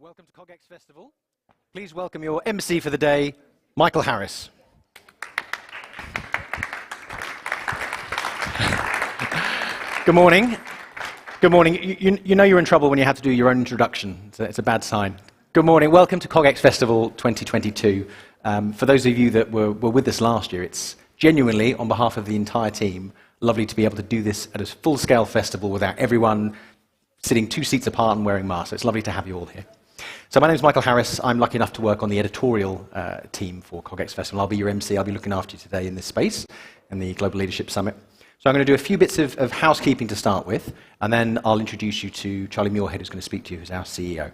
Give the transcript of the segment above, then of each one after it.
Welcome to CogX Festival. Please welcome your MC for the day, Michael Harris. Good morning. Good morning. You know you're in trouble when you have to do your own introduction. It's a bad sign. Good morning. Welcome to CogX Festival 2022. For those of you that were with us last year, it's genuinely, on behalf of the entire team, lovely to be able to do this at a full-scale festival without everyone sitting 2 seats apart and wearing masks. So it's lovely to have you all here. So my name is Michael Harris. I'm lucky enough to work on the editorial team for CogX Festival. I'll be your MC. I'll be looking after you today in this space, in the Global Leadership Summit. So I'm going to do a few bits of housekeeping to start with, and then I'll introduce you to Charlie Muirhead, who's going to speak to you, who's our CEO.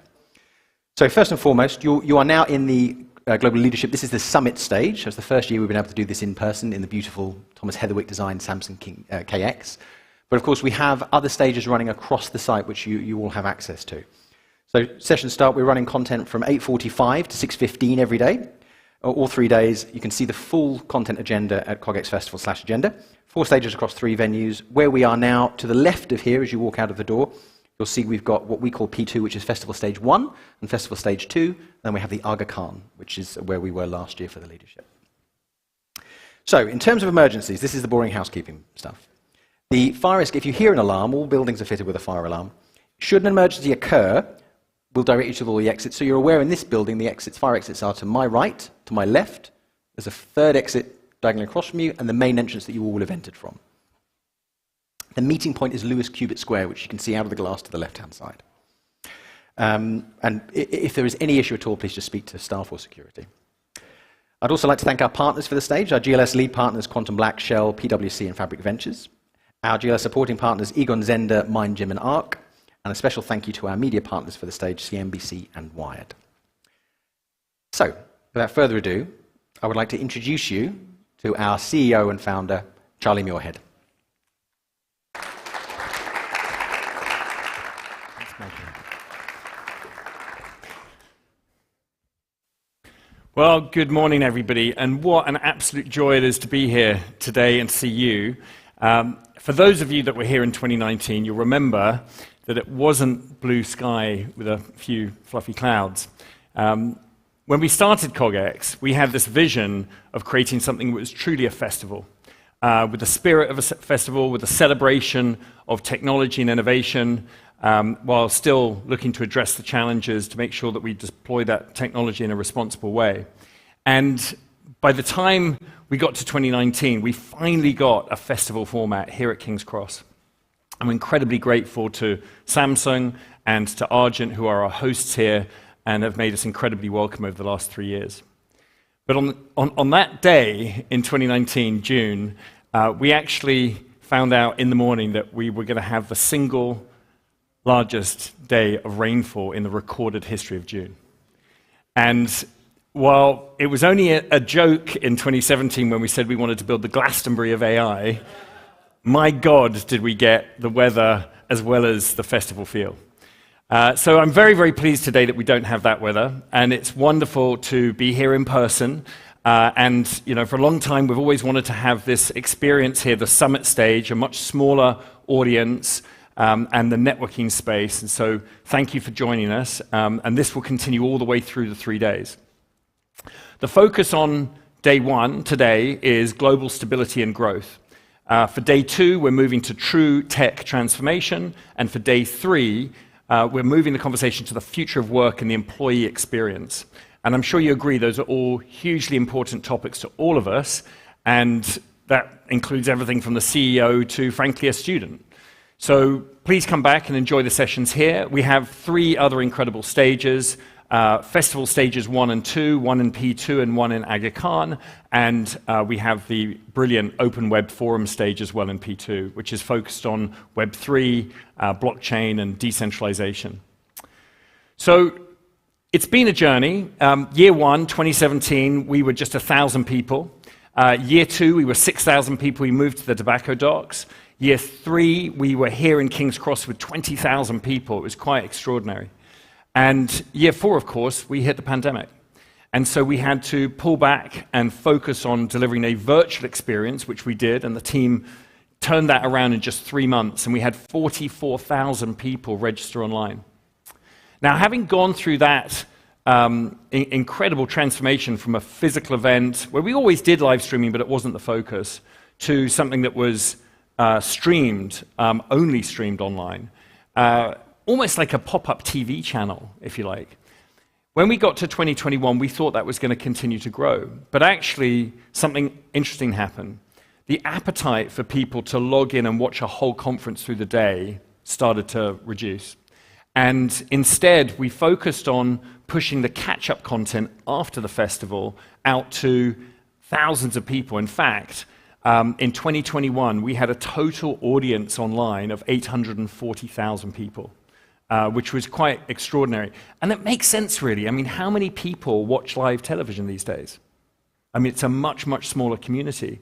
So first and foremost, you are now in the Global Leadership. This is the summit stage. So it's the first year we've been able to do this in person in the beautiful Thomas Heatherwick designed Samsung KX. But of course, we have other stages running across the site, which you all have access to. So sessions start, we're running content from 8:45 to 6:15 every day. All 3 days. You can see the full content agenda at CogX Festival/agenda. 4 stages across 3 venues. Where we are now, to the left of here, as you walk out of the door, you'll see we've got what we call P2, which is Festival Stage 1, and Festival Stage 2. Then we have the Aga Khan, which is where we were last year for the leadership. So, in terms of emergencies, this is the boring housekeeping stuff. The fire risk, if you hear an alarm, all buildings are fitted with a fire alarm. Should an emergency occur, we'll direct you to all the exits. So you're aware in this building, the exits, fire exits are to my right, to my left. There's a third exit diagonally across from you, and the main entrance that you all have entered from. The meeting point is Lewis Cubitt Square, which you can see out of the glass to the left-hand side. And if there is any issue at all, please just speak to staff or security. I'd also like to thank our partners for the stage, our GLS lead partners, Quantum Black, Shell, PwC, and Fabric Ventures. Our GLS supporting partners, Egon Zender, MindGym, and ARC. And a special thank you to our media partners for the stage, CNBC and Wired. So, without further ado, I would like to introduce you to our CEO and founder, Charlie Muirhead. Well, good morning, everybody, and what an absolute joy it is to be here today and see you. For those of you that were here in 2019, you'll remember that it wasn't blue sky with a few fluffy clouds. When we started CogX, we had this vision of creating something that was truly a festival, with the spirit of a festival, with a celebration of technology and innovation, while still looking to address the challenges to make sure that we deploy that technology in a responsible way. And by the time we got to 2019, we finally got a festival format here at King's Cross. I'm incredibly grateful to Samsung and to Argent, who are our hosts here and have made us incredibly welcome over the last 3 years. But on that day in 2019, June, we actually found out in the morning that we were going to have the single largest day of rainfall in the recorded history of June. And while it was only a joke in 2017 when we said we wanted to build the Glastonbury of AI, my God, did we get the weather as well as the festival feel. So I'm very, very pleased today that we don't have that weather, and it's wonderful to be here in person. And for a long time, we've always wanted to have this experience here, the summit stage, a much smaller audience, and the networking space. And so thank you for joining us. And this will continue all the way through the 3 days. The focus on day 1 today is global stability and growth. For day 2, we're moving to true tech transformation, and for day 3, we're moving the conversation to the future of work and the employee experience. And I'm sure you agree those are all hugely important topics to all of us, and that includes everything from the CEO to, frankly, a student. So please come back and enjoy the sessions here. We have 3 other incredible stages. Festival stages 1 and 2, 1 in P2 and 1 in Aga Khan, and we have the brilliant Open Web Forum stage as well in P2, which is focused on Web3, blockchain, and decentralization. So it's been a journey. Year 1, 2017, we were just 1,000 people. Year 2, we were 6,000 people. We moved to the tobacco docks. Year 3, we were here in King's Cross with 20,000 people. It was quite extraordinary. And year 4, of course, we hit the pandemic. And so we had to pull back and focus on delivering a virtual experience, which we did, and the team turned that around in just 3 months, and we had 44,000 people register online. Now, having gone through that incredible transformation from a physical event, where we always did live streaming, but it wasn't the focus, to something that was streamed, only streamed online, almost like a pop-up TV channel, if you like. When we got to 2021, we thought that was going to continue to grow, but actually something interesting happened. The appetite for people to log in and watch a whole conference through the day started to reduce. And instead, we focused on pushing the catch-up content after the festival out to thousands of people. In fact, in 2021, we had a total audience online of 840,000 people, which was quite extraordinary. And it makes sense, really. I mean, how many people watch live television these days? I mean, it's a much, much smaller community.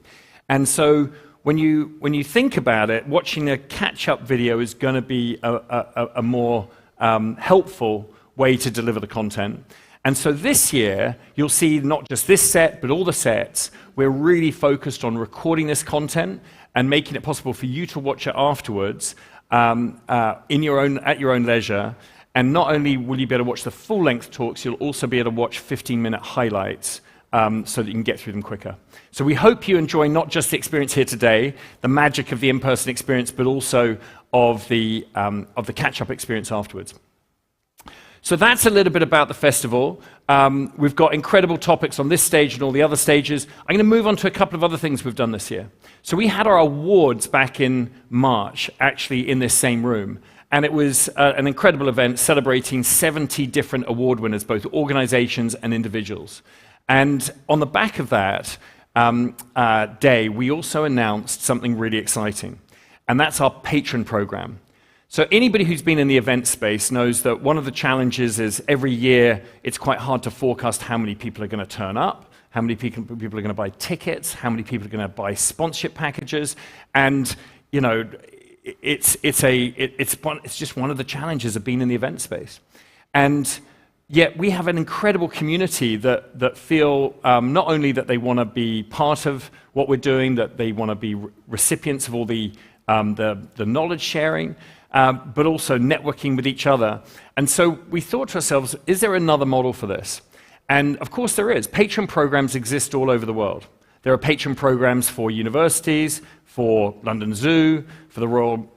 And so when you think about it, watching a catch-up video is going to be a more helpful way to deliver the content. And so this year, you'll see not just this set, but all the sets. We're really focused on recording this content and making it possible for you to watch it afterwards at your own leisure. And not only will you be able to watch the full-length talks, you'll also be able to watch 15-minute highlights so that you can get through them quicker. So we hope you enjoy not just the experience here today, the magic of the in-person experience, but also of the catch-up experience afterwards. So that's a little bit about the festival. We've got incredible topics on this stage and all the other stages. I'm going to move on to a couple of other things we've done this year. So we had our awards back in March, actually in this same room. And it was an incredible event celebrating 70 different award winners, both organizations and individuals. And on the back of that day, we also announced something really exciting. And that's our patron program. So anybody who's been in the event space knows that one of the challenges is every year it's quite hard to forecast how many people are going to turn up, how many people are going to buy tickets, how many people are going to buy sponsorship packages, and you know it's just one of the challenges of being in the event space. And yet we have an incredible community that feel not only that they want to be part of what we're doing, that they want to be recipients of all the knowledge sharing, but also networking with each other. And so we thought to ourselves, is there another model for this? And of course there is. Patron programs exist all over the world. There are patron programs for universities, for London Zoo, for the Royal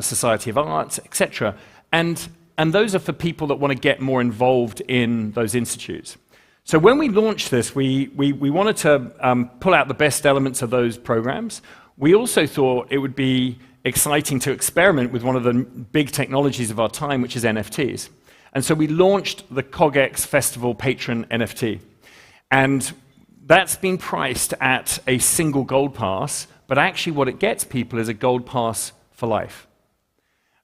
Society of Arts, etc. And those are for people that want to get more involved in those institutes. So when we launched this, we wanted to pull out the best elements of those programs. We also thought it would be exciting to experiment with one of the big technologies of our time, which is NFTs. And so we launched the CogX Festival Patron NFT. And that's been priced at a single gold pass, but actually what it gets people is a gold pass for life.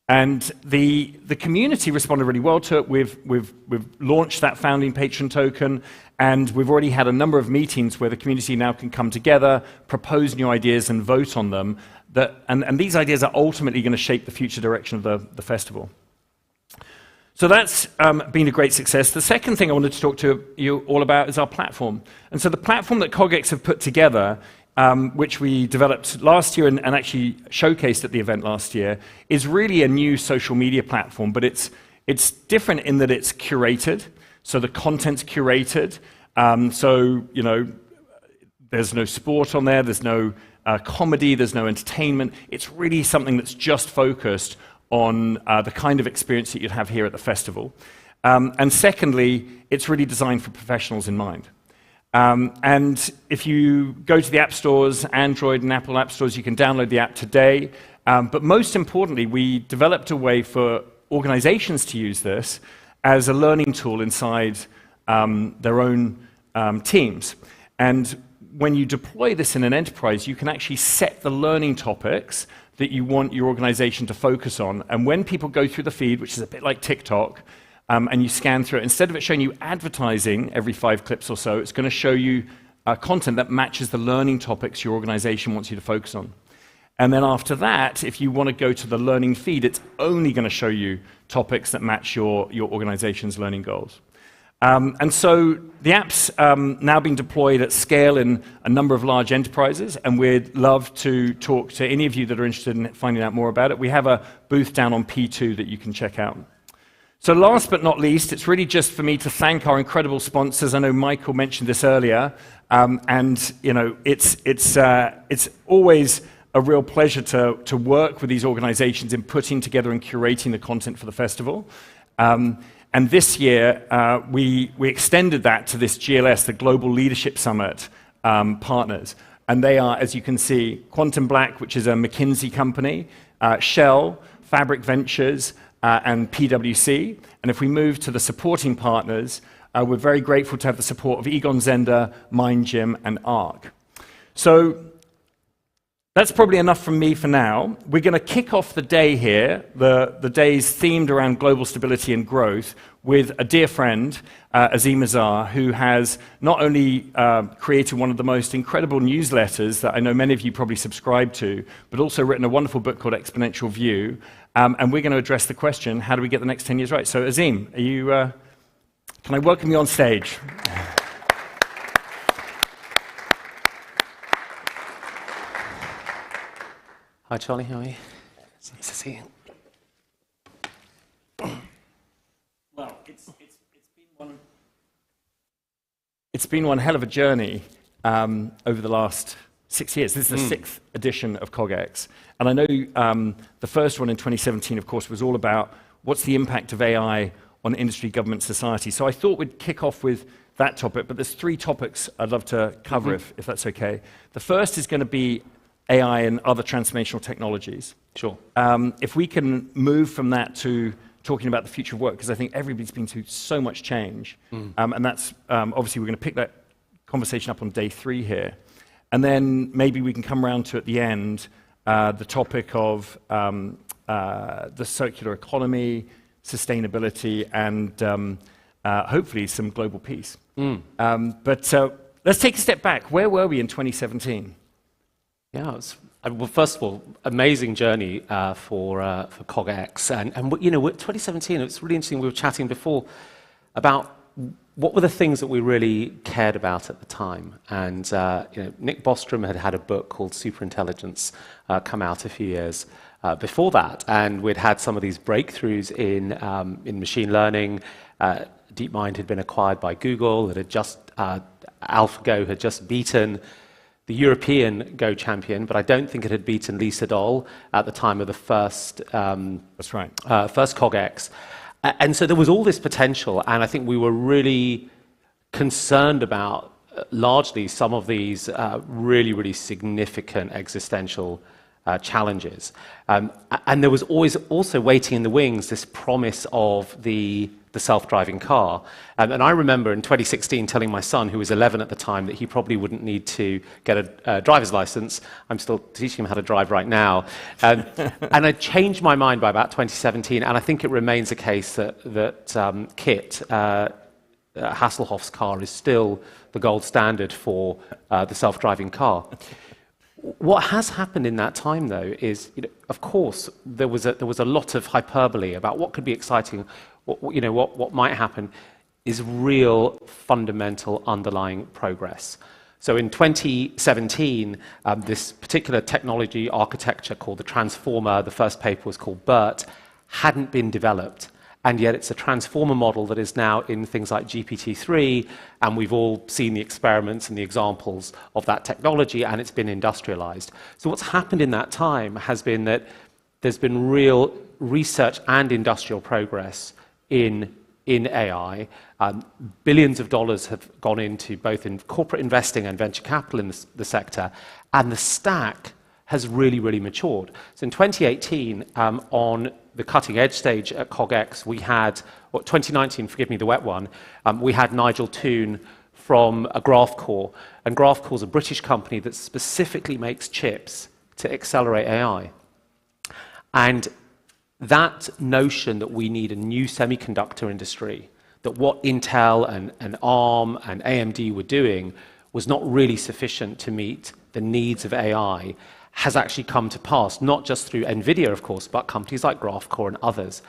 And the community responded really well to it. We've launched that founding patron token, and we've already had a number of meetings where the community now can come together, propose new ideas, and vote on them. And these ideas are ultimately going to shape the future direction of the festival. So that's been a great success. The second thing I wanted to talk to you all about is our platform. And so the platform that CogX have put together, which we developed last year and actually showcased at the event last year, is really a new social media platform, but it's different in that it's curated. So the content's curated. So, you know, there's no sport on there, there's no comedy, there's no entertainment. It's really something that's just focused on the kind of experience that you'd have here at the festival. And secondly, it's really designed for professionals in mind. And if you go to the app stores, Android and Apple app stores, you can download the app today. But most importantly, we developed a way for organizations to use this as a learning tool inside their own teams. And when you deploy this in an enterprise, you can actually set the learning topics that you want your organization to focus on. And when people go through the feed, which is a bit like TikTok, and you scan through it, instead of it showing you advertising every 5 clips or so, it's going to show you content that matches the learning topics your organization wants you to focus on. And then after that, if you want to go to the learning feed, it's only going to show you topics that match your organization's learning goals. And so the app's now being deployed at scale in a number of large enterprises, and we'd love to talk to any of you that are interested in finding out more about it. We have a booth down on P2 that you can check out. So last but not least, it's really just for me to thank our incredible sponsors. I know Michael mentioned this earlier, and you know, it's always a real pleasure to work with these organizations in putting together and curating the content for the festival. And this year, we extended that to this GLS, the Global Leadership Summit partners. And they are, as you can see, Quantum Black, which is a McKinsey company, Shell, Fabric Ventures, and PwC. And if we move to the supporting partners, we're very grateful to have the support of Egon Zehnder, MindGym, and ARC. So that's probably enough from me for now. We're going to kick off the day here, the day's themed around global stability and growth, with a dear friend, Azim Azhar, who has not only created one of the most incredible newsletters that I know many of you probably subscribe to, but also written a wonderful book called Exponential View. And we're going to address the question, how do we get the next 10 years right? So Azim, are you, can I welcome you on stage? Hi, Charlie, how are you? It's nice to see you. Well, it's been one hell of a journey over the last 6 years. This is the 6th edition of CogX. And I know the first one in 2017, of course, was all about what's the impact of AI on industry, government, society. So I thought we'd kick off with that topic, but there's 3 topics I'd love to cover, if that's okay. The first is going to be AI and other transformational technologies. Sure. If we can move from that to talking about the future of work, because I think everybody's been through so much change, and that's obviously we're going to pick that conversation up on day 3 here, and then maybe we can come around to at the end the topic of the circular economy, sustainability, and hopefully some global peace. But let's take a step back. Where were we in 2017? Yeah, well, first of all, amazing journey for CogX. And you know, 2017, it's really interesting, we were chatting before about what were the things that we really cared about at the time. And you know, Nick Bostrom had a book called Superintelligence come out a few years before that. And we'd had some of these breakthroughs in machine learning. DeepMind had been acquired by Google. It had just, AlphaGo had just beaten the European Go champion, but I don't think it had beaten Lisa Doll at the time of the first That's right. First CogX. And so there was all this potential, and I think we were really concerned about largely some of these really, really significant existential challenges. And there was always also waiting in the wings this promise of the self-driving car. And I remember in 2016 telling my son, who was 11 at the time, that he probably wouldn't need to get a driver's license. I'm still teaching him how to drive right now. And I changed my mind by about 2017, and I think it remains the case that KIT, Hasselhoff's car, is still the gold standard for the self-driving car. What has happened in that time, though, is, you know, of course, there was a lot of hyperbole about what could be exciting, what might happen, is real fundamental underlying progress. So in 2017, this particular technology architecture called the transformer, the first paper was called BERT, hadn't been developed. And yet it's a transformer model that is now in things like GPT-3, and we've all seen the experiments and the examples of that technology, and it's been industrialized. So what's happened in that time has been that there's been real research and industrial progress in AI. Billions of dollars have gone into both in corporate investing and venture capital in the sector, and the stack has really, really matured. So in 2018, on the cutting edge stage at CogX, we had, 2019, forgive me, the wet one, we had Nigel Toon from GraphCore. And GraphCore is a British company that specifically makes chips to accelerate AI. And that notion that we need a new semiconductor industry, that what Intel and ARM and AMD were doing was not really sufficient to meet the needs of AI, has actually come to pass, not just through NVIDIA, of course, but companies like GraphCore and others.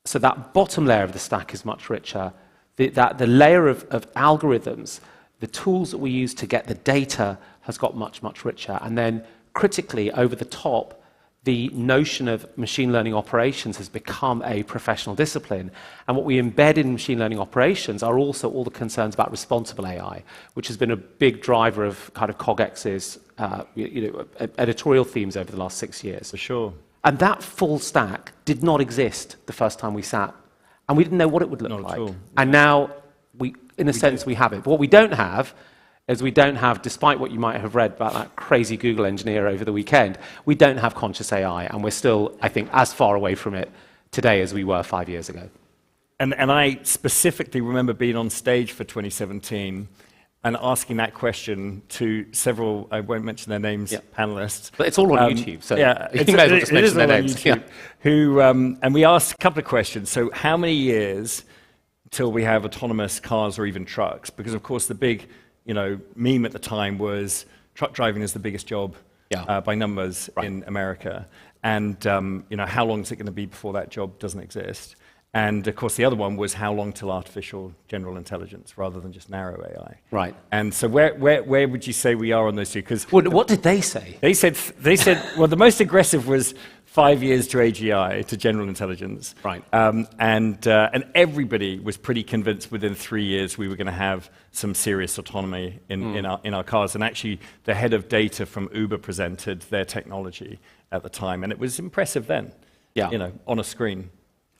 So that bottom layer of the stack is much richer. The layer of algorithms, the tools that we use to get the data has got much, much richer. And then critically, over the top, the notion of machine learning operations has become a professional discipline. And what we embed in machine learning operations are also all the concerns about responsible AI, which has been a big driver of kind of CogX's editorial themes over the last 6 years. For sure. And that full stack did not exist the first time we sat. And we didn't know what it would look Not like. at all. And now, in a sense, we have it. But what we don't have is we don't have, despite what you might have read about that crazy Google engineer over the weekend, we don't have conscious AI, and we're still, I think, as far away from it today as we were 5 years ago. And I specifically remember being on stage for 2017 and asking that question to several, I won't mention their names, panelists. But it's all on YouTube, so yeah, you may as well just mention their names. YouTube, who, and we asked a couple of questions. So how many years till we have autonomous cars or even trucks? Because, of course, the big meme at the time was truck driving is the biggest job by numbers in America. And how long is it going to be before that job doesn't exist? And of course, the other one was how long till artificial general intelligence rather than just narrow AI. Right. And so where would you say we are on those two? Because what did they say? They said well, the most aggressive was 5 years to AGI, to general intelligence. Right. And everybody was pretty convinced within 3 years we were going to have some serious autonomy in our cars. And actually, the head of data from Uber presented their technology at the time, and it was impressive then. Yeah. On a screen.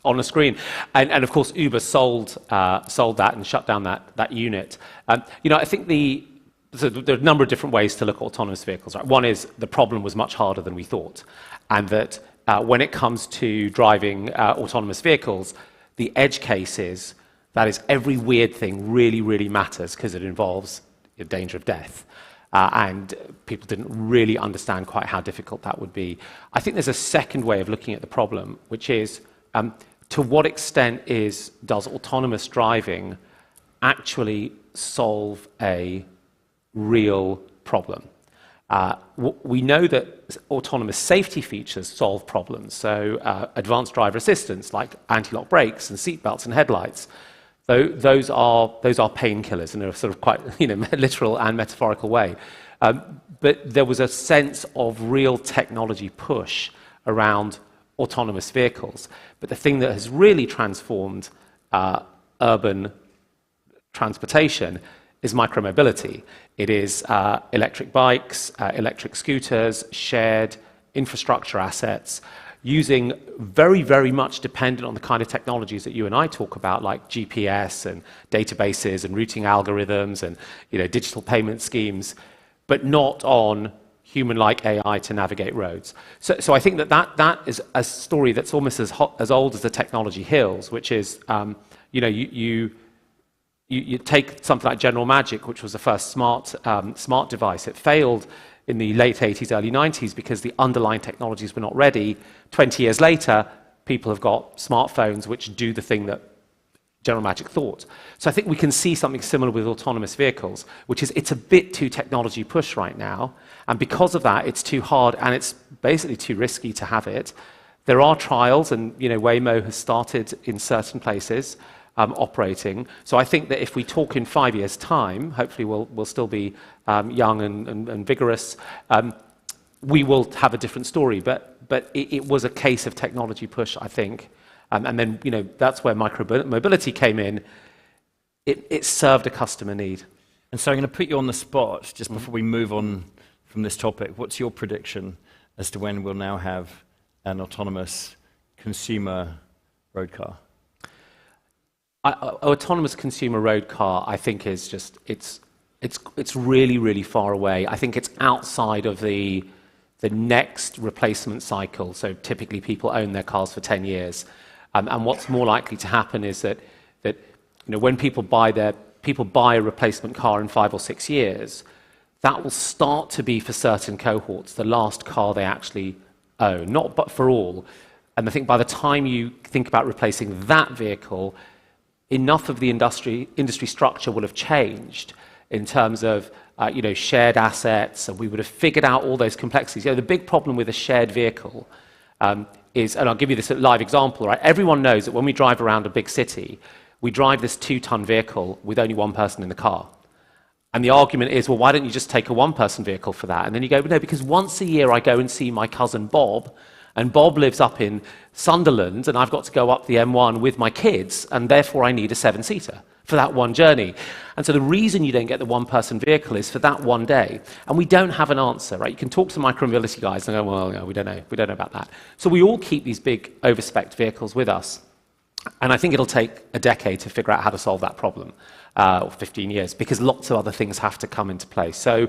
On a screen. And of course, Uber sold that and shut down that unit. I think there are a number of different ways to look at autonomous vehicles. Right? One is the problem was much harder than we thought, and that when it comes to driving autonomous vehicles, the edge cases, that is, every weird thing really, really matters because it involves the danger of death. And people didn't really understand quite how difficult that would be. I think there's a second way of looking at the problem, which is to what extent does autonomous driving actually solve a real problem? We know that autonomous safety features solve problems. So advanced driver assistance, like anti-lock brakes and seatbelts and headlights, those are painkillers in a sort of quite literal and metaphorical way. But there was a sense of real technology push around autonomous vehicles. But the thing that has really transformed urban transportation is micromobility. It is electric bikes, electric scooters, shared infrastructure assets, using very, very much dependent on the kind of technologies that you and I talk about, like GPS and databases and routing algorithms and digital payment schemes, but not on human-like AI to navigate roads. So I think that is a story that's almost as old as the technology hills, which is, you take something like General Magic, which was the first smart device. It failed in the late 80s, early 90s because the underlying technologies were not ready. 20 years later, people have got smartphones which do the thing that General Magic thought. So I think we can see something similar with autonomous vehicles, which is it's a bit too technology push right now, and because of that, it's too hard and it's basically too risky to have it. There are trials, and Waymo has started in certain places operating. So I think that if we talk in 5 years' time, hopefully we'll still be young and vigorous. We will have a different story, but it was a case of technology push, I think. And then, that's where micromobility came in. It served a customer need. And so I'm going to put you on the spot just before we move on from this topic. What's your prediction as to when we'll now have an autonomous consumer road car? Autonomous consumer road car, I think, is just it's really, really far away. I think it's outside of the next replacement cycle. So typically, people own their cars for 10 years. And what's more likely to happen is that when people buy a replacement car in 5 or 6 years, that will start to be for certain cohorts the last car they actually own, not but for all. And I think by the time you think about replacing that vehicle, enough of the industry structure will have changed in terms of shared assets, and we would have figured out all those complexities. The big problem with a shared vehicle is, and I'll give you this live example, right? Everyone knows that when we drive around a big city, we drive this 2-ton vehicle with only one person in the car. And the argument is, well, why don't you just take a one-person vehicle for that? And then you go, no, because once a year I go and see my cousin Bob, and Bob lives up in Sunderland, and I've got to go up the M1 with my kids, and therefore I need a seven-seater for that one journey. And so the reason you don't get the one-person vehicle is for that one day. And we don't have an answer, right? You can talk to micromobility guys and go, well, no, we don't know about that. So we all keep these big over-spec'd vehicles with us. And I think it'll take a decade to figure out how to solve that problem, or 15 years, because lots of other things have to come into play. So,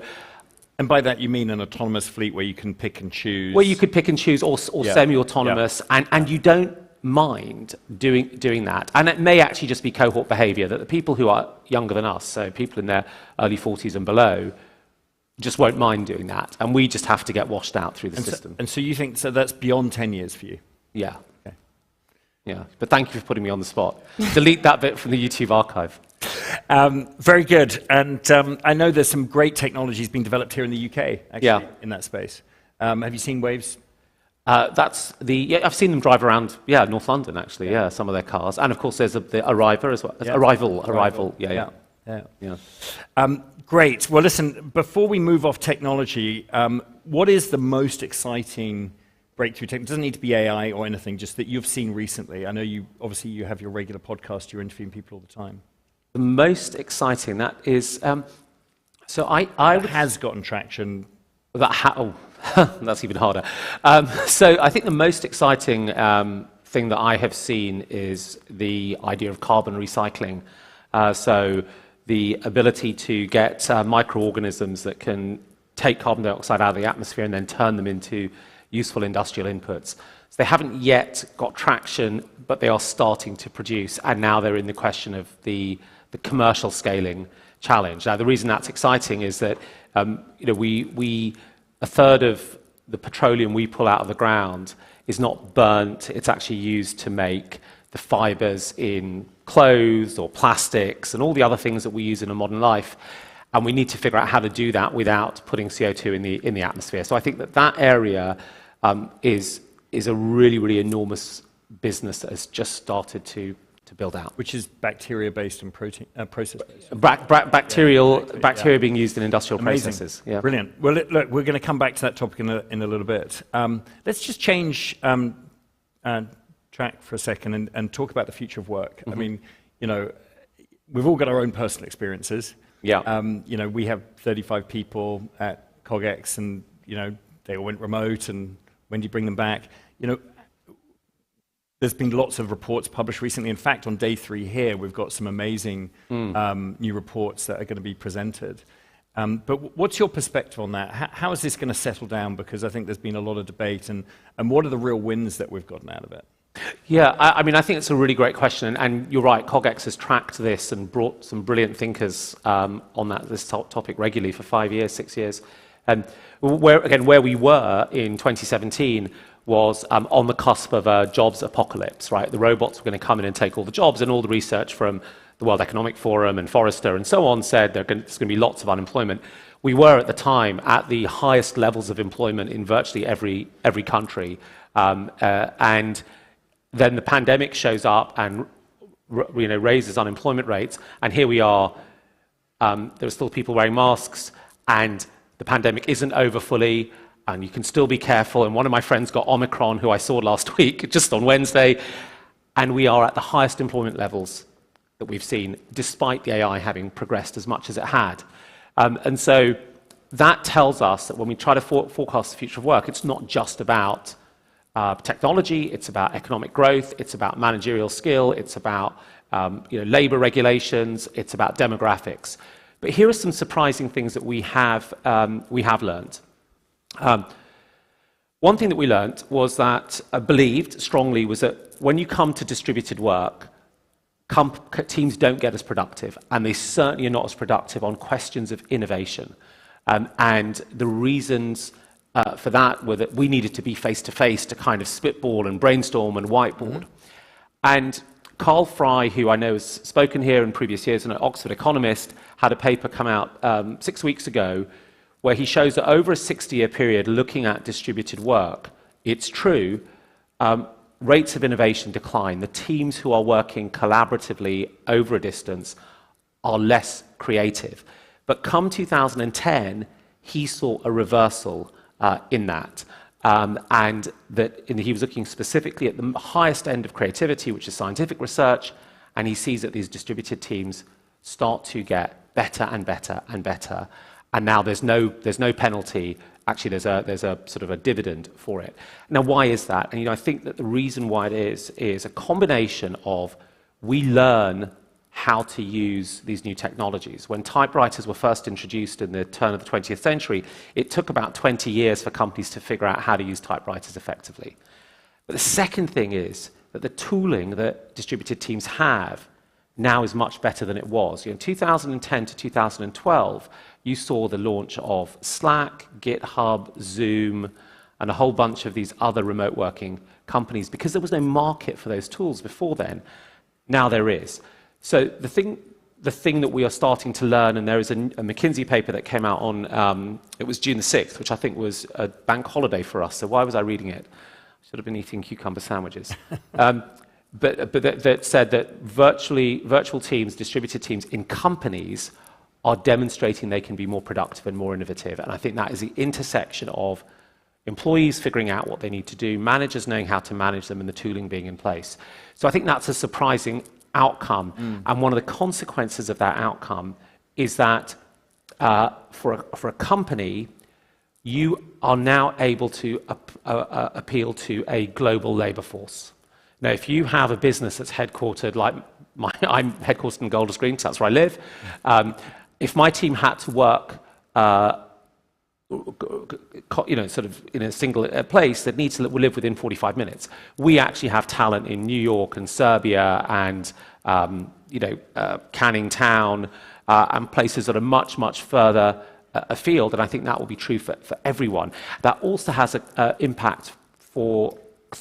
and by that you mean an autonomous fleet where you can pick and choose? Where you could pick and choose, or semi-autonomous, and you don't mind doing that. And it may actually just be cohort behavior, that the people who are younger than us, so people in their early 40s and below, just won't mind doing that. And we just have to get washed out through the system. And so you think, so that's beyond 10 years for you? Yeah. Okay. Yeah, but thank you for putting me on the spot. Delete that bit from the YouTube archive. Very good. And I know there's some great technologies being developed here in the UK, actually, in that space. Have you seen Waves? I've seen them drive around, North London, actually, some of their cars. And of course, there's the Arriver as well. Yeah. Arrival, yeah. Great. Well, listen, before we move off technology, what is the most exciting breakthrough technology? It doesn't need to be AI or anything, just that you've seen recently. I know you have your regular podcast, you're interviewing people all the time. The most exciting, that is, has gotten traction. That's even harder. So I think the most exciting thing that I have seen is the idea of carbon recycling. So the ability to get microorganisms that can take carbon dioxide out of the atmosphere and then turn them into useful industrial inputs. So they haven't yet got traction, but they are starting to produce, and now they're in the question of the commercial scaling challenge. Now, the reason that's exciting is that a third of the petroleum we pull out of the ground is not burnt, it's actually used to make the fibers in clothes or plastics and all the other things that we use in a modern life. And we need to figure out how to do that without putting CO2 in the atmosphere. So I think that area is a really, really enormous business that has just started to build out. Which is bacteria-based and process-based. Bacteria being used in industrial processes. Yeah. Brilliant. Well, look, we're going to come back to that topic in a little bit. Let's just change track for a second and talk about the future of work. Mm-hmm. I mean, we've all got our own personal experiences. Yeah. We have 35 people at CogX, and they all went remote. And when do you bring them back? There's been lots of reports published recently. In fact, on day 3 here, we've got some amazing new reports that are going to be presented. But what's your perspective on that? How is this going to settle down? Because I think there's been a lot of debate, and what are the real wins that we've gotten out of it? Yeah, I mean, I think it's a really great question, and you're right, CogX has tracked this and brought some brilliant thinkers on this topic regularly for 5 years, 6 years. And where we were in 2017 was on the cusp of a jobs apocalypse, right? The robots were going to come in and take all the jobs, and all the research from the World Economic Forum and Forrester and so on said there's going to be lots of unemployment. We were at the time at the highest levels of employment in virtually every country, and then the pandemic shows up and raises unemployment rates, and here we are. There are still people wearing masks, and the pandemic isn't over fully. And you can still be careful. And one of my friends got Omicron, who I saw last week, just on Wednesday. And we are at the highest employment levels that we've seen, despite the AI having progressed as much as it had. And so that tells us that when we try to forecast the future of work, it's not just about technology, it's about economic growth, it's about managerial skill, it's about labor regulations, it's about demographics. But here are some surprising things that we have learned. One thing that we learned was that, believed strongly, was that when you come to distributed work, teams don't get as productive, and they certainly are not as productive on questions of innovation. And the reasons for that were that we needed to be face-to-face to kind of spitball and brainstorm and whiteboard. Mm-hmm. And Carl Fry, who I know has spoken here in previous years, and an Oxford economist, had a paper come out 6 weeks ago where he shows that over a 60-year period looking at distributed work, it's true, rates of innovation decline. The teams who are working collaboratively over a distance are less creative. But come 2010, he saw a reversal in that. And he was looking specifically at the highest end of creativity, which is scientific research, and he sees that these distributed teams start to get better and better and better. And now there's no penalty. Actually, there's a sort of a dividend for it. Now, why is that? And I think that the reason why it is a combination of we learn how to use these new technologies. When typewriters were first introduced in the turn of the 20th century, it took about 20 years for companies to figure out how to use typewriters effectively. But the second thing is that the tooling that distributed teams have now is much better than it was. In 2010 to 2012, you saw the launch of Slack, GitHub, Zoom, and a whole bunch of these other remote working companies because there was no market for those tools before then. Now there is. So the thing that we are starting to learn, and there is a McKinsey paper that came out on, it was June the 6th, which I think was a bank holiday for us, so why was I reading it? I should have been eating cucumber sandwiches. But that said that virtual teams, distributed teams in companies are demonstrating they can be more productive and more innovative. And I think that is the intersection of employees figuring out what they need to do, managers knowing how to manage them, and the tooling being in place. So I think that's a surprising outcome. And one of the consequences of that outcome is that for a company, you are now able to appeal to a global labor force. Now, if you have a business that's headquartered, like I'm headquartered in Golders Green, because that's where I live. If my team had to work, sort of in a single place, that needs to live within 45 minutes. We actually have talent in New York and Serbia and Canning Town and places that are much, much further afield, and I think that will be true for everyone. That also has an impact for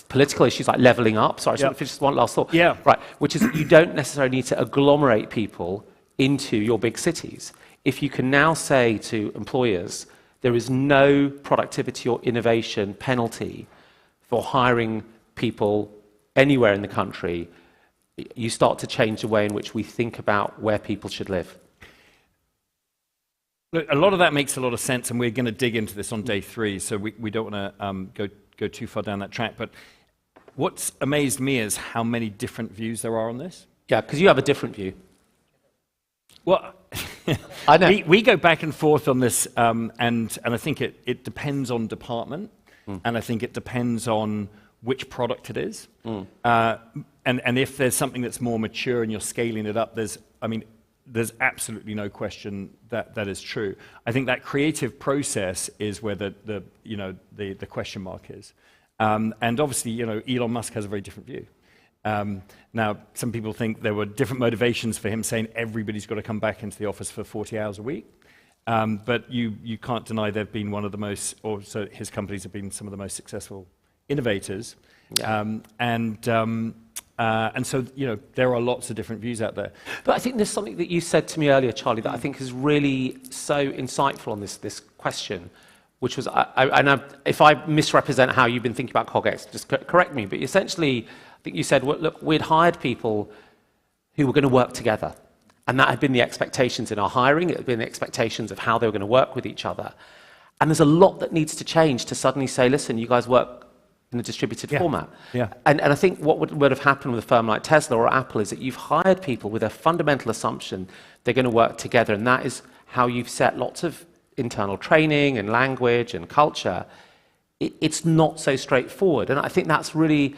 political issues like levelling up. Sorry, just one last thought. Yeah. Right, which is you don't necessarily need to agglomerate people into your big cities. If you can now say to employers, there is no productivity or innovation penalty for hiring people anywhere in the country, you start to change the way in which we think about where people should live. Look, a lot of that makes a lot of sense, and we're going to dig into this on day 3, so we don't want to go too far down that track. But what's amazed me is how many different views there are on this. Yeah, because you have a different view. Well, I know. we go back and forth on this, and I think it depends on department, and I think it depends on which product it is. And if there's something that's more mature and you're scaling it up, there's absolutely no question that is true. I think that creative process is where the question mark is. And obviously, Elon Musk has a very different view. Now, some people think there were different motivations for him saying everybody's got to come back into the office for 40 hours a week. But you can't deny they've been one of the most, or so his companies have been some of the most successful innovators. Yeah. And so, there are lots of different views out there. But I think there's something that you said to me earlier, Charlie, that I think is really so insightful on this question, which was, if I misrepresent how you've been thinking about CogX, just correct me, but essentially, I think you said, well, look, we'd hired people who were going to work together. And that had been the expectations in our hiring. It had been the expectations of how they were going to work with each other. And there's a lot that needs to change to suddenly say, listen, you guys work in a distributed format. Yeah. And I think what would have happened with a firm like Tesla or Apple is that you've hired people with a fundamental assumption they're going to work together. And that is how you've set lots of internal training and language and culture. It's not so straightforward. And I think that's really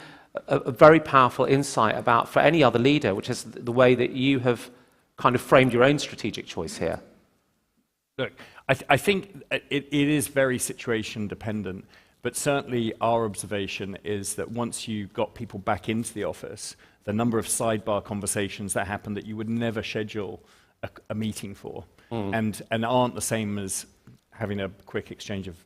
a very powerful insight for any other leader, which is the way that you have kind of framed your own strategic choice here. Look, I think it is very situation dependent, but certainly our observation is that once you got people back into the office, the number of sidebar conversations that happen that you would never schedule a meeting for, and aren't the same as having a quick exchange of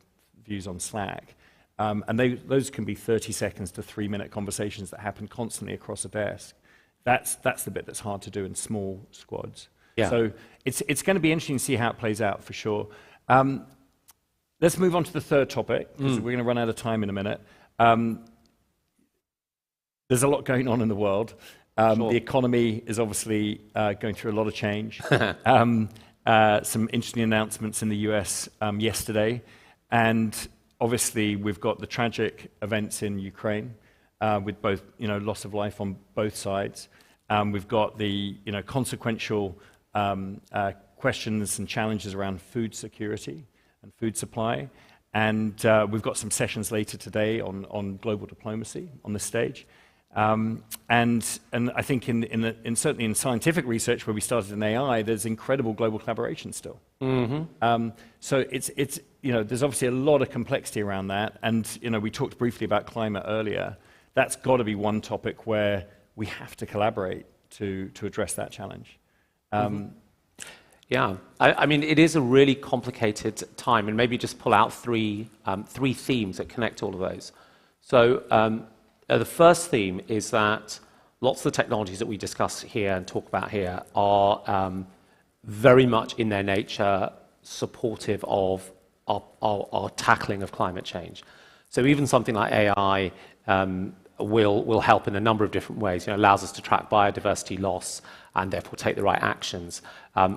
views on Slack. And those can be 30 seconds to 3-minute conversations that happen constantly across a desk. That's the bit that's hard to do in small squads. Yeah. So it's going to be interesting to see how it plays out for sure. Let's move on to the third topic, because we're going to run out of time in a minute. There's a lot going on in the world. Sure. The economy is obviously going through a lot of change. some interesting announcements in the US yesterday. And obviously, we've got the tragic events in Ukraine with both, loss of life on both sides. We've got the, consequential questions and challenges around food security and food supply. And we've got some sessions later today on global diplomacy on the stage. And I think certainly in scientific research, where we started in AI, there's incredible global collaboration still. Mm-hmm. So it's there's obviously a lot of complexity around that. And we talked briefly about climate earlier. That's got to be one topic where we have to collaborate to address that challenge. Yeah, I mean, it is a really complicated time, and maybe just pull out three themes that connect all of those. So the first theme is that lots of the technologies that we discuss here and talk about here are very much in their nature supportive of our tackling of climate change. So even something like AI will help in a number of different ways. Allows us to track biodiversity loss and therefore take the right actions.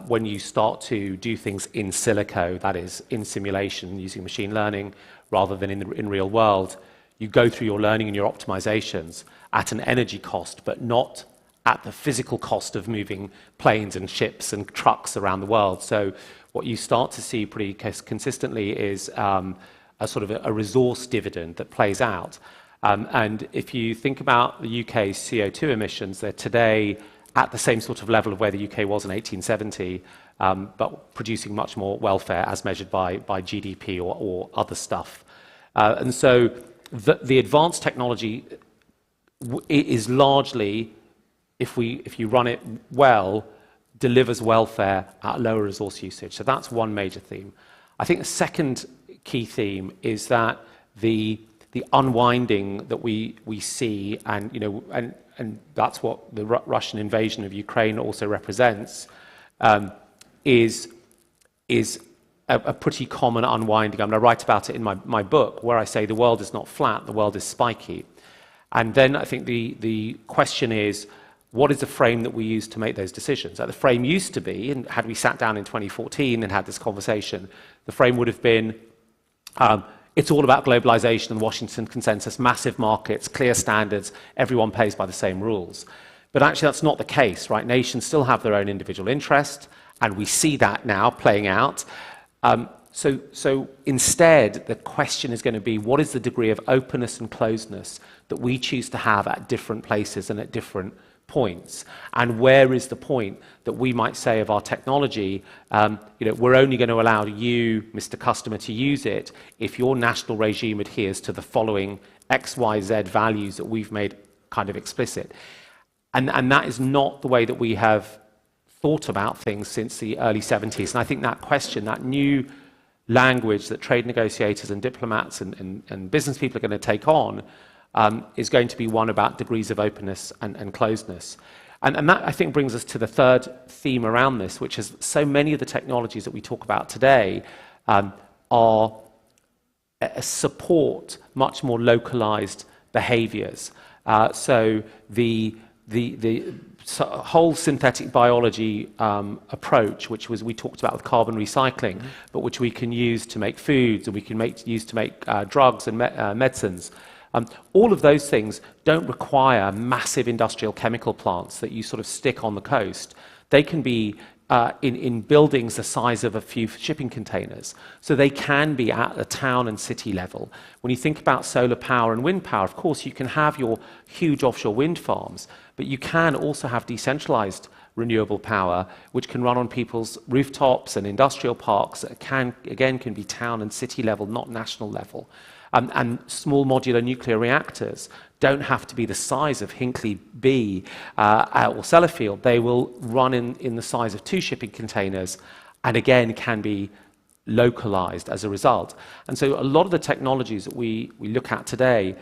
When you start to do things in silico, that is, in simulation using machine learning rather than in real world, you go through your learning and your optimizations at an energy cost, but not at the physical cost of moving planes and ships and trucks around the world. So what you start to see pretty consistently is a sort of a resource dividend that plays out. And if you think about the UK's CO2 emissions, they're today at the same sort of level of where the UK was in 1870, but producing much more welfare as measured by GDP or other stuff. And so the advanced technology is largely, if you run it well, delivers welfare at lower resource usage. So that's one major theme. I think the second key theme is that the unwinding that we see, and that's what the Russian invasion of Ukraine also represents, is a pretty common unwinding. I mean, I write about it in my book, where I say the world is not flat, the world is spiky. And then I think the question is, what is the frame that we use to make those decisions? The frame used to be, and had we sat down in 2014 and had this conversation, the frame would have been, it's all about globalization and Washington consensus, massive markets, clear standards, everyone plays by the same rules. But actually that's not the case, right? Nations still have their own individual interest, and we see that now playing out. So instead, the question is going to be, what is the degree of openness and closeness that we choose to have at different places and at different points? And where is the point that we might say of our technology, we're only going to allow you, Mr. Customer, to use it if your national regime adheres to the following X, Y, Z values that we've made kind of explicit. And that is not the way that we have thought about things since the early 70s. And I think that question, that new language that trade negotiators and diplomats and business people are going to take on, is going to be one about degrees of openness and closeness. And that, I think, brings us to the third theme around this, which is so many of the technologies that we talk about today support much more localized behaviors. So the whole synthetic biology approach, which we talked about with carbon recycling, but which we can use to make foods and we can use to make drugs and medicines. All of those things don't require massive industrial chemical plants that you sort of stick on the coast. They can be in buildings the size of a few shipping containers. So they can be at the town and city level. When you think about solar power and wind power, of course, you can have your huge offshore wind farms, but you can also have decentralized renewable power, which can run on people's rooftops and industrial parks that can be town and city level, not national level. And small modular nuclear reactors don't have to be the size of Hinkley B or Sellafield. They will run in the size of 2 shipping containers and again can be localized as a result. And so a lot of the technologies that we look at today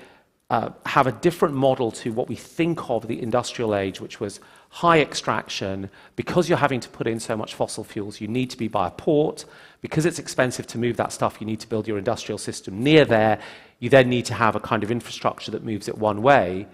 have a different model to what we think of the industrial age, which was high extraction. Because you're having to put in so much fossil fuels, you need to be by a port. Because it's expensive to move that stuff, you need to build your industrial system near there. You then need to have a kind of infrastructure that moves it one way.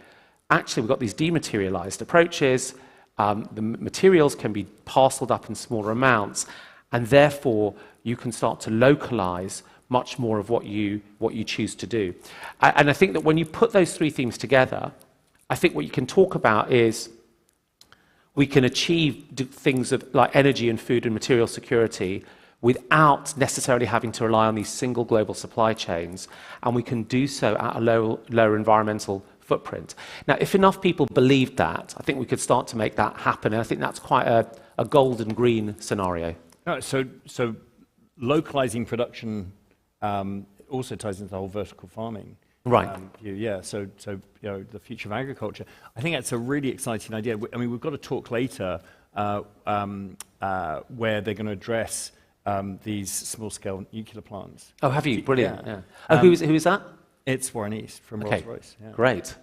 Actually, we've got these dematerialized approaches. The materials can be parceled up in smaller amounts. and therefore you can start to localize much more of what you choose to do. And I think that when you put those three themes together, I think what you can talk about is we can achieve things like energy and food and material security without necessarily having to rely on these single global supply chains, and we can do so at a lower environmental footprint. Now, if enough people believed that, I think we could start to make that happen, and I think that's quite a golden green scenario. So localizing production also ties into the whole vertical farming. Right. So the future of agriculture. I think that's a really exciting idea. I mean, we've got a talk later where they're going to address these small-scale nuclear plants. Oh, have you? Brilliant. Yeah. Oh, who is that? It's Warren East from Rolls-Royce. Yeah. Great.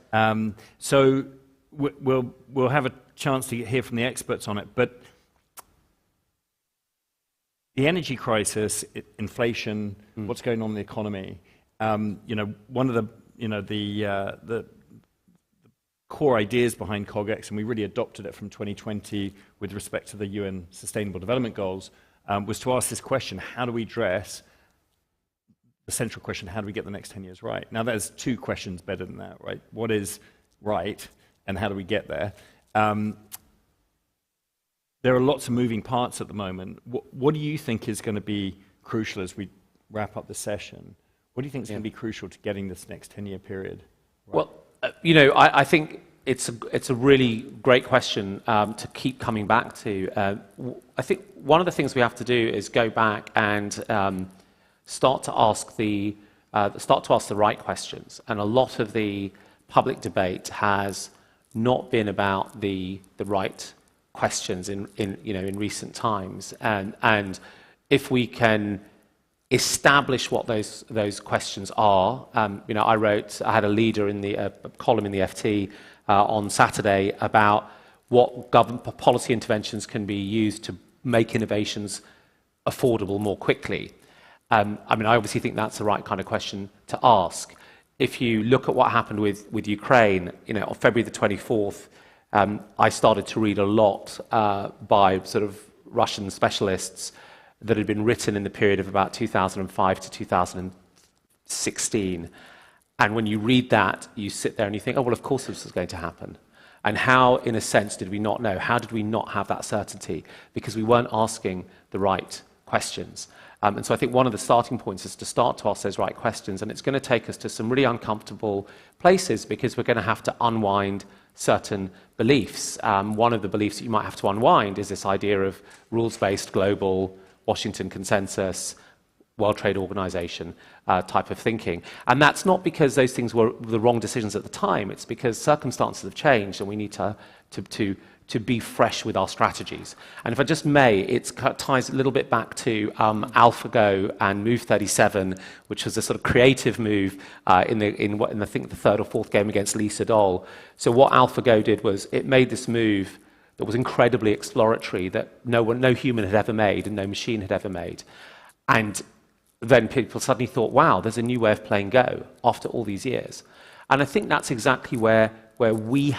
So we'll have a chance to hear from the experts on it, but the energy crisis, inflation, what's going on in the economy. One of the core ideas behind CogX, and we really adopted it from 2020 with respect to the UN Sustainable Development Goals, was to ask this question: how do we address the central question? How do we get the next 10 years right? Now, there's two questions better than that, right? What is right, and how do we get there? There are lots of moving parts at the moment. What do you think is going to be crucial as we wrap up the session? What do you think is going to be crucial to getting this next 10-year period right? Well, I think it's a really great question to keep coming back to. I think one of the things we have to do is go back and start to ask the right questions. And a lot of the public debate has not been about the right questions in recent times. And if we can establish what those questions are. I had a leader in a column in the FT on Saturday about what government policy interventions can be used to make innovations affordable more quickly. I obviously think that's the right kind of question to ask. If you look at what happened with Ukraine, on February the 24th, I started to read a lot by sort of Russian specialists that had been written in the period of about 2005 to 2016. And when you read that, you sit there and you think, oh, well, of course this was going to happen. And how, in a sense, did we not know? How did we not have that certainty? Because we weren't asking the right questions. And so I think one of the starting points is to start to ask those right questions. And it's going to take us to some really uncomfortable places because we're going to have to unwind certain beliefs. One of the beliefs that you might have to unwind is this idea of rules-based global Washington Consensus, World Trade Organization type of thinking. And that's not because those things were the wrong decisions at the time. It's because circumstances have changed and we need to be fresh with our strategies. And if I just may, it ties a little bit back to AlphaGo and Move 37, which was a sort of creative move in I think the third or fourth game against Lee Sedol. So what AlphaGo did was it made this move that was incredibly exploratory, that no human had ever made and no machine had ever made. And then people suddenly thought, wow, there's a new way of playing Go after all these years. And I think that's exactly where we,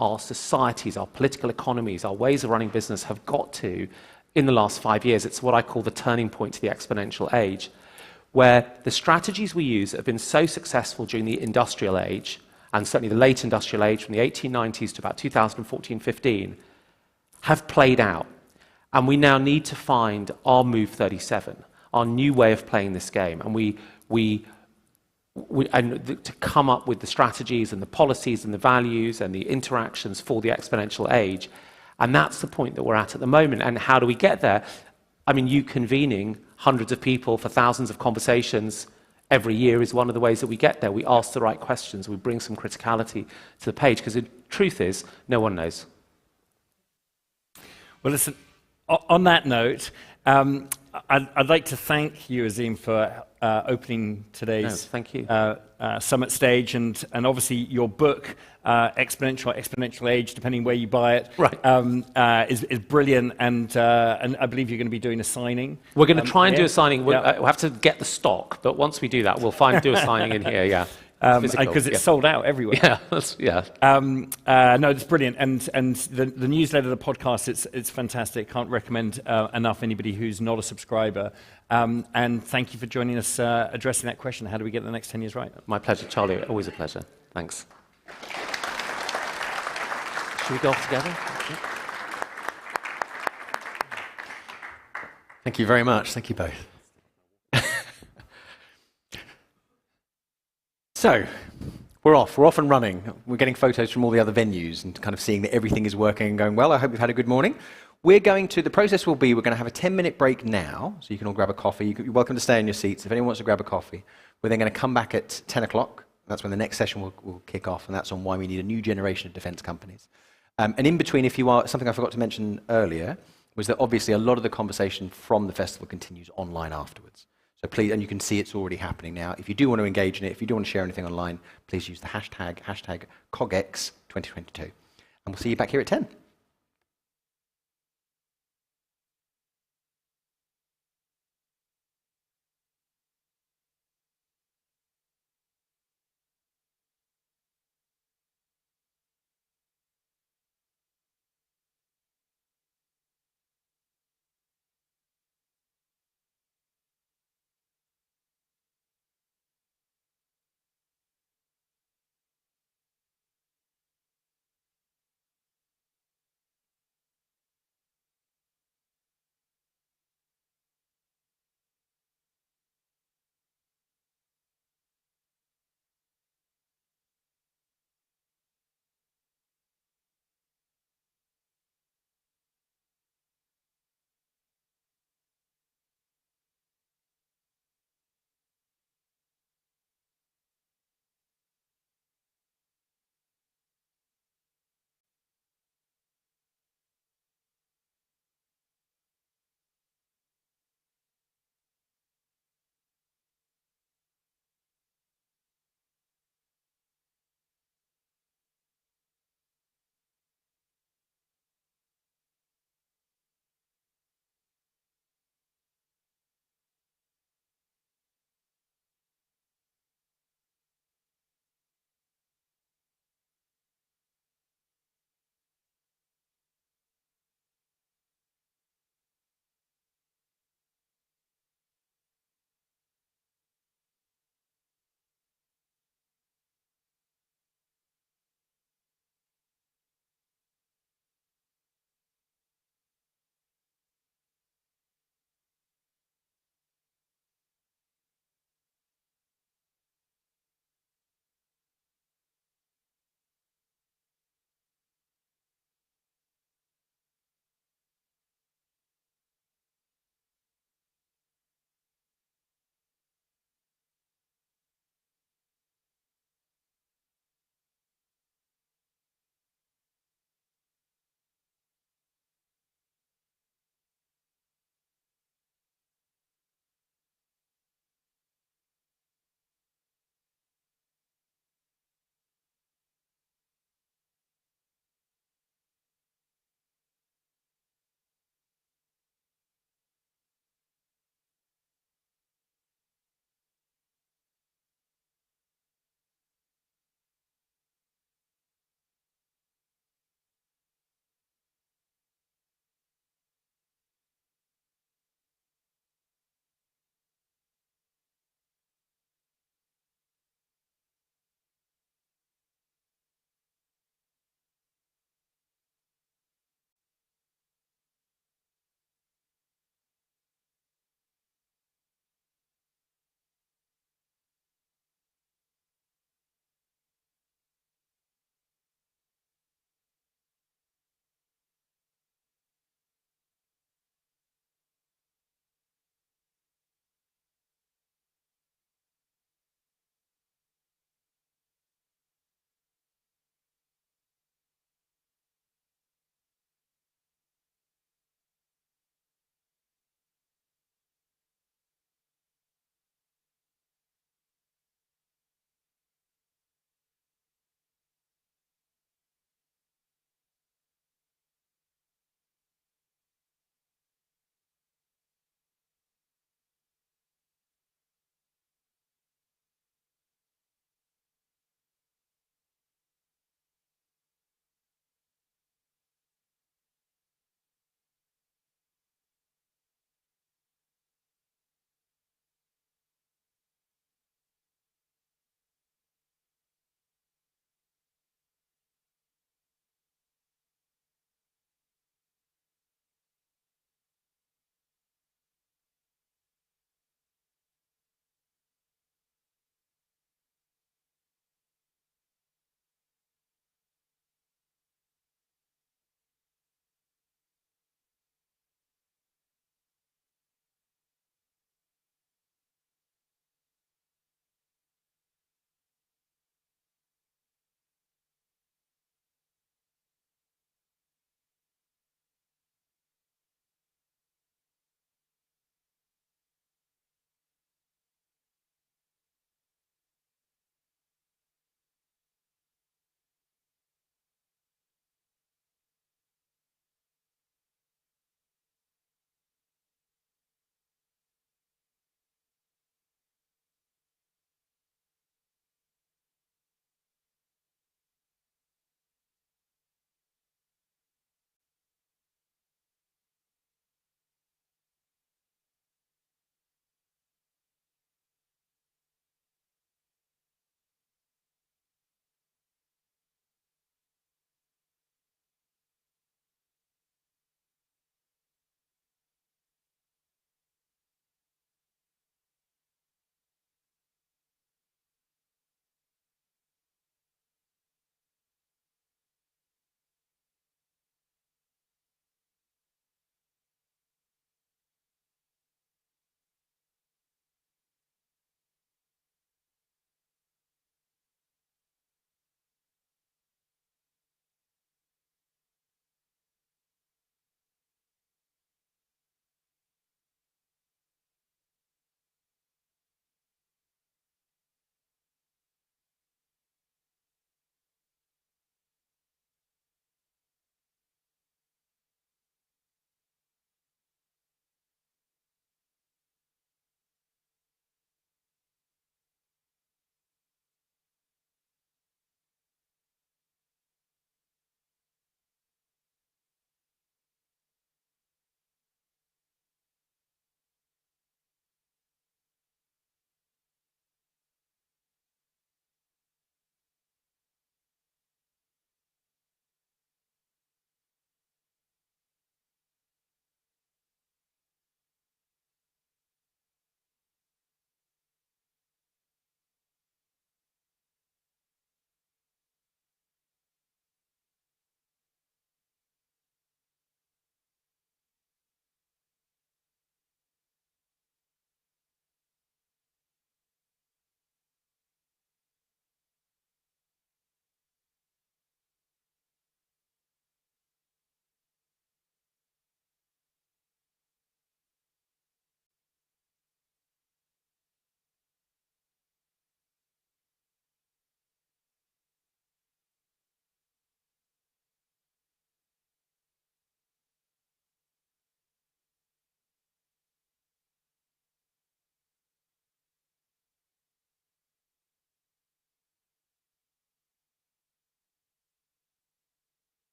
our societies, our political economies, our ways of running business have got to in the last 5 years. It's what I call the turning point to the exponential age, where the strategies we use have been so successful during the industrial age, and certainly the late industrial age from the 1890s to about 2014-15, have played out. And we now need to find our Move 37, our new way of playing this game. And to come up with the strategies and the policies and the values and the interactions for the exponential age. And that's the point that we're at the moment. And how do we get there? You convening hundreds of people for thousands of conversations every year is one of the ways that we get there. We ask the right questions. We bring some criticality to the page, because the truth is, no one knows. Well, listen, on that note, I'd like to thank you, Azim, for opening today's thank you. Summit stage, and obviously your book, Exponential Age, depending where you buy it, is brilliant, and I believe you're going to be doing a signing. We're going to try and do a signing. We'll have to get the stock, but once we do that, we'll do a signing in here, Physical, because it's yeah. sold out everywhere. Yeah, No, it's brilliant, and the newsletter, the podcast, it's fantastic. Can't recommend enough anybody who's not a subscriber. And thank you for joining us, addressing that question: how do we get the next 10 years right? My pleasure, Charlie. Always a pleasure. Thanks. Should we go off together? Thank you very much. Thank you both. So, we're off and running. We're getting photos from all the other venues and kind of seeing that everything is working and going well. I hope you've had a good morning. The process will be, we're going to have a 10-minute break now, so you can all grab a coffee. You're welcome to stay in your seats. If anyone wants to grab a coffee, we're then going to come back at 10 o'clock. That's when the next session will kick off, and that's on why we need a new generation of defense companies. And in between, something I forgot to mention earlier, was that obviously a lot of the conversation from the festival continues online afterwards. So please, and you can see it's already happening now. If you do want to engage in it, if you do want to share anything online, please use the hashtag CogX 2022. And we'll see you back here at 10.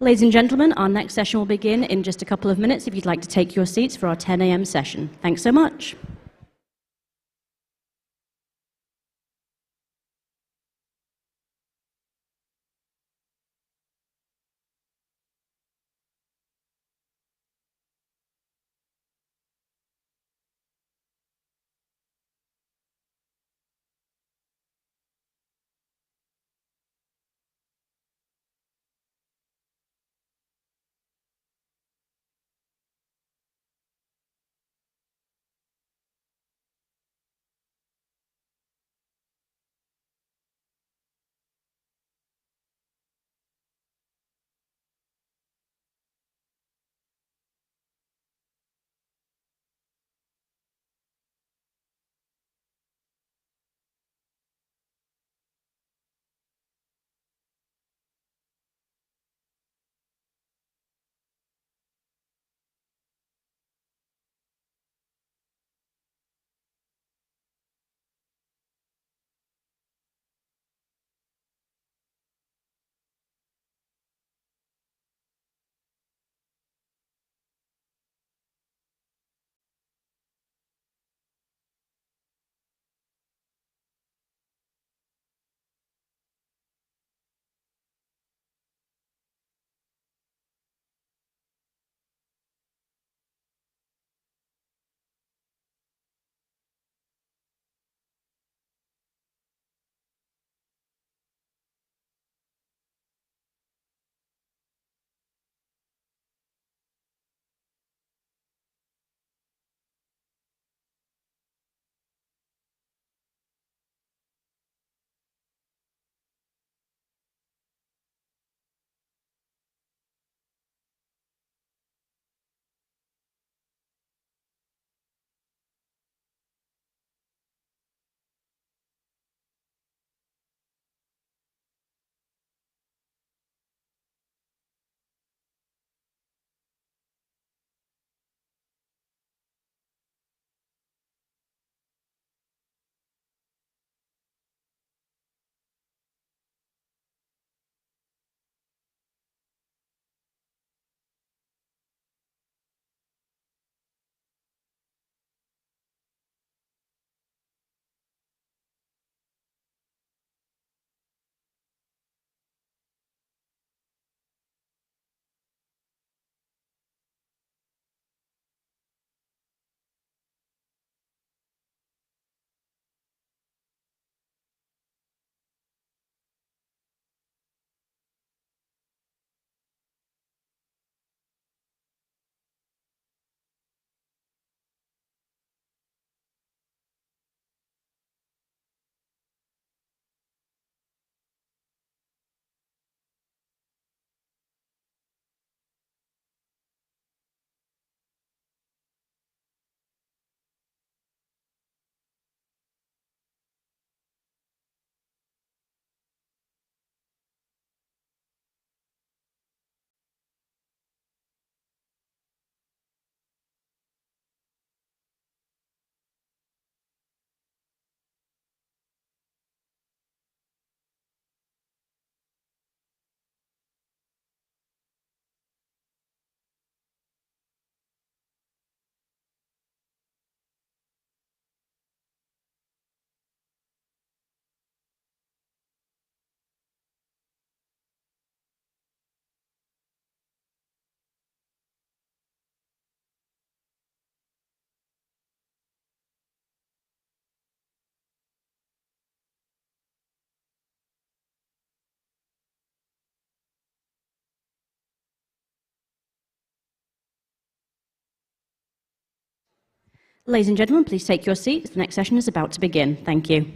Ladies and gentlemen, our next session will begin in just a couple of minutes if you'd like to take your seats for our 10 a.m. session. Thanks so much. Ladies and gentlemen, please take your seats. The next session is about to begin. Thank you.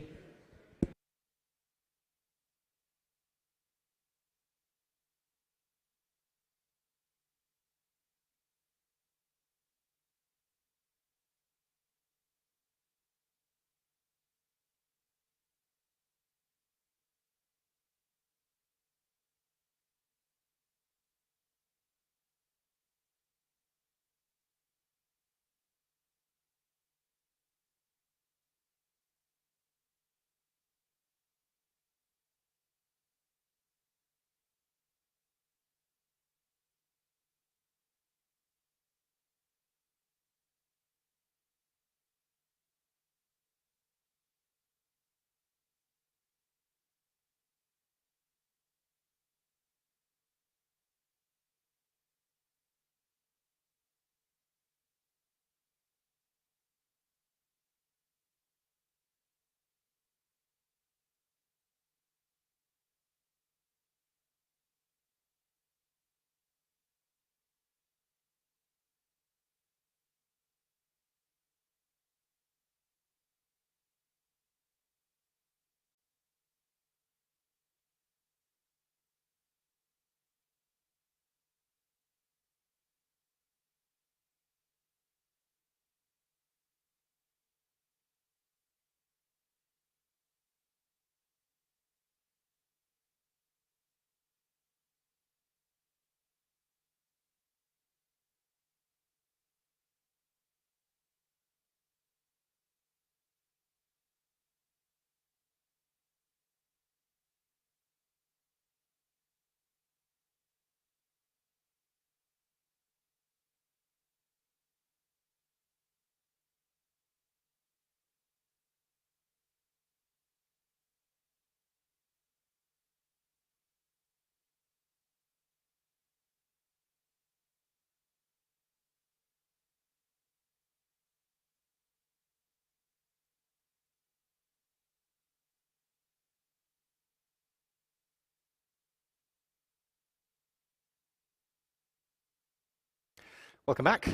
Welcome back.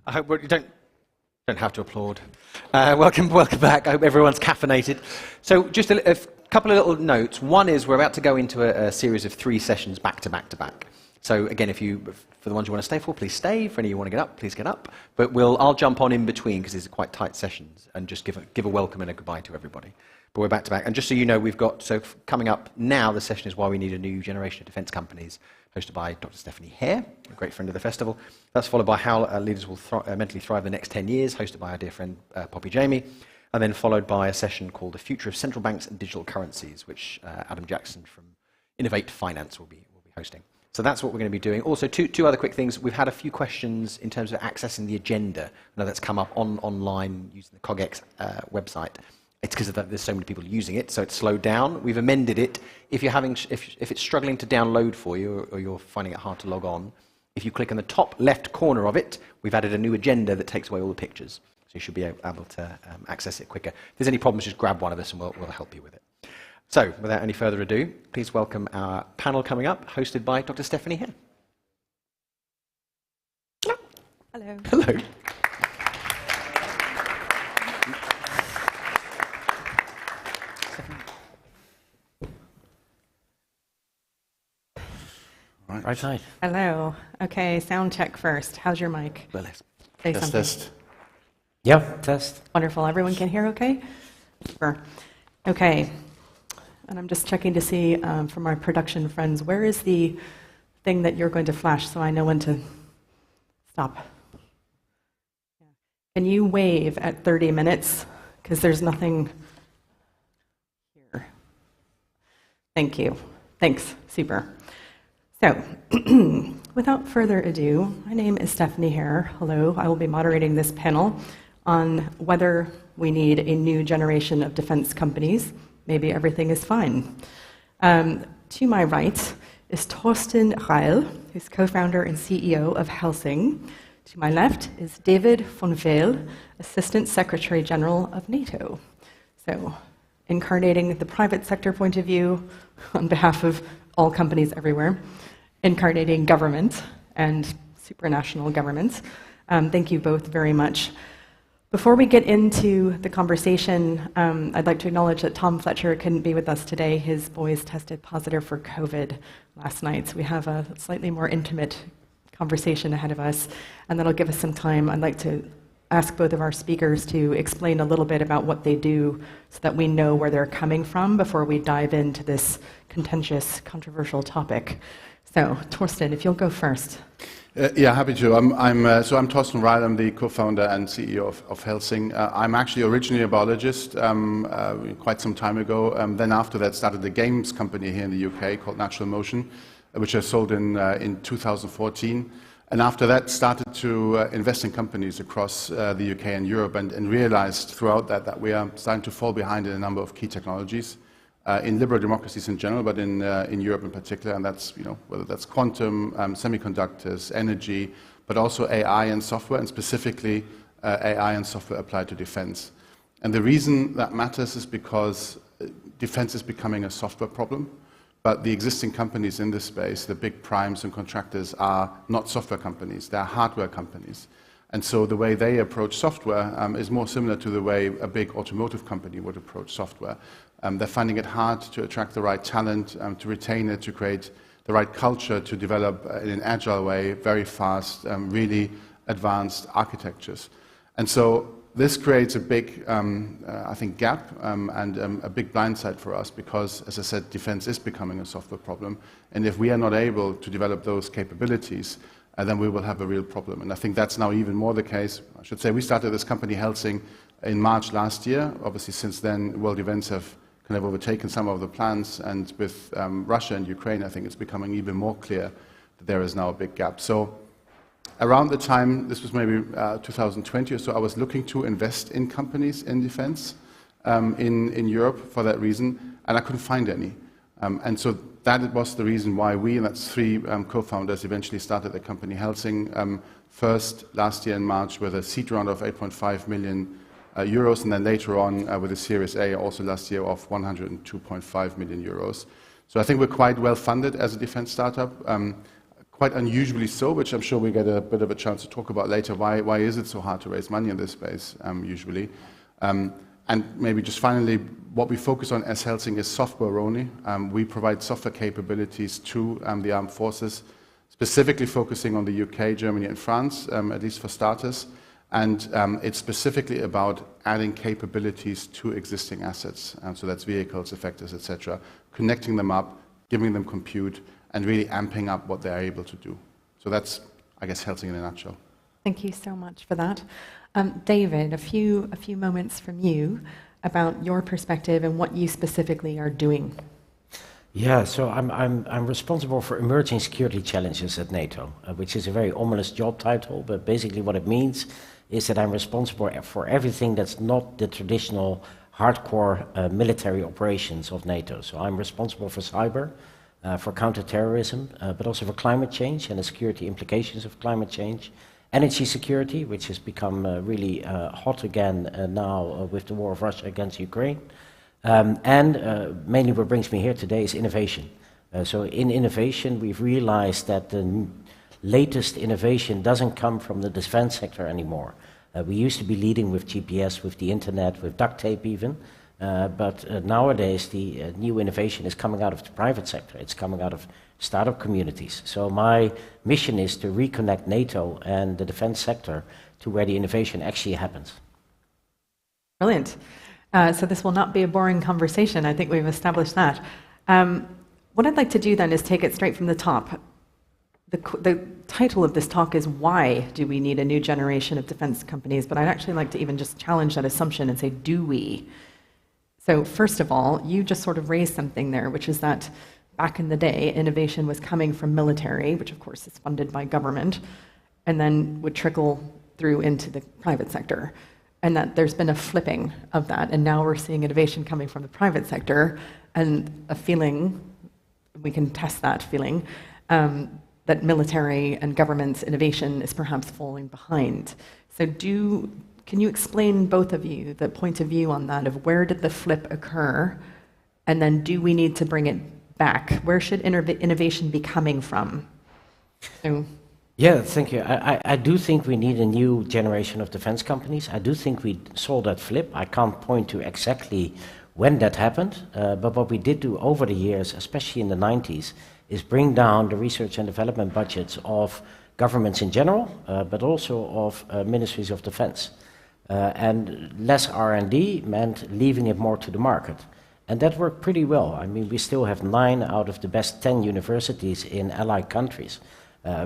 I hope you don't have to applaud. Welcome back. I hope everyone's caffeinated. So just a couple of little notes. One is we're about to go into a series of 3 sessions back to back to back. So again, for the ones you want to stay for, please stay. For any you want to get up, please get up. But I'll jump on in between because these are quite tight sessions and just give a welcome and a goodbye to everybody. But we're back to back. And just so you know, coming up now, the session is Why We Need a New Generation of Defence Companies, hosted by Dr. Stephanie Hare, a great friend of the festival. That's followed by How Leaders Will Mentally Thrive the Next 10 Years, hosted by our dear friend Poppy Jamie. And then followed by a session called The Future of Central Banks and Digital Currencies, which Adam Jackson from Innovate Finance will be hosting. So that's what we're going to be doing. Also, two other quick things. We've had a few questions in terms of accessing the agenda. I know that's come up online using the CogX website. It's because there's so many people using it, so it's slowed down. We've amended it. If it's struggling to download for you or you're finding it hard to log on, if you click on the top left corner of it, we've added a new agenda that takes away all the pictures. So you should be able to access it quicker. If there's any problems, just grab one of us and we'll help you with it. So, without any further ado, please welcome our panel coming up, hosted by Dr. Stephanie Hare. Hello. Hello. Right side. Hello. Okay, sound check first. How's your mic? Well, Say something. Test. Yeah, test. Wonderful. Everyone can hear okay? Super. Okay. And I'm just checking to see from our production friends, where is the thing that you're going to flash so I know when to stop? Can you wave at 30 minutes? Because there's nothing here. Thank you. Thanks. Super. So, without further ado, my name is Stephanie Hare. Hello. I will be moderating this panel on whether we need a new generation of defense companies. Maybe everything is fine. To my right is Thorsten Reil, who's co-founder and CEO of Helsing. To my left is David von Veil, Assistant Secretary General of NATO. So, incarnating the private sector point of view on behalf of all companies everywhere, incarnating government and supranational governments. Thank you both very much. Before we get into the conversation, I'd like to acknowledge that Tom Fletcher couldn't be with us today. His boys tested positive for COVID last night, so we have a slightly more intimate conversation ahead of us, and that'll give us some time. I'd like to ask both of our speakers to explain a little bit about what they do so that we know where they're coming from before we dive into this contentious, controversial topic. So, Thorsten, if you'll go first. Yeah, happy to. I'm Thorsten Reil. I'm the co-founder and CEO of Helsing. I'm actually originally a biologist quite some time ago. Then after that started a games company here in the UK called Natural Motion, which I sold in 2014. And after that started to invest in companies across the UK and Europe and realized throughout that we are starting to fall behind in a number of key technologies. In liberal democracies in general, but in Europe in particular, and that's whether that's quantum, semiconductors, energy, but also AI and software, and specifically AI and software applied to defense. And the reason that matters is because defense is becoming a software problem, but the existing companies in this space, the big primes and contractors, are not software companies; they are hardware companies. And so the way they approach software is more similar to the way a big automotive company would approach software. They're finding it hard to attract the right talent, to retain it, to create the right culture, to develop in an agile way, very fast, really advanced architectures. And so this creates a big, I think, gap and a big blind side for us because, as I said, defense is becoming a software problem. And if we are not able to develop those capabilities, then we will have a real problem. And I think that's now even more the case. I should say we started this company, Helsing, in March last year. Obviously, since then, world events have kind of overtaken some of the plans. And with Russia and Ukraine, I think it's becoming even more clear that there is now a big gap. So around the time, this was maybe 2020 or so, I was looking to invest in companies in defense in Europe for that reason, and I couldn't find any. And so that was the reason why we, and that's 3 co-founders, eventually started the company Helsing, first last year in March with a seed round of 8.5 million euros, and then later on with a Series A also last year of 102.5 million euros. So I think we're quite well funded as a defense startup, quite unusually so, which I'm sure we get a bit of a chance to talk about later. Why is it so hard to raise money in this space usually? And maybe just finally, what we focus on as Helsing is software only. We provide software capabilities to the armed forces, specifically focusing on the UK, Germany, and France, at least for starters. And it's specifically about adding capabilities to existing assets. So that's vehicles, effectors, etc., connecting them up, giving them compute, and really amping up what they're able to do. So that's, I guess, Helsing in a nutshell. Thank you so much for that. David, a few moments from you about your perspective and what you specifically are doing. Yeah, so I'm responsible for emerging security challenges at NATO, which is a very ominous job title, but basically what it means is that I'm responsible for everything that's not the traditional hardcore military operations of NATO. So I'm responsible for cyber, for counterterrorism, but also for climate change and the security implications of climate change, energy security, which has become really hot again now with the war of Russia against Ukraine. And mainly what brings me here today is innovation. So in innovation, we've realized that the latest innovation doesn't come from the defense sector anymore. We used to be leading with GPS, with the internet, with duct tape even, but nowadays the new innovation is coming out of the private sector. It's coming out of startup communities. So my mission is to reconnect NATO and the defense sector to where the innovation actually happens. Brilliant. So this will not be a boring conversation. I think we've established that. What I'd like to do then is take it straight from the top. The title of this talk is Why Do We Need a New Generation of Defense Companies? But I'd actually like to even just challenge that assumption and say, do we? So first of all, you just sort of raised something there, which is that back in the day, innovation was coming from military, which of course is funded by government, and then would trickle through into the private sector. And that there's been a flipping of that, and now we're seeing innovation coming from the private sector, and a feeling, we can test that feeling, that military and government's innovation is perhaps falling behind. So can you explain, both of you, the point of view on that, of where did the flip occur, and then do we need to bring it back? Where should innovation be coming from? So, yeah, thank you. I do think we need a new generation of defense companies. I do think we saw that flip. I can't point to exactly when that happened, but what we did do over the years, especially in the 90s, is bring down the research and development budgets of governments in general, but also of ministries of defense. And less R&D meant leaving it more to the market. And that worked pretty well. I mean, we still have 9 out of the best 10 universities in allied countries.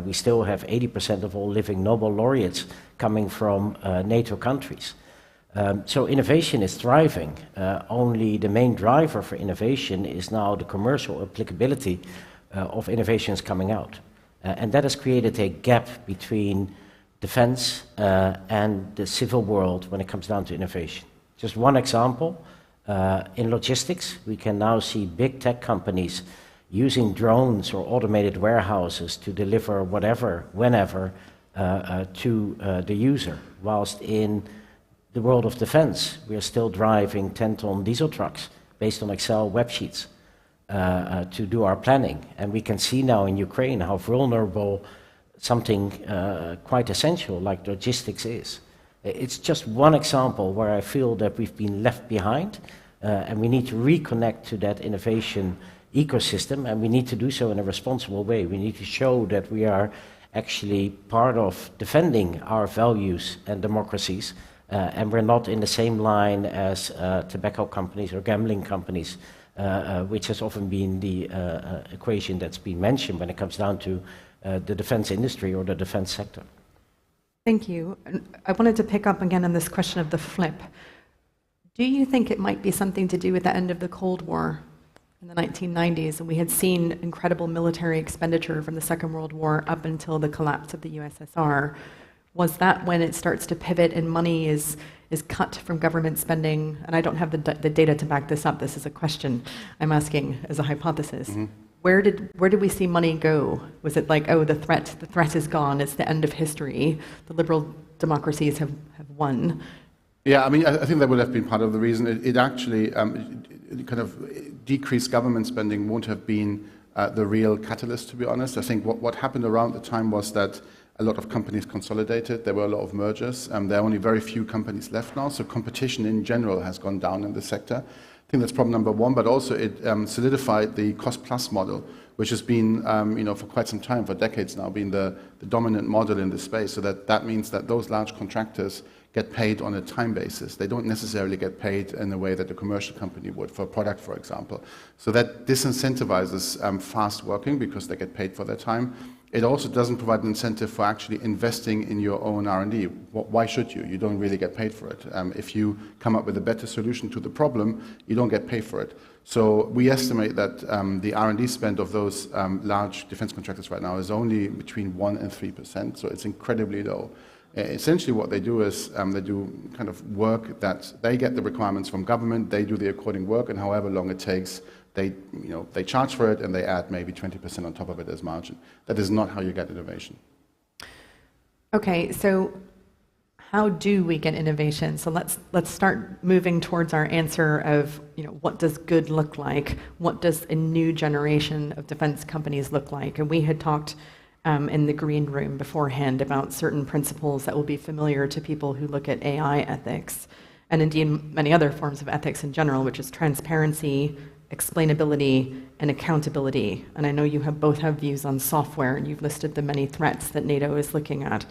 We still have 80% of all living Nobel laureates coming from NATO countries. So innovation is thriving. Only the main driver for innovation is now the commercial applicability of innovations coming out. And that has created a gap between defense and the civil world when it comes down to innovation. Just one example, in logistics, we can now see big tech companies using drones or automated warehouses to deliver whatever, whenever, to the user, whilst in the world of defense, we are still driving 10-ton diesel trucks based on Excel web sheets to do our planning. And we can see now in Ukraine how vulnerable something quite essential like logistics is. It's just one example where I feel that we've been left behind, and we need to reconnect to that innovation ecosystem, and we need to do so in a responsible way. We need to show that we are actually part of defending our values and democracies, and we're not in the same line as tobacco companies or gambling companies, which has often been the equation that's been mentioned when it comes down to the defense industry or the defense sector. thank you. I wanted to pick up again on this question of the flip. Do you think it might be something to do with the end of the Cold War in the 1990s, and we had seen incredible military expenditure from the Second World War up until the collapse of the USSR? Was that when it starts to pivot and money is cut from government spending? And I don't have the data to back this up. This is a question I'm asking as a hypothesis. Mm-hmm. Where did we see money go? Was it like, oh, the threat is gone, it's the end of history, the liberal democracies have won? Yeah, I mean, I think that would have been part of the reason. It actually kind of decreased government spending won't have been the real catalyst, to be honest. I think what happened around the time was that a lot of companies consolidated. There were a lot of mergers. There are only very few companies left now, so competition in general has gone down in the sector. I think that's problem number one, but also it solidified the cost-plus model, which has been, for quite some time, for decades now, been the dominant model in the space. So that means that those large contractors get paid on a time basis. They don't necessarily get paid in the way that a commercial company would for a product, for example. So that disincentivizes fast working because they get paid for their time. It also doesn't provide an incentive for actually investing in your own R&D. Why should you? You don't really get paid for it. If you come up with a better solution to the problem, you don't get paid for it. So we estimate that the R&D spend of those large defense contractors right now is only between 1% and 3%, so it's incredibly low. Essentially what they do is they do kind of work that they get the requirements from government, they do the according work, and however long it takes, they charge for it and they add maybe 20% on top of it as margin. That is not how you get innovation. Okay, so how do we get innovation? So let's start moving towards our answer of, what does good look like? What does a new generation of defense companies look like? And we had talked in the green room beforehand about certain principles that will be familiar to people who look at AI ethics, and indeed many other forms of ethics in general, which is transparency, explainability, and accountability. And I know you both have views on software, and you've listed the many threats that NATO is looking at.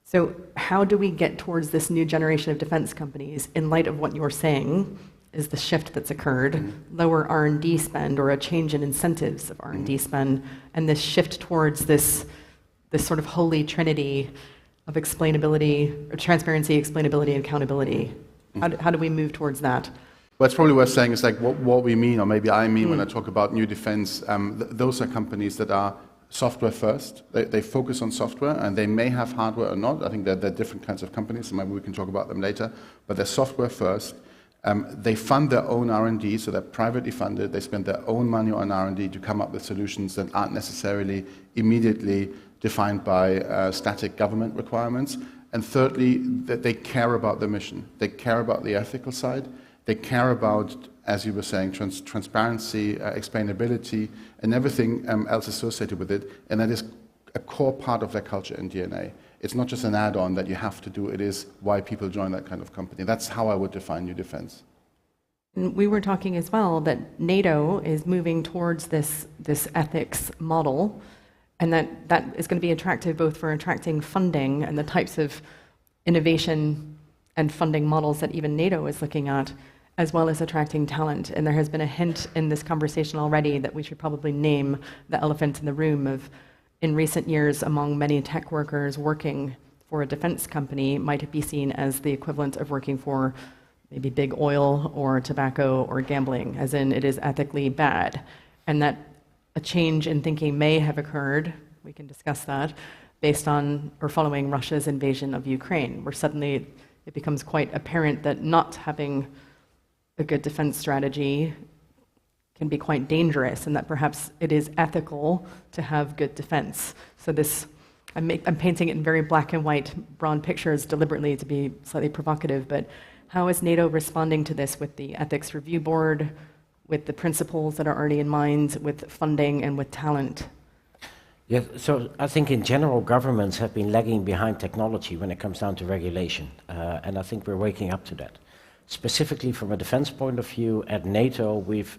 So how do we get towards this new generation of defense companies in light of what you're saying is the shift that's occurred, lower R&D spend or a change in incentives of R&D spend, and this shift towards this sort of holy trinity of explainability, or transparency, explainability, and accountability? How do we move towards that? Well, it's probably worth saying is like what we mean, or maybe I mean when I talk about new defense, those are companies that are software first. They focus on software, and they may have hardware or not. I think they're different kinds of companies, so maybe we can talk about them later. But they're software first. They fund their own R&D, so they're privately funded. They spend their own money on R&D to come up with solutions that aren't necessarily immediately defined by static government requirements. And thirdly, that they care about the mission. They care about the ethical side. They care about, as you were saying, transparency, explainability, and everything else associated with it. And that is a core part of their culture and DNA. It's not just an add-on that you have to do. It is why people join that kind of company. That's how I would define new defense. And we were talking as well that NATO is moving towards this ethics model, and that is going to be attractive both for attracting funding and the types of innovation and funding models that even NATO is looking at, as well as attracting talent. And there has been a hint in this conversation already that we should probably name the elephant in the room of, in recent years, among many tech workers working for a defense company might be seen as the equivalent of working for maybe big oil or tobacco or gambling, as in it is ethically bad. And that a change in thinking may have occurred, we can discuss that, based on or following Russia's invasion of Ukraine, where suddenly it becomes quite apparent that not having a good defense strategy can be quite dangerous, and that perhaps it is ethical to have good defense. So this, I'm painting it in very black and white, broad pictures deliberately to be slightly provocative, but how is NATO responding to this with the ethics review board, with the principles that are already in mind, with funding and with talent? Yeah, so I think in general governments have been lagging behind technology when it comes down to regulation, and I think we're waking up to that. Specifically from a defense point of view, at NATO we've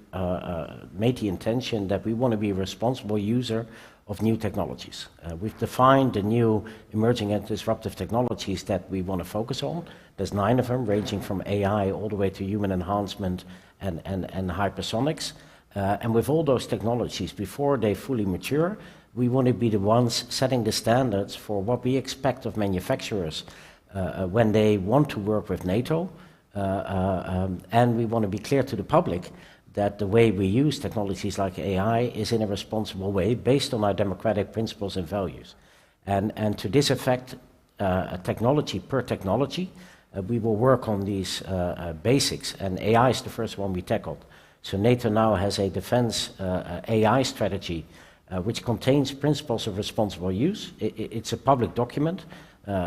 made the intention that we want to be a responsible user of new technologies. We've defined the new emerging and disruptive technologies that we want to focus on. There's 9 of them, ranging from AI all the way to human enhancement and hypersonics. And with all those technologies, before they fully mature, we want to be the ones setting the standards for what we expect of manufacturers when they want to work with NATO. And we want to be clear to the public that the way we use technologies like AI is in a responsible way based on our democratic principles and values. And to this effect, technology per technology, we will work on these basics, and AI is the first one we tackled. So NATO now has a defense AI strategy which contains principles of responsible use. It's a public document,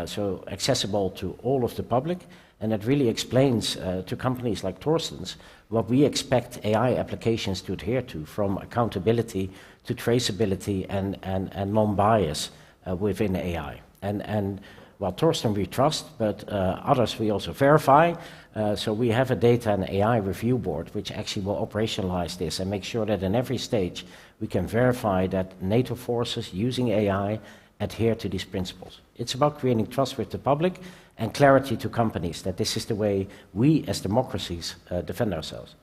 so accessible to all of the public. And it really explains to companies like Torsten's what we expect AI applications to adhere to, from accountability to traceability and non-bias within AI. And well, Torsten we trust, but others we also verify. So we have a data and AI review board which actually will operationalize this and make sure that in every stage we can verify that NATO forces using AI adhere to these principles. It's about creating trust with the public and clarity to companies that this is the way we as democracies defend ourselves.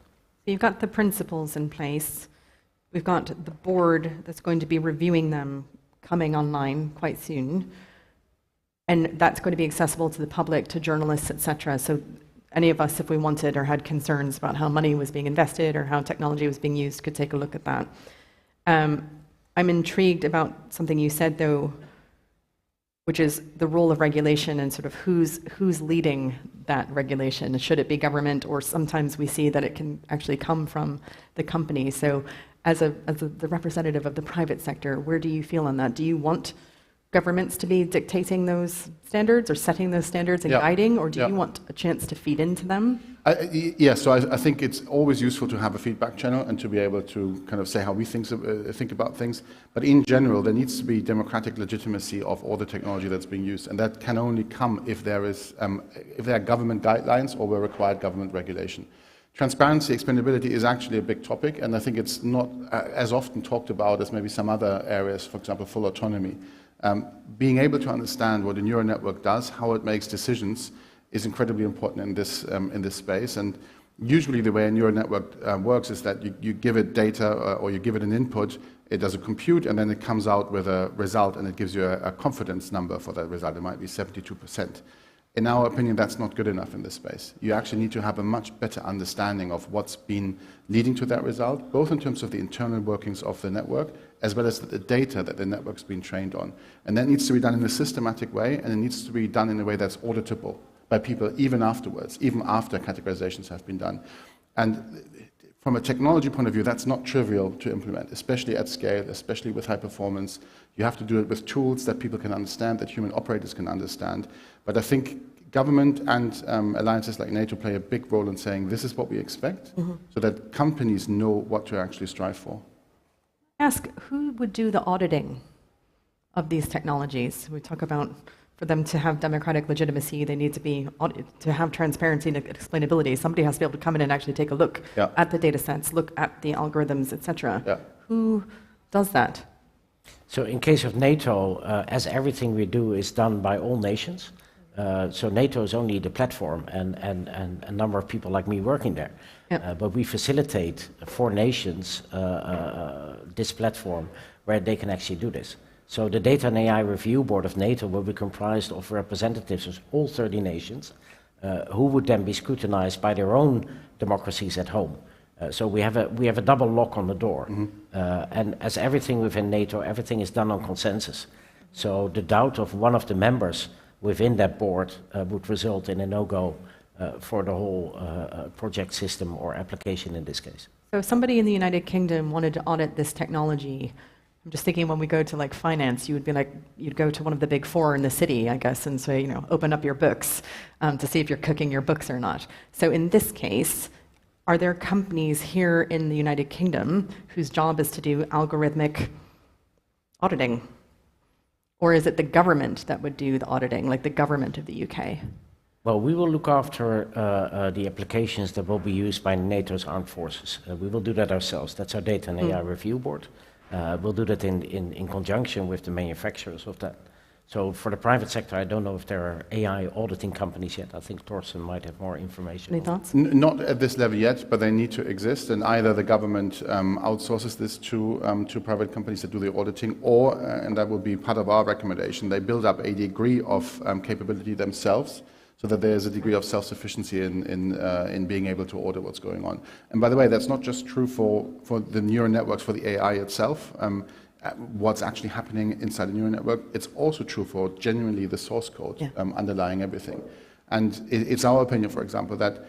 You've got the principles in place. We've got the board that's going to be reviewing them coming online quite soon. And that's going to be accessible to the public, to journalists, etc. So any of us, if we wanted or had concerns about how money was being invested or how technology was being used, could take a look at that. I'm intrigued about something you said, though, which is the role of regulation and sort of who's leading that regulation. Should it be government, or sometimes we see that it can actually come from the company. So as the representative of the private sector, where do you feel on that? Do you want governments to be dictating those standards or setting those standards and guiding, or do you want a chance to feed into them? Yes, so I think it's always useful to have a feedback channel and to be able to kind of say how we think about things. But in general, there needs to be democratic legitimacy of all the technology that's being used, and that can only come if there are government guidelines or where required government regulation. Transparency, explainability is actually a big topic, and I think it's not as often talked about as maybe some other areas, for example, full autonomy. Being able to understand what a neural network does, how it makes decisions, is incredibly important in this space. And usually the way a neural network works is that you give it data or you give it an input, it does a compute, and then it comes out with a result, and it gives you a confidence number for that result. It might be 72%. In our opinion, that's not good enough in this space. You actually need to have a much better understanding of what's been leading to that result, both in terms of the internal workings of the network, as well as the data that the network's been trained on. And that needs to be done in a systematic way, and it needs to be done in a way that's auditable by people even afterwards, even after categorizations have been done. And from a technology point of view, that's not trivial to implement, especially at scale, especially with high performance. You have to do it with tools that people can understand, that human operators can understand. But I think government and alliances like NATO play a big role in saying this is what we expect, so that companies know what to actually strive for. Ask, who would do the auditing of these technologies? We talk about, for them to have democratic legitimacy, they need to be to have transparency and explainability. Somebody has to be able to come in and actually take a look at the data sets, look at the algorithms, etc. Who does that? So in case of NATO, as everything we do is done by all nations, so NATO is only the platform and a number of people like me working there. But we facilitate for nations this platform where they can actually do this. So the Data and AI Review Board of NATO will be comprised of representatives of all 30 nations who would then be scrutinized by their own democracies at home. So we have a double lock on the door. And as everything within NATO, everything is done on consensus. So the doubt of one of the members within that board would result in a no-go for the whole project system or application in this case. So if somebody in the United Kingdom wanted to audit this technology, I'm just thinking when we go to like finance, you would be like, you'd go to one of the big four in the city, I guess, and say, open up your books to see if you're cooking your books or not. So in this case, are there companies here in the United Kingdom whose job is to do algorithmic auditing? Or is it the government that would do the auditing, like the government of the UK? Well, we will look after the applications that will be used by NATO's armed forces. We will do that ourselves. That's our Data and AI Review Board. We'll do that in conjunction with the manufacturers of that. So for the private sector, I don't know if there are AI auditing companies yet. I think Torsten might have more information. Any thoughts? Not at this level yet, but they need to exist, and either the government outsources this to private companies that do the auditing, or, and that will be part of our recommendation, they build up a degree of capability themselves, so that there's a degree of self-sufficiency in being able to audit what's going on. And by the way, that's not just true for the neural networks, for the AI itself, what's actually happening inside the neural network. It's also true for genuinely the source code underlying everything. And it's our opinion, for example, that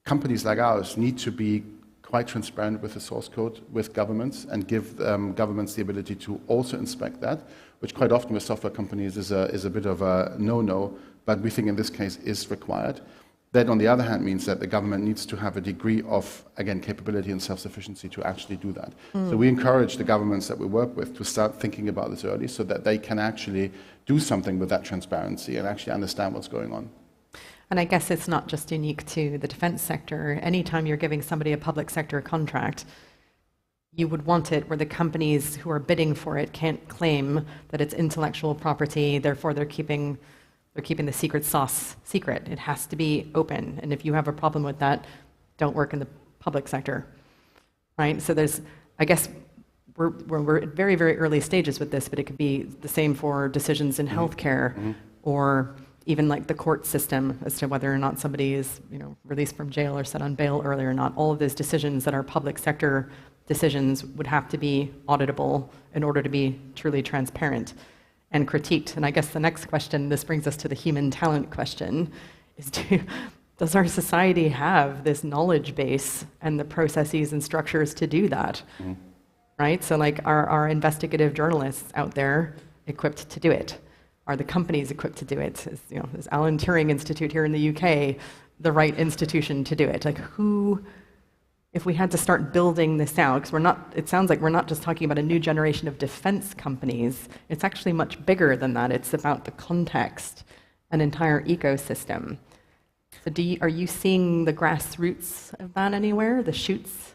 companies like ours need to be quite transparent with the source code with governments and give governments the ability to also inspect that, which quite often with software companies is a bit of a no-no, but we think in this case is required. That, on the other hand, means that the government needs to have a degree of, again, capability and self-sufficiency to actually do that. So we encourage the governments that we work with to start thinking about this early so that they can actually do something with that transparency and actually understand what's going on. And I guess it's not just unique to the defense sector. Anytime you're giving somebody a public sector contract, you would want it where the companies who are bidding for it can't claim that it's intellectual property, therefore they're keeping the secret sauce secret. It has to be open. And if you have a problem with that, don't work in the public sector, right? So there's, I guess, we're at very, very early stages with this, but it could be the same for decisions in healthcare or even like the court system as to whether or not somebody is, released from jail or set on bail early or not. All of those decisions that are public sector decisions would have to be auditable in order to be truly transparent and critiqued. And I guess the next question, this brings us to the human talent question, is does our society have this knowledge base and the processes and structures to do that? Right? So like, are investigative journalists out there equipped to do it? Are the companies equipped to do it? Is Alan Turing Institute here in the UK the right institution to do it? Like who, if we had to start building this out, because it sounds like we're not just talking about a new generation of defense companies, it's actually much bigger than that. It's about the context, an entire ecosystem. So are you seeing the grassroots of that anywhere, the shoots?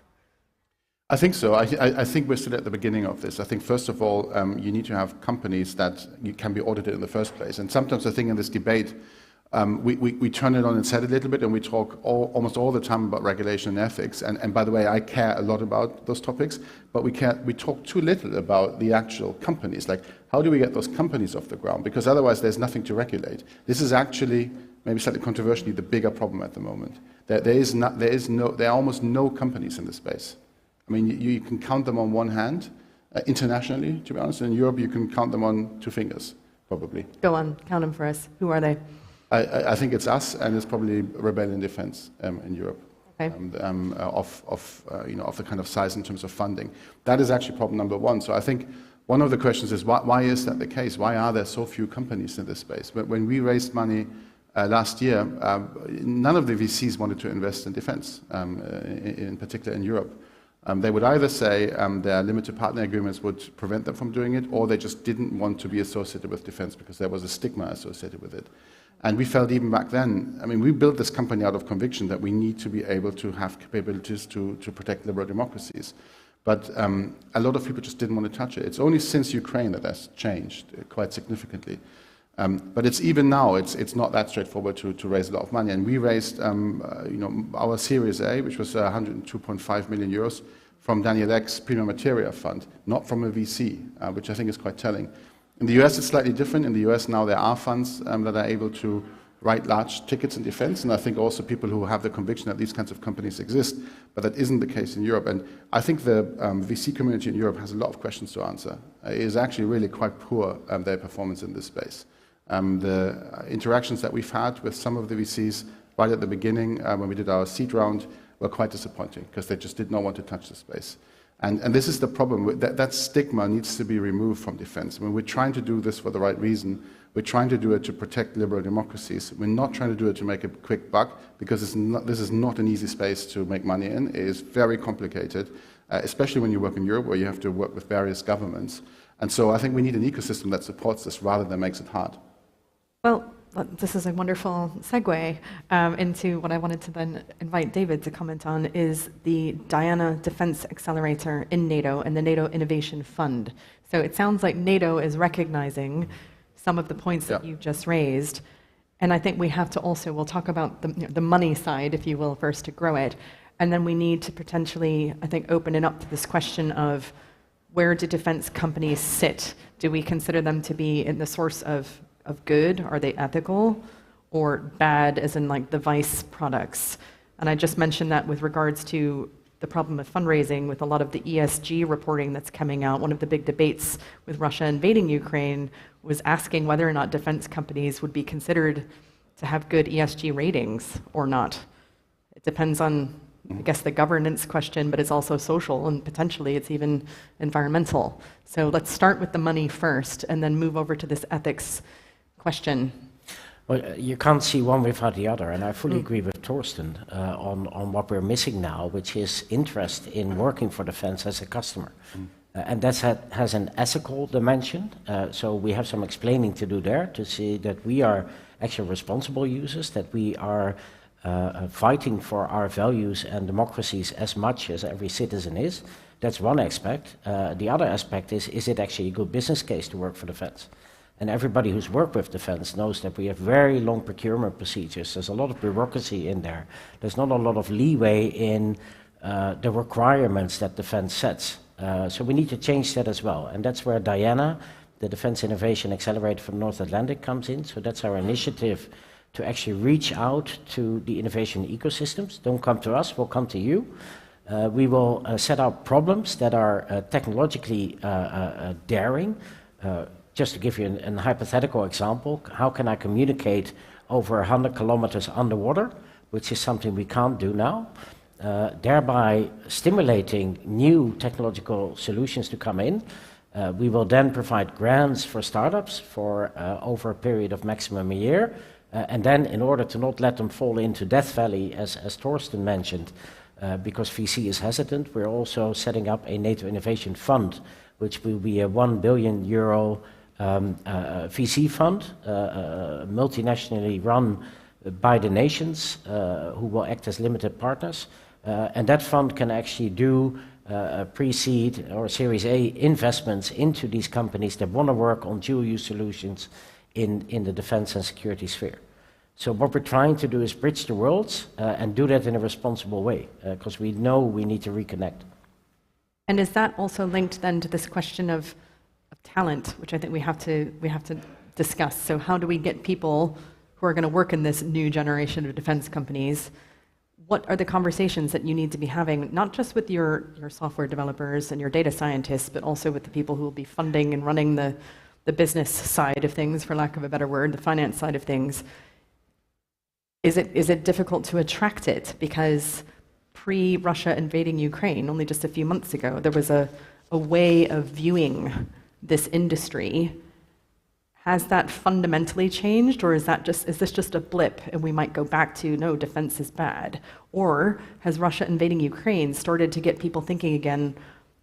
I think so. I think we're still at the beginning of this. I think, first of all, you need to have companies that you can be audited in the first place. And sometimes I think in this debate, we turn it on its head a little bit and we talk almost all the time about regulation and ethics. And by the way, I care a lot about those topics, but we talk too little about the actual companies. Like, how do we get those companies off the ground? Because otherwise there's nothing to regulate. This is actually, maybe slightly controversially, the bigger problem at the moment. There are almost no companies in this space. I mean, you can count them on one hand, internationally, to be honest. In Europe, you can count them on two fingers, probably. Go on, count them for us. Who are they? I think it's us, and it's probably Rebellion Defense in Europe, okay. Of the kind of size in terms of funding. That is actually problem number one. So I think one of the questions is why is that the case? Why are there so few companies in this space? But when we raised money last year, none of the VCs wanted to invest in defense, in particular in Europe. They would either say their limited partner agreements would prevent them from doing it, or they just didn't want to be associated with defense because there was a stigma associated with it. And we felt even back then, I mean, we built this company out of conviction that we need to be able to have capabilities to protect liberal democracies. But a lot of people just didn't want to touch it. It's only since Ukraine that that's changed quite significantly. But it's even now, it's not that straightforward to raise a lot of money. And we raised our Series A, which was 102.5 million euros, from Daniel Eck's Prima Materia fund, not from a VC, which I think is quite telling. In the US, it's slightly different. In the US now there are funds that are able to write large tickets in defense, and I think also people who have the conviction that these kinds of companies exist, but that isn't the case in Europe. And I think the VC community in Europe has a lot of questions to answer. It is actually really quite poor, their performance in this space. The interactions that we've had with some of the VCs right at the beginning, when we did our seed round, were quite disappointing because they just did not want to touch the space. And this is the problem. That stigma needs to be removed from defense. I mean, we're trying to do this for the right reason. We're trying to do it to protect liberal democracies. We're not trying to do it to make a quick buck, because this is not an easy space to make money in. It is very complicated, especially when you work in Europe, where you have to work with various governments. And so I think we need an ecosystem that supports this rather than makes it hard. Well, this is a wonderful segue into what I wanted to then invite David to comment on, is the Diana Defense Accelerator in NATO and the NATO Innovation Fund. So it sounds like NATO is recognizing some of the points that you just raised. And I think we have to also, we'll talk about the money side, if you will, first to grow it. And then we need to potentially, I think, open it up to this question of where do defense companies sit? Do we consider them to be in the source of good? Are they ethical? Or bad, as in like the vice products? And I just mentioned that with regards to the problem of fundraising, with a lot of the ESG reporting that's coming out. One of the big debates with Russia invading Ukraine was asking whether or not defense companies would be considered to have good ESG ratings or not. It depends on, I guess, the governance question, but it's also social, and potentially it's even environmental. So let's start with the money first and then move over to this ethics question. Well, you can't see one without the other, and I fully agree with Torsten on what we're missing now, which is interest in working for defense as a customer. And that has an ethical dimension, so we have some explaining to do there to see that we are actually responsible users, that we are fighting for our values and democracies as much as every citizen is. That's one aspect. The other aspect is it actually a good business case to work for defense? And everybody who's worked with defense knows that we have very long procurement procedures. There's a lot of bureaucracy in there. There's not a lot of leeway in the requirements that defense sets. So we need to change that as well. And that's where Diana, the Defense Innovation Accelerator for North Atlantic, comes in. So that's our initiative to actually reach out to the innovation ecosystems. Don't come to us, we'll come to you. We will set out problems that are technologically daring. Just to give you a hypothetical example, how can I communicate over 100 kilometers underwater, which is something we can't do now, thereby stimulating new technological solutions to come in. We will then provide grants for startups for over a period of maximum a year, and then in order to not let them fall into Death Valley, as Torsten mentioned, because VC is hesitant, we're also setting up a NATO Innovation Fund, which will be a €1 billion VC fund, multinationally run by the nations, who will act as limited partners. And that fund can actually do pre-seed or Series A investments into these companies that want to work on dual-use solutions in the defense and security sphere. So what we're trying to do is bridge the worlds and do that in a responsible way, because we know we need to reconnect. And is that also linked then to this question of talent, which I think we have to discuss? So how do we get people who are going to work in this new generation of defense companies? What are the conversations that you need to be having, not just with your software developers and your data scientists, but also with the people who will be funding and running the business side of things, for lack of a better word, the finance side of things? Is it difficult to attract it? Because pre-Russia invading Ukraine, only just a few months ago, there was a way of viewing this industry. Has that fundamentally changed, or is this just a blip and we might go back to, no, defense is bad? Or has Russia invading Ukraine started to get people thinking again,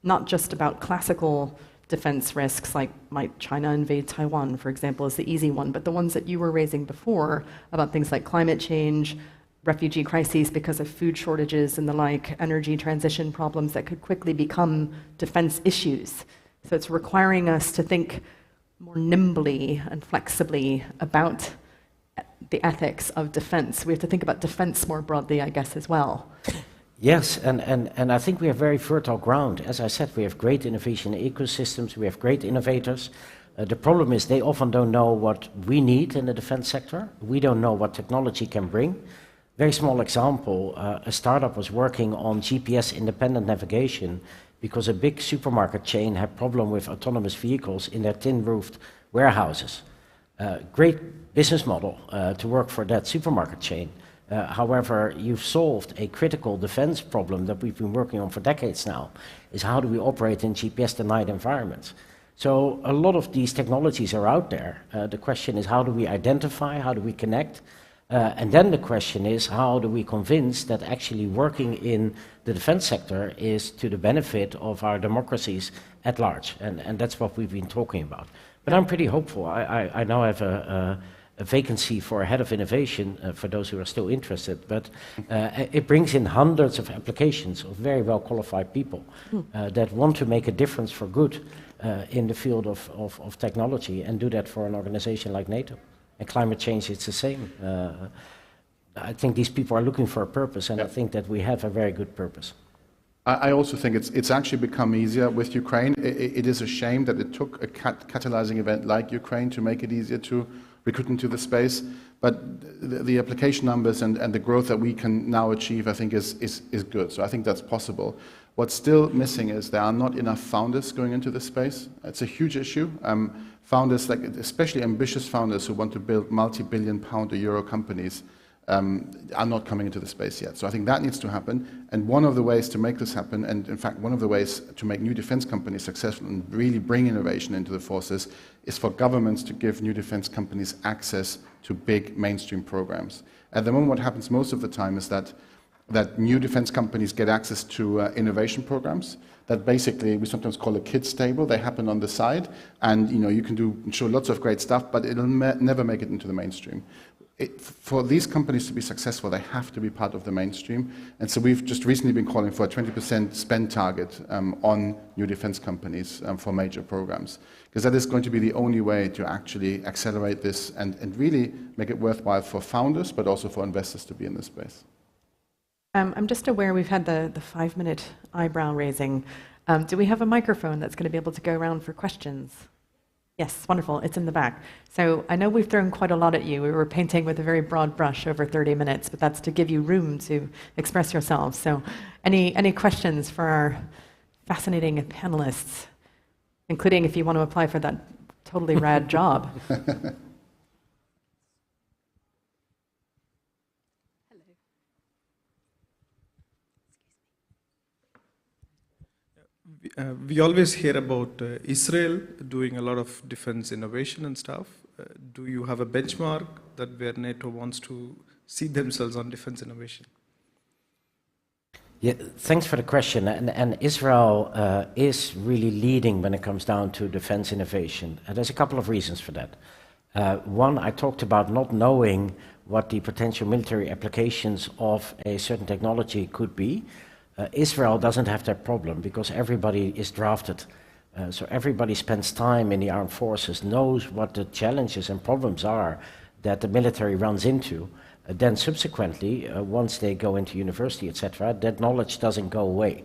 not just about classical defense risks, like might China invade Taiwan, for example, is the easy one, but the ones that you were raising before about things like climate change, refugee crises because of food shortages and the like, energy transition problems that could quickly become defense issues. So it's requiring us to think more nimbly and flexibly about the ethics of defense. We have to think about defense more broadly, I guess, as well. Yes, and I think we have very fertile ground. As I said, we have great innovation ecosystems, we have great innovators. The problem is they often don't know what we need in the defense sector. We don't know what technology can bring. Very small example, a startup was working on GPS-independent navigation because a big supermarket chain had problem with autonomous vehicles in their tin-roofed warehouses. Great business model to work for that supermarket chain. However, you've solved a critical defense problem that we've been working on for decades now, is how do we operate in GPS-denied environments? So a lot of these technologies are out there. The question is, how do we identify, how do we connect? And then the question is, how do we convince that actually working in the defense sector is to the benefit of our democracies at large? And that's what we've been talking about. But I'm pretty hopeful. I now have a vacancy for a head of innovation for those who are still interested, but it brings in hundreds of applications of very well qualified people that want to make a difference for good in the field of technology and do that for an organization like NATO. And climate change, it's the same. I think these people are looking for a purpose, and I think that we have a very good purpose. I also think it's actually become easier with Ukraine. It is a shame that it took a catalyzing event like Ukraine to make it easier to recruit into the space, but the application numbers and the growth that we can now achieve, I think, is good. So I think that's possible. What's still missing is there are not enough founders going into this space. It's a huge issue. Founders, like especially ambitious founders who want to build multi-billion pound or euro companies, are not coming into the space yet. So I think that needs to happen. And one of the ways to make this happen, and in fact one of the ways to make new defense companies successful and really bring innovation into the forces, is for governments to give new defense companies access to big mainstream programs. At the moment, what happens most of the time is that new defense companies get access to innovation programs that basically we sometimes call a kids table. They happen on the side, and you can show lots of great stuff, but it'll never make it into the mainstream. For these companies to be successful, they have to be part of the mainstream. And so we've just recently been calling for a 20% spend target on new defense companies for major programs, because that is going to be the only way to actually accelerate this and really make it worthwhile for founders, but also for investors to be in this space. I'm just aware we've had the 5-minute eyebrow raising. Do we have a microphone that's going to be able to go around for questions? Yes, wonderful. It's in the back. So I know we've thrown quite a lot at you. We were painting with a very broad brush over 30 minutes, but that's to give you room to express yourselves. So any questions for our fascinating panelists, including if you want to apply for that totally rad job? We always hear about Israel doing a lot of defense innovation and stuff. Do you have a benchmark that where NATO wants to see themselves on defense innovation? Yeah, thanks for the question. And Israel is really leading when it comes down to defense innovation. And there's a couple of reasons for that. One, I talked about not knowing what the potential military applications of a certain technology could be. Israel doesn't have that problem because everybody is drafted. So everybody spends time in the armed forces, knows what the challenges and problems are that the military runs into. Then subsequently, once they go into university, etc., that knowledge doesn't go away.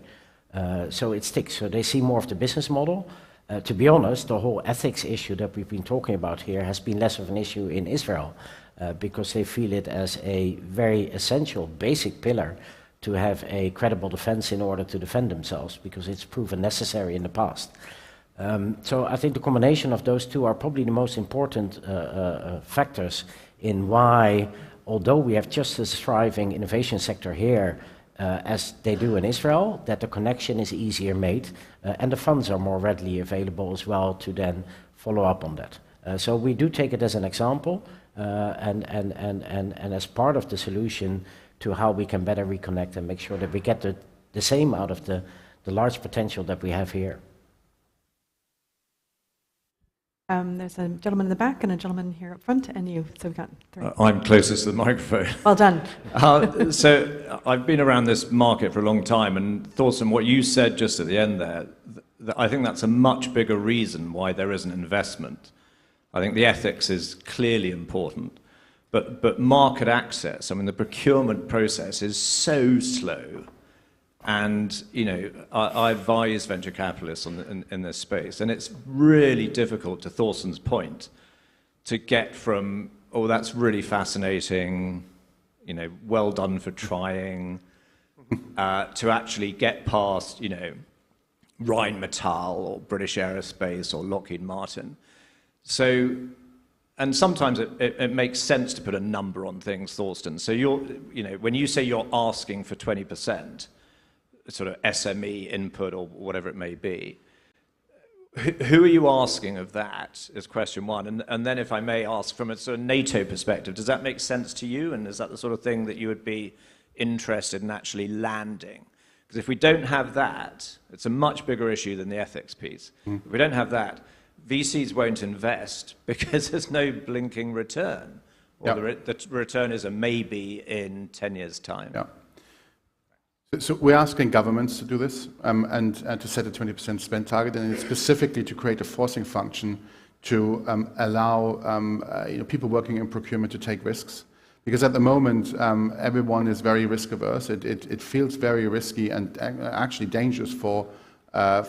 So it sticks. So they see more of the business model. To be honest, the whole ethics issue that we've been talking about here has been less of an issue in Israel because they feel it as a very essential, basic pillar to have a credible defense in order to defend themselves, because it's proven necessary in the past. So I think the combination of those two are probably the most important factors in why, although we have just as thriving innovation sector here as they do in Israel, that the connection is easier made and the funds are more readily available as well to then follow up on that. So we do take it as an example and as part of the solution to how we can better reconnect and make sure that we get the same out of the large potential that we have here. There's a gentleman in the back and a gentleman here up front, and you. So we've got three. I'm closest to the microphone. Well done. So I've been around this market for a long time, and Thorsten, what you said just at the end there, I think that's a much bigger reason why there isn't investment. I think the ethics is clearly important. But market access, I mean, the procurement process is so slow. And, I advise venture capitalists in this space, and it's really difficult, to Thorsten's point, to get from, oh, that's really fascinating, well done for trying, to actually get past, Rheinmetall or British Aerospace or Lockheed Martin. So, and sometimes it makes sense to put a number on things, Thorsten. So when you say you're asking for 20%, sort of SME input or whatever it may be, who are you asking of that is question one. And then if I may ask from a sort of NATO perspective, does that make sense to you? And is that the sort of thing that you would be interested in actually landing? Because if we don't have that, it's a much bigger issue than the ethics piece. If we don't have that, VCs won't invest because there's no blinking return. Or the return is a maybe in 10 years' time. Yeah. So we're asking governments to do this and to set a 20% spend target, and it's specifically to create a forcing function to allow people working in procurement to take risks. Because at the moment, everyone is very risk averse. It feels very risky and actually dangerous for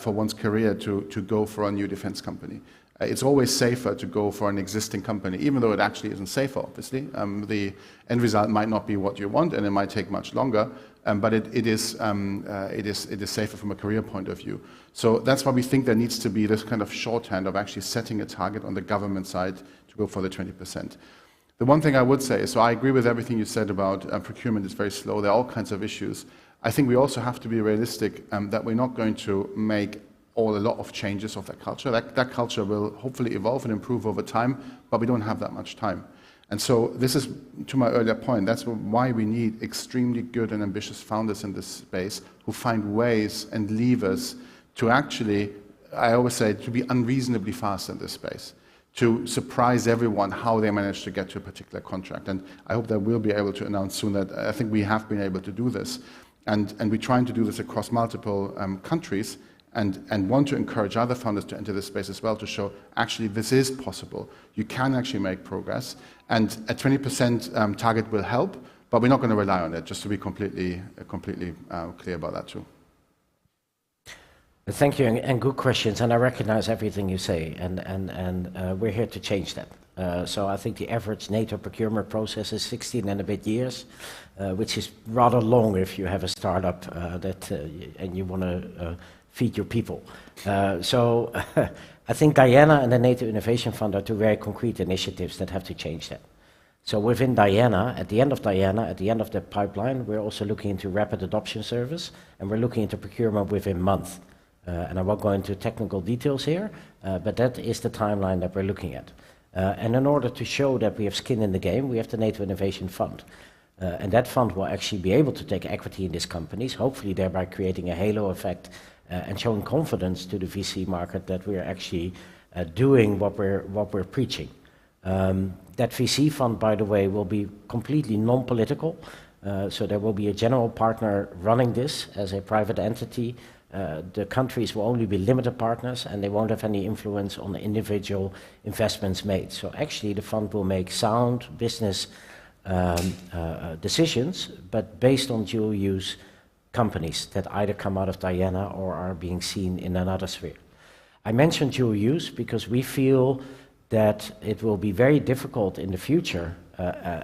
one's career to go for a new defense company. It's always safer to go for an existing company, even though it actually isn't safer, obviously. The end result might not be what you want, and it might take much longer, but it is safer from a career point of view. So that's why we think there needs to be this kind of shorthand of actually setting a target on the government side to go for the 20%. The one thing I would say is, so I agree with everything you said about procurement is very slow. There are all kinds of issues. I think we also have to be realistic that we're not going to make a lot of changes of that culture. That culture will hopefully evolve and improve over time, but we don't have that much time. And so this is, to my earlier point, that's why we need extremely good and ambitious founders in this space who find ways and levers to actually, I always say, to be unreasonably fast in this space, to surprise everyone how they manage to get to a particular contract. And I hope that we'll be able to announce soon that I think we have been able to do this. And we're trying to do this across multiple countries and want to encourage other founders to enter this space as well to show actually this is possible. You can actually make progress. And a 20% target will help, but we're not going to rely on it, just to be completely clear about that too. Thank you, and good questions, and I recognize everything you say, and we're here to change that. So I think the average NATO procurement process is 16 and a bit years, which is rather long if you have a startup and you want to feed your people. So I think Diana and the NATO Innovation Fund are two very concrete initiatives that have to change that. So within Diana, at the end of the pipeline, we're also looking into rapid adoption service, and we're looking into procurement within month. And I won't go into technical details here, but that is the timeline that we're looking at. And in order to show that we have skin in the game, we have the NATO Innovation Fund. And that fund will actually be able to take equity in these companies, hopefully thereby creating a halo effect and showing confidence to the VC market that we're actually doing what we're preaching. That VC fund, by the way, will be completely non-political. So there will be a general partner running this as a private entity. The countries will only be limited partners, and they won't have any influence on the individual investments made. So actually the fund will make sound business decisions, but based on dual use companies that either come out of Diana or are being seen in another sphere. I mentioned dual use because we feel that it will be very difficult in the future,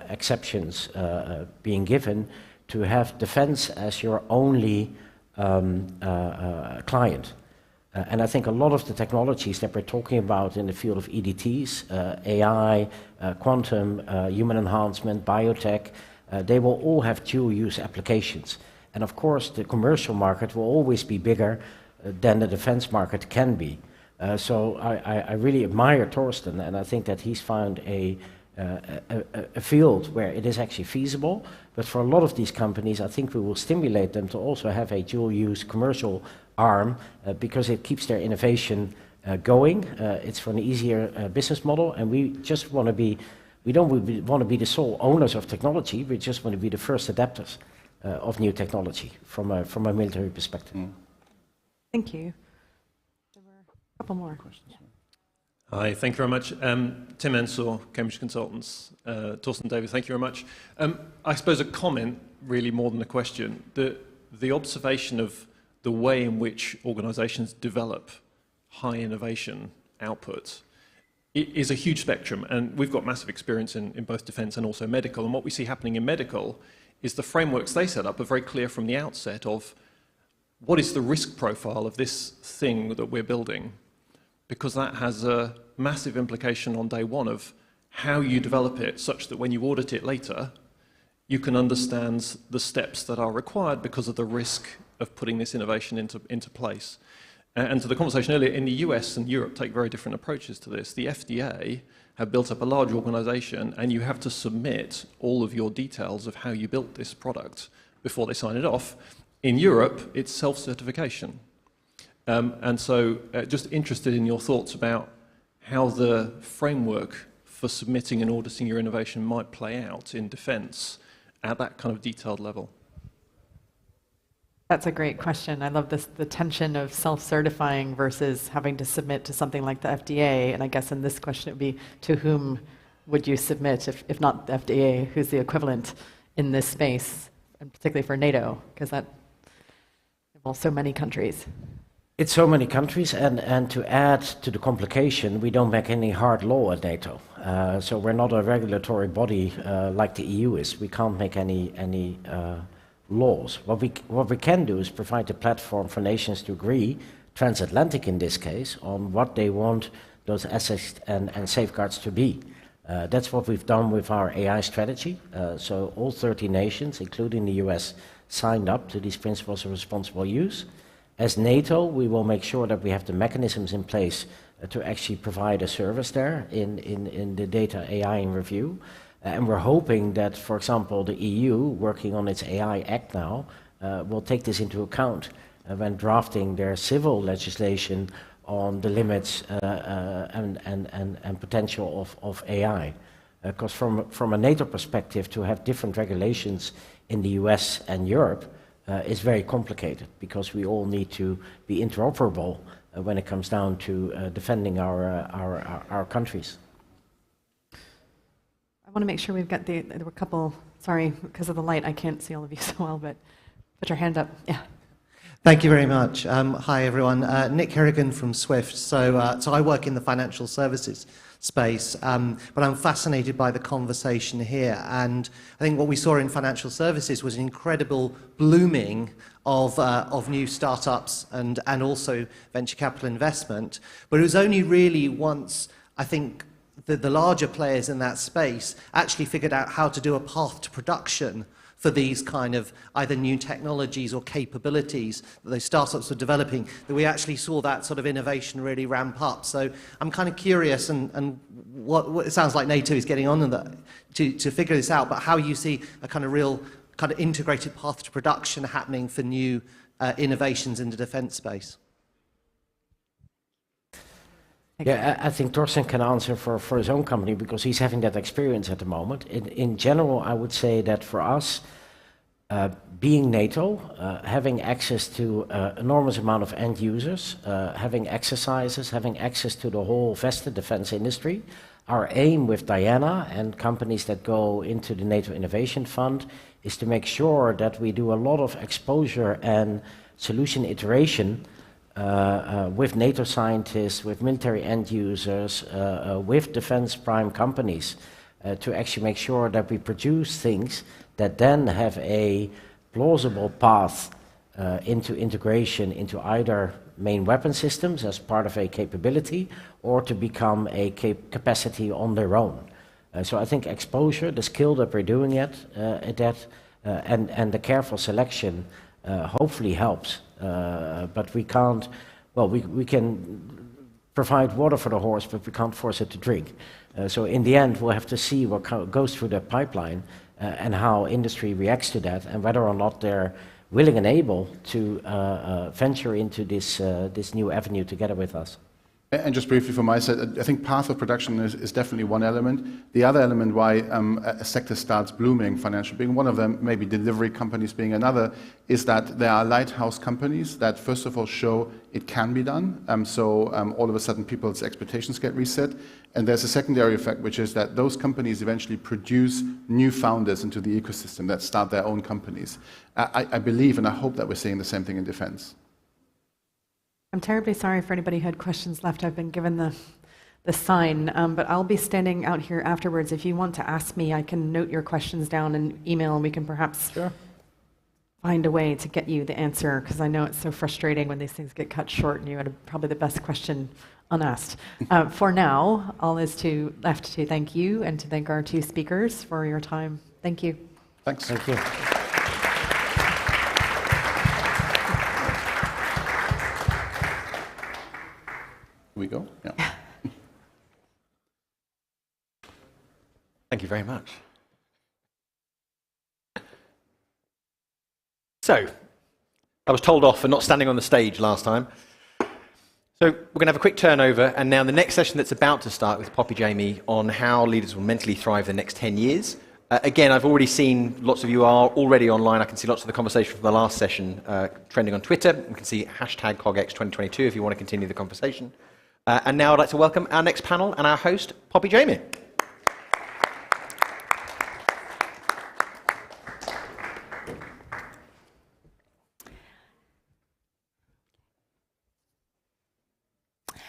exceptions being given, to have defense as your only client. And I think a lot of the technologies that we're talking about in the field of EDTs, AI, quantum, human enhancement, biotech, they will all have dual use applications. And of course, the commercial market will always be bigger than the defense market can be. So I really admire Torsten, and I think that he's found a field where it is actually feasible. But for a lot of these companies, I think we will stimulate them to also have a dual-use commercial arm because it keeps their innovation going. It's for an easier business model, and we just want to be. We don't want to be the sole owners of technology. We just want to be the first adapters of new technology from a military perspective. Mm. Thank you. There were a couple more questions. Yeah. Hi, thank you very much. Tim Ensor, Cambridge Consultants. Torsten, David, thank you very much. I suppose a comment, really more than a question. The observation of the way in which organisations develop high innovation output is a huge spectrum, and we've got massive experience in both defence and also medical. And what we see happening in medical is the frameworks they set up are very clear from the outset of what is the risk profile of this thing that we're building, because that has a massive implication on day one of how you develop it such that when you audit it later, you can understand the steps that are required because of the risk of putting this innovation into place. And to the conversation earlier, in the US and Europe take very different approaches to this. The FDA have built up a large organization, and you have to submit all of your details of how you built this product before they sign it off. In Europe, it's self-certification. And so just interested in your thoughts about how the framework for submitting and auditing your innovation might play out in defense at that kind of detailed level. That's a great question. I love the tension of self-certifying versus having to submit to something like the FDA. And I guess in this question it would be, to whom would you submit, if not the FDA, who's the equivalent in this space, and particularly for NATO, because that involves so many countries. It's so many countries, and to add to the complication, we don't make any hard law at NATO. So we're not a regulatory body like the EU is. We can't make any laws. What we can do is provide a platform for nations to agree, transatlantic in this case, on what they want those assets and safeguards to be. That's what we've done with our AI strategy. So all 30 nations, including the US, signed up to these principles of responsible use. As NATO, we will make sure that we have the mechanisms in place to actually provide a service there in the data AI in review. And we're hoping that, for example, the EU, working on its AI Act now, will take this into account when drafting their civil legislation on the limits and potential of AI. Because from a NATO perspective, to have different regulations in the US and Europe is very complicated, because we all need to be interoperable when it comes down to defending our countries. I want to make sure we've got there were a couple, sorry, because of the light, I can't see all of you so well, but put your hand up. Yeah. Thank you very much. Hi, everyone. Nick Kerrigan from Swift. So I work in the financial services space, but I'm fascinated by the conversation here. And I think what we saw in financial services was an incredible blooming of new startups and also venture capital investment. But it was only really once, I think, the larger players in that space actually figured out how to do a path to production for these kind of either new technologies or capabilities that those startups were developing, that we actually saw that sort of innovation really ramp up. So I'm kind of curious, and what it sounds like NATO is getting on in that, to figure this out, but how you see a kind of real kind of integrated path to production happening for new innovations in the defence space. Yeah, I think Torsten can answer for his own company, because he's having that experience at the moment. In general, I would say that for us, being NATO, having access to enormous amount of end users, having exercises, having access to the whole vested defense industry, our aim with Diana and companies that go into the NATO Innovation Fund is to make sure that we do a lot of exposure and solution iteration with NATO scientists, with military end users, with defense prime companies, to actually make sure that we produce things that then have a plausible path into integration into either main weapon systems as part of a capability, or to become a capacity on their own. So I think exposure, the skill that we're doing at that, and the careful selection hopefully helps. But we can't, well, we can provide water for the horse, but we can't force it to drink. So in the end, we'll have to see what goes through the pipeline and how industry reacts to that, and whether or not they're willing and able to venture into this new avenue together with us. And just briefly from my side, I think path of production is definitely one element. The other element why a sector starts blooming, financial being one of them, maybe delivery companies being another, is that there are lighthouse companies that first of all show it can be done. So all of a sudden people's expectations get reset. And there's a secondary effect, which is that those companies eventually produce new founders into the ecosystem that start their own companies. I believe and I hope that we're seeing the same thing in defense. I'm terribly sorry for anybody who had questions left. I've been given the sign, but I'll be standing out here afterwards. If you want to ask me, I can note your questions down and email, and we can perhaps find a way to get you the answer, because I know it's so frustrating when these things get cut short and you had probably the best question unasked. For now, all is left to thank you and to thank our two speakers for your time. Thank you. Thanks. Thank you. We go? Yeah. Thank you very much. So, I was told off for not standing on the stage last time. So we're going to have a quick turnover, and now the next session that's about to start with Poppy Jamie on how leaders will mentally thrive the next 10 years. Again, I've already seen lots of you are already online. I can see lots of the conversation from the last session trending on Twitter. You can see hashtag CogX 2022 if you want to continue the conversation. And now I'd like to welcome our next panel and our host, Poppy Jamie.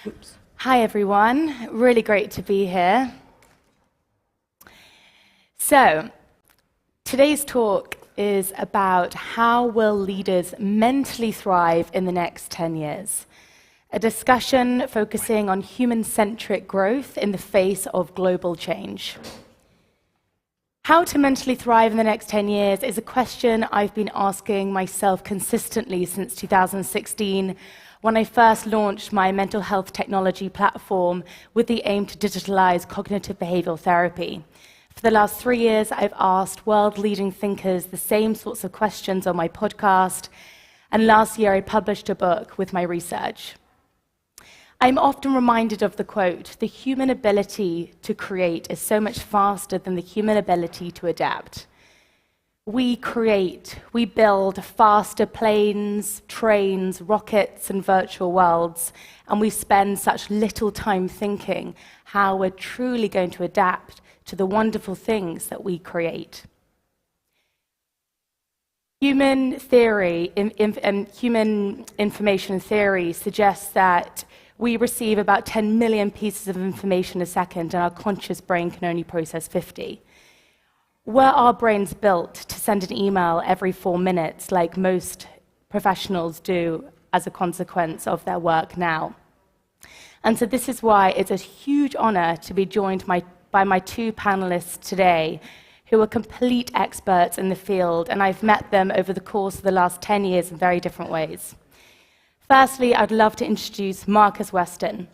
Oops. Hi everyone, really great to be here. So, today's talk is about how will leaders mentally thrive in the next 10 years. a discussion focusing on human-centric growth in the face of global change. How to mentally thrive in the next 10 years is a question I've been asking myself consistently since 2016, when I first launched my mental health technology platform with the aim to digitalize cognitive behavioral therapy. For the last 3 years, I've asked world-leading thinkers the same sorts of questions on my podcast, and last year I published a book with my research. I'm often reminded of the quote, "The human ability to create is so much faster than the human ability to adapt." We create, we build faster planes, trains, rockets, and virtual worlds, and we spend such little time thinking how we're truly going to adapt to the wonderful things that we create. Human theory, human information theory suggests that we receive about 10 million pieces of information a second, and our conscious brain can only process 50. Were our brains built to send an email every 4 minutes, like most professionals do as a consequence of their work now? And so this is why it's a huge honor to be joined by my 2 panelists today, who are complete experts in the field, and I've met them over the course of the last 10 years in very different ways. Firstly, I'd love to introduce Marcus Weston.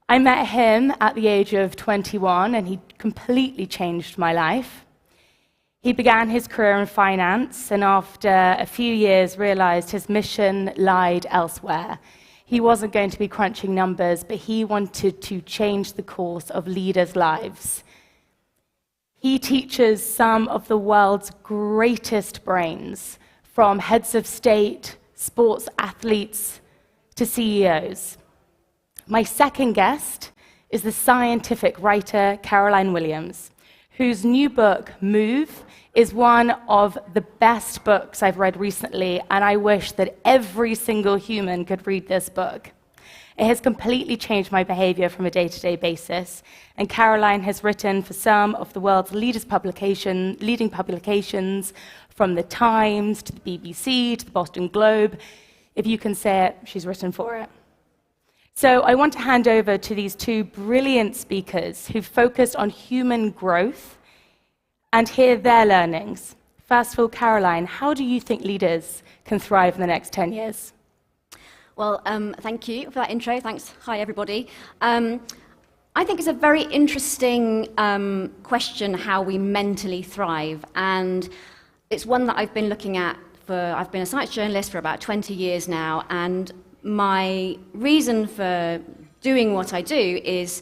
I met him at the age of 21, and he completely changed my life. He began his career in finance, and after a few years realized his mission lied elsewhere. He wasn't going to be crunching numbers, but he wanted to change the course of leaders' lives. He teaches some of the world's greatest brains, from heads of state, sports athletes, to CEOs. My second guest is the scientific writer Caroline Williams, whose new book, Move, is one of the best books I've read recently, and I wish that every single human could read this book. It has completely changed my behavior from a day-to-day basis, and Caroline has written for some of the world's leading publications, from The Times to the BBC to the Boston Globe. If you can say it, she's written for it. So I want to hand over to these 2 brilliant speakers who focused on human growth and hear their learnings. First of all, Caroline, how do you think leaders can thrive in the next 10 years? Well, thank you for that intro. Thanks. Hi, everybody. I think it's a very interesting question, how we mentally thrive. And it's one that I've been looking at I've been a science journalist for about 20 years now. And my reason for doing what I do is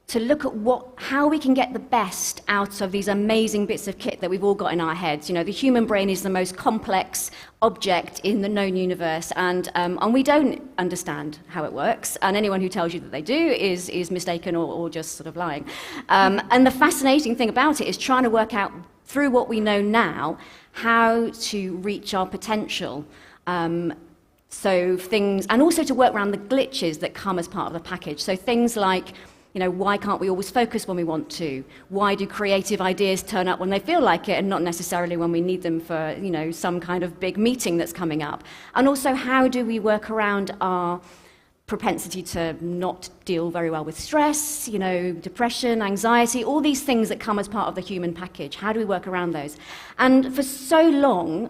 to look at how we can get the best out of these amazing bits of kit that we've all got in our heads. You know, the human brain is the most complex object in the known universe, and we don't understand how it works, and anyone who tells you that they do is mistaken or just sort of lying. And the fascinating thing about it is trying to work out, through what we know now, how to reach our potential. So things, and also to work around the glitches that come as part of the package. So things like, you know, why can't we always focus when we want to? Why do creative ideas turn up when they feel like it and not necessarily when we need them for, you know, some kind of big meeting that's coming up? And also, how do we work around our propensity to not deal very well with stress, you know, depression, anxiety, all these things that come as part of the human package? How do we work around those? And for so long,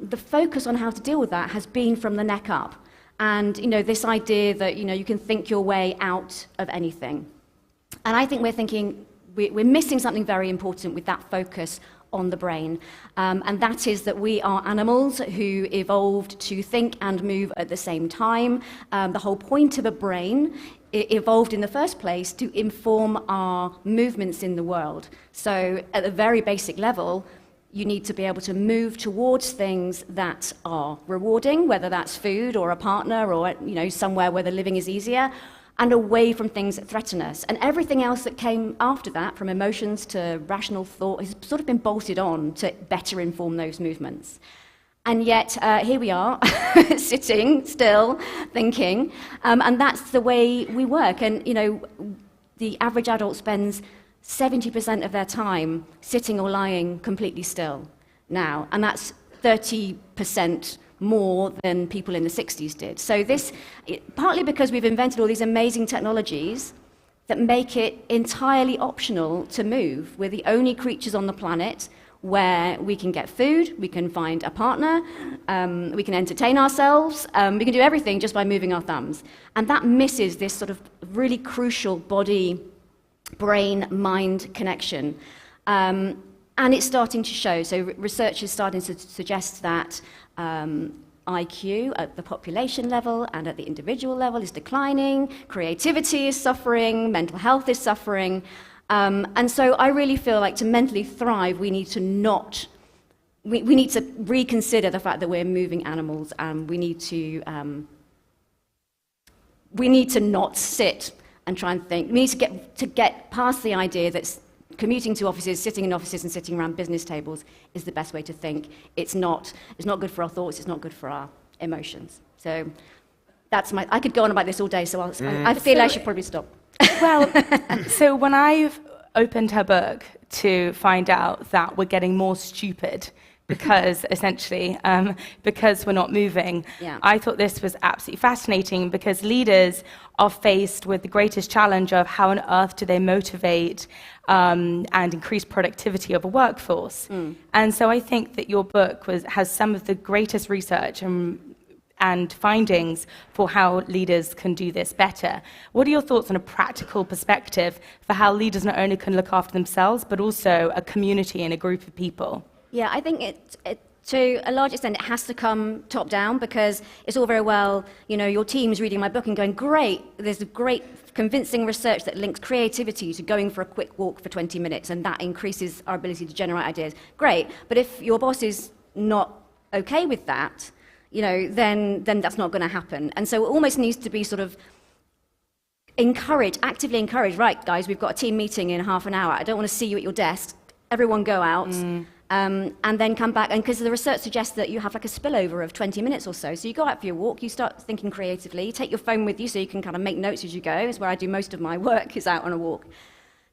the focus on how to deal with that has been from the neck up. And, you know, this idea that, you know, you can think your way out of anything. And I think we're missing something very important with that focus on the brain. And that is that we are animals who evolved to think and move at the same time. The whole point of a brain evolved in the first place to inform our movements in the world. So at a very basic level, you need to be able to move towards things that are rewarding, whether that's food or a partner or, you know, somewhere where the living is easier, and away from things that threaten us. And everything else that came after that, from emotions to rational thought, has sort of been bolted on to better inform those movements. And yet, here we are, sitting still, thinking, and that's the way we work. And, you know, the average adult spends 70% of their time sitting or lying completely still now, and that's 30% more than people in the 60s did. So this, partly because we've invented all these amazing technologies that make it entirely optional to move. We're the only creatures on the planet where we can get food, we can find a partner, we can entertain ourselves, we can do everything just by moving our thumbs. And that misses this sort of really crucial body-brain-mind connection. And it's starting to show. So research is starting to suggest that IQ at the population level and at the individual level is declining, creativity is suffering, mental health is suffering. And so I really feel like to mentally thrive, we need to reconsider the fact that we're moving animals, and we need to not sit and try and think. We need to get past the idea that commuting to offices, sitting in offices and sitting around business tables is the best way to think. It's not good for our thoughts, it's not good for our emotions. So I could go on about this all day, so I feel I should probably stop. Well, so when I've opened her book to find out that we're getting more stupid because essentially, because we're not moving, I thought this was absolutely fascinating, because leaders are faced with the greatest challenge of how on earth do they motivate and increase productivity of a workforce. And so I think that your book has some of the greatest research and findings for how leaders can do this better. What are your thoughts on a practical perspective for how leaders not only can look after themselves, but also a community and a group of people? Yeah, I think to a large extent it has to come top down, because it's all very well, your team's reading my book and going, great, there's a great convincing research that links creativity to going for a quick walk for 20 minutes, and that increases our ability to generate ideas. Great, but if your boss is not okay with that, then that's not going to happen. And so it almost needs to be sort of actively encouraged. Right, guys, we've got a team meeting in half an hour. I don't want to see you at your desk. Everyone go out and then come back. And because the research suggests that you have like a spillover of 20 minutes or so. So you go out for your walk, you start thinking creatively, you take your phone with you so you can kind of make notes as you go. It's where I do most of my work, is out on a walk.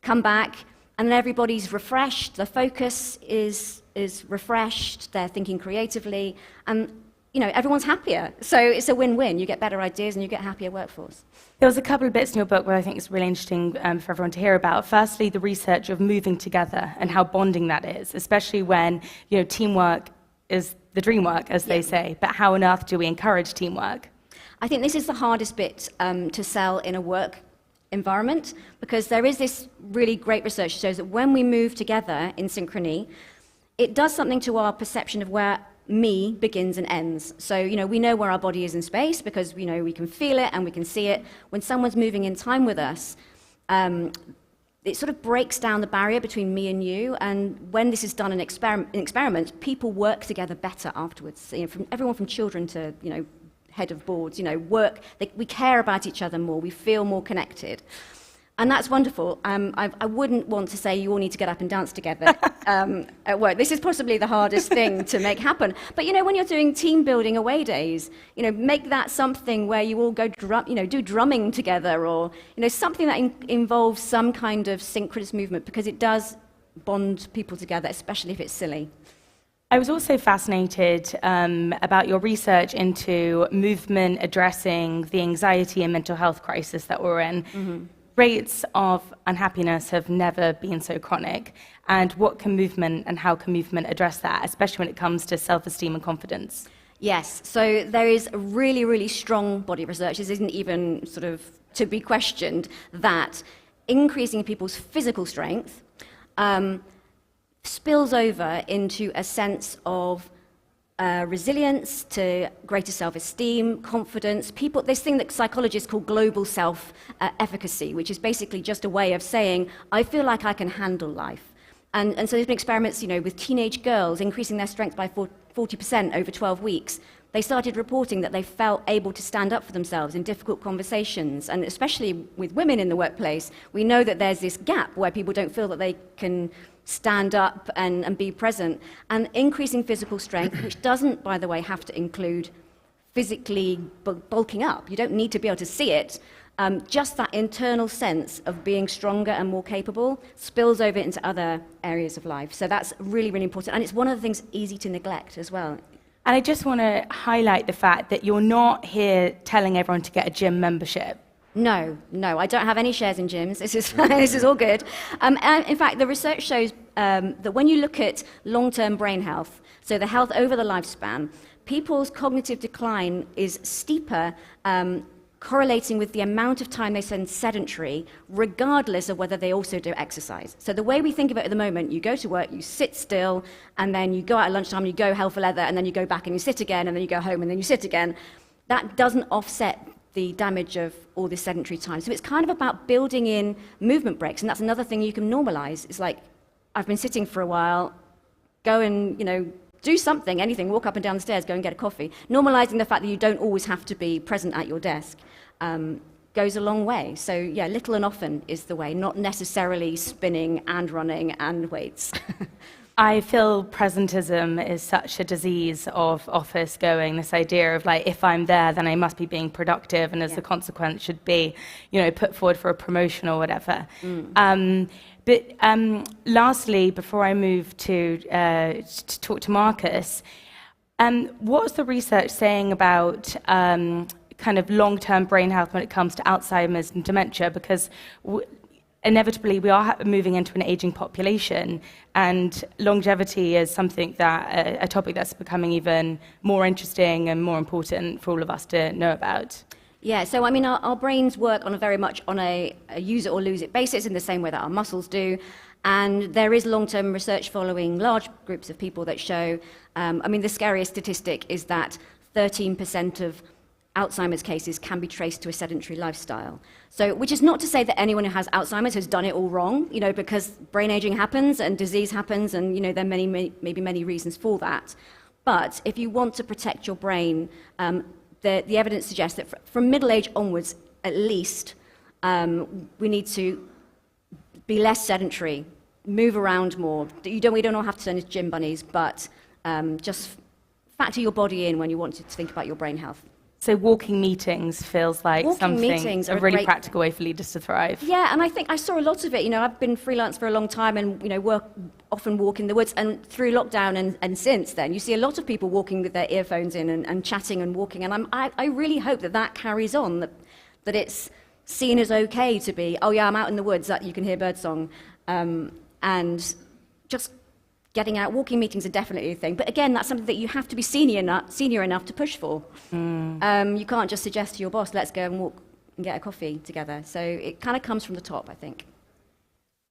Come back, and then everybody's refreshed. The focus is refreshed. They're thinking creatively. And everyone's happier. So it's a win-win. You get better ideas and you get a happier workforce. There was a couple of bits in your book where I think it's really interesting for everyone to hear about. Firstly, the research of moving together and how bonding that is, especially when teamwork is the dream work, as they say. But how on earth do we encourage teamwork? I think this is the hardest bit to sell in a work environment, because there is this really great research that shows that when we move together in synchrony, it does something to our perception of where me begins and ends. So, we know where our body is in space because we can feel it and we can see it. When someone's moving in time with us, it sort of breaks down the barrier between me and you. And when this is done in experiments, people work together better afterwards. Everyone from children to, head of boards, we care about each other more. We feel more connected. And that's wonderful. I wouldn't want to say you all need to get up and dance together at work. This is possibly the hardest thing to make happen. But when you're doing team building away days, make that something where you all go do drumming together, or something that involves some kind of synchronous movement, because it does bond people together, especially if it's silly. I was also fascinated about your research into movement addressing the anxiety and mental health crisis that we're in. Mm-hmm. Rates of unhappiness have never been so chronic. And what can movement and how can movement address that, especially when it comes to self-esteem and confidence? Yes, so there is a really, really strong body of research. This isn't even sort of to be questioned, that increasing people's physical strength spills over into a sense of resilience, to greater self-esteem, confidence. This thing that psychologists call global self-efficacy, which is basically just a way of saying, I feel like I can handle life. And so there's been experiments, with teenage girls increasing their strength by 40% over 12 weeks. They started reporting that they felt able to stand up for themselves in difficult conversations, and especially with women in the workplace, we know that there's this gap where people don't feel that they can stand up and be present. And increasing physical strength, which doesn't, by the way, have to include physically bulking up. You don't need to be able to see it. Just that internal sense of being stronger and more capable spills over into other areas of life. So that's really, really important. And it's one of the things easy to neglect as well. And I just want to highlight the fact that you're not here telling everyone to get a gym membership. No, I don't have any shares in gyms. This is this is all good. And in fact, the research shows that when you look at long-term brain health, so the health over the lifespan, people's cognitive decline is steeper, correlating with the amount of time they spend sedentary, regardless of whether they also do exercise. So the way we think of it at the moment, you go to work, you sit still, and then you go out at lunchtime, you go hell for leather, and then you go back and you sit again, and then you go home, and then you sit again. That doesn't offset the damage of all this sedentary time. So it's kind of about building in movement breaks, and that's another thing you can normalize. It's like, I've been sitting for a while, go and, do something, anything, walk up and down the stairs, go and get a coffee. Normalizing the fact that you don't always have to be present at your desk goes a long way. So yeah, little and often is the way, not necessarily spinning and running and weights. I feel presentism is such a disease of office going, this idea of like, if I'm there, then I must be being productive, and as the consequence should be, put forward for a promotion or whatever. But lastly, before I move to talk to Marcus, what's the research saying about kind of long-term brain health when it comes to Alzheimer's and dementia? Because inevitably we are moving into an aging population, and longevity is something that a topic that's becoming even more interesting and more important for all of us to know about. Yeah, so I mean, our brains work on very much on a use it or lose it basis in the same way that our muscles do. And there is long-term research following large groups of people that show, the scariest statistic is that 13% of Alzheimer's cases can be traced to a sedentary lifestyle. So, which is not to say that anyone who has Alzheimer's has done it all wrong, because brain aging happens and disease happens, and there are maybe many reasons for that. But if you want to protect your brain, the evidence suggests that from middle age onwards, at least, we need to be less sedentary, move around more. We don't all have to turn into gym bunnies, but just factor your body in when you want to think about your brain health. So walking meetings feels like a really practical way for leaders to thrive. Yeah, and I think I saw a lot of it. I've been freelance for a long time and, often walk in the woods. And through lockdown and since then, you see a lot of people walking with their earphones in and chatting and walking. And I really hope that carries on, that it's seen as okay to be, oh yeah, I'm out in the woods, that you can hear birdsong. And just getting out, walking meetings are definitely a thing. But again, that's something that you have to be senior enough to push for. You can't just suggest to your boss, let's go and walk and get a coffee together. So it kind of comes from the top, I think.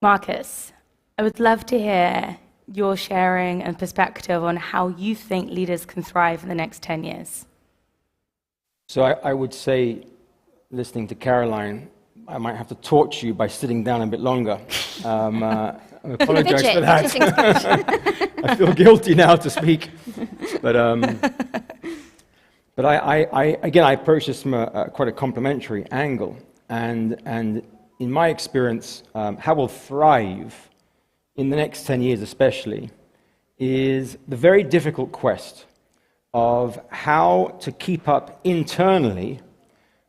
Marcus, I would love to hear your sharing and perspective on how you think leaders can thrive in the next 10 years. So I would say, listening to Caroline, I might have to torture you by sitting down a bit longer. I apologize for that. I feel guilty now to speak. But I approach this from quite a complimentary angle. And in my experience, how we'll thrive in the next 10 years especially is the very difficult quest of how to keep up internally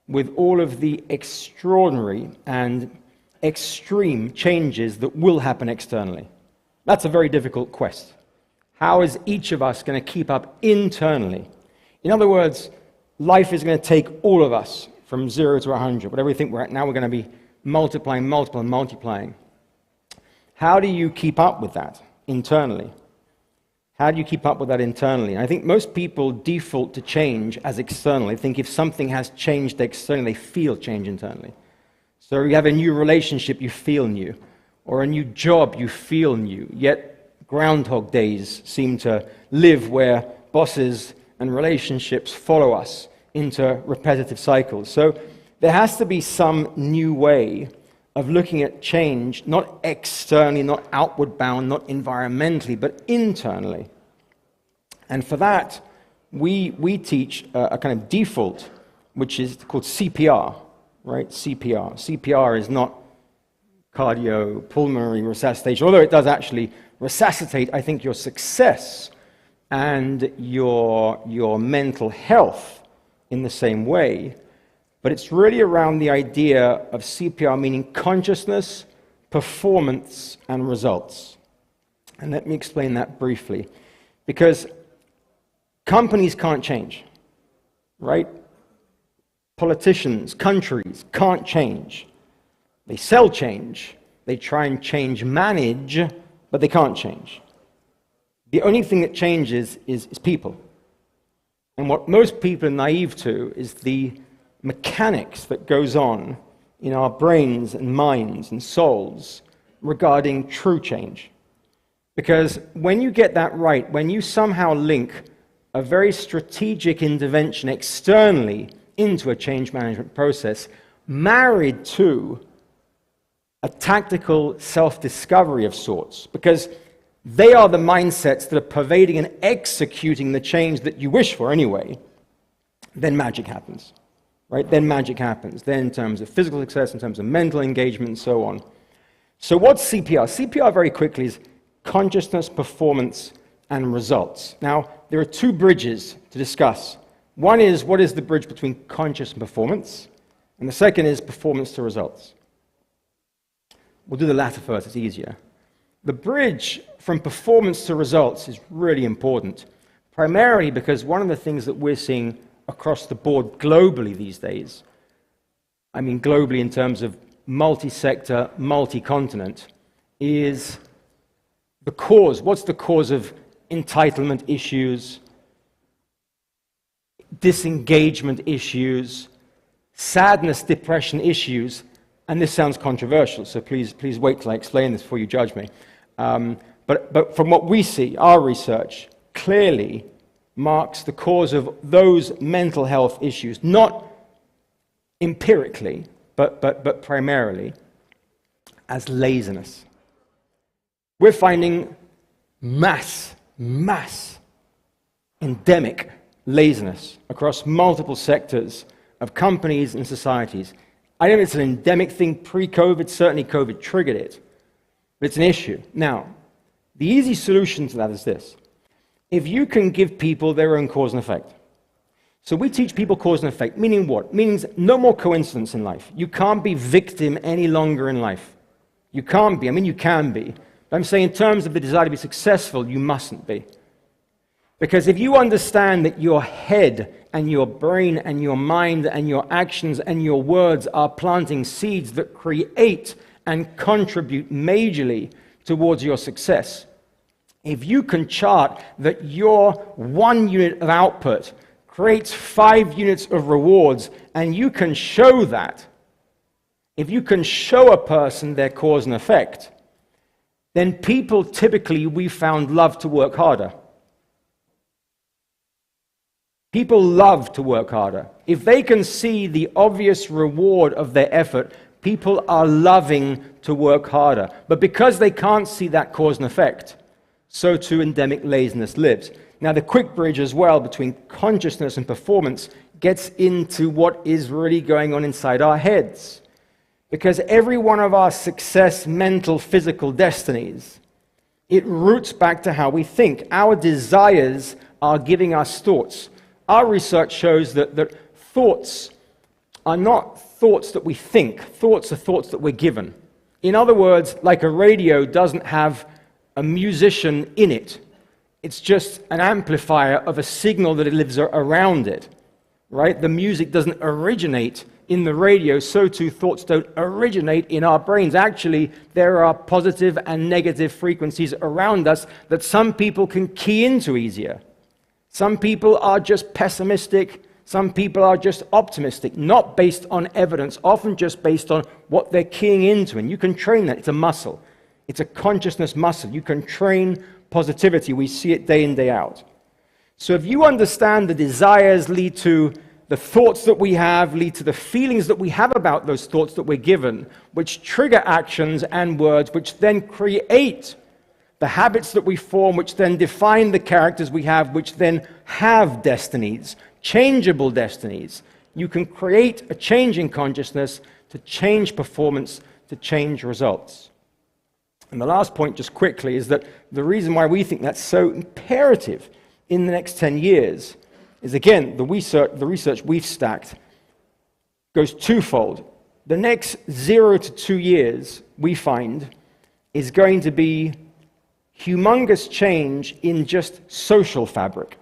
with all of the extraordinary and extreme changes that will happen externally. That's a very difficult quest. How is each of us going to keep up internally? In other words, life is going to take all of us from 0 to 100. Whatever we think we're at now, we're going to be multiplying. How do you keep up with that internally? How do you keep up with that internally? And I think most people default to change as external. They think if something has changed externally, they feel change internally. So you have a new relationship, you feel new. Or a new job, you feel new. Yet Groundhog Days seem to live where bosses and relationships follow us into repetitive cycles. So there has to be some new way of looking at change, not externally, not outward bound, not environmentally, but internally. And for that, we teach a kind of default, which is called CPR, right? CPR. CPR is not cardiopulmonary resuscitation, although it does actually resuscitate, I think, your success and your mental health in the same way. But it's really around the idea of CPR, meaning consciousness, performance, and results. And let me explain that briefly. Because Companies can't change, right? Politicians, countries can't change. They sell change. They try and change manage, but they can't change. The only thing that changes is people. And what most people are naive to is the mechanics that goes on in our brains and minds and souls regarding true change. Because when you get that right, when you somehow link a very strategic intervention externally into a change management process, married to a tactical self-discovery of sorts, because they are the mindsets that are pervading and executing the change that you wish for anyway, then magic happens, right? Then magic happens. Then in terms of physical success, in terms of mental engagement, and so on. So what's CPR? CPR, very quickly, is consciousness, performance, and results. Now, there are two bridges to discuss. One is, what is the bridge between conscious and performance? And the second is performance to results. We'll do the latter first, it's easier. The bridge from performance to results is really important, primarily because one of the things that we're seeing across the board globally these days, I mean globally in terms of multi-sector, multi-continent, is the cause. What's the cause of entitlement issues, disengagement issues, sadness, depression issues? And this sounds controversial, so please wait till I explain this before you judge me. But from what we see, our research clearly marks the cause of those mental health issues, not empirically, but primarily, as laziness. We're finding mass endemic laziness across multiple sectors of companies and societies. I don't know if it's an endemic thing pre-COVID, certainly COVID triggered it, but it's an issue. Now, the easy solution to that is this. If you can give people their own cause and effect. So we teach people cause and effect, meaning what? Means no more coincidence in life. You can't be victim any longer in life. You can't be. I mean, you can be. But I'm saying in terms of the desire to be successful, you mustn't be. Because if you understand that your head and your brain and your mind and your actions and your words are planting seeds that create and contribute majorly towards your success, if you can chart that your 1 unit of output creates 5 units of rewards, and you can show that, if you can show a person their cause and effect, then people typically, we found, love to work harder. People love to work harder. If they can see the obvious reward of their effort, people are loving to work harder. But because they can't see that cause and effect, so too endemic laziness lives. Now, the quick bridge as well between consciousness and performance gets into what is really going on inside our heads. Because every one of our success, mental, physical destinies, it roots back to how we think. Our desires are giving us thoughts. Our research shows that thoughts are not thoughts that we think. Thoughts are thoughts that we're given. In other words, like a radio doesn't have a musician in it. It's just an amplifier of a signal that lives around it, right? The music doesn't originate in the radio, so too thoughts don't originate in our brains. Actually, there are positive and negative frequencies around us that some people can key into easier. Some people are just pessimistic, some people are just optimistic, not based on evidence, often just based on what they're keying into. And you can train that. It's a muscle. It's a consciousness muscle. You can train positivity. We see it day in, day out. So if you understand the desires lead to the thoughts that we have, lead to the feelings that we have about those thoughts that we're given, which trigger actions and words, which then create the habits that we form, which then define the characters we have, which then have destinies, changeable destinies. You can create a change in consciousness to change performance, to change results. And the last point, just quickly, is that the reason why we think that's so imperative in the next 10 years is, again, the research we've stacked goes twofold. The next 0 to 2 years, we find, is going to be humongous change in just social fabric.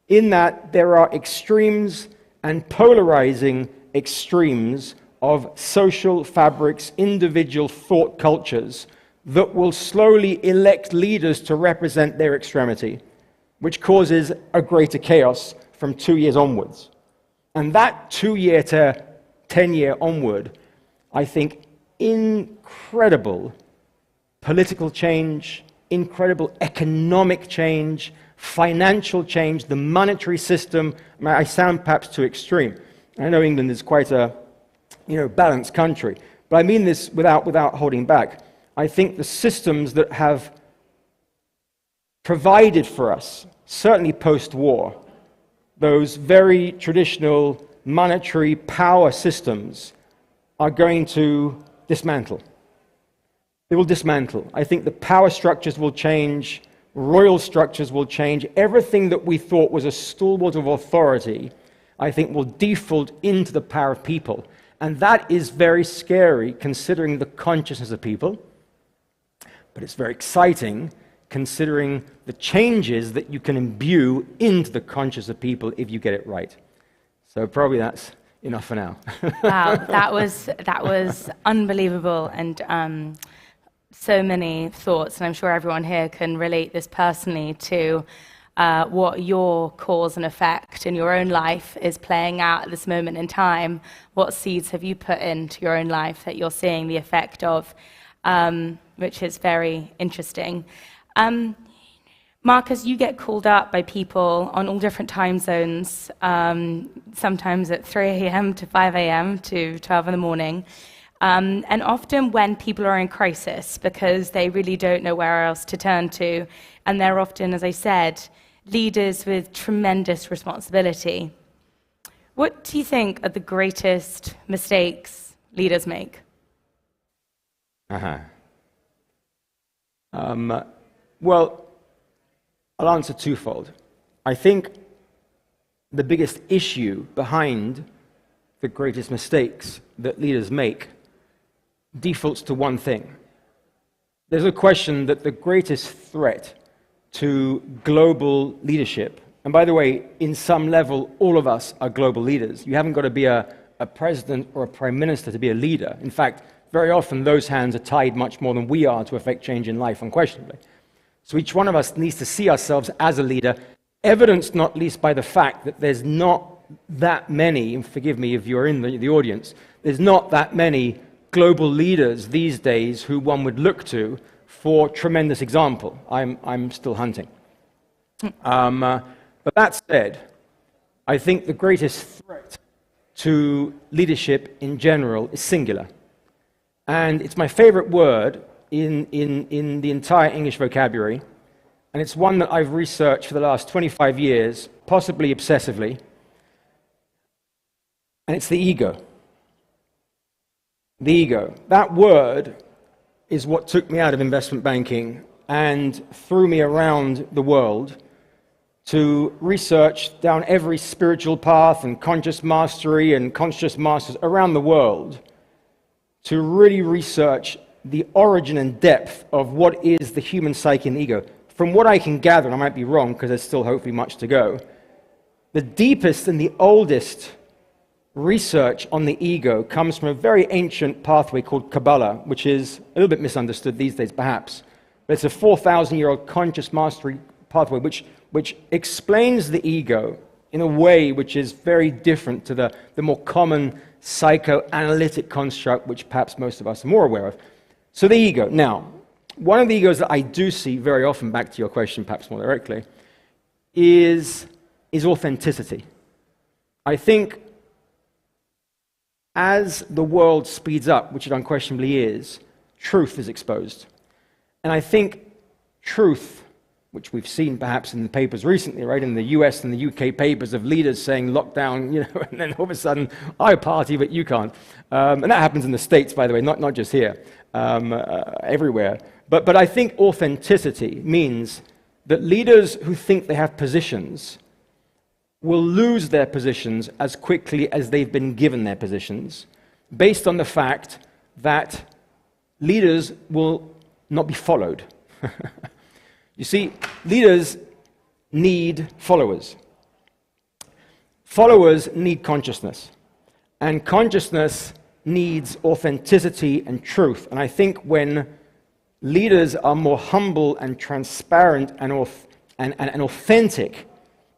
in that there are extremes and polarizing extremes of social fabrics, individual thought cultures that will slowly elect leaders to represent their extremity, which causes a greater chaos from 2 years onwards. And that 2-year to 10-year onward, I think incredible political change, incredible economic change, financial change, the monetary system. I sound perhaps too extreme. I know England is quite a balanced country, but I mean this without holding back. I think the systems that have provided for us, certainly post-war, those very traditional monetary power systems are going to dismantle. They will dismantle. I think the power structures will change, royal structures will change. Everything that we thought was a stalwart of authority, I think, will default into the power of people. And that is very scary, considering the consciousness of people. But it's very exciting, considering the changes that you can imbue into the consciousness of people if you get it right. So probably that's enough for now. Wow, that was unbelievable, and so many thoughts, and I'm sure everyone here can relate this personally to what your cause and effect in your own life is playing out at this moment in time. What seeds have you put into your own life that you're seeing the effect of, which is very interesting. Marcus, you get called up by people on all different time zones, sometimes at 3 a.m. to 5 a.m. to 12 in the morning. And often when people are in crisis because they really don't know where else to turn to, and they're often, as I said, leaders with tremendous responsibility. What do you think are the greatest mistakes leaders make? Well, I'll answer twofold. I think the biggest issue behind the greatest mistakes that leaders make defaults to one thing. There's a question that the greatest threat to global leadership, and by the way, in some level, all of us are global leaders. You haven't got to be a president or a prime minister to be a leader. In fact, very often those hands are tied much more than we are to affect change in life, unquestionably. So each one of us needs to see ourselves as a leader, evidenced not least by the fact that there's not that many, and forgive me if you're in the audience, there's not that many global leaders these days who one would look to for tremendous example. I'm still hunting. But that said, I think the greatest threat to leadership in general is singular. And it's my favorite word in the entire English vocabulary, and it's one that I've researched for the last 25 years, possibly obsessively, and it's the ego. The ego. That word is what took me out of investment banking and threw me around the world to research down every spiritual path and conscious mastery and conscious masters around the world to really research the origin and depth of what is the human psyche and ego. From what I can gather, and I might be wrong because there's still hopefully much to go, the deepest and the oldest research on the ego comes from a very ancient pathway called Kabbalah, which is a little bit misunderstood these days perhaps, but it's a 4,000-year-old conscious mastery pathway which explains the ego in a way which is very different to the more common psychoanalytic construct which perhaps most of us are more aware of. So the ego. Now, one of the egos that I do see very often, back to your question perhaps more directly, is authenticity. I think as the world speeds up, which it unquestionably is, truth is exposed. And I think truth, which we've seen perhaps in the papers recently, right, in the US and the UK papers of leaders saying lockdown, and then all of a sudden, I party, but you can't. And that happens in the States, by the way, not just here, everywhere. But I think authenticity means that leaders who think they have positions will lose their positions as quickly as they've been given their positions, based on the fact that leaders will not be followed. You see, leaders need followers. Followers need consciousness, and consciousness needs authenticity and truth. And I think when leaders are more humble and transparent and authentic,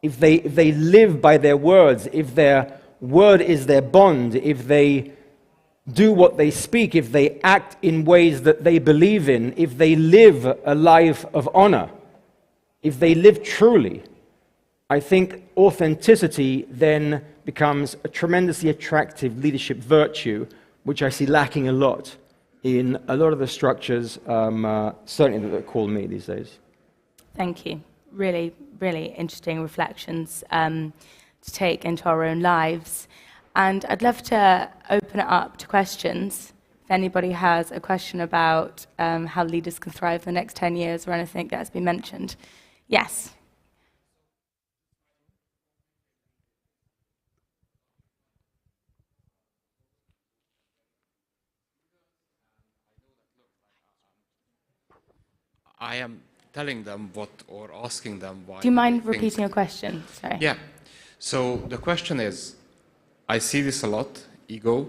if they live by their words, if their word is their bond, if they do what they speak, if they act in ways that they believe in, if they live a life of honor, if they live truly, I think authenticity then becomes a tremendously attractive leadership virtue, which I see lacking a lot in a lot of the structures, certainly that call me these days. Thank you. Really, really interesting reflections to take into our own lives. And I'd love to open it up to questions. If anybody has a question about how leaders can thrive in the next 10 years or anything that has been mentioned. Yes. I am telling them what or asking them why. Do you mind repeating your question? Sorry. Yeah. So the question is, I see this a lot, ego.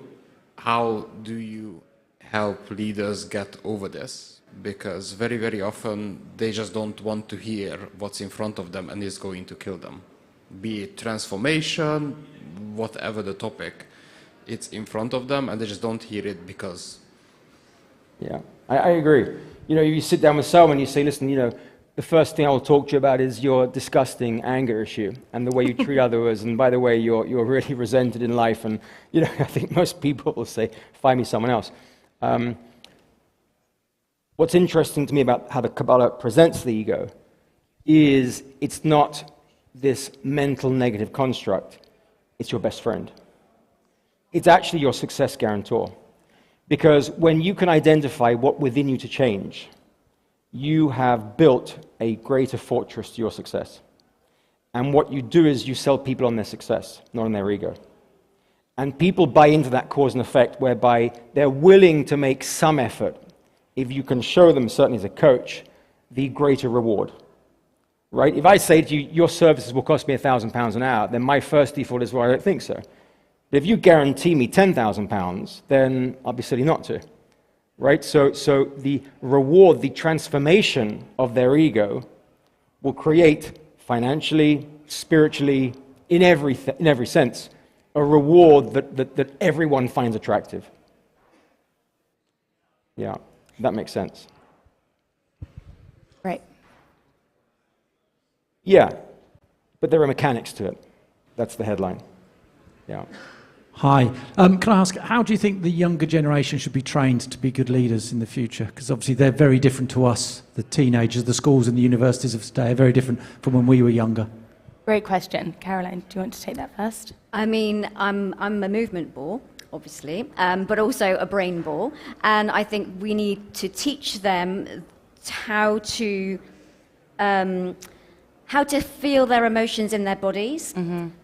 How do you help leaders get over this? Because very, very often they just don't want to hear what's in front of them and is going to kill them. Be it transformation, whatever the topic, it's in front of them and they just don't hear it because... Yeah, I agree. You know, you sit down with someone, you say, listen, you know, the first thing I will talk to you about is your disgusting anger issue and the way you treat others. And by the way, you're really resented in life. And, you know, I think most people will say, find me someone else. What's interesting to me about how the Kabbalah presents the ego is it's not this mental negative construct. It's your best friend. It's actually your success guarantor. Because when you can identify what within you to change, you have built a greater fortress to your success. And what you do is you sell people on their success, not on their ego. And people buy into that cause and effect whereby they're willing to make some effort if you can show them, certainly as a coach, the greater reward. Right? If I say to you, your services will cost me £1,000 an hour, then my first default is, well, I don't think so. But if you guarantee me £10,000, then I'll be silly not to. Right? So the reward, the transformation of their ego will create financially, spiritually, in every sense, a reward that everyone finds attractive. Yeah, that makes sense. Right. Yeah, but there are mechanics to it. That's the headline. Yeah. Hi. Can I ask, how do you think the younger generation should be trained to be good leaders in the future? Because obviously they're very different to us, the teenagers, the schools and the universities of today are very different from when we were younger. Great question. Caroline, do you want to take that first? I mean, I'm a movement ball, obviously, but also a brain ball. And I think we need to teach them how to feel their emotions in their bodies,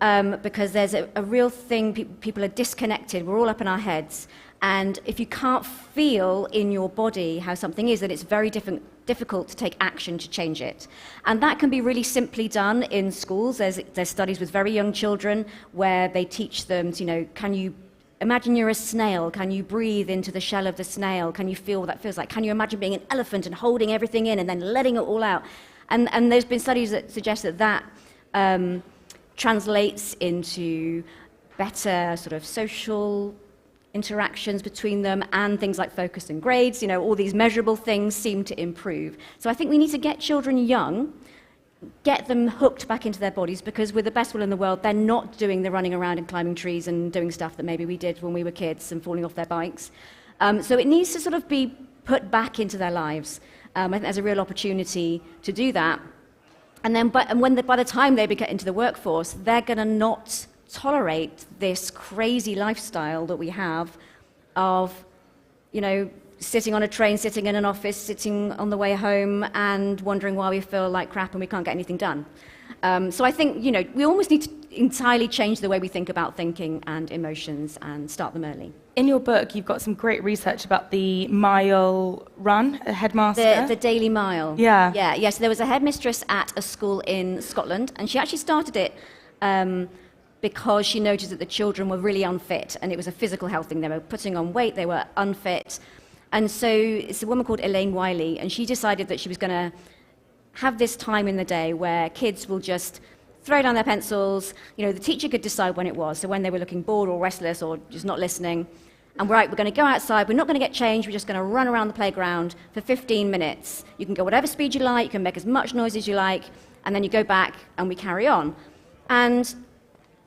because there's a real thing, people are disconnected, we're all up in our heads, and if you can't feel in your body how something is, then it's very difficult to take action to change it. And that can be really simply done in schools. There's studies with very young children where they teach them, you know, can you imagine you're a snail? Can you breathe into the shell of the snail? Can you feel what that feels like? Can you imagine being an elephant and holding everything in and then letting it all out? And there's been studies that suggest that translates into better sort of social interactions between them, and things like focus and grades, you know, all these measurable things seem to improve. So I think we need to get children young, get them hooked back into their bodies, because with the best will in the world, they're not doing the running around and climbing trees and doing stuff that maybe we did when we were kids and falling off their bikes. So it needs to sort of be put back into their lives. I think there's a real opportunity to do that. And then by the time they get into the workforce, they're going to not tolerate this crazy lifestyle that we have of, you know, sitting on a train, sitting in an office, sitting on the way home and wondering why we feel like crap and we can't get anything done. So I think, you know, we almost need to entirely change the way we think about thinking and emotions and start them early. In your book, you've got some great research about the mile run, a headmaster. The Daily Mile. Yeah. Yeah. So there was a headmistress at a school in Scotland, and she actually started it because she noticed that the children were really unfit, and it was a physical health thing. They were putting on weight, they were unfit. And so it's a woman called Elaine Wiley, and she decided that she was going to have this time in the day where kids will just throw down their pencils. You know, the teacher could decide when it was, so when they were looking bored or restless or just not listening. And we're going to go outside, we're not going to get changed, we're just going to run around the playground for 15 minutes. You can go whatever speed you like, you can make as much noise as you like, and then you go back and we carry on. And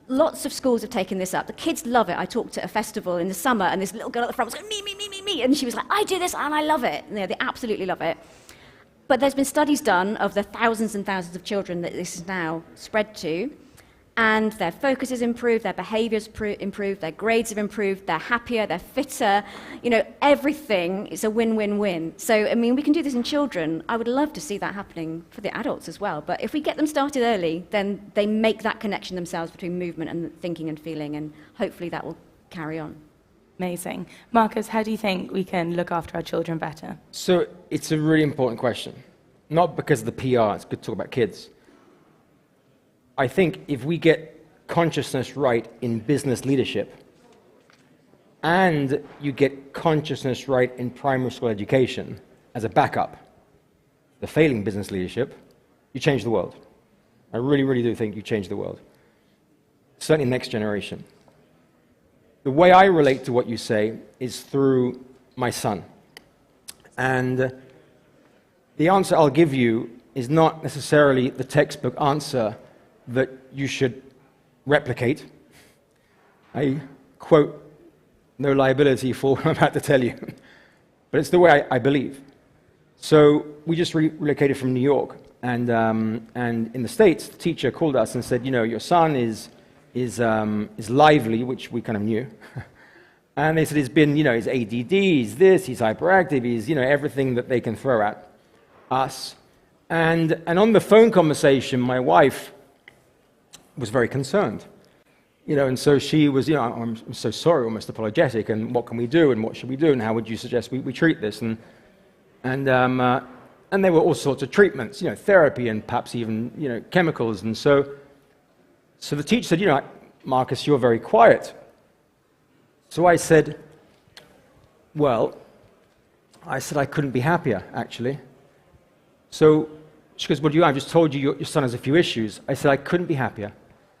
lots of schools have taken this up. The kids love it. I talked at a festival in the summer, and this little girl at the front was going, me, and she was like, I do this and I love it. And they absolutely love it. But there's been studies done of the thousands and thousands of children that this is now spread to, and their focus has improved, their behaviours improved, their grades have improved, they're happier, they're fitter, you know, everything is a win-win-win. So, I mean, we can do this in children. I would love to see that happening for the adults as well. But if we get them started early, then they make that connection themselves between movement and thinking and feeling, and hopefully that will carry on. Amazing. Marcus, how do you think we can look after our children better? So it's a really important question. Not because of the PR, it's good to talk about kids. I think if we get consciousness right in business leadership, and you get consciousness right in primary school education as a backup, the failing business leadership, you change the world. I really, really do think you change the world. Certainly next generation. The way I relate to what you say is through my son. And the answer I'll give you is not necessarily the textbook answer that you should replicate. I quote no liability for what I'm about to tell you, but it's the way I believe. So we just relocated from New York, and in the States, the teacher called us and said, you know, your son is lively, which we kind of knew. And they said he's been, you know, he's ADD, he's this, he's hyperactive, he's, you know, everything that they can throw at us. And on the phone conversation, my wife was very concerned. You know, and so she was, you know, I'm so sorry, almost apologetic, and what can we do, and what should we do, and how would you suggest we treat this? And there were all sorts of treatments, you know, therapy and perhaps even, you know, chemicals. And so the teacher said, you know, Marcus, you're very quiet. So I said, well, I couldn't be happier, actually. So she goes, well, I just told you your son has a few issues. I said, I couldn't be happier.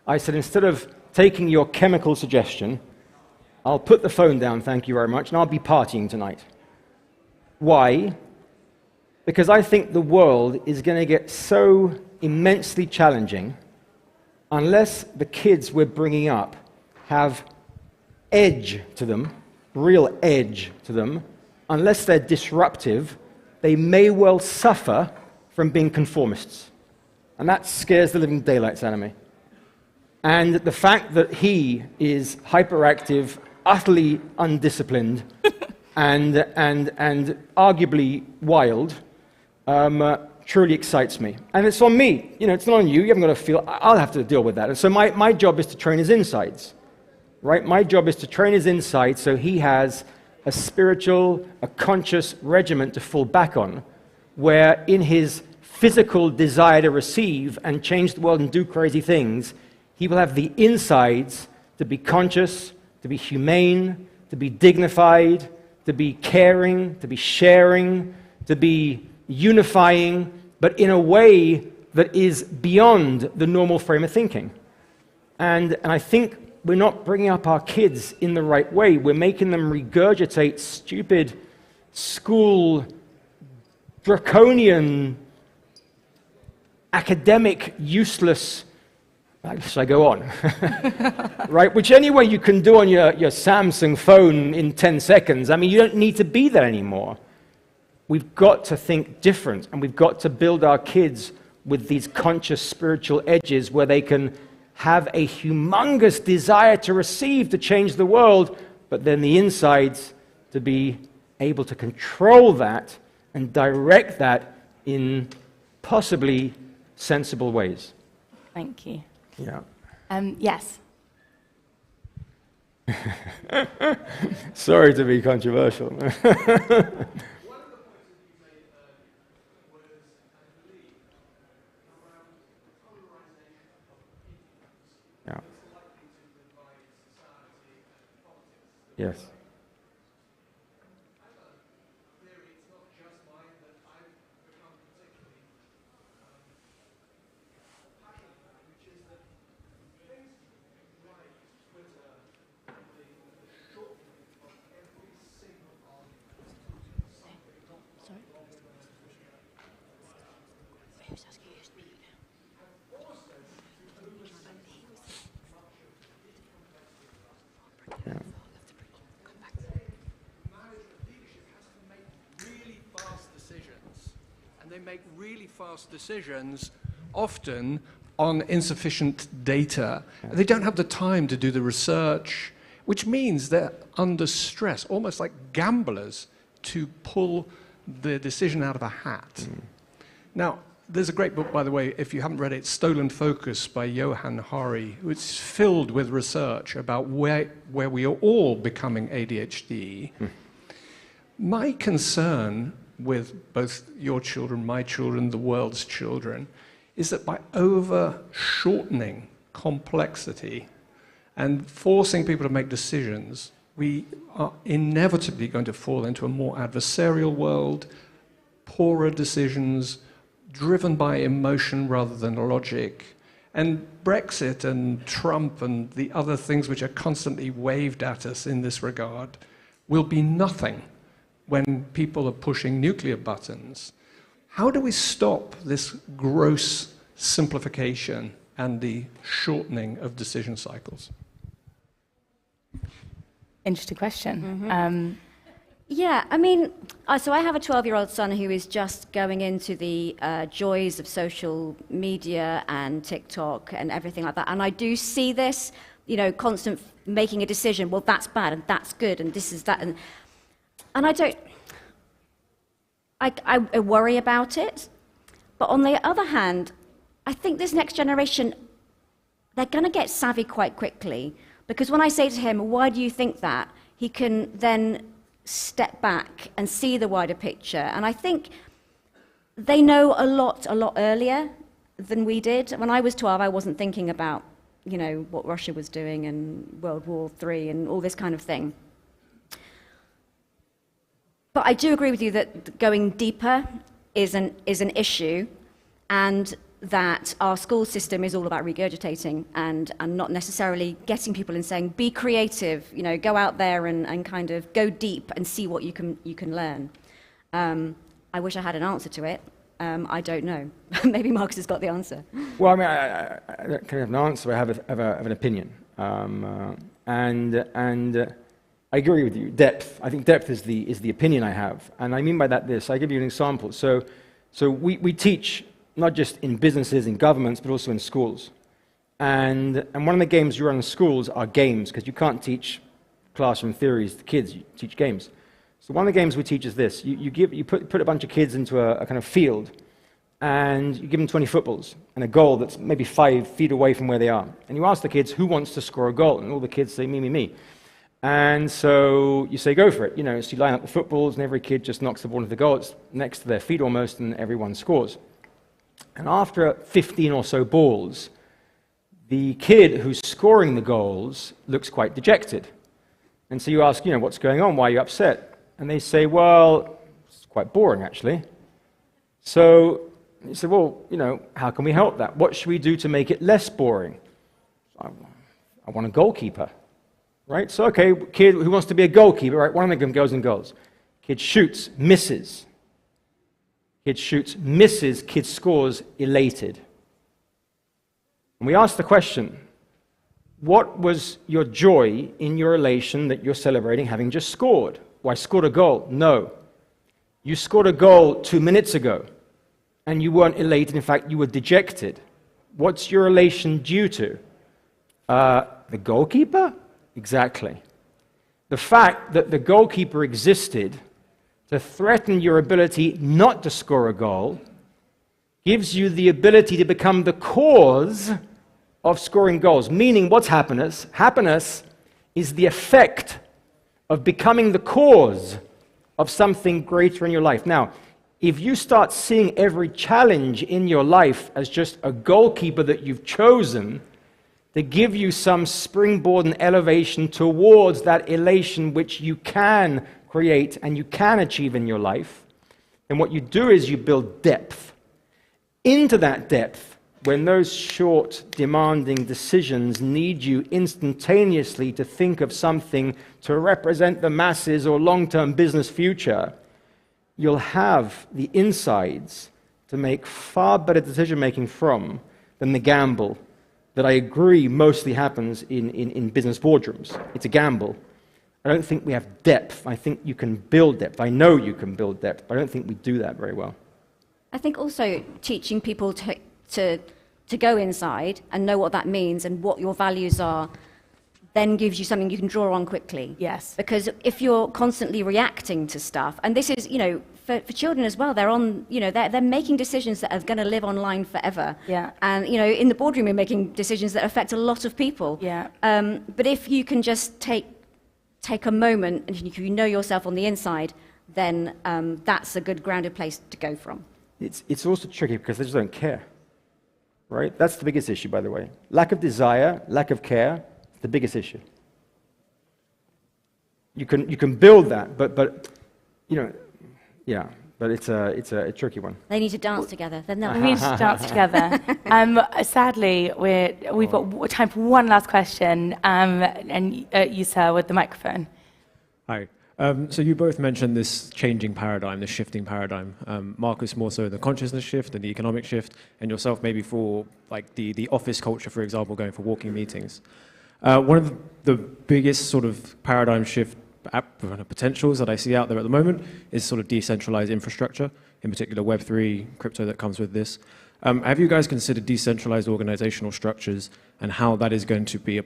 I said, instead of taking your chemical suggestion, I'll put the phone down, thank you very much, and I'll be partying tonight. Why? Because I think the world is going to get so immensely challenging unless the kids we're bringing up have edge to them, real edge to them, unless they're disruptive, they may well suffer from being conformists. And that scares the living daylights out of me. And the fact that he is hyperactive, utterly undisciplined, and arguably wild, truly excites me. And it's on me. You know, it's not on you. You haven't got to feel, I'll have to deal with that. And so my job is to train his insides, right? My job is to train his insides so he has a spiritual, a conscious regiment to fall back on, where in his physical desire to receive and change the world and do crazy things, he will have the insides to be conscious, to be humane, to be dignified, to be caring, to be sharing, to be unifying, but in a way that is beyond the normal frame of thinking. And I think we're not bringing up our kids in the right way. We're making them regurgitate stupid school, draconian, academic, useless. Should I go on? Right? Which anyway you can do on your Samsung phone in 10 seconds. I mean, you don't need to be there anymore. We've got to think different, and we've got to build our kids with these conscious spiritual edges where they can have a humongous desire to receive, to change the world, but then the insides to be able to control that and direct that in possibly sensible ways. Thank you. Yeah. Yes. Sorry to be controversial. Yes. They make really fast decisions, often on insufficient data. They don't have the time to do the research, which means they're under stress, almost like gamblers, to pull the decision out of a hat. Now, there's a great book, by the way, if you haven't read it, Stolen Focus by Johan Hari, which is filled with research about where we are all becoming ADHD. My concern with both your children, my children, the world's children, is that by over-shortening complexity and forcing people to make decisions, we are inevitably going to fall into a more adversarial world, poorer decisions, driven by emotion rather than logic. And Brexit and Trump and the other things which are constantly waved at us in this regard will be nothing when people are pushing nuclear buttons. How do we stop this gross simplification and the shortening of decision cycles? Interesting question. Yeah, I mean, so I have a 12-year-old son who is just going into the joys of social media and TikTok and everything like that. And I do see this, you know, constant making a decision, well, that's bad and that's good and this is that. And I don't, I worry about it. But on the other hand, I think this next generation, they're going to get savvy quite quickly. Because when I say to him, why do you think that? He can then step back and see the wider picture. And I think they know a lot earlier than we did. When I was 12, I wasn't thinking about, you know, what Russia was doing and World War III and all this kind of thing. But I do agree with you that going deeper is an issue, and that our school system is all about regurgitating and not necessarily getting people and saying, be creative, you know, go out there and kind of go deep and see what you can learn. I wish I had an answer to it. I don't know. Maybe Marcus has got the answer. Well, I mean, I don't kind of have an answer. I have an opinion. And I agree with you. Depth. I think depth is the opinion I have. And I mean by that this. I give you an example. So we teach not just in businesses, in governments, but also in schools. And one of the games you run in schools are games, because you can't teach classroom theories to kids, you teach games. So one of the games we teach is this. You put a bunch of kids into a kind of field, and you give them 20 footballs and a goal that's maybe 5 feet away from where they are. And you ask the kids, who wants to score a goal? And all the kids say, me, me, me. And so you say, go for it. You know, so you line up the footballs, and every kid just knocks the ball into the goal. It's next to their feet almost, and everyone scores. And after 15 or so balls, the kid who's scoring the goals looks quite dejected. And so you ask, you know, what's going on? Why are you upset? And they say, well, it's quite boring, actually. So you say, well, you know, how can we help that? What should we do to make it less boring? I want a goalkeeper, right? So, okay, kid who wants to be a goalkeeper, right? One of them goes and goals. Kid shoots, misses. Kid shoots, misses, kid scores, elated. And we ask the question, what was your joy in your elation that you're celebrating having just scored? Well, I scored a goal. No. You scored a goal 2 minutes ago, and you weren't elated. In fact, you were dejected. What's your elation due to? The goalkeeper? Exactly. The fact that the goalkeeper existed to threaten your ability not to score a goal gives you the ability to become the cause of scoring goals. Meaning, what's happiness? Happiness is the effect of becoming the cause of something greater in your life. Now, if you start seeing every challenge in your life as just a goalkeeper that you've chosen, to give you some springboard and elevation towards that elation which you can create and you can achieve in your life, then what you do is you build depth. Into that depth, when those short, demanding decisions need you instantaneously to think of something to represent the masses or long-term business future, you'll have the insides to make far better decision-making from than the gamble that I agree mostly happens in business boardrooms. It's a gamble. I don't think we have depth. I think you can build depth. I know you can build depth, but I don't think we do that very well. I think also teaching people to go inside and know what that means and what your values are then gives you something you can draw on quickly. Yes. Because if you're constantly reacting to stuff, and this is, for children as well, they're on, they're making decisions that are going to live online forever. Yeah. And, in the boardroom, you're making decisions that affect a lot of people. Yeah. But if you can just take a moment and you know yourself on the inside, then that's a good grounded place to go from. It's also tricky because they just don't care, right? That's the biggest issue, by the way. Lack of desire, lack of care, the biggest issue. You can build that, but yeah, but it's a tricky one. They need to dance together. Then we need to dance together. Sadly, we've got time for one last question, and you, sir, with the microphone. Hi. So you both mentioned this changing paradigm, this shifting paradigm. Marcus more so the consciousness shift and the economic shift, and yourself maybe for like the office culture, for example, going for walking meetings. One of the biggest sort of paradigm shift potentials that I see out there at the moment is sort of decentralized infrastructure, in particular Web3, crypto that comes with this. Have you guys considered decentralized organizational structures and how that is going to be,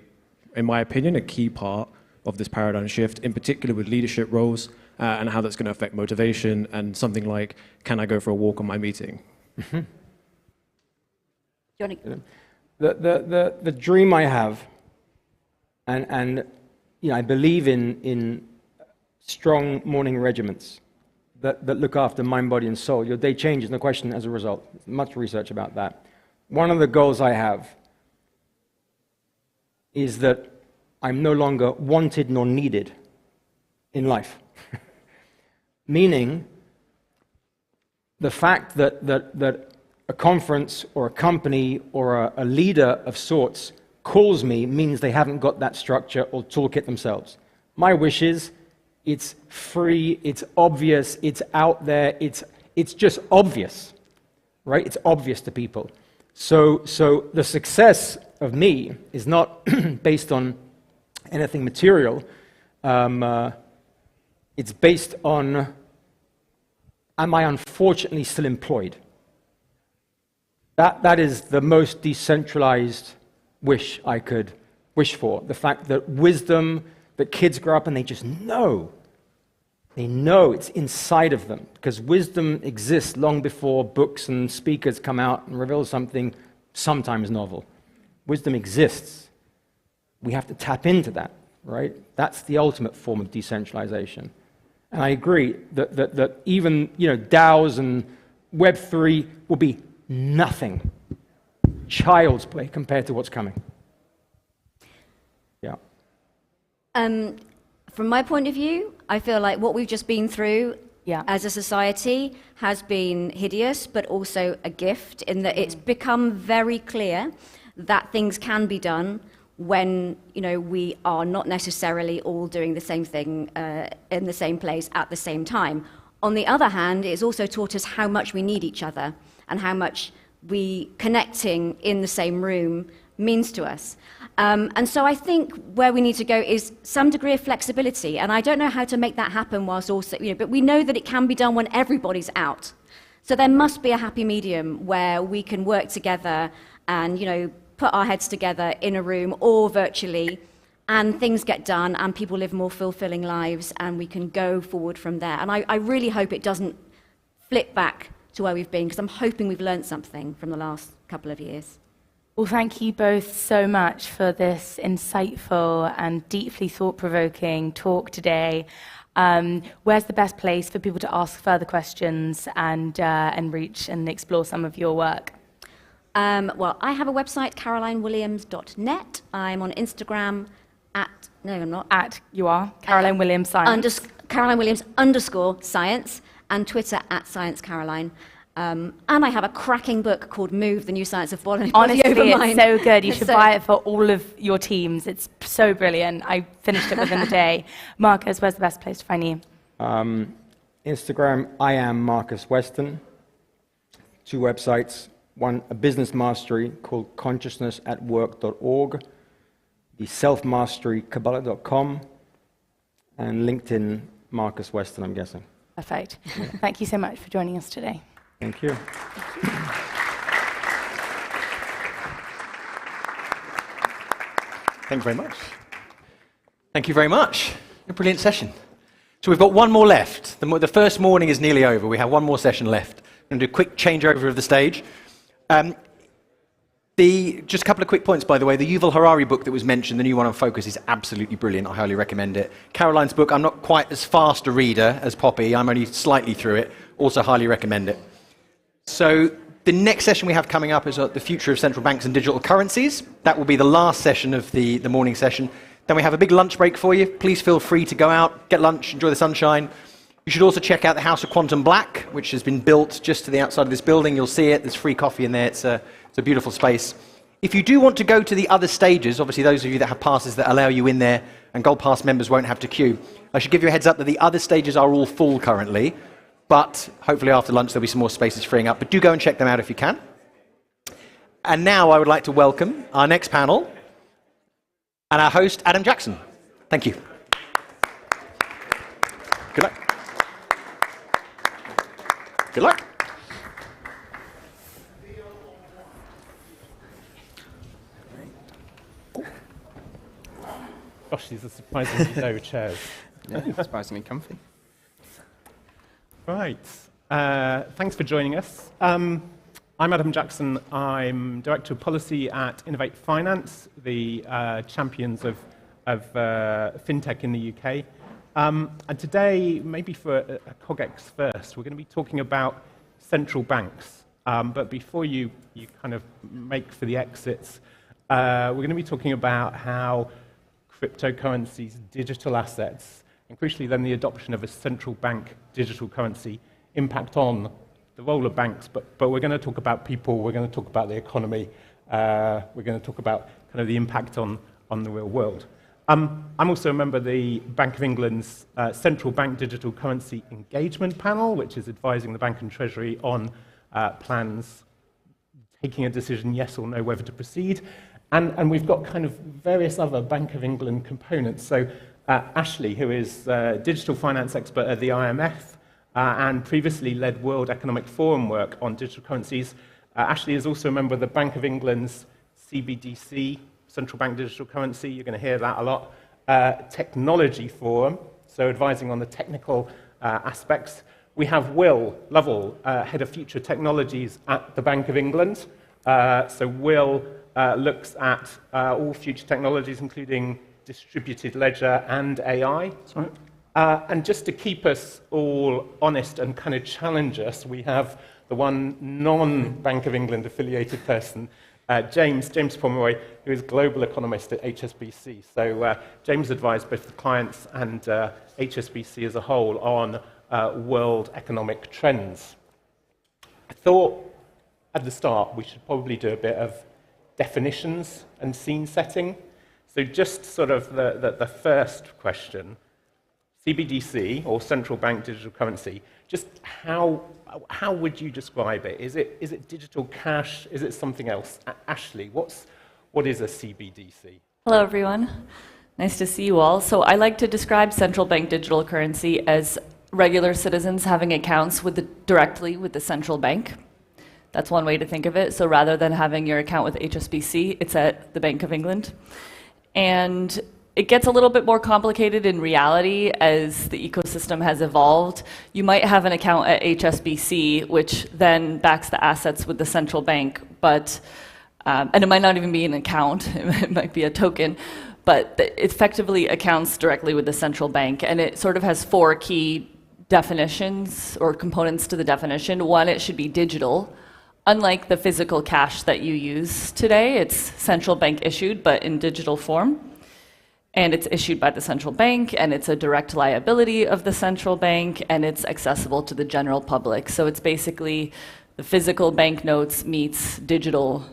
in my opinion, a key part of this paradigm shift, in particular with leadership roles, and how that's going to affect motivation and something like, can I go for a walk on my meeting? The dream I have, and I believe in strong morning regiments that look after mind, body, and soul. Your day changes, no question, as a result. Much research about that. One of the goals I have is that I'm no longer wanted nor needed in life. Meaning, the fact that a conference or a company or a leader of sorts calls me means they haven't got that structure or toolkit themselves. My wish is, it's free, it's obvious, it's out there, it's just obvious, right? It's obvious to people. So the success of me is not based on anything material. It's based on, am I unfortunately still employed? That is the most decentralized wish I could wish for. The fact that wisdom, that kids grow up and they just know. They know it's inside of them. Because wisdom exists long before books and speakers come out and reveal something sometimes novel. Wisdom exists. We have to tap into that, right? That's the ultimate form of decentralization. And I agree that even DAOs and Web3 will be nothing. Child's play compared to what's coming. Yeah. From my point of view, I feel like what we've just been through as a society has been hideous, but also a gift in that it's become very clear that things can be done when we are not necessarily all doing the same thing in the same place at the same time. On the other hand, it's also taught us how much we need each other and how much we connecting in the same room means to us. And so I think where we need to go is some degree of flexibility. And I don't know how to make that happen whilst also, but we know that it can be done when everybody's out. So there must be a happy medium where we can work together and, put our heads together in a room or virtually, and things get done and people live more fulfilling lives and we can go forward from there. And I really hope it doesn't flip back to where we've been, because I'm hoping we've learned something from the last couple of years. Well, thank you both so much for this insightful and deeply thought-provoking talk today. Where's the best place for people to ask further questions and reach and explore some of your work? Well, I have a website, carolinewilliams.net. I'm on Instagram at, no, I'm not. At, you are, Caroline Williams Science. Caroline Williams _science, and Twitter at Science Caroline. And I have a cracking book called Move, the New Science of Body Honestly, Over Mind. it's so good. You should buy it for all of your teams. It's so brilliant. I finished it within a day. Marcus, where's the best place to find you? Instagram, I am Marcus Weston. 2 websites. One, a business mastery called consciousnessatwork.org. The self-mastery Kabbalah.com. And LinkedIn, Marcus Weston, I'm guessing. Perfect. Thank you so much for joining us today. Thank you. Thank you very much. Thank you very much. A brilliant session. So we've got one more left. The first morning is nearly over. We have one more session left. I'm going to do a quick changeover of the stage. Just a couple of quick points, by the way. The Yuval Harari book that was mentioned, the new one on Focus, is absolutely brilliant. I highly recommend it. Caroline's book, I'm not quite as fast a reader as Poppy. I'm only slightly through it. Also highly recommend it. So the next session we have coming up is the future of central banks and digital currencies. That will be the last session of the morning session. Then we have a big lunch break for you. Please feel free to go out, get lunch, enjoy the sunshine. You should also check out the House of Quantum Black, which has been built just to the outside of this building. You'll see it. There's free coffee in there. It's a beautiful space. If you do want to go to the other stages, obviously those of you that have passes that allow you in there, and Gold Pass members won't have to queue, I should give you a heads up that the other stages are all full currently, but hopefully after lunch there'll be some more spaces freeing up. But do go and check them out if you can. And now I would like to welcome our next panel and our host, Adam Jackson. Thank you. Good luck. Good luck. Gosh, these are surprisingly low chairs. Yeah, surprisingly comfy. Right. Thanks for joining us. I'm Adam Jackson. I'm Director of Policy at Innovate Finance, the champions of fintech in the UK. And today, maybe for a CogX first, we're going to be talking about central banks. But before you kind of make for the exits, we're going to be talking about how cryptocurrencies, digital assets, and crucially then the adoption of a central bank digital currency impact on the role of banks. But we're going to talk about people, we're going to talk about the economy, we're going to talk about kind of the impact on the real world. I'm also a member of the Bank of England's Central Bank Digital Currency Engagement Panel, which is advising the Bank and Treasury on plans, taking a decision, yes or no, whether to proceed. And we've got kind of various other Bank of England components. So Ashley, who is digital finance expert at the IMF and previously led World Economic Forum work on digital currencies. Ashley is also a member of the Bank of England's CBDC, Central Bank Digital Currency. You're going to hear that a lot. Technology Forum, so advising on the technical aspects. We have Will Lovell, Head of Future Technologies at the Bank of England. So Will looks at all future technologies, including distributed ledger and AI. That's right. And just to keep us all honest and kind of challenge us, we have the one non-Bank of England affiliated person, James Pomeroy, who is global economist at HSBC. So James advised both the clients and HSBC as a whole on world economic trends. I thought at the start we should probably do a bit of definitions and scene setting. So just sort of the first question, CBDC, or central bank digital currency, just how would you describe it? Is it digital cash? Is it something else? Ashley, what is a CBDC? Hello, everyone. Nice to see you all. So I like to describe central bank digital currency as regular citizens having accounts directly with the central bank. That's one way to think of it. So rather than having your account with HSBC, it's at the Bank of England. And it gets a little bit more complicated in reality as the ecosystem has evolved. You might have an account at HSBC, which then backs the assets with the central bank, but and it might not even be an account, it might be a token, but it effectively accounts directly with the central bank. And it sort of has 4 key definitions or components to the definition. One, it should be digital. unlike the physical cash that you use today, it's central bank issued, but in digital form. And it's issued by the central bank, and it's a direct liability of the central bank, and it's accessible to the general public. So it's basically the physical banknotes meets digital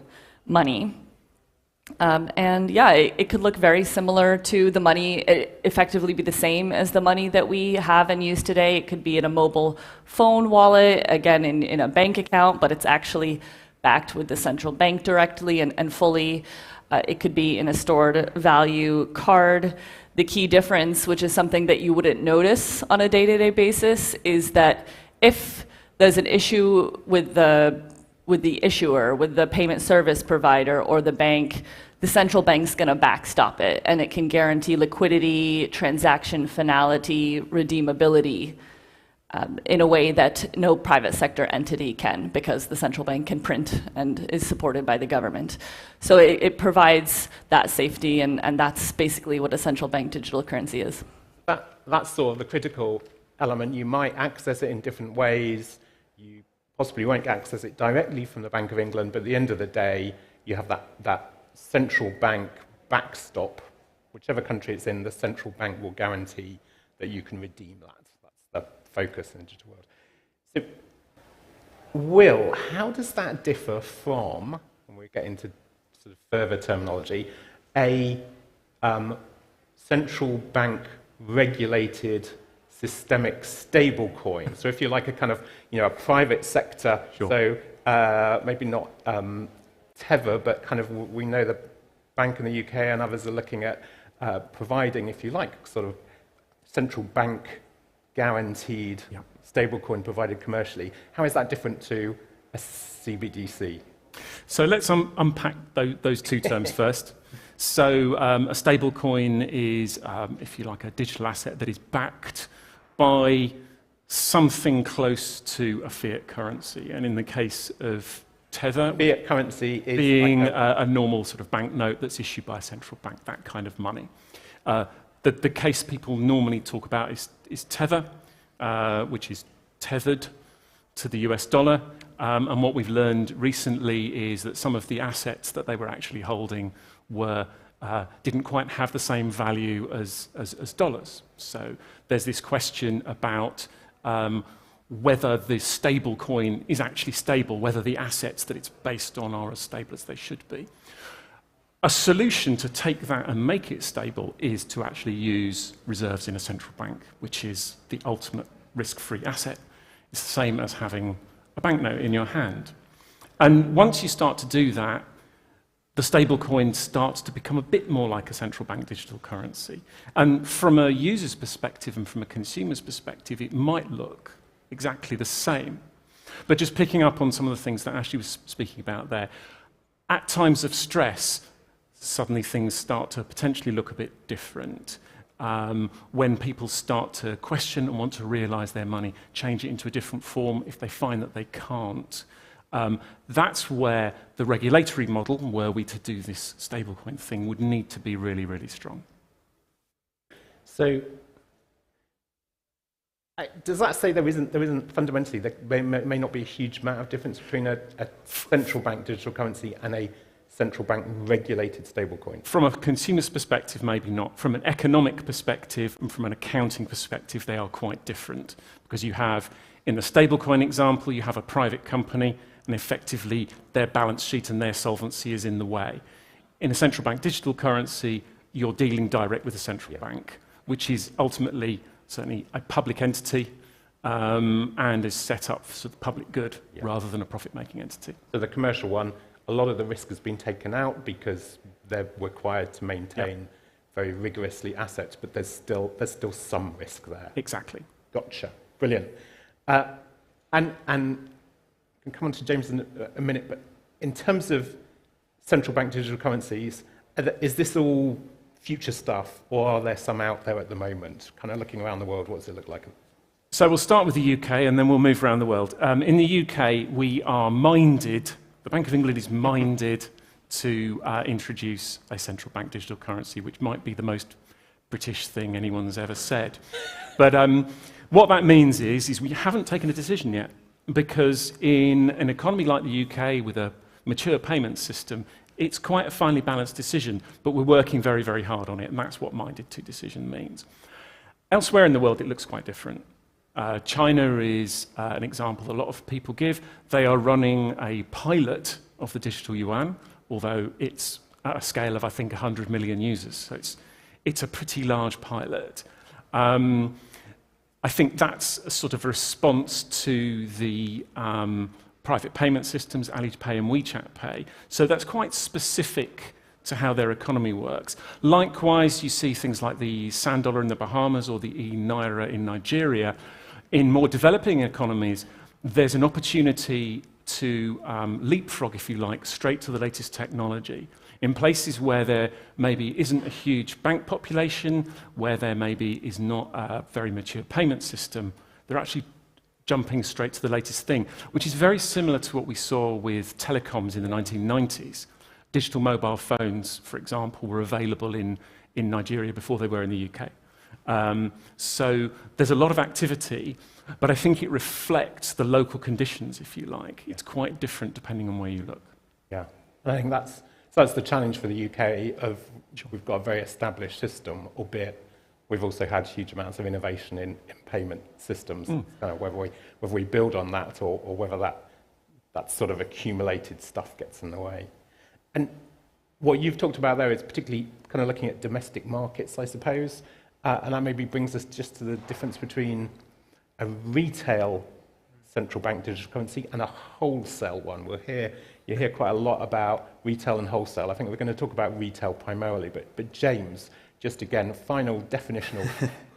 money. And yeah, it could look very similar to the money, effectively be the same as the money that we have and use today. It could be in a mobile phone wallet, again, in a bank account, but it's actually backed with the central bank directly and fully. It could be in a stored value card. The key difference, which is something that you wouldn't notice on a day-to-day basis, is that if there's an issue with the issuer, with the payment service provider or the bank, the central bank's going to backstop it, and it can guarantee liquidity, transaction finality, redeemability in a way that no private sector entity can, because the central bank can print and is supported by the government. So it provides that safety, and that's basically what a central bank digital currency is. That's sort of the critical element. You might access it in different ways. You possibly won't access it directly from the Bank of England, but at the end of the day, you have that central bank backstop. Whichever country it's in, the central bank will guarantee that you can redeem that. That's the focus in the digital world. So, Will, how does that differ from, and we'll get into sort of further terminology, a central bank regulated systemic stablecoin? So if you're like a kind of, a private sector, Sure. So maybe not Tether, but kind of we know the bank in the UK and others are looking at providing, if you like, sort of central bank guaranteed stablecoin provided commercially. How is that different to a CBDC? So let's unpack those two terms first. So a stablecoin is, if you like, a digital asset that is backed by something close to a fiat currency. And in the case of Tether, fiat currency is being like a normal sort of banknote that's issued by a central bank, that kind of money. The case people normally talk about is Tether, which is tethered to the US dollar. And what we've learned recently is that some of the assets that they were actually holding didn't quite have the same value as dollars. So there's this question about whether the stable coin is actually stable, whether the assets that it's based on are as stable as they should be. A solution to take that and make it stable is to actually use reserves in a central bank, which is the ultimate risk-free asset. It's the same as having a banknote in your hand. And once you start to do that, the stablecoin starts to become a bit more like a central bank digital currency. And from a user's perspective and from a consumer's perspective, it might look exactly the same. But just picking up on some of the things that Ashley was speaking about there, at times of stress, suddenly things start to potentially look a bit different. When people start to question and want to realize their money, change it into a different form if they find that they can't. That's where the regulatory model, were we to do this stablecoin thing, would need to be really, really strong. So does that say there isn't fundamentally, there may not be a huge amount of difference between a central bank digital currency and a central bank regulated stablecoin? From a consumer's perspective, maybe not. From an economic perspective and from an accounting perspective, they are quite different. Because you have, in the stablecoin example, you have a private company, and effectively their balance sheet and their solvency is in the way. In a central bank digital currency, you're dealing direct with the central bank, which is ultimately certainly a public entity and is set up for the public good rather than a profit-making entity. So the commercial one, a lot of the risk has been taken out because they're required to maintain very rigorously assets, but there's still some risk there. Exactly. Gotcha. Brilliant. And I can come on to James in a minute, but in terms of central bank digital currencies, is this all future stuff, or are there some out there at the moment? Kind of looking around the world, what does it look like? So we'll start with the UK and then we'll move around the world. In the UK, we are minded, the Bank of England is minded to introduce a central bank digital currency, which might be the most British thing anyone's ever said. But what that means is we haven't taken a decision yet. because in an economy like the UK with a mature payment system, it's quite a finely balanced decision, but we're working very, very hard on it, and that's what minded to decision means. Elsewhere in the world, it looks quite different. China is an example a lot of people give. They are running a pilot of the digital yuan, although it's at a scale of, I think, 100 million users. So it's a pretty large pilot. I think that's a sort of response to the private payment systems, Alipay and WeChat Pay. So that's quite specific to how their economy works. Likewise, you see things like the Sand Dollar in the Bahamas or the e-Naira in Nigeria. In more developing economies, there's an opportunity to leapfrog, if you like, straight to the latest technology. In places where there maybe isn't a huge bank population, where there maybe is not a very mature payment system, they're actually jumping straight to the latest thing, which is very similar to what we saw with telecoms in the 1990s. Digital mobile phones, for example, were available in Nigeria before they were in the UK. So there's a lot of activity, but I think it reflects the local conditions, if you like. It's quite different depending on where you look. Yeah, I think that's the challenge for the UK. We've got a very established system, albeit we've also had huge amounts of innovation in payment systems. Kind of whether we build on that or whether that sort of accumulated stuff gets in the way. And what you've talked about there is particularly kind of looking at domestic markets, I suppose, and that maybe brings us just to the difference between a retail central bank digital currency and a wholesale one. You hear quite a lot about retail and wholesale. I think we're going to talk about retail primarily, but James, just again, final definitional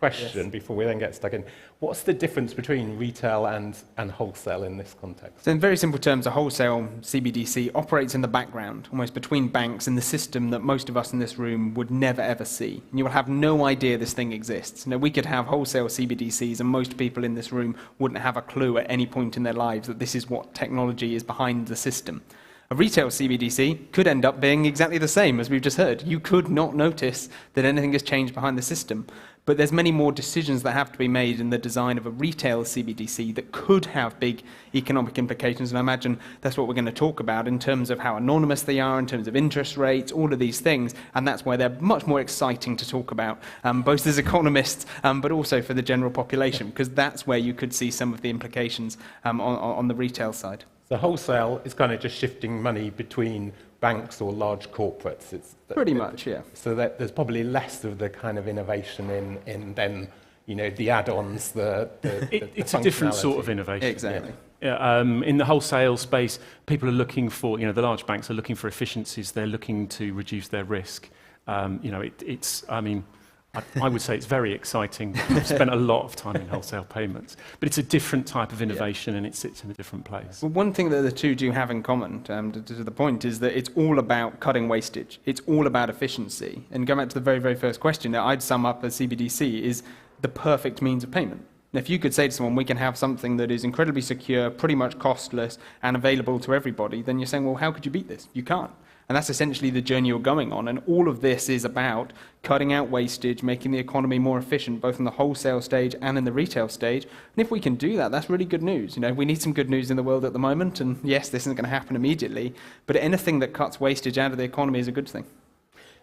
question before we then get stuck in. What's the difference between retail and wholesale in this context? So in very simple terms, a wholesale CBDC operates in the background, almost between banks, in the system that most of us in this room would never ever see. And you will have no idea this thing exists. Now, we could have wholesale CBDCs and most people in this room wouldn't have a clue at any point in their lives that this is what technology is behind the system. A retail CBDC could end up being exactly the same, as we've just heard. You could not notice that anything has changed behind the system. But there's many more decisions that have to be made in the design of a retail CBDC that could have big economic implications. And I imagine that's what we're going to talk about in terms of how anonymous they are, in terms of interest rates, all of these things. And that's why they're much more exciting to talk about, both as economists, but also for the general population, because that's where you could see some of the implications on the retail side. So wholesale is kind of just shifting money between banks or large corporates. Pretty much, yeah. So that there's probably less of the kind of innovation in then, the add-ons, It's a different sort of innovation. Exactly. Yeah, in the wholesale space, people are looking for, the large banks are looking for efficiencies. They're looking to reduce their risk. I would say it's very exciting. I've spent a lot of time in wholesale payments, but it's a different type of innovation and it sits in a different place. Well, one thing that the two do have in common, to the point, is that it's all about cutting wastage. It's all about efficiency. And going back to the very, very first question, that I'd sum up as CBDC is the perfect means of payment. And if you could say to someone, we can have something that is incredibly secure, pretty much costless, and available to everybody, then you're saying, well, how could you beat this? You can't. And that's essentially the journey you're going on. And all of this is about cutting out wastage, making the economy more efficient, both in the wholesale stage and in the retail stage. And if we can do that, that's really good news. We need some good news in the world at the moment. And yes, this isn't going to happen immediately. But anything that cuts wastage out of the economy is a good thing.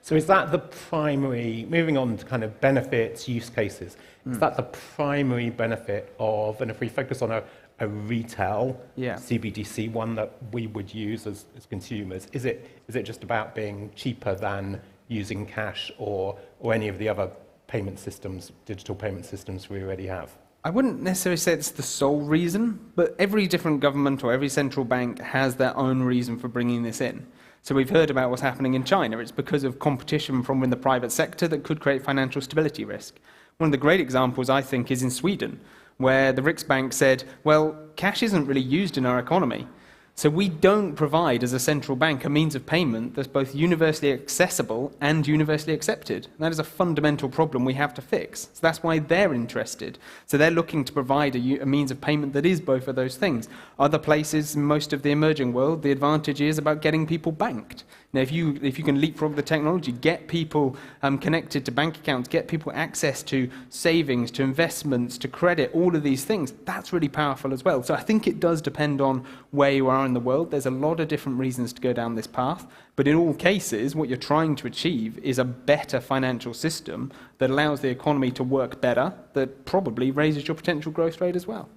So is that the primary, moving on to kind of benefits, use cases, is that the primary benefit of, and if we focus on a retail CBDC, one that we would use as consumers, is it just about being cheaper than using cash or any of the other payment systems, digital payment systems we already have? I wouldn't necessarily say it's the sole reason, but every different government or every central bank has their own reason for bringing this in. So we've heard about what's happening in China. It's because of competition from within the private sector that could create financial stability risk. One of the great examples, I think, is in Sweden, where the Riksbank said, well, cash isn't really used in our economy. So we don't provide, as a central bank, a means of payment that's both universally accessible and universally accepted. And that is a fundamental problem we have to fix. So that's why they're interested. So they're looking to provide a means of payment that is both of those things. Other places, in most of the emerging world, the advantage is about getting people banked. Now, if you can leapfrog the technology, get people connected to bank accounts, get people access to savings, to investments, to credit, all of these things, that's really powerful as well. So I think it does depend on where you are in the world. There's a lot of different reasons to go down this path, but in all cases, what you're trying to achieve is a better financial system that allows the economy to work better, that probably raises your potential growth rate as well.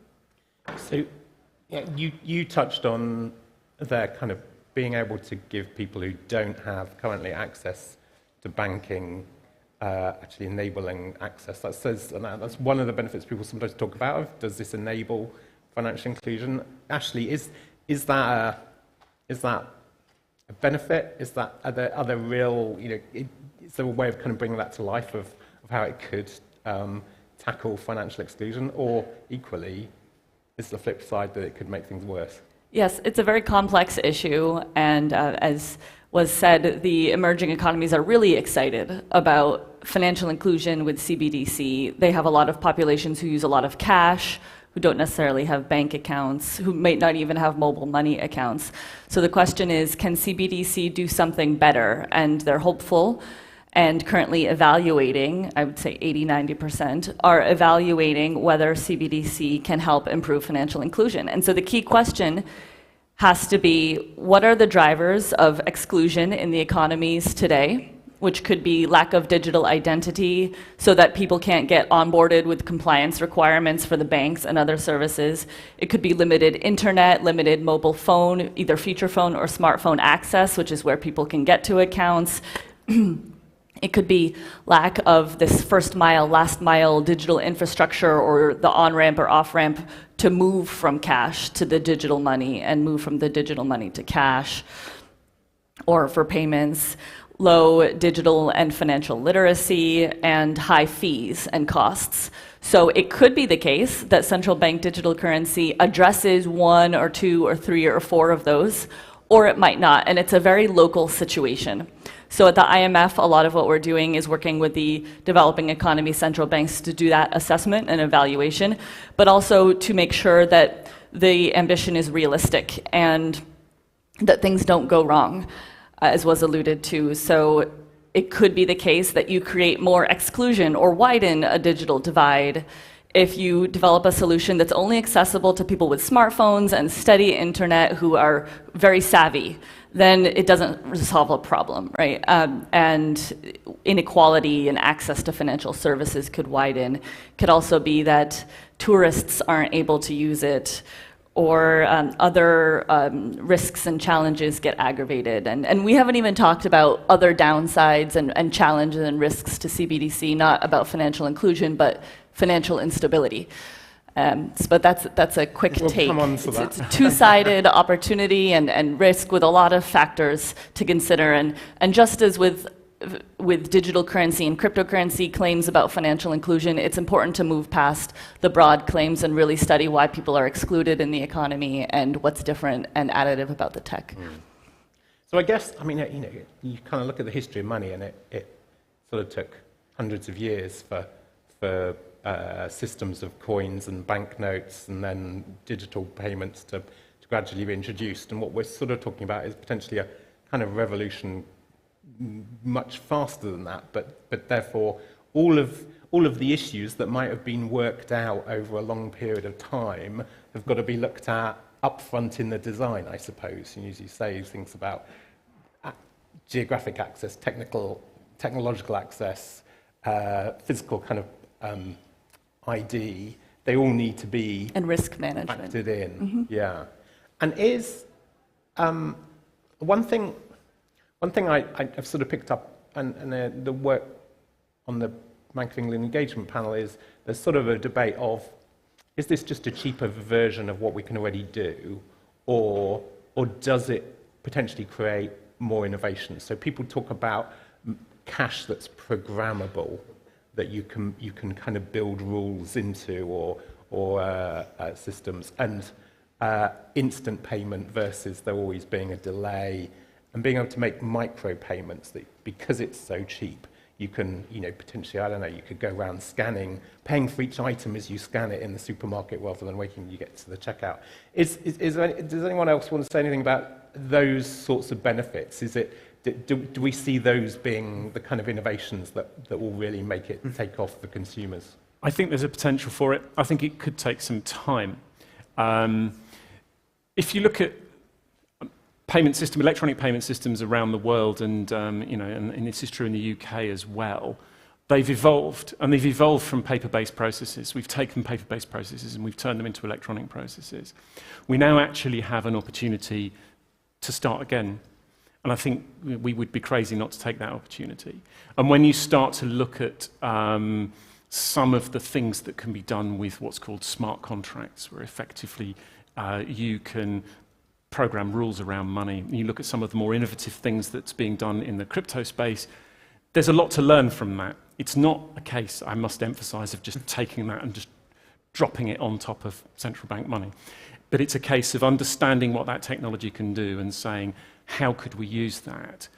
So yeah, you touched on their kind of being able to give people who don't have currently access to banking, actually enabling access. That's one of the benefits people sometimes talk about. Does this enable financial inclusion? Ashley, is that a benefit? Are there real, is there a way of kind of bringing that to life of how it could tackle financial exclusion, or equally, is the flip side that it could make things worse? Yes, it's a very complex issue, and as was said, the emerging economies are really excited about financial inclusion with CBDC. They have a lot of populations who use a lot of cash, who don't necessarily have bank accounts, who might not even have mobile money accounts. So the question is, can CBDC do something better? And they're hopeful and currently evaluating, I would say 80–90%, are evaluating whether CBDC can help improve financial inclusion. And so the key question has to be, what are the drivers of exclusion in the economies today, which could be lack of digital identity so that people can't get onboarded with compliance requirements for the banks and other services. It could be limited internet, limited mobile phone, either feature phone or smartphone access, which is where people can get to accounts. It could be lack of this first mile, last mile digital infrastructure, or the on-ramp or off-ramp to move from cash to the digital money and move from the digital money to cash, or for payments, low digital and financial literacy, and high fees and costs. So it could be the case that central bank digital currency addresses 1 or 2 or 3 or 4 of those, or it might not, and it's a very local situation. So at the IMF, a lot of what we're doing is working with the developing economy central banks to do that assessment and evaluation, but also to make sure that the ambition is realistic and that things don't go wrong, as was alluded to. So it could be the case that you create more exclusion or widen a digital divide if you develop a solution that's only accessible to people with smartphones and steady internet who are very savvy. Then it doesn't resolve a problem, right? And inequality and access to financial services could widen. Could also be that tourists aren't able to use it, or other risks and challenges get aggravated. And we haven't even talked about other downsides and challenges and risks to CBDC, not about financial inclusion, but financial instability. But that's a quick take. It's a two-sided opportunity and risk with a lot of factors to consider. And just as with digital currency and cryptocurrency claims about financial inclusion, it's important to move past the broad claims and really study why people are excluded in the economy and what's different and additive about the tech. So I guess, I mean, you kind of look at the history of money, and it sort of took hundreds of years for systems of coins and banknotes and then digital payments to gradually be introduced. And what we're sort of talking about is potentially a kind of revolution much faster than that, but therefore all of the issues that might have been worked out over a long period of time have got to be looked at upfront in the design, I suppose. And as you say, things about geographic access, technological access, physical kind of ID, they all need to be and risk management factored in. Yeah, and is one thing I've sort of picked up, and the work on the Bank of England engagement panel is there's sort of a debate of, is this just a cheaper version of what we can already do, or does it potentially create more innovation? So people talk about cash that's programmable, that you can kind of build rules into or systems, and instant payment versus there always being a delay, and being able to make micro payments that, because it's so cheap, you can, potentially, I don't know, you could go around scanning, paying for each item as you scan it in the supermarket rather than waiting when you get to the checkout. Does anyone else want to say anything about those sorts of benefits? Do we see those being the kind of innovations that will really make it take off for consumers? I think there's a potential for it. I think it could take some time. If you look at electronic payment systems around the world, and and this is true in the UK as well, they've evolved, and they've evolved from paper-based processes. We've taken paper-based processes and we've turned them into electronic processes. We now actually have an opportunity to start again. And I think we would be crazy not to take that opportunity. And when you start to look at some of the things that can be done with what's called smart contracts, where effectively you can program rules around money, you look at some of the more innovative things that's being done in the crypto space, there's a lot to learn from that. It's not a case, I must emphasize, of just taking that and just dropping it on top of central bank money. But it's a case of understanding what that technology can do and saying, how could we use that?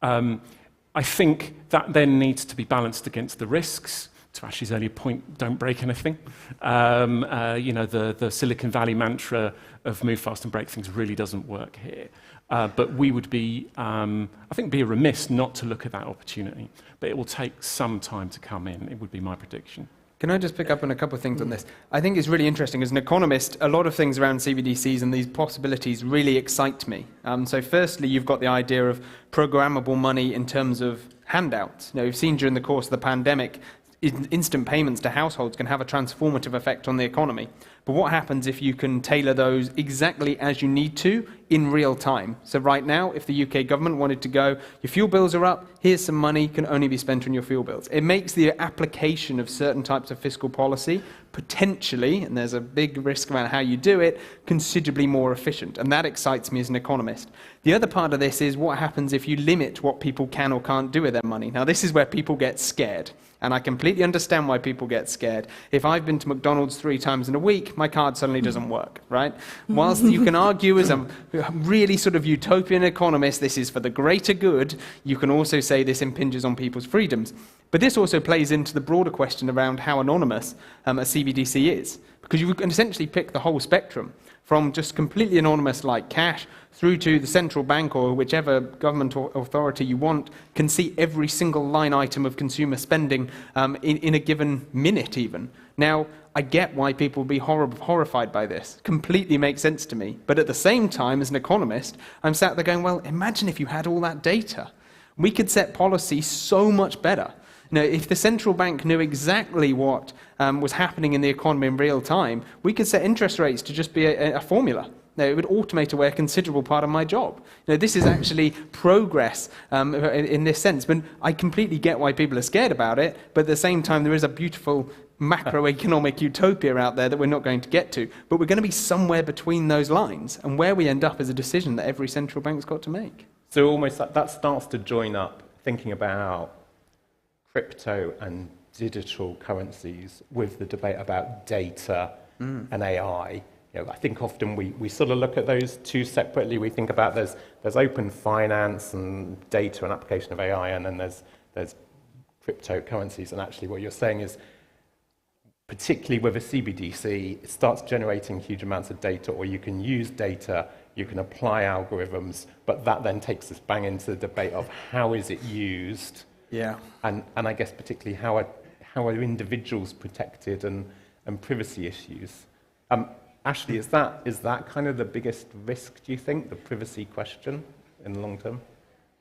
I think that then needs to be balanced against the risks. To Ashley's earlier point, don't break anything. The Silicon Valley mantra of move fast and break things really doesn't work here. But we would be, I think, be remiss not to look at that opportunity. But it will take some time to come in, it would be my prediction. Can I just pick up on a couple of things on this? I think it's really interesting. As an economist, a lot of things around CBDCs and these possibilities really excite me. So firstly, you've got the idea of programmable money in terms of handouts. We've seen during the course of the pandemic, instant payments to households can have a transformative effect on the economy. But what happens if you can tailor those exactly as you need to in real time? So right now, if the UK government wanted to go, your fuel bills are up, here's some money, can only be spent on your fuel bills. It makes the application of certain types of fiscal policy potentially, and there's a big risk around how you do it, considerably more efficient. And that excites me as an economist. The other part of this is what happens if you limit what people can or can't do with their money. Now, this is where people get scared. And I completely understand why people get scared. If I've been to McDonald's 3 times in a week, my card suddenly doesn't work, right? Whilst you can argue as a really sort of utopian economist, this is for the greater good, you can also say this impinges on people's freedoms. But this also plays into the broader question around how anonymous a CBDC is. Because you can essentially pick the whole spectrum, from just completely anonymous like cash through to the central bank or whichever government or authority you want can see every single line item of consumer spending in a given minute even. Now, I get why people would be horrified by this. Completely makes sense to me. But at the same time, as an economist, I'm sat there going, well, imagine if you had all that data. We could set policy so much better. If the central bank knew exactly what was happening in the economy in real time, we could set interest rates to just be a formula. It would automate away a considerable part of my job. This is actually progress in this sense. But I completely get why people are scared about it, but at the same time, there is a beautiful macroeconomic utopia out there that we're not going to get to. But we're going to be somewhere between those lines, and where we end up is a decision that every central bank's got to make. So almost that starts to join up thinking about crypto and digital currencies with the debate about data and AI. I think often we sort of look at those two separately. We think about there's open finance and data and application of AI, and then there's cryptocurrencies. And actually what you're saying is, particularly with a CBDC, it starts generating huge amounts of data, or you can use data, you can apply algorithms, but that then takes us bang into the debate of how is it used. Yeah. And I guess particularly how are individuals protected and privacy issues. Ashley, is that kind of the biggest risk, do you think, the privacy question in the long term?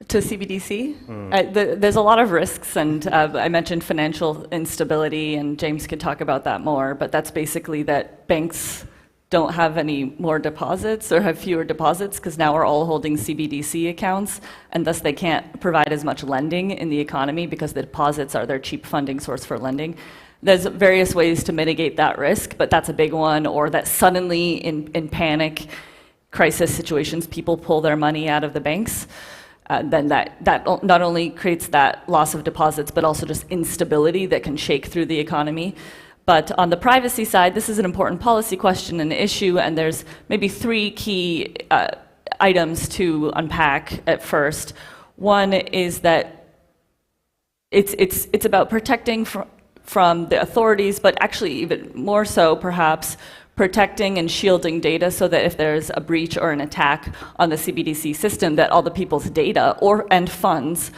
To CBDC? There's a lot of risks, and I mentioned financial instability, and James could talk about that more, but that's basically that banks don't have any more deposits or have fewer deposits because now we're all holding CBDC accounts, and thus they can't provide as much lending in the economy because the deposits are their cheap funding source for lending. There's various ways to mitigate that risk, but that's a big one, or that suddenly in panic crisis situations, people pull their money out of the banks. Then that not only creates that loss of deposits, but also just instability that can shake through the economy. But on the privacy side, this is an important policy question and issue, and there's maybe 3 key items to unpack at first. One is that it's about protecting from the authorities, but actually even more so perhaps protecting and shielding data so that if there's a breach or an attack on the CBDC system, that all the people's data and funds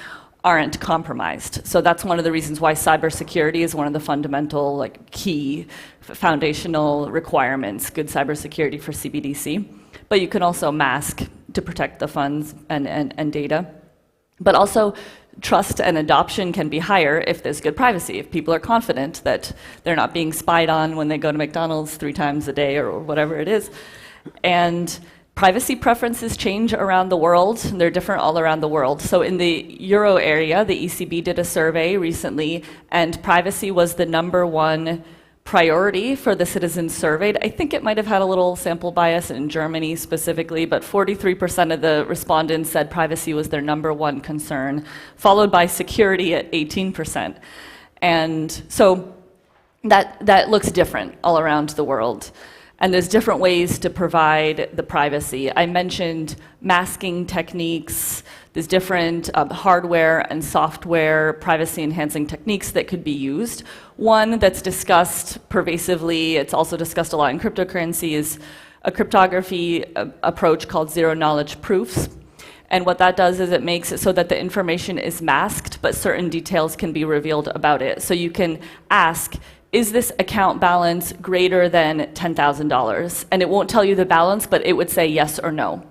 aren't compromised. So that's one of the reasons why cybersecurity is one of the fundamental, key foundational requirements, good cybersecurity for CBDC. But you can also mask to protect the funds and data. But also, trust and adoption can be higher if there's good privacy, if people are confident that they're not being spied on when they go to McDonald's 3 times a day or whatever it is. And privacy preferences change around the world. They're different all around the world. So in the Euro area, the ECB did a survey recently, and privacy was the #1 priority for the citizens surveyed. I think it might have had a little sample bias in Germany specifically, but 43% of the respondents said privacy was their #1 concern, followed by security at 18%. And so that looks different all around the world. And there's different ways to provide the privacy. I mentioned masking techniques. There's different hardware and software privacy-enhancing techniques that could be used. One that's discussed pervasively, it's also discussed a lot in cryptocurrency, is a cryptography approach called zero-knowledge proofs. And what that does is it makes it so that the information is masked, but certain details can be revealed about it. So you can ask, is this account balance greater than $10,000? And it won't tell you the balance, but it would say yes or no.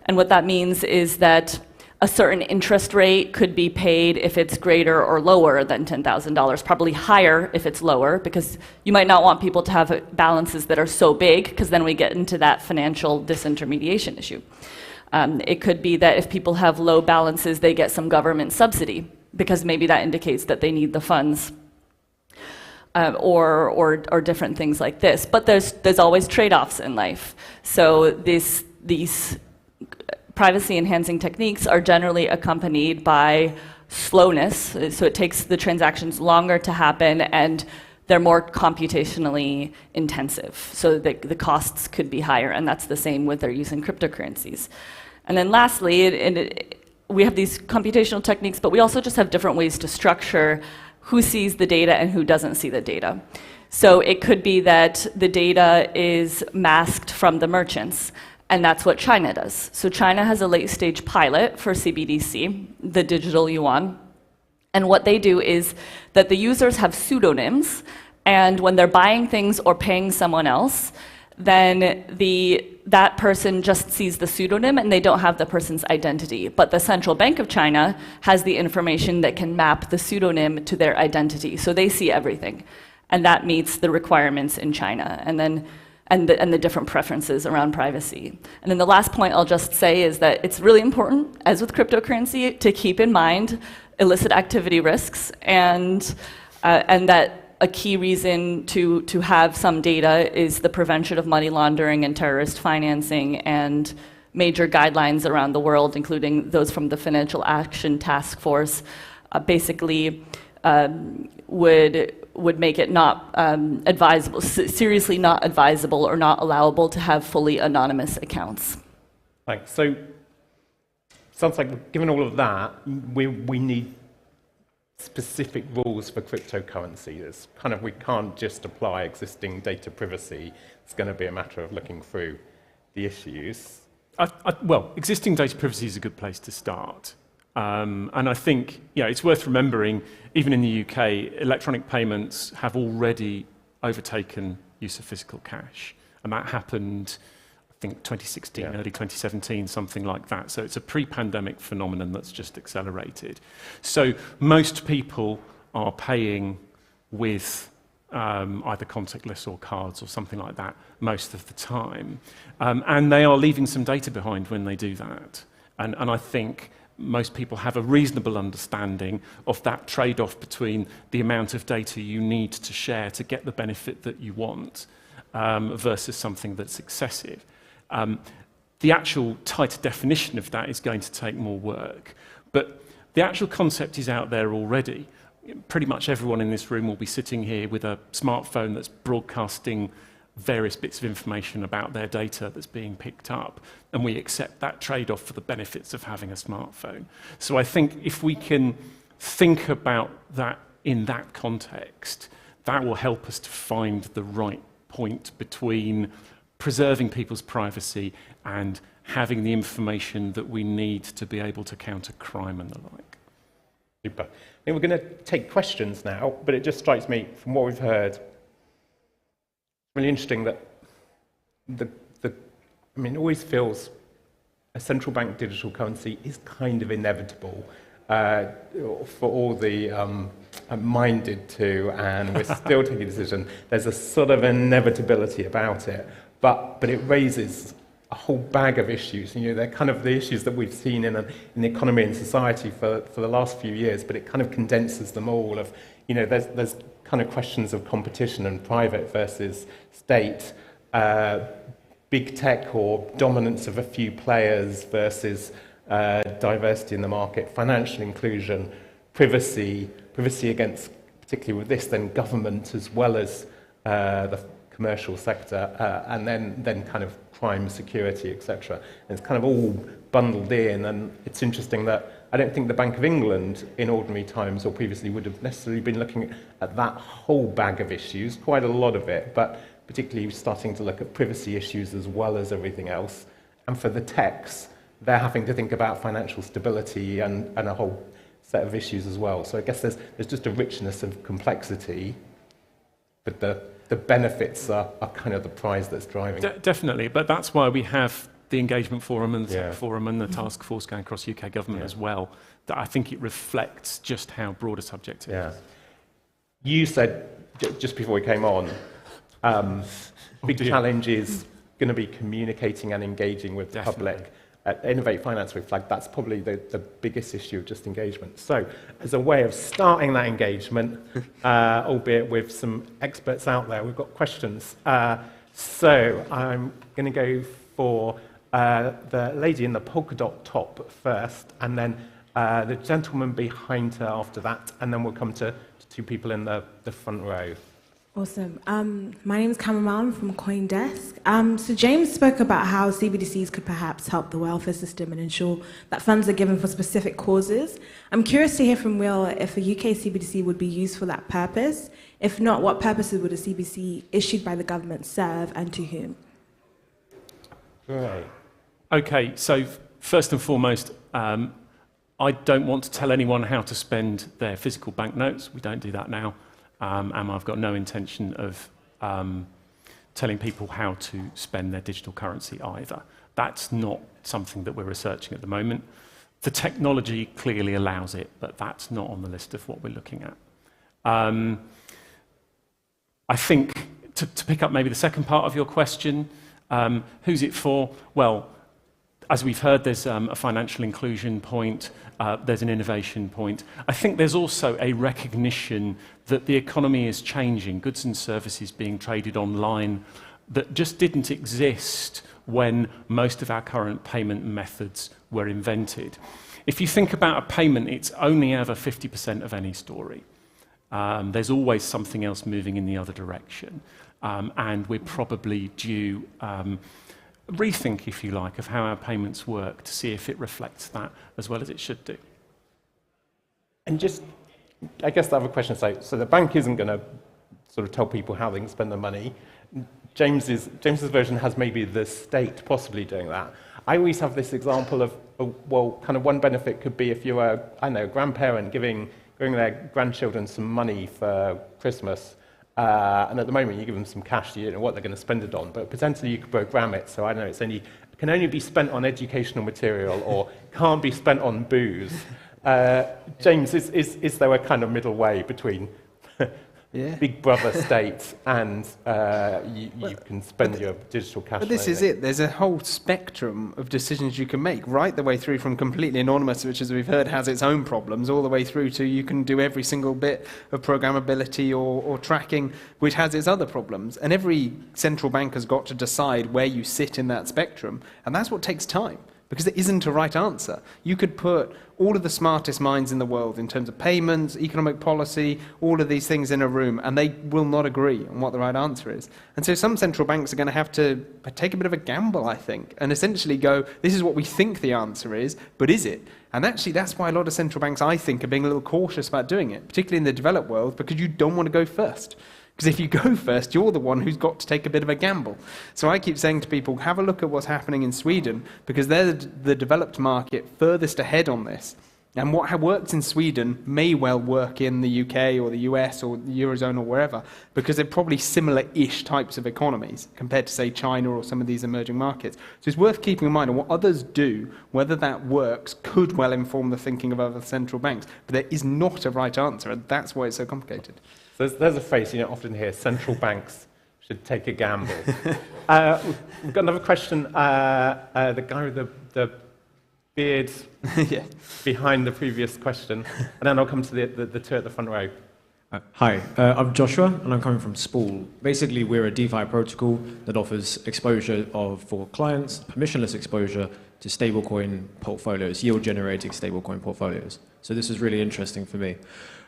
And what that means is that a certain interest rate could be paid if it's greater or lower than $10,000, probably higher if it's lower, because you might not want people to have balances that are so big, because then we get into that financial disintermediation issue. It could be that if people have low balances, they get some government subsidy, because maybe that indicates that they need the funds. Or different things like this. But there's always trade-offs in life. So these privacy-enhancing techniques are generally accompanied by slowness. So it takes the transactions longer to happen, and they're more computationally intensive. So the costs could be higher, and that's the same with their use in cryptocurrencies. And then lastly, we have these computational techniques, but we also just have different ways to structure who sees the data and who doesn't see the data. So it could be that the data is masked from the merchants, and that's what China does. So China has a late-stage pilot for CBDC, the digital yuan, and what they do is that the users have pseudonyms, and when they're buying things or paying someone else, then that person just sees the pseudonym and they don't have the person's identity. But the Central Bank of China has the information that can map the pseudonym to their identity. So they see everything. And that meets the requirements in China and the different preferences around privacy. And then the last point I'll just say is that it's really important, as with cryptocurrency, to keep in mind illicit activity risks and that a key reason to have some data is the prevention of money laundering and terrorist financing, and major guidelines around the world, including those from the Financial Action Task Force, basically would make it not advisable, seriously not advisable or not allowable to have fully anonymous accounts. Thanks. So, sounds like given all of that, we need specific rules for cryptocurrency. It's we can't just apply existing data privacy. It's going to be a matter of looking through the issues. Well, existing data privacy is a good place to start. And I think it's worth remembering, even in the UK, electronic payments have already overtaken use of physical cash. And that happened, I think, 2016, early 2017, something like that. So it's a pre-pandemic phenomenon that's just accelerated. So most people are paying with either contactless or cards or something like that most of the time. And they are leaving some data behind when they do that. And I think most people have a reasonable understanding of that trade-off between the amount of data you need to share to get the benefit that you want versus something that's excessive. The actual tighter definition of that is going to take more work. But the actual concept is out there already. Pretty much everyone in this room will be sitting here with a smartphone that's broadcasting various bits of information about their data that's being picked up, and we accept that trade-off for the benefits of having a smartphone. So I think if we can think about that in that context, that will help us to find the right point between preserving people's privacy and having the information that we need to be able to counter crime and the like. Super. I think we're going to take questions now, but it just strikes me from what we've heard, really interesting that it always feels a central bank digital currency is kind of inevitable for all the minded to, and we're still taking a decision. There's a sort of inevitability about it, but it raises a whole bag of issues. They're kind of the issues that we've seen in the economy and society for the last few years, but it kind of condenses them all. There's kind of questions of competition and private versus state, big tech or dominance of a few players versus diversity in the market, financial inclusion, privacy against, particularly with this, then government as well as the commercial sector, and then kind of crime, security, etc. And it's kind of all bundled in, and it's interesting that I don't think the Bank of England in ordinary times or previously would have necessarily been looking at that whole bag of issues, quite a lot of it, but particularly starting to look at privacy issues as well as everything else. And for the techs, they're having to think about financial stability and a whole set of issues as well. So I guess there's just a richness of complexity, but the benefits are kind of the prize that's driving. Definitely, but that's why we have the engagement forum and the forum and the task force going across UK government as well. That I think it reflects just how broad a subject it is. You said just before we came on, big challenge is going to be communicating and engaging with the public. At Innovate Finance, we flagged that's probably the biggest issue of just engagement. So as a way of starting that engagement, albeit with some experts out there, we've got questions. So I'm going to go for the lady in the polka dot top first, and then the gentleman behind her after that, and then we'll come to two people in the front row. Awesome. My name is Kamala. I'm from CoinDesk. So James spoke about how CBDCs could perhaps help the welfare system and ensure that funds are given for specific causes. I'm curious to hear from Will if a UK CBDC would be used for that purpose. If not, what purposes would a CBDC issued by the government serve and to whom? Right. Okay, so first and foremost, I don't want to tell anyone how to spend their physical banknotes. We don't do that now. And I've got no intention of telling people how to spend their digital currency either. That's not something that we're researching at the moment. The technology clearly allows it, but that's not on the list of what we're looking at. I think, to pick up maybe the second part of your question, who's it for? Well, as we've heard, there's a financial inclusion point, there's an innovation point. I think there's also a recognition that the economy is changing, goods and services being traded online that just didn't exist when most of our current payment methods were invented. If you think about a payment, it's only ever 50% of any story. There's always something else moving in the other direction. And we're probably due rethink, if you like, of how our payments work to see if it reflects that as well as it should do. And just, I guess the other question is, so the bank isn't going to sort of tell people how they can spend their money. James's version has maybe the state possibly doing that. I always have this example of, well, kind of one benefit could be if you're a grandparent giving their grandchildren some money for Christmas. And at the moment, you give them some cash, you don't know what they're going to spend it on, but potentially you could program it, so I don't know, it can only be spent on educational material or can't be spent on booze. James, is there a kind of middle way between Big Brother state and you can spend your digital cash? But this is it. There's a whole spectrum of decisions you can make, right the way through from completely anonymous, which, as we've heard, has its own problems, all the way through to you can do every single bit of programmability or tracking, which has its other problems. And every central bank has got to decide where you sit in that spectrum, and that's what takes time. Because there isn't a right answer. You could put all of the smartest minds in the world in terms of payments, economic policy, all of these things in a room, and they will not agree on what the right answer is. And so some central banks are going to have to take a bit of a gamble, I think, and essentially go, this is what we think the answer is, but is it? And actually, that's why a lot of central banks, I think, are being a little cautious about doing it, particularly in the developed world, because you don't want to go first. Because if you go first, you're the one who's got to take a bit of a gamble. So I keep saying to people, have a look at what's happening in Sweden, because they're the developed market furthest ahead on this. And what works in Sweden may well work in the UK or the US or the Eurozone or wherever, because they're probably similar-ish types of economies compared to, say, China or some of these emerging markets. So it's worth keeping in mind, and what others do, whether that works, could well inform the thinking of other central banks. But there is not a right answer, and that's why it's so complicated. So there's a phrase you often hear, central banks should take a gamble. We've got another question. The guy with the beard yeah. behind the previous question, and then I'll come to the two at the front row. Hi, I'm Joshua, and I'm coming from Spool. Basically, we're a DeFi protocol that offers exposure for clients, permissionless exposure to stablecoin portfolios, yield-generating stablecoin portfolios. So this is really interesting for me.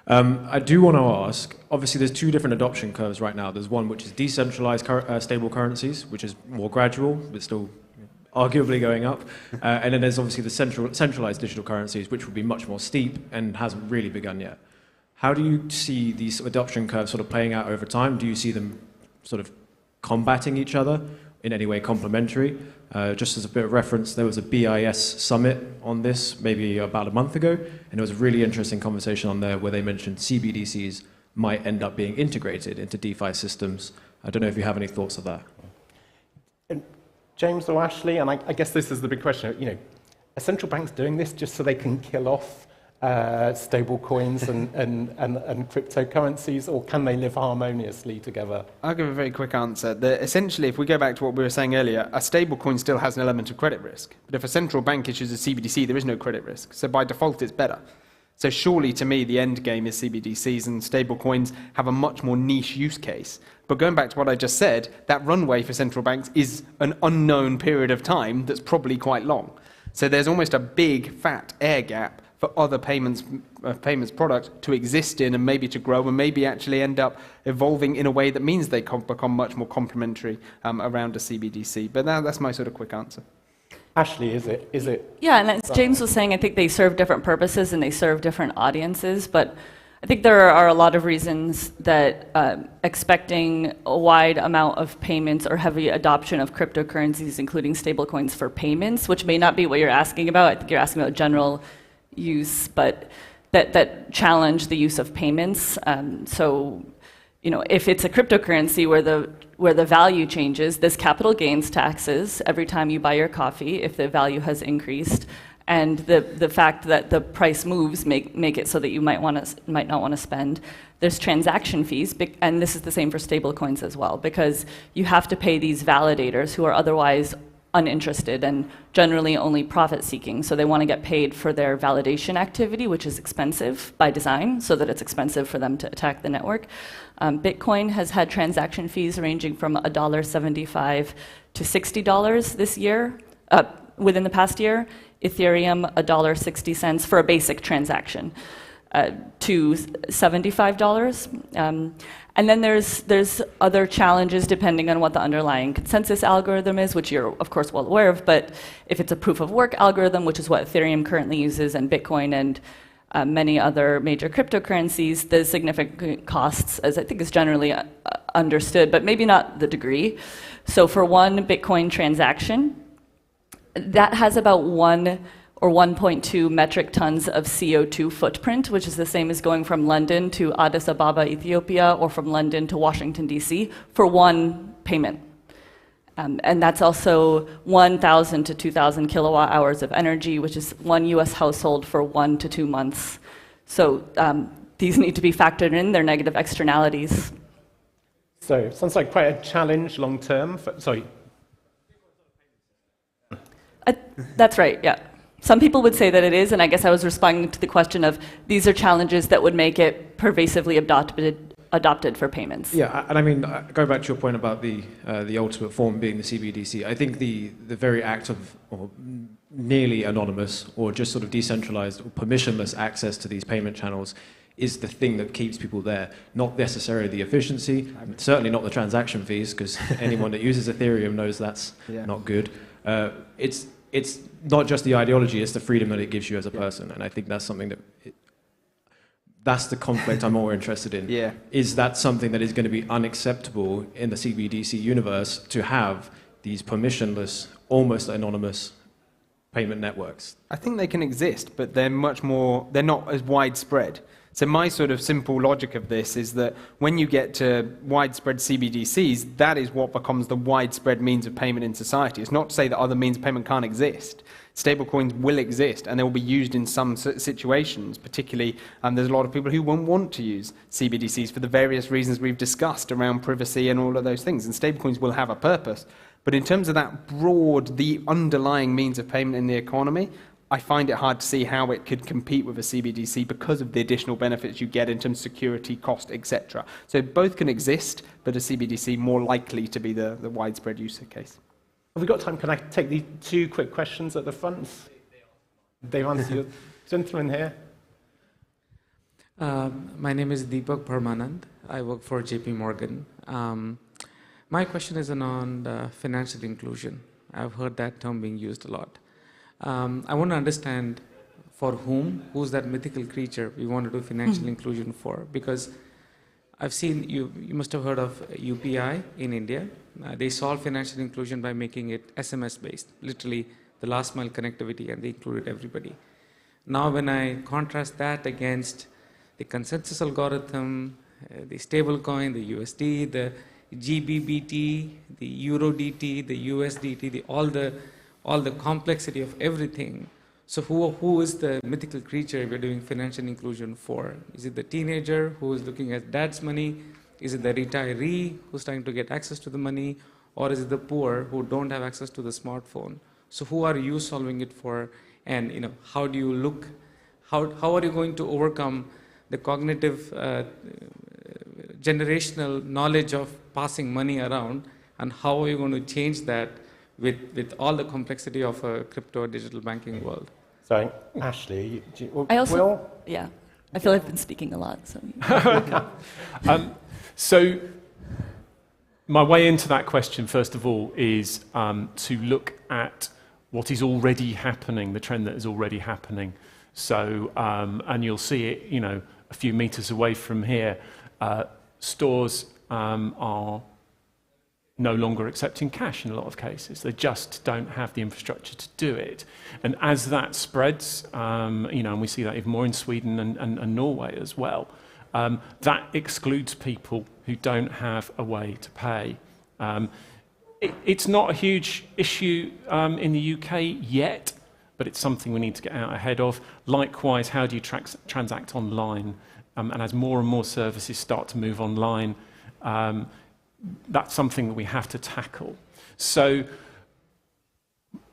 I do want to ask, obviously there's two different adoption curves right now. There's one which is decentralized stable currencies, which is more gradual, but still arguably going up. And then there's obviously the centralized digital currencies, which would be much more steep and hasn't really begun yet. How do you see these adoption curves sort of playing out over time? Do you see them sort of combating each other, in any way complementary? Just as a bit of reference, there was a BIS summit on this maybe about a month ago, and there was a really interesting conversation on there where they mentioned CBDCs might end up being integrated into DeFi systems. I don't know if you have any thoughts of that. James or Ashley, and I guess this is the big question, are central banks doing this just so they can kill off stable coins and cryptocurrencies, or can they live harmoniously together? I'll give a very quick answer. Essentially, if we go back to what we were saying earlier, a stable coin still has an element of credit risk. But if a central bank issues a CBDC, there is no credit risk. So by default, it's better. So surely, to me, the end game is CBDCs, and stable coins have a much more niche use case. But going back to what I just said, that runway for central banks is an unknown period of time that's probably quite long. So there's almost a big, fat air gap for other payments products to exist in and maybe to grow and maybe actually end up evolving in a way that means they become much more complementary around a CBDC. But that's my sort of quick answer. Ashley, is it? Yeah, and as James was saying, I think they serve different purposes and they serve different audiences, but I think there are a lot of reasons that expecting a wide amount of payments or heavy adoption of cryptocurrencies, including stablecoins for payments, which may not be what you're asking about. I think you're asking about general use, but that challenge the use of payments. So, if it's a cryptocurrency where the value changes, there's capital gains taxes every time you buy your coffee if the value has increased, and the fact that the price moves make it so that you might not want to spend. There's transaction fees, and this is the same for stable coins as well, because you have to pay these validators who are otherwise uninterested and generally only profit-seeking. So they want to get paid for their validation activity, which is expensive by design, so that it's expensive for them to attack the network. Bitcoin has had transaction fees ranging from $1.75 to $60 this year, within the past year. Ethereum, $1.60 for a basic transaction, to $75. And then there's other challenges depending on what the underlying consensus algorithm is, which you're of course well aware of, but if it's a proof of work algorithm, which is what Ethereum currently uses, and Bitcoin and many other major cryptocurrencies, there's significant costs, as I think is generally understood, but maybe not the degree. So for one Bitcoin transaction, that has about 1 or 1.2 metric tons of CO2 footprint, which is the same as going from London to Addis Ababa, Ethiopia, or from London to Washington, D.C. for one payment. And that's also 1,000 to 2,000 kilowatt hours of energy, which is one US household for 1 to 2 months. So these need to be factored in, their negative externalities. So it sounds like quite a challenge long term. That's right, yeah. Some people would say that it is, and I guess I was responding to the question of these are challenges that would make it pervasively adopted for payments. Yeah, and I mean, go back to your point about the ultimate form being the CBDC. I think the very act of or nearly anonymous or just sort of decentralized or permissionless access to these payment channels is the thing that keeps people there, not necessarily the efficiency, certainly not the transaction fees, because anyone that uses Ethereum knows that's not good. It's not just the ideology, it's the freedom that it gives you as a person, and I think that's something that That's the conflict I'm more interested in. Yeah. Is that something that is going to be unacceptable in the CBDC universe to have these permissionless, almost anonymous payment networks? I think they can exist, but they're not as widespread. So my sort of simple logic of this is that when you get to widespread CBDCs, that is what becomes the widespread means of payment in society. It's not to say that other means of payment can't exist. Stablecoins will exist, and they will be used in some situations. Particularly, there's a lot of people who won't want to use CBDCs for the various reasons we've discussed around privacy and all of those things. And stablecoins will have a purpose. But in terms of that broad, the underlying means of payment in the economy, I find it hard to see how it could compete with a CBDC because of the additional benefits you get in terms of security, cost, etc. So both can exist, but a CBDC more likely to be the widespread use case. Have we got time? Can I take these 2 quick questions at the front? They've answered you. Gentleman here. My name is Deepak Parmanand. I work for JP Morgan. My question is on financial inclusion. I've heard that term being used a lot. I want to understand for who's that mythical creature we want to do financial inclusion for, because I've seen, you must have heard of UPI in India. They solve financial inclusion by making it SMS based, literally the last mile connectivity, and they included everybody. Now when I contrast that against the consensus algorithm, the stablecoin, the USD, the GBBT, the EuroDT, the USDT, all the complexity of everything. So who is the mythical creature we're doing financial inclusion for? Is it the teenager who is looking at dad's money? Is it the retiree who's trying to get access to the money? Or is it the poor who don't have access to the smartphone? So who are you solving it for? And how do you look, how are you going to overcome the cognitive generational knowledge of passing money around, and how are you going to change that with all the complexity of a crypto digital banking world? So, Ashley, I also, Will? yeah, I feel I've been speaking a lot. So, So my way into that question, first of all, is to look at what is already happening, the trend that is already happening. So, and you'll see it, a few meters away from here. Stores are no longer accepting cash in a lot of cases. They just don't have the infrastructure to do it. And as that spreads, and we see that even more in Sweden and Norway as well, that excludes people who don't have a way to pay. It's not a huge issue in the UK yet, but it's something we need to get out ahead of. Likewise, how do you transact online? And as more and more services start to move online, that's something that we have to tackle. So,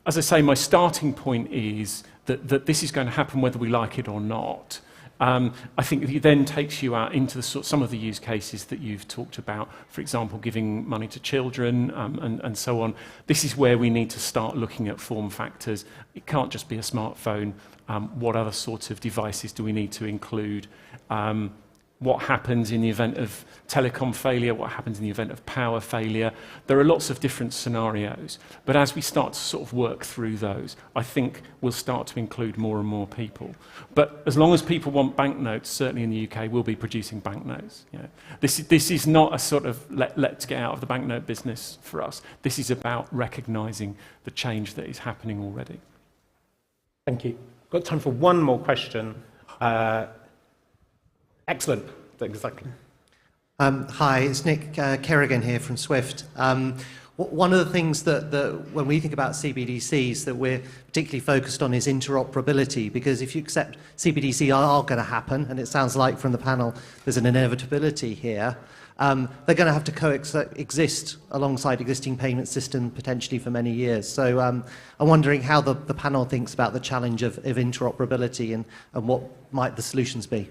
as I say, my starting point is that this is going to happen whether we like it or not. I think it then takes you out into some of the use cases that you've talked about, for example, giving money to children and so on. This is where we need to start looking at form factors. It can't just be a smartphone. What other sorts of devices do we need to include? What happens in the event of telecom failure? What happens in the event of power failure? There are lots of different scenarios. But as we start to sort of work through those, I think we'll start to include more and more people. But as long as people want banknotes, certainly in the UK, we'll be producing banknotes. This is not a sort of let's get out of the banknote business for us. This is about recognising the change that is happening already. Thank you. Got time for one more question. Excellent. Exactly. Hi, it's Nick Kerrigan here from Swift. One of the things that when we think about CBDCs that we're particularly focused on is interoperability, because if you accept CBDC are going to happen, and it sounds like from the panel there's an inevitability here, they're going to have to coexist alongside existing payment system potentially for many years. So I'm wondering how the panel thinks about the challenge of interoperability and what might the solutions be.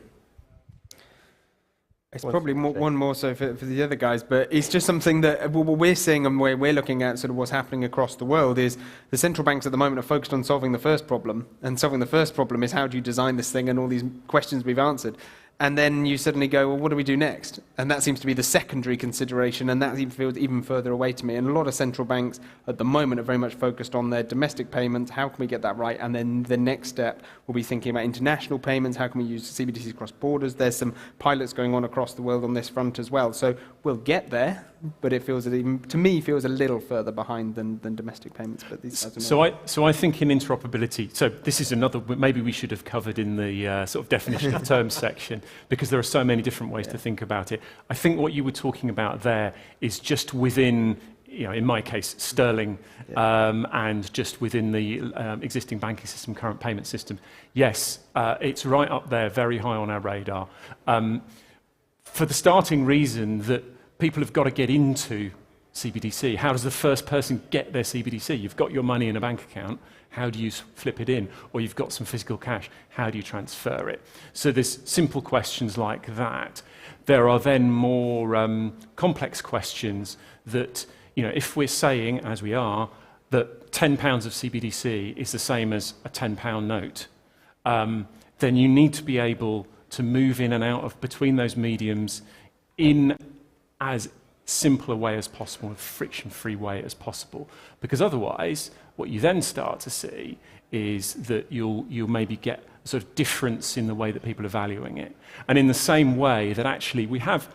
It's probably one more so for the other guys, but it's just something that we're seeing and we're looking at sort of what's happening across the world is the central banks at the moment are focused on solving the first problem. And solving the first problem is how do you design this thing and all these questions we've answered. and then you suddenly go, well, what do we do next? And that seems to be the secondary consideration, and that even feels even further away to me. And a lot of central banks at the moment are very much focused on their domestic payments. How can we get that right? And then the next step will be thinking about international payments. How can we use CBDCs across borders? There's some pilots going on across the world on this front as well. So we'll get there, but it feels, to me, feels a little further behind than domestic payments. But these guys are So I think in interoperability, so this is another, maybe we should have covered in the sort of definition of terms section, because there are so many different ways to think about it. I think what you were talking about there is just within, in my case, sterling, and just within the existing banking system, current payment system. Yes, it's right up there, very high on our radar. For the starting reason that people have got to get into CBDC. How does the first person get their CBDC? You've got your money in a bank account. How do you flip it in? Or you've got some physical cash. How do you transfer it? So there's simple questions like that. There are then more complex questions that, if we're saying, as we are, that £10 of CBDC is the same as a £10 note, then you need to be able to move in and out of between those mediums in as simple a way as possible, a friction-free way as possible. Because otherwise, what you then start to see is that you'll maybe get a sort of difference in the way that people are valuing it. And in the same way that actually we have,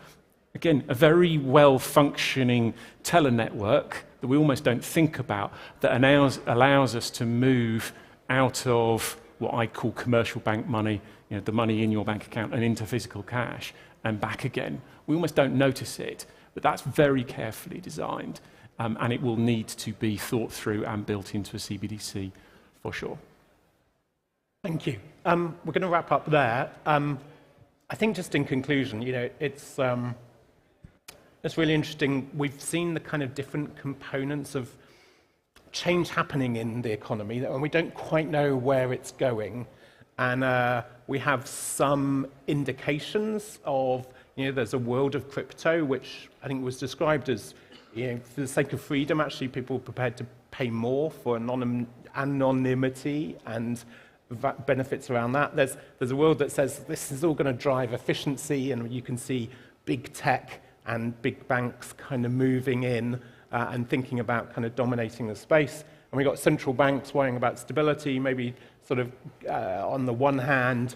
again, a very well-functioning telenetwork that we almost don't think about, that allows us to move out of what I call commercial bank money, the money in your bank account, and into physical cash, and back again. We almost don't notice it, but that's very carefully designed, and it will need to be thought through and built into a CBDC for sure. Thank you. We're going to wrap up there. I think just in conclusion, it's really interesting. We've seen the kind of different components of change happening in the economy, and we don't quite know where it's going. And we have some indications of, there's a world of crypto, which I think was described as, for the sake of freedom, actually people are prepared to pay more for anonymity and benefits around that. There's a world that says this is all going to drive efficiency, and you can see big tech and big banks kind of moving in and thinking about kind of dominating the space. And we've got central banks worrying about stability, maybe sort of on the one hand,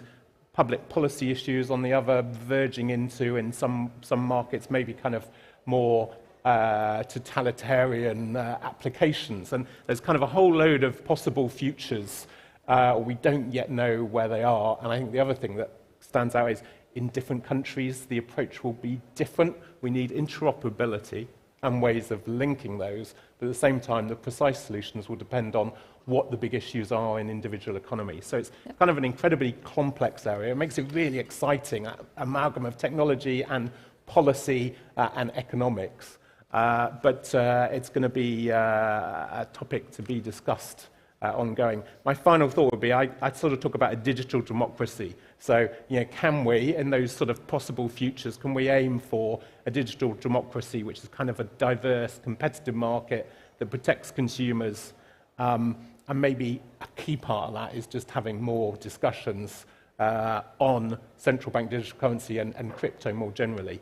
public policy issues, on the other, verging into, in some markets, maybe kind of more totalitarian applications. And there's kind of a whole load of possible futures. We don't yet know where they are. And I think the other thing that stands out is in different countries, the approach will be different. We need interoperability and ways of linking those. But at the same time, the precise solutions will depend on what the big issues are in individual economies. So it's kind of an incredibly complex area. It makes it really exciting, amalgam of technology and policy and economics. But it's going to be a topic to be discussed ongoing. My final thought would be, I'd sort of talk about a digital democracy. So, can we, in those sort of possible futures, can we aim for a digital democracy, which is kind of a diverse, competitive market that protects consumers? And maybe a key part of that is just having more discussions on central bank digital currency and crypto more generally.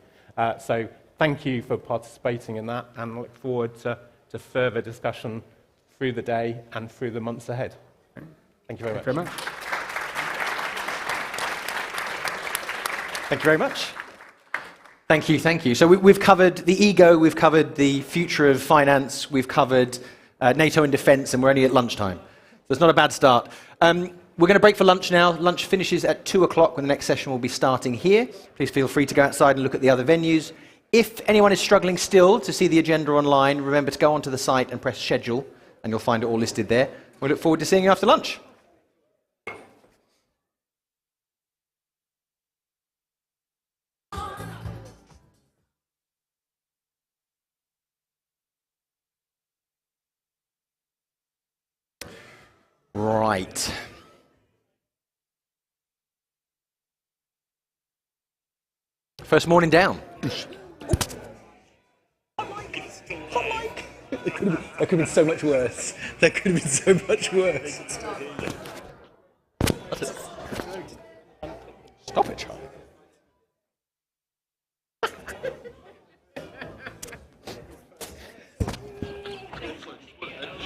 So thank you for participating in that, and I look forward to further discussion through the day and through the months ahead. Thank you very much. Thank you very much. Thank you, thank you. So we've covered the ego, we've covered the future of finance, we've covered NATO and defence, and we're only at lunchtime. So it's not a bad start. We're going to break for lunch now. Lunch finishes at 2 o'clock when the next session will be starting here. Please feel free to go outside and look at the other venues. If anyone is struggling still to see the agenda online, remember to go onto the site and press schedule, and you'll find it all listed there. We look forward to seeing you after lunch. Right. First morning down. That could have been so much worse. That could have been so much worse. Stop it, Charlie.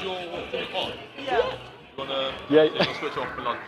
your thing on? Yeah. You wanna switch off for lunch?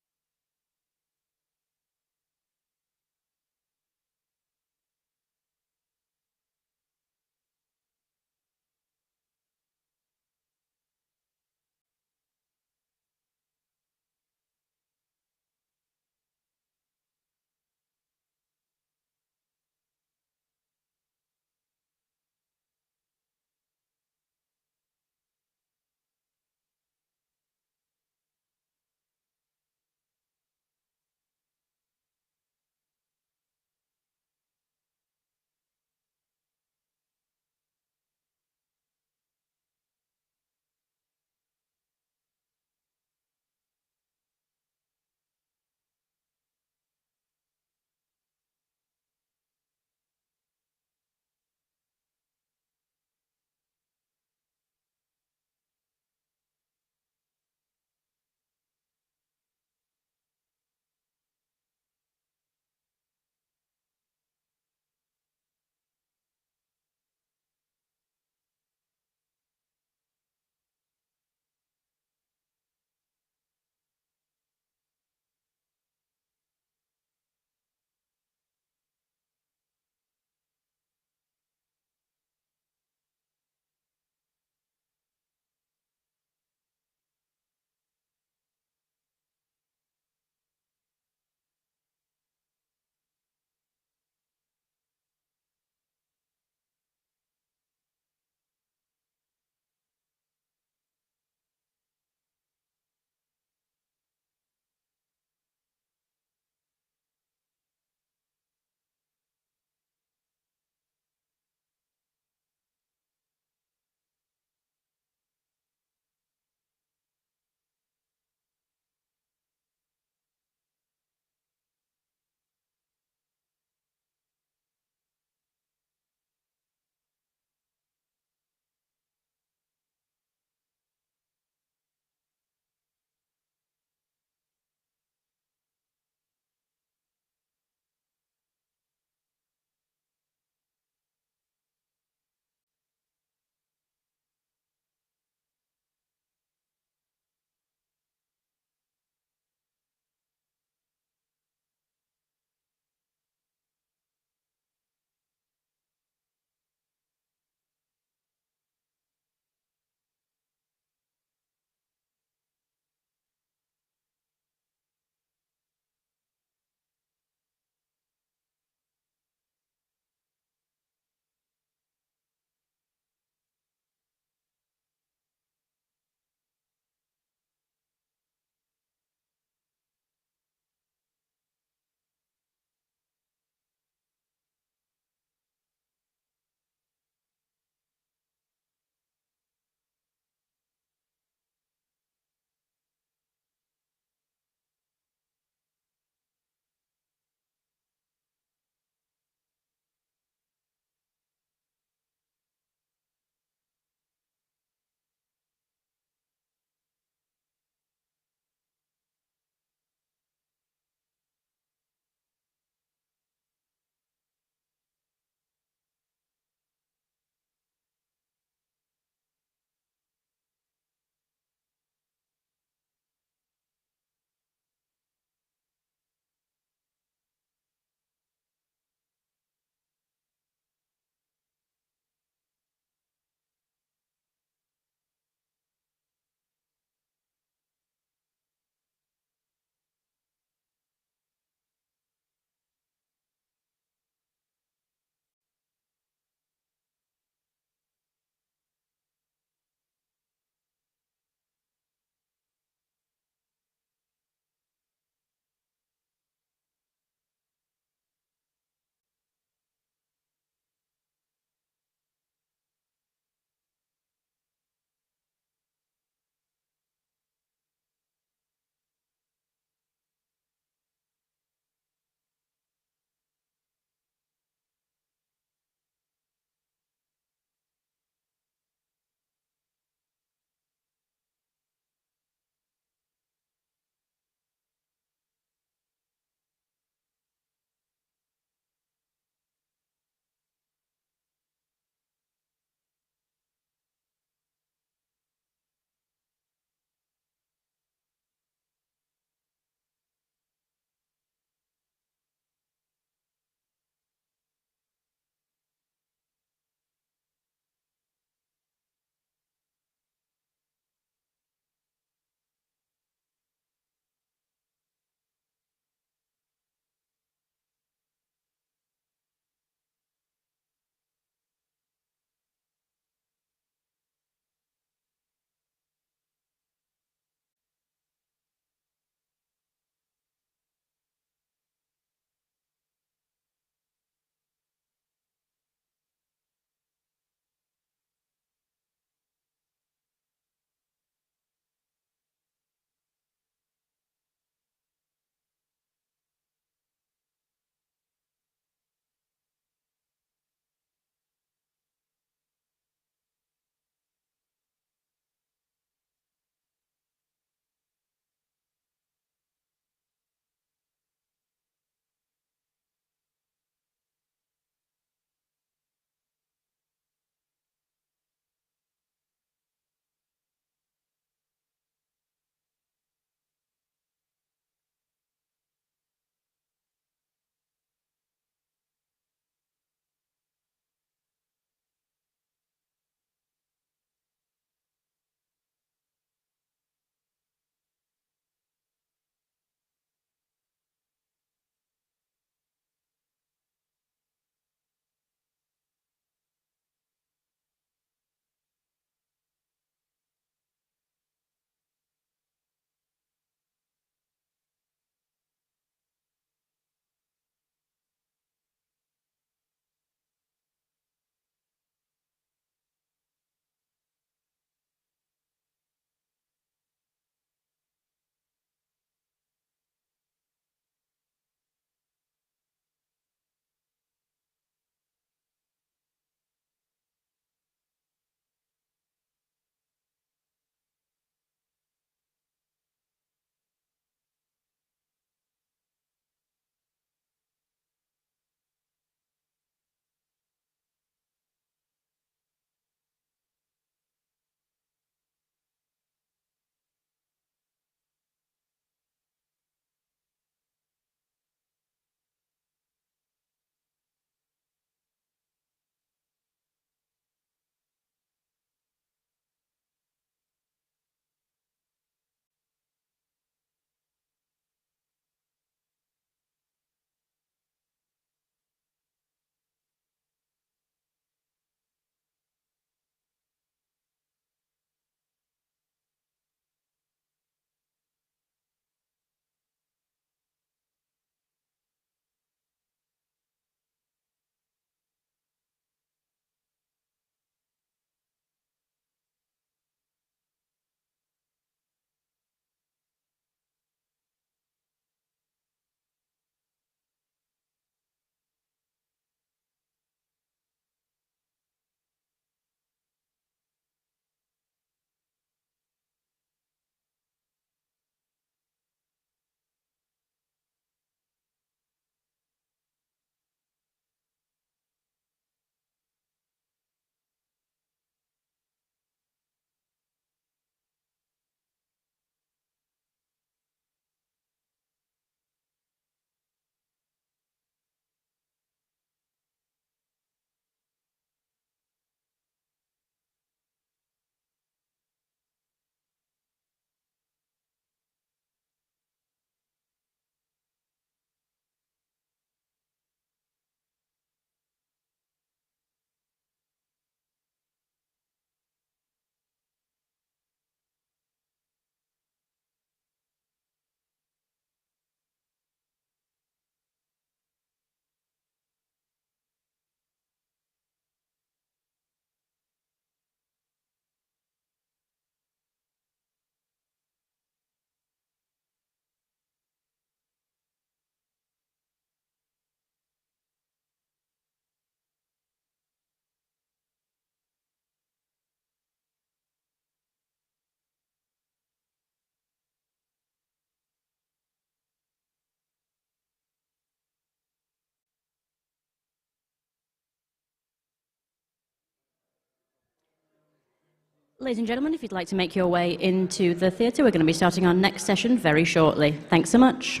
Ladies and gentlemen, if you'd like to make your way into the theatre, we're going to be starting our next session very shortly. Thanks so much.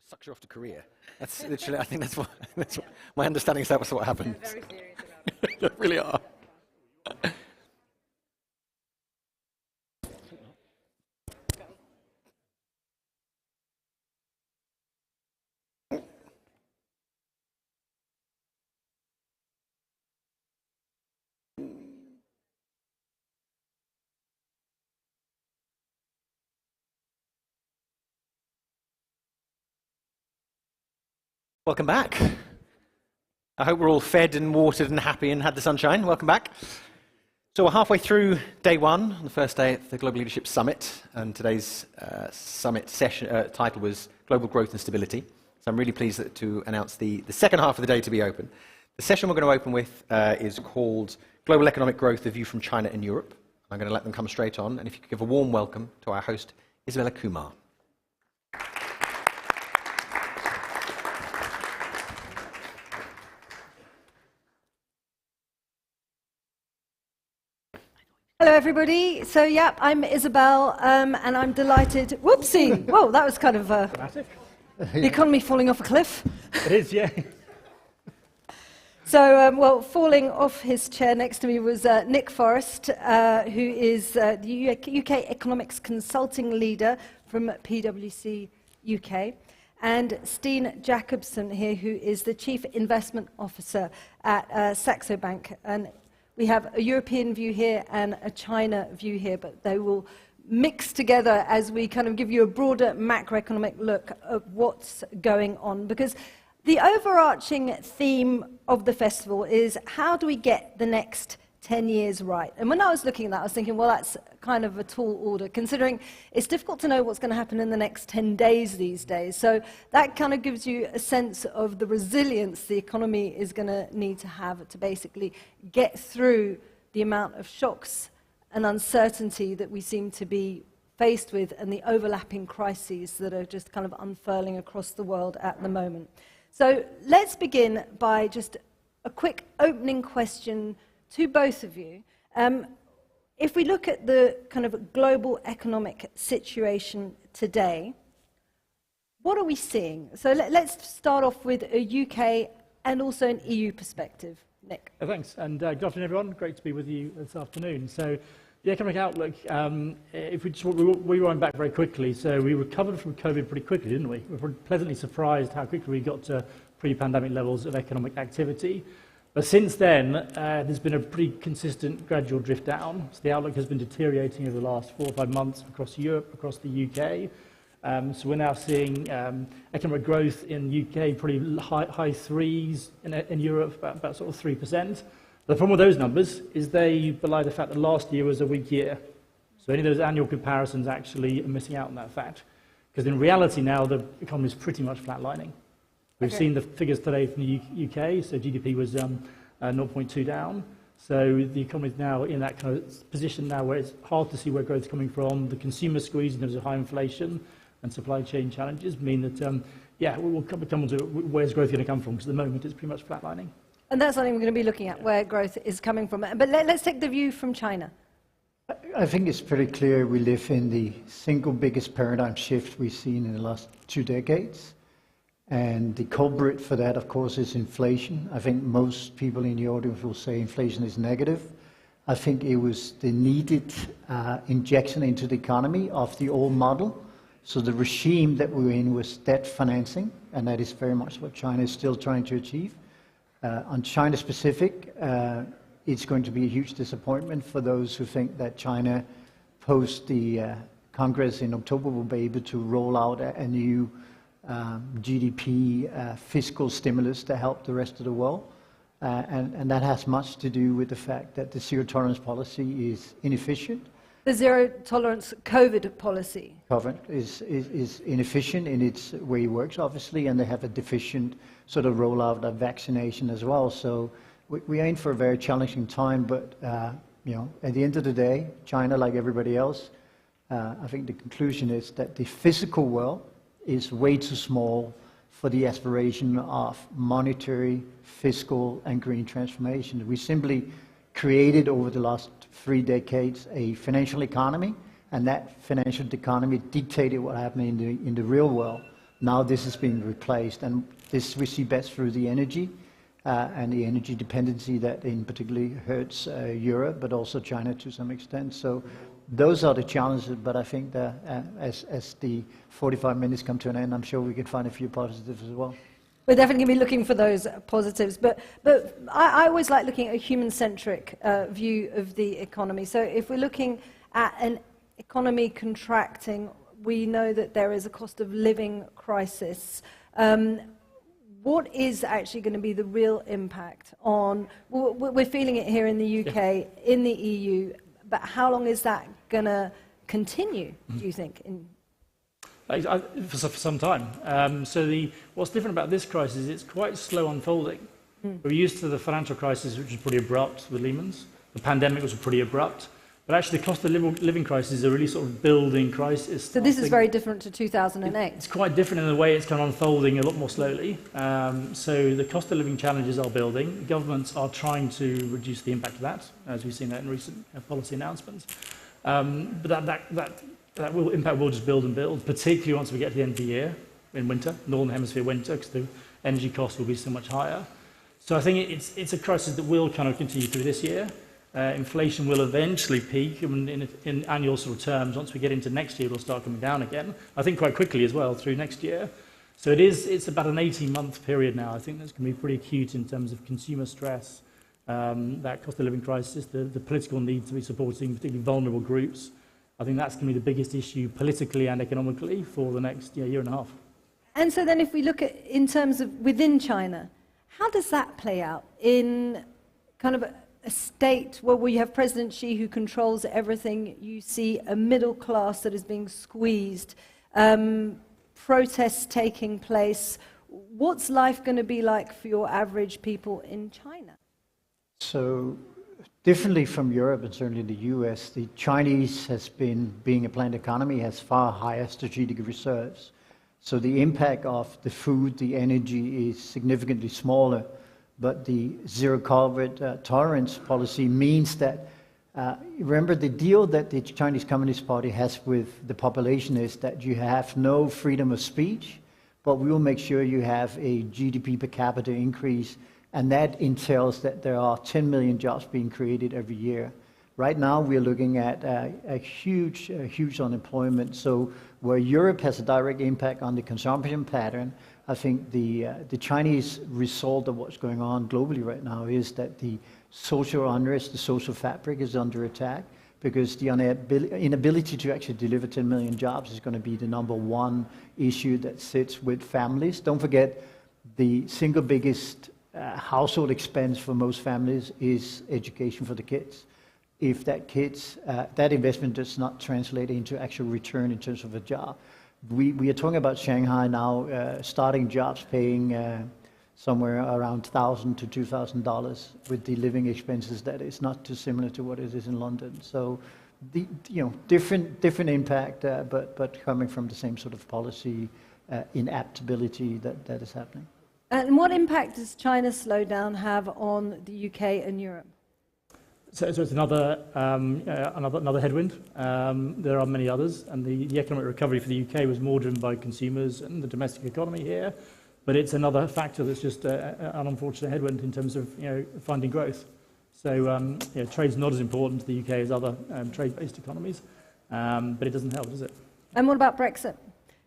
Sucks you off to Korea. That's literally, I think that's what my understanding is that's what happened. They're very serious about it. They really are. Welcome back. I hope we're all fed and watered and happy and had the sunshine. Welcome back. So we're halfway through day one, on the first day at the Global Leadership Summit, and today's summit session title was Global Growth and Stability. So I'm really pleased to announce the second half of the day to be open. The session we're going to open with is called Global Economic Growth, a View from China and Europe. I'm going to let them come straight on, and if you could give a warm welcome to our host, Isabella Kumar. Hello, everybody. So, yeah, I'm Isabel, and I'm delighted. Whoopsie! Whoa, that was kind of the economy falling off a cliff. It is, yeah. So, well, falling off his chair next to me was Nick Forrest, who is the UK Economics Consulting Leader from PwC UK, and Steen Jacobson here, who is the Chief Investment Officer at Saxo Bank. And we have a European view here and a China view here, but they will mix together as we kind of give you a broader macroeconomic look at what's going on. Because the overarching theme of the festival is how do we get the next 10 years right? And when I was looking at that, I was thinking, well, that's kind of a tall order, considering it's difficult to know what's going to happen in the next 10 days these days. So that kind of gives you a sense of the resilience the economy is going to need to have to basically get through the amount of shocks and uncertainty that we seem to be faced with and the overlapping crises that are just kind of unfurling across the world at the moment. So let's begin by just a quick opening question to both of you. If we look at the kind of global economic situation today, what are we seeing? So let's start off with a UK and also an EU perspective. Nick. Thanks, and good afternoon, everyone. Great to be with you this afternoon. So the economic outlook, if we just rewind back very quickly, so we recovered from COVID pretty quickly, didn't we? We were pleasantly surprised how quickly we got to pre-pandemic levels of economic activity. But since then, there's been a pretty consistent gradual drift down. So the outlook has been deteriorating over the last 4 or 5 months across Europe, across the UK. So we're now seeing economic growth in the UK pretty high threes, in Europe about sort of 3%. The problem with those numbers is they belie the fact that last year was a weak year. So any of those annual comparisons actually are missing out on that fact. Because in reality now, the economy is pretty much flatlining. We've seen the figures today from the UK, so GDP was 0.2 down. So the economy is now in that kind of position now where it's hard to see where growth is coming from. The consumer squeeze in terms of high inflation and supply chain challenges mean that, we'll come on to where's growth going to come from, because at the moment it's pretty much flatlining. And that's something we're going to be looking at, where growth is coming from. But let's take the view from China. I think it's pretty clear we live in the single biggest paradigm shift we've seen in the last 2 decades. And the culprit for that, of course, is inflation. I think most people in the audience will say inflation is negative. I think it was the needed injection into the economy of the old model. So the regime that we were in was debt financing, and that is very much what China is still trying to achieve. On China specific, it's going to be a huge disappointment for those who think that China, post the Congress in October, will be able to roll out a new GDP fiscal stimulus to help the rest of the world. And that has much to do with the fact that the zero-tolerance policy is inefficient. The zero-tolerance COVID policy. COVID is inefficient in its way it works, obviously, and they have a deficient sort of rollout of vaccination as well. So we are in for a very challenging time, but at the end of the day, China, like everybody else, I think the conclusion is that the physical world is way too small for the aspiration of monetary, fiscal, and green transformation. We simply created over the last 3 decades a financial economy, and that financial economy dictated what happened in the real world. Now this is being replaced, and this we see best through the energy and the energy dependency that in particularly hurts Europe, but also China to some extent. So those are the challenges, but I think that as the 45 minutes come to an end, I'm sure we can find a few positives as well. We're definitely going to be looking for those positives, but I always like looking at a human-centric view of the economy. So if we're looking at an economy contracting, we know that there is a cost of living crisis. What is actually going to be the real impact on, we're feeling it here in the UK, in the EU, but how long is that going to continue, do you think? For some time. What's different about this crisis is it's quite slow unfolding. We're used to the financial crisis, which was pretty abrupt with Lehman's. The pandemic was pretty abrupt. But actually, the cost of living crisis is a really sort of building crisis. So this is very different to 2008. It's quite different in the way it's kind of unfolding a lot more slowly. So the cost of living challenges are building. Governments are trying to reduce the impact of that, as we've seen that in recent policy announcements. But that impact will just build and build, particularly once we get to the end of the year, in winter, Northern Hemisphere winter, because the energy costs will be so much higher. So I think it's a crisis that will kind of continue through this year. Inflation will eventually peak in annual sort of terms. Once we get into next year, it'll start coming down again. I think quite quickly as well through next year. So it's about an 18-month period now. I think that's going to be pretty acute in terms of consumer stress, that cost of living crisis, the political need to be supporting particularly vulnerable groups. I think that's going to be the biggest issue politically and economically for the next year and a half. And so then if we look at in terms of within China, how does that play out in kind of a state where you have President Xi who controls everything, you see a middle class that is being squeezed, protests taking place. What's life going to be like for your average people in China? So differently from Europe and certainly the US, the Chinese has been, being a planned economy, has far higher strategic reserves. So the impact of the food, the energy is significantly smaller. But the zero COVID tolerance policy means that, remember the deal that the Chinese Communist Party has with the population is that you have no freedom of speech, but we will make sure you have a GDP per capita increase, and that entails that there are 10 million jobs being created every year. Right now we're looking at a huge unemployment, so where Europe has a direct impact on the consumption pattern, I think the Chinese result of what's going on globally right now is that the social unrest, the social fabric is under attack because the inability to actually deliver 10 million jobs is going to be the #1 issue that sits with families. Don't forget, the single biggest household expense for most families is education for the kids. If that investment does not translate into actual return in terms of a job. We are talking about Shanghai now starting jobs paying somewhere around $1,000 to $2,000 with the living expenses that is not too similar to what it is in London. So, different impact, but coming from the same sort of policy inaptability that is happening. And what impact does China's slowdown have on the UK and Europe? So it's another headwind. There are many others, and the economic recovery for the UK was more driven by consumers and the domestic economy here. But it's another factor that's just an unfortunate headwind in terms of finding growth. So trade's not as important to the UK as other trade-based economies, but it doesn't help, does it? And what about Brexit?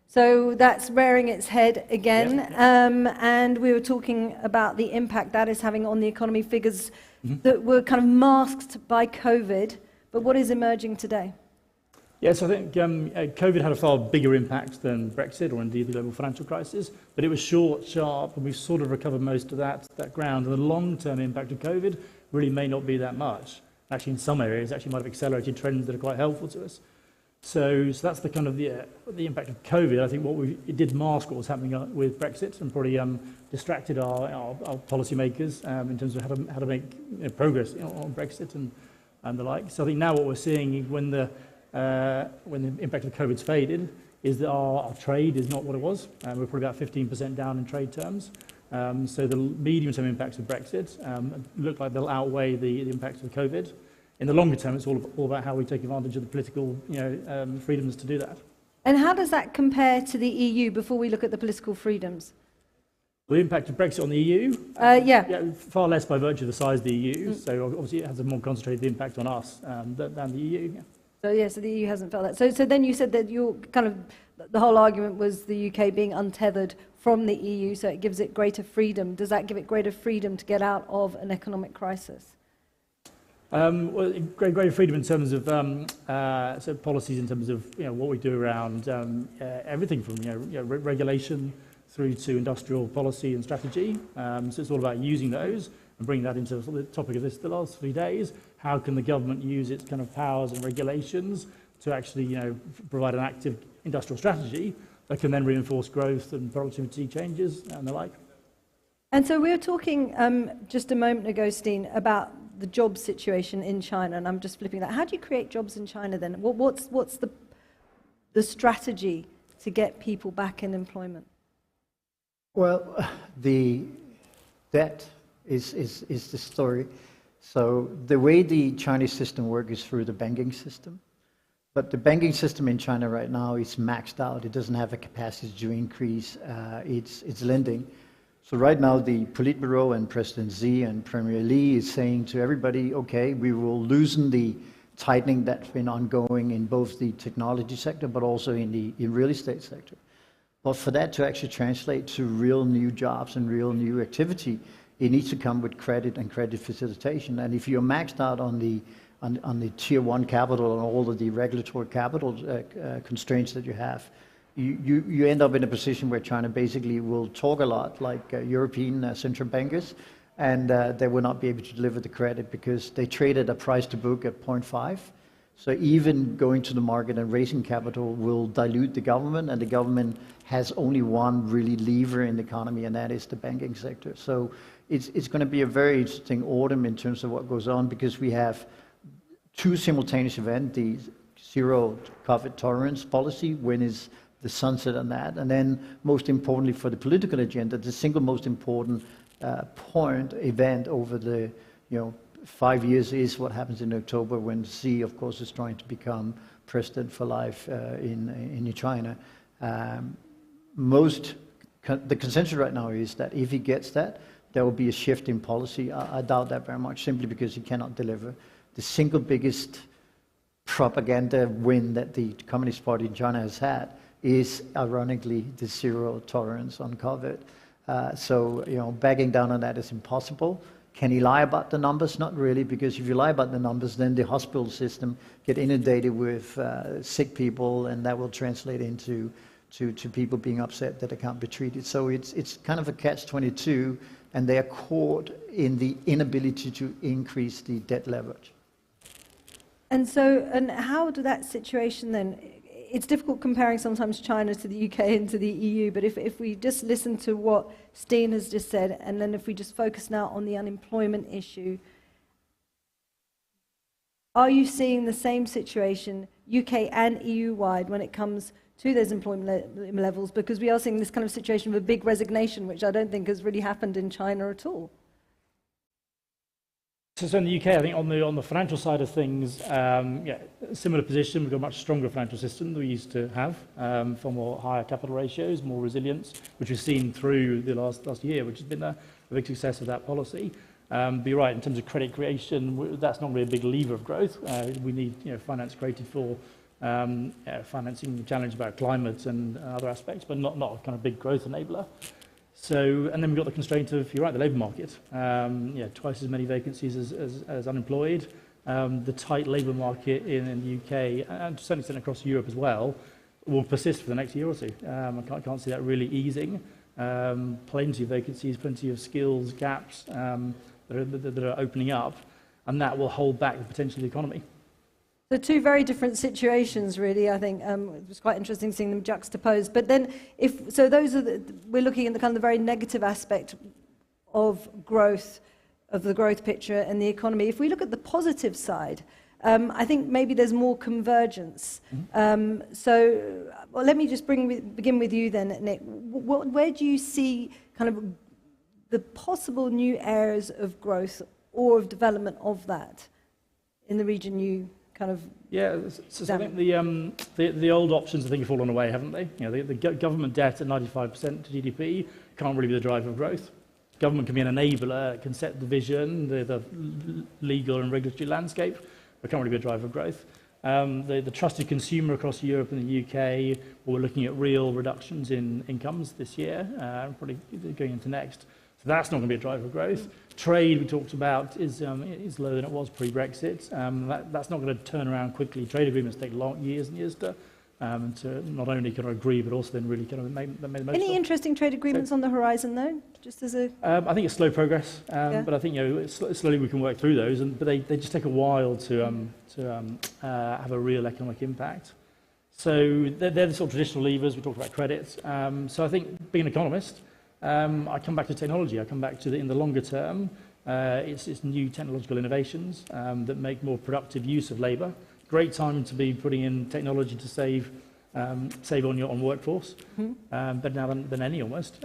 So that's rearing its head again, and we were talking about the impact that is having on the economy, figures that were kind of masked by COVID, but what is emerging today? Yes, I think COVID had a far bigger impact than Brexit or indeed the global financial crisis, but it was short, sharp, and we've sort of recovered most of that ground, and the long-term impact of COVID really may not be that much. Actually, in some areas, actually might have accelerated trends that are quite helpful to us. So that's the kind of the impact of COVID. I think it did mask what was happening with Brexit and probably distracted our policymakers in terms of how to make progress on Brexit and the like. So I think now what we're seeing when the impact of COVID's faded is that our trade is not what it was. We're probably about 15% down in trade terms. So the medium-term impacts of Brexit look like they'll outweigh the impacts of COVID. In the longer term, it's all about how we take advantage of the political freedoms to do that. And how does that compare to the EU before we look at the political freedoms? The impact of Brexit on the EU? Yeah, far less by virtue of the size of the EU. So obviously it has a more concentrated impact on us than the EU. Yeah. So the EU hasn't felt that. So then you said that your kind of the whole argument was the UK being untethered from the EU, so it gives it greater freedom. Does that give it greater freedom to get out of an economic crisis? Well, greater freedom in terms of so policies, in terms of what we do around everything from regulation through to industrial policy and strategy. So it's all about using those and bringing that into the topic of the last 3 days. How can the government use its kind of powers and regulations to actually provide an active industrial strategy that can then reinforce growth and productivity changes and the like. And so we were talking just a moment ago, Steen, about the job situation in China, and I'm just flipping that. How do you create jobs in China then? What's the strategy to get people back in employment? Well, that is the story. So the way the Chinese system works is through the banking system. But the banking system in China right now is maxed out. It doesn't have a capacity to increase its lending. So right now the Politburo and President Xi and Premier Li is saying to everybody, okay, we will loosen the tightening that's been ongoing in both the technology sector but also in the real estate sector. But for that to actually translate to real new jobs and real new activity, it needs to come with credit and credit facilitation. And if you're maxed out on the tier one capital and all of the regulatory capital constraints that you have, you end up in a position where China basically will talk a lot like European central bankers, and they will not be able to deliver the credit because they trade at a price to book at 0.5. So even going to the market and raising capital will dilute the government, and the government has only one really lever in the economy, and that is the banking sector. So it's going to be a very interesting autumn in terms of what goes on, because we have two simultaneous events: the zero COVID tolerance policy, when is the sunset on that, and then most importantly for the political agenda, the single most important event over the 5 years is what happens in October when Xi, of course, is trying to become president for life in China. The consensus right now is that if he gets that, there will be a shift in policy. I doubt that very much, simply because he cannot deliver. The single biggest propaganda win that the Communist Party in China has had is, ironically, the zero tolerance on COVID. So, backing down on that is impossible. Can he lie about the numbers? Not really, because if you lie about the numbers, then the hospital system get inundated with sick people, and that will translate into people being upset that they can't be treated. So it's kind of a catch-22, and they are caught in the inability to increase the debt leverage. And so, and how do that situation then? It's difficult comparing sometimes China to the UK and to the EU, but if we just listen to what Steen has just said, and then if we just focus now on the unemployment issue, are you seeing the same situation UK and EU-wide when it comes to those employment levels? Because we are seeing this kind of situation of a big resignation, which I don't think has really happened in China at all. So in the UK, I think on the financial side of things, similar position. We've got a much stronger financial system than we used to have, far more higher capital ratios, more resilience, which we've seen through the last year, which has been a big success of that policy. But you're right, in terms of credit creation, that's not really a big lever of growth. We need finance created for financing the challenge about climate and other aspects, but not a kind of big growth enabler. So, and then we've got the constraint of, you're right, the labour market. Twice as many vacancies as unemployed. The tight labour market in the UK, and to some extent across Europe as well, will persist for the next year or two. I can't see that really easing. Plenty of vacancies, plenty of skills gaps that are opening up, and that will hold back the potential of the economy. So two very different situations, really. I think it was quite interesting seeing them juxtaposed. But then, we're looking at the kind of the very negative aspect of growth, of the growth picture and the economy. If we look at the positive side, I think maybe there's more convergence. Let me just begin with you then, Nick. Where do you see kind of the possible new areas of growth or of development of that in the region you kind of... Yeah, so I think the old options, I think, have fallen away, haven't they? You know, the government debt at 95% to GDP can't really be the driver of growth. Government can be an enabler, it can set the vision, the legal and regulatory landscape, but can't really be a driver of growth. The trusted consumer across Europe and the UK, we're looking at real reductions in incomes this year, probably going into next. So that's not going to be a driver of growth. Trade, we talked about, is lower than it was pre-Brexit. That's not going to turn around quickly. Trade agreements take years and years to not only kind of agree, but also then really kind of make the most Any of. interesting trade agreements on the horizon, though? Just as a... I think it's slow progress, but I think slowly we can work through those, but they just take a while to have a real economic impact. So they're the sort of traditional levers. We talked about credits. So I think, being an economist, I come back to technology. I come back to in the longer term, it's new technological innovations that make more productive use of labour. Great time to be putting in technology to save on workforce, better now than any almost.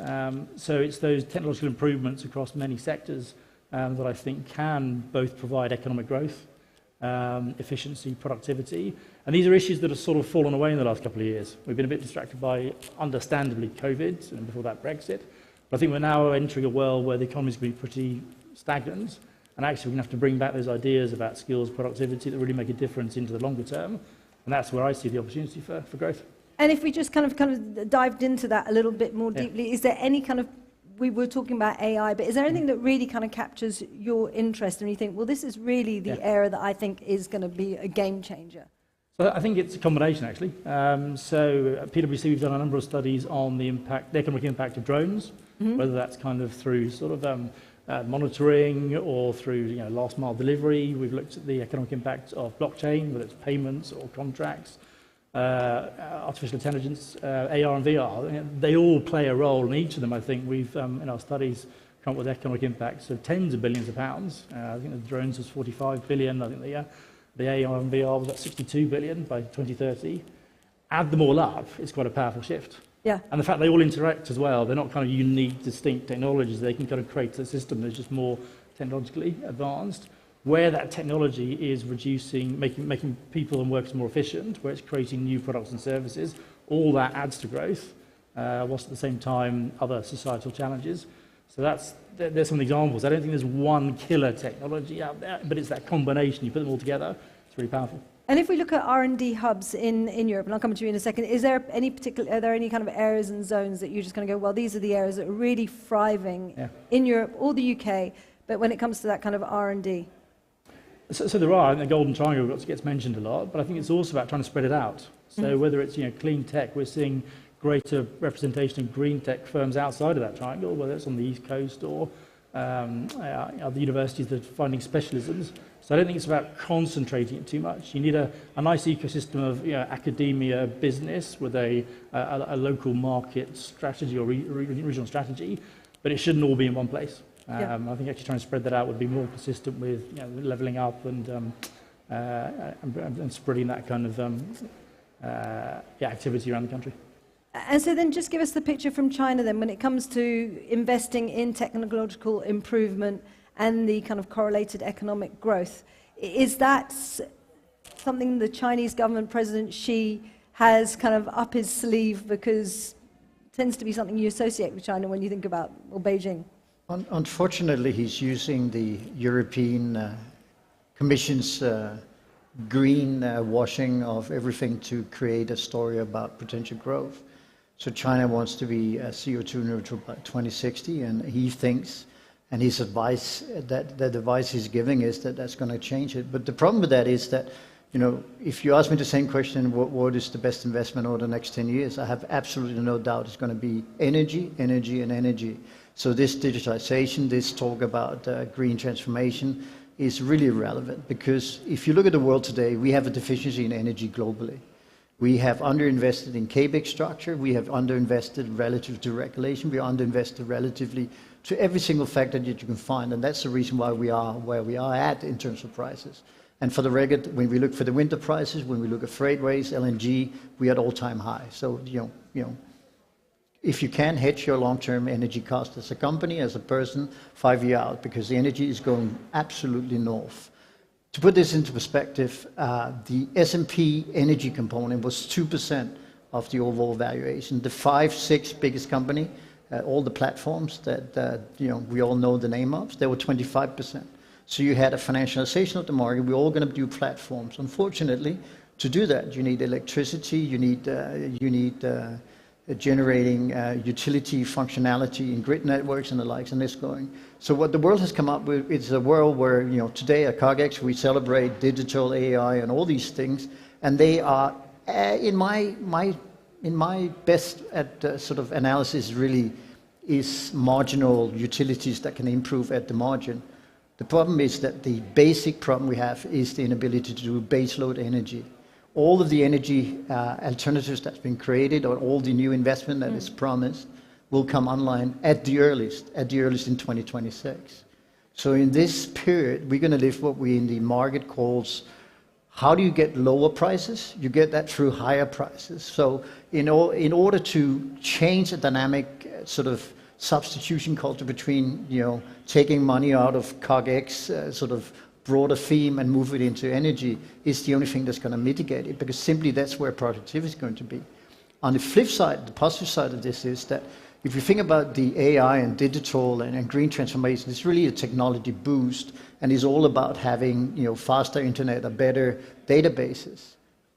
So it's those technological improvements across many sectors that I think can both provide economic growth, efficiency, productivity. And these are issues that have sort of fallen away in the last couple of years. We've been a bit distracted by, understandably, COVID, and before that Brexit. But I think we're now entering a world where the economy is going to be pretty stagnant, and actually we're going to have to bring back those ideas about skills, productivity that really make a difference into the longer term. And that's where I see the opportunity for growth. And if we just kind of dived into that a little bit more deeply, is there any kind of, we were talking about AI, but is there anything that really kind of captures your interest and you think, well, this is really the area that I think is going to be a game changer? So I think it's a combination, actually. So at PwC, we've done a number of studies on the economic impact of drones, whether that's kind of through sort of monitoring or through last mile delivery. We've looked at the economic impact of blockchain, whether it's payments or contracts, artificial intelligence, AR and VR. They all play a role, and each of them, I think, we've in our studies come up with economic impacts of tens of billions of pounds. I think the drones was 45 billion. I think the AR and VR was at 62 billion by 2030. Add them all up, it's quite a powerful shift. Yeah. And the fact they all interact as well, they're not kind of unique, distinct technologies. They can kind of create a system that's just more technologically advanced, where that technology is reducing, making people and workers more efficient, where it's creating new products and services. All that adds to growth, whilst at the same time other societal challenges. So there's some examples. I don't think there's one killer technology out there, but it's that combination. You put them all together, it's really powerful. And if we look at R&D hubs in Europe, and I'll come to you in a second, are there any kind of areas and zones that you're just going to go, well, these are the areas that are really thriving in Europe or the UK, but when it comes to that kind of R&D? So there are, and the Golden Triangle gets mentioned a lot, but I think it's also about trying to spread it out. So whether it's clean tech, we're seeing greater representation of green tech firms outside of that triangle, whether it's on the East Coast or the universities that are finding specialisms. So I don't think it's about concentrating it too much. You need a nice ecosystem of academia, business with a local market strategy or regional strategy, but it shouldn't all be in one place. I think actually trying to spread that out would be more consistent with levelling up and spreading that kind of activity around the country. And so then just give us the picture from China then when it comes to investing in technological improvement and the kind of correlated economic growth. Is that something the Chinese government, President Xi, has kind of up his sleeve, because it tends to be something you associate with China when you think about Beijing? Unfortunately, he's using the European Commission's green washing of everything to create a story about potential growth. So China wants to be CO2 neutral by 2060, and he thinks, and his advice, that the advice he's giving is that that's going to change it. But the problem with that is that, if you ask me the same question, what is the best investment over the next 10 years, I have absolutely no doubt it's going to be energy, energy, and energy. So this digitization, this talk about green transformation is really relevant, because if you look at the world today, we have a deficiency in energy globally. We have underinvested in CapEx structure. We have underinvested relative to regulation. We are underinvested relatively to every single factor that you can find. And that's the reason why we are where we are at in terms of prices. And for the record, when we look for the winter prices, when we look at freight rates, LNG, we are at all-time high. So, if you can hedge your long-term energy cost as a company, as a person, 5 years out, because the energy is going absolutely north. To put this into perspective, the S&P energy component was 2% of the overall valuation. The 5, 6 biggest company, all the platforms that we all know the name of, they were 25%. So you had a financialization of the market. We're all going to do platforms. Unfortunately, to do that, you need electricity, you need generating utility functionality in grid networks and the likes, and this going. So what the world has come up with is a world where, today at CogX we celebrate digital AI and all these things, and they are, in my best at sort of analysis, really is marginal utilities that can improve at the margin. The problem is that the basic problem we have is the inability to do baseload energy. All of the energy alternatives that's been created, or all the new investment that is promised, will come online at the earliest in 2026. So in this period, we're going to live what we in the market calls, how do you get lower prices? You get that through higher prices. So in order to change the dynamic sort of substitution culture between taking money out of CogX sort of broader theme and move it into energy is the only thing that's going to mitigate it, because simply that's where productivity is going to be. On the flip side, the positive side of this is that if you think about the AI and digital and green transformation, it's really a technology boost, and is all about having faster internet or better databases.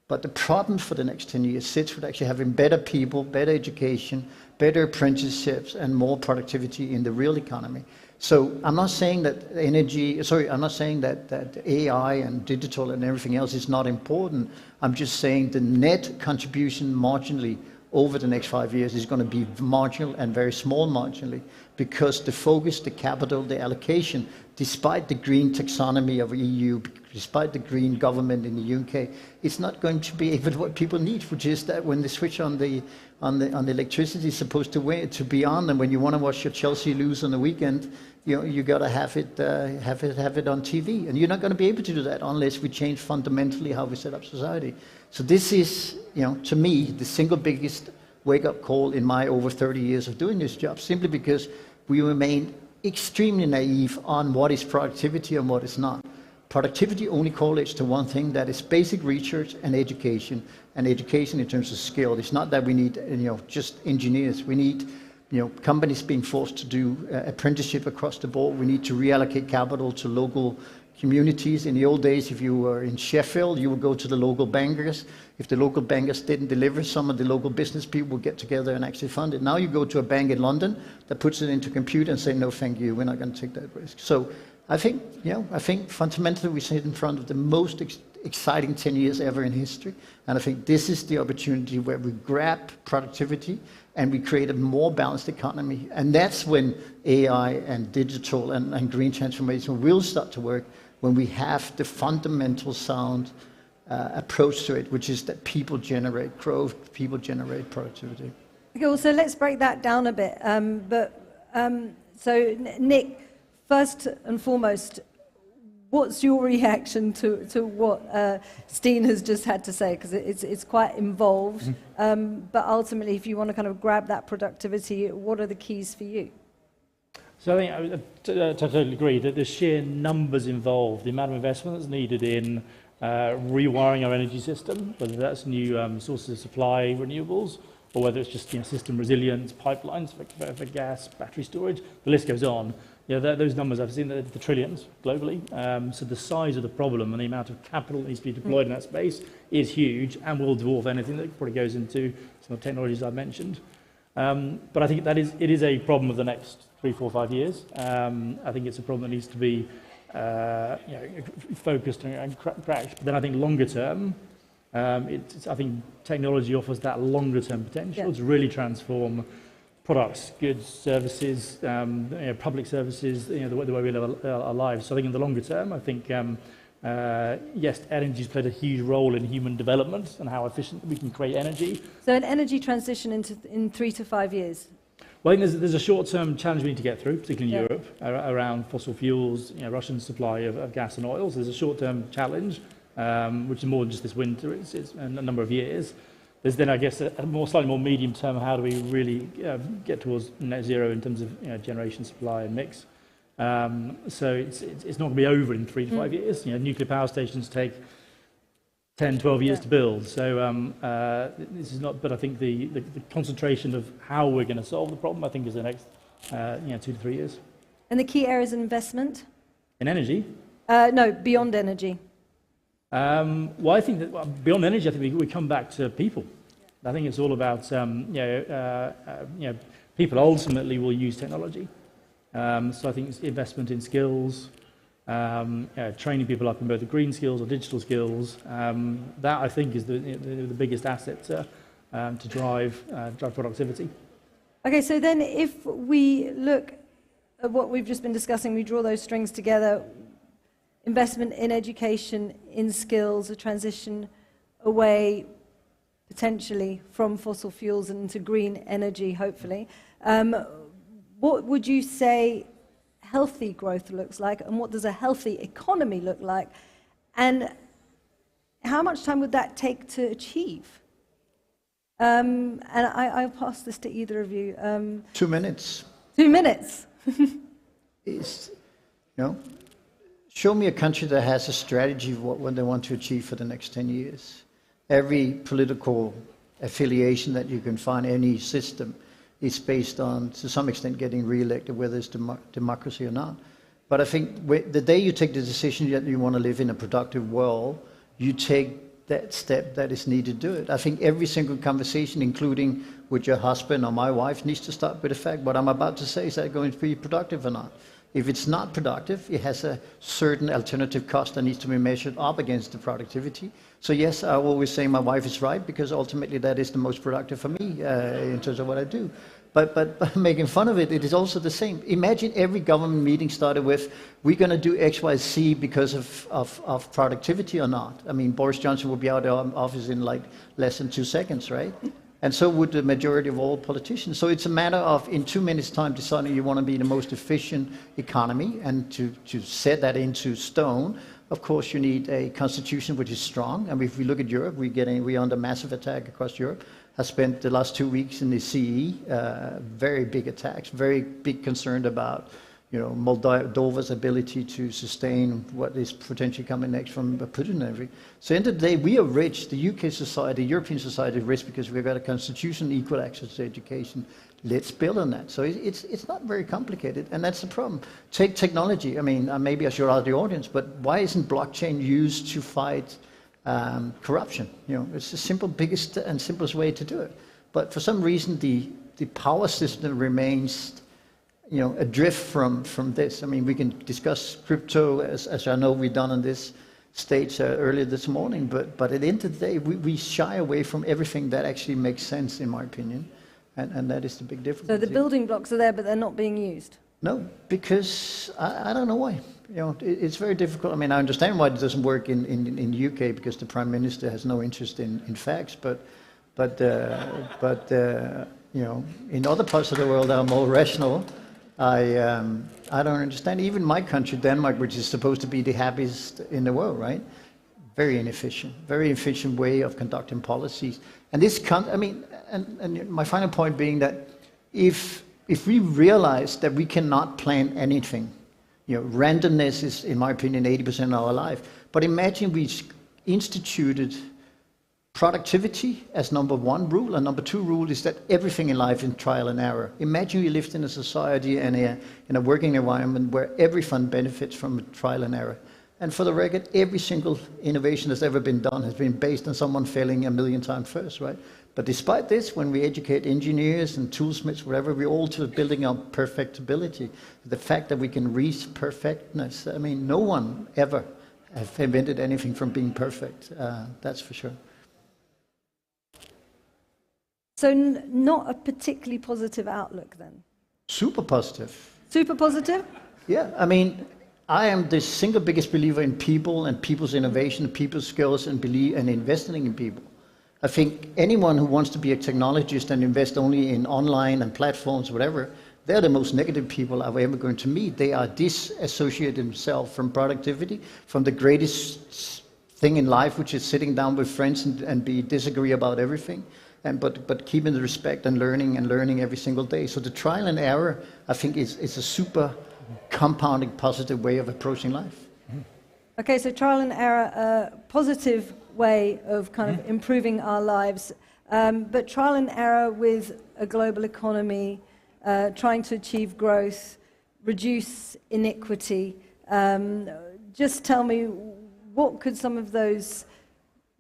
But the problem for the next 10 years sits with actually having better people, better education, better apprenticeships, and more productivity in the real economy. So I'm not saying that I'm not saying that AI and digital and everything else is not important. I'm just saying the net contribution marginally over the next 5 years is going to be marginal and very small marginally, because the focus, the capital, the allocation, despite the green taxonomy of EU, despite the green government in the UK, it's not going to be even what people need, which is that when they switch on the electricity, it's supposed to be on, and when you want to watch your Chelsea lose on the weekend, you got to have it on TV, and you're not going to be able to do that unless we change fundamentally how we set up society. So this is, to me, the single biggest wake-up call in my over 30 years of doing this job, simply because we remain extremely naive on what is productivity and what is not. Productivity only correlates to one thing, that is basic research and education in terms of skill. It's not that we need just engineers. We need companies being forced to do apprenticeship across the board. We need to reallocate capital to local communities. In the old days, if you were in Sheffield, you would go to the local bankers. If the local bankers didn't deliver, some of the local business people would get together and actually fund it. Now you go to a bank in London that puts it into a computer and say, no, thank you, we're not going to take that risk. So I think fundamentally we sit in front of the most exciting 10 years ever in history. And I think this is the opportunity where we grab productivity and we create a more balanced economy. And that's when AI and digital and green transformation will start to work, when we have the fundamental sound approach to it, which is that people generate growth, people generate productivity. Okay, well, so let's break that down a bit. So Nick, first and foremost, what's your reaction to what Steen has just had to say? Because it's quite involved. But ultimately, if you want to kind of grab that productivity, what are the keys for you? So I think I totally agree that the sheer numbers involved, the amount of investment that's needed in rewiring our energy system, whether that's new sources of supply, renewables, or whether it's just system resilience, pipelines for gas, battery storage, the list goes on. Those numbers, I've seen the trillions globally. So the size of the problem and the amount of capital that needs to be deployed in that space is huge and will dwarf anything that probably goes into some of the technologies I've mentioned. But I think it is a problem of the next 3, 4, 5 years. I think it's a problem that needs to be focused and cracked. But then I think longer term, I think technology offers that longer term potential to really transform products, goods, services, public services, the way we live our lives. So I think in the longer term, I think, yes, energy's played a huge role in human development and how efficient we can create energy. So an energy transition in 3 to 5 years? Well, I think there's a short-term challenge we need to get through, particularly in Europe, around fossil fuels, Russian supply of gas and oil. So there's a short-term challenge, which is more than just this winter. It's a number of years. There's then, I guess, a slightly more medium term. How do we really get towards net zero in terms of generation, supply, and mix? So it's not going to be over in 3 to 5 years. You know, nuclear power stations take 10, 12 years to build. So this is not, but I think the concentration of how we're going to solve the problem, I think, is the next 2 to 3 years. And the key areas of investment? In energy? No, beyond energy. Well, I think that beyond energy, I think we come back to people. I think it's all about, people ultimately will use technology. So I think it's investment in skills, training people up in both the green skills or digital skills. That, I think, is the biggest asset to drive productivity. Okay, so then if we look at what we've just been discussing, we draw those strings together, investment in education, in skills, a transition away potentially from fossil fuels and into green energy, hopefully. What would you say healthy growth looks like, and what does a healthy economy look like? And how much time would that take to achieve? And I'll pass this to either of you. 2 minutes. 2 minutes. Show me a country that has a strategy of what they want to achieve for the next 10 years. Every political affiliation that you can find, any system, is based on, to some extent, getting re-elected, whether it's democracy or not. But I think the day you take the decision that you want to live in a productive world, you take that step that is needed to do it. I think every single conversation, including with your husband or my wife, needs to start with the fact, what I'm about to say, is that going to be productive or not? If it's not productive, it has a certain alternative cost that needs to be measured up against the productivity. So yes, I always say my wife is right, because ultimately that is the most productive for me in terms of what I do. But making fun of it, it is also the same. Imagine every government meeting started with, we're going to do X, Y, Z because of productivity or not. I mean, Boris Johnson would be out of office in like less than 2 seconds, right? And so would the majority of all politicians. So it's a matter of, in 2 minutes' time, deciding you want to be the most efficient economy, and to set that into stone, of course, you need a constitution which is strong. And if we look at Europe, we're under massive attack across Europe. I spent the last 2 weeks in the CE, very big attacks, very big concern about Moldova's ability to sustain what is potentially coming next from Putin and everything. So at the end of the day, we are rich. The UK society, European society is rich because we've got a constitution, equal access to education. Let's build on that. So it's not very complicated, and that's the problem. Take technology. I mean, maybe I should ask the audience, but why isn't blockchain used to fight corruption? It's the biggest and simplest way to do it. But for some reason, the power system remains adrift from this. I mean, we can discuss crypto, as I know we've done on this stage earlier this morning, but at the end of the day, we shy away from everything that actually makes sense, in my opinion, and that is the big difference. So the building blocks are there, but they're not being used? No, because I don't know why. It's very difficult. I mean, I understand why it doesn't work in the UK, because the Prime Minister has no interest in facts, but in other parts of the world that are more rational, I don't understand. Even my country, Denmark, which is supposed to be the happiest in the world, right? Very inefficient way of conducting policies. And this and my final point being that if we realize that we cannot plan anything, randomness is, in my opinion, 80% of our life. But imagine we instituted productivity as number one rule, and number two rule is that everything in life is trial and error. Imagine you lived in a society and in a working environment where everyone benefits from trial and error. And for the record, every single innovation that's ever been done has been based on someone failing 1 million times first, right? But despite this, when we educate engineers and toolsmiths, whatever, we're all building up perfectibility. The fact that we can reach perfectness. I mean, no one ever have invented anything from being perfect. That's for sure. So not a particularly positive outlook then? Super positive. Super positive? Yeah, I mean, I am the single biggest believer in people and people's innovation, people's skills, and investing in people. I think anyone who wants to be a technologist and invest only in online and platforms, whatever, they're the most negative people I'm ever going to meet. They are disassociated themselves from productivity, from the greatest thing in life, which is sitting down with friends and disagree about everything. But keeping the respect and learning every single day. So the trial and error, I think, is a super compounding positive way of approaching life. Okay, so trial and error, a positive way of kind of improving our lives, but trial and error with a global economy, trying to achieve growth, reduce inequity. Just tell me, what could some of those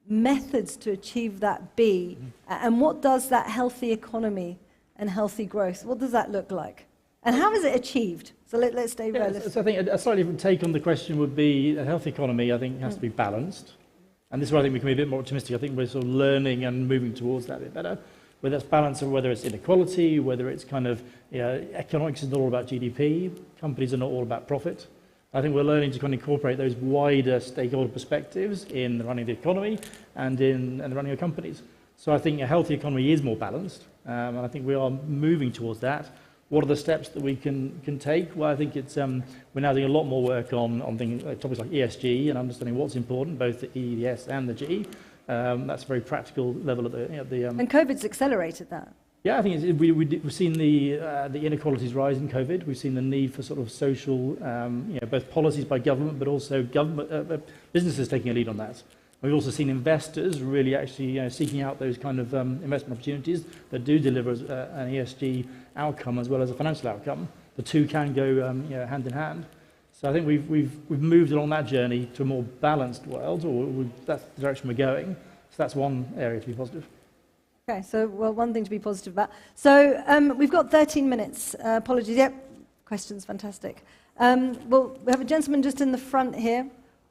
methods to achieve that be? And what does that healthy economy and healthy growth, what does that look like? And how is it achieved? So let's stay realistic. So I think a slightly different take on the question would be a healthy economy, I think, has to be balanced. And this is where I think we can be a bit more optimistic. I think we're sort of learning and moving towards that a bit better. Whether that's balance, or whether it's inequality, whether it's kind of, economics is not all about GDP, companies are not all about profit. I think we're learning to kind of incorporate those wider stakeholder perspectives in running the economy and in running our companies. So I think a healthy economy is more balanced, and I think we are moving towards that. What are the steps that we can take? Well, I think it's we're now doing a lot more work on things, topics like ESG and understanding what's important, both the E, the S, and the G. That's a very practical level of the. And COVID's accelerated that. Yeah, I think we've seen the inequalities rise in COVID. We've seen the need for sort of social, both policies by government, but also businesses taking a lead on that. We've also seen investors really actually seeking out those kind of investment opportunities that do deliver an ESG outcome as well as a financial outcome. The two can go hand in hand. So I think we've moved along that journey to a more balanced world, or that's the direction we're going. So that's one area to be positive. Okay, so well, one thing to be positive about. So we've got 13 minutes. Apologies. Yep, questions, fantastic. Well, we have a gentleman just in the front here,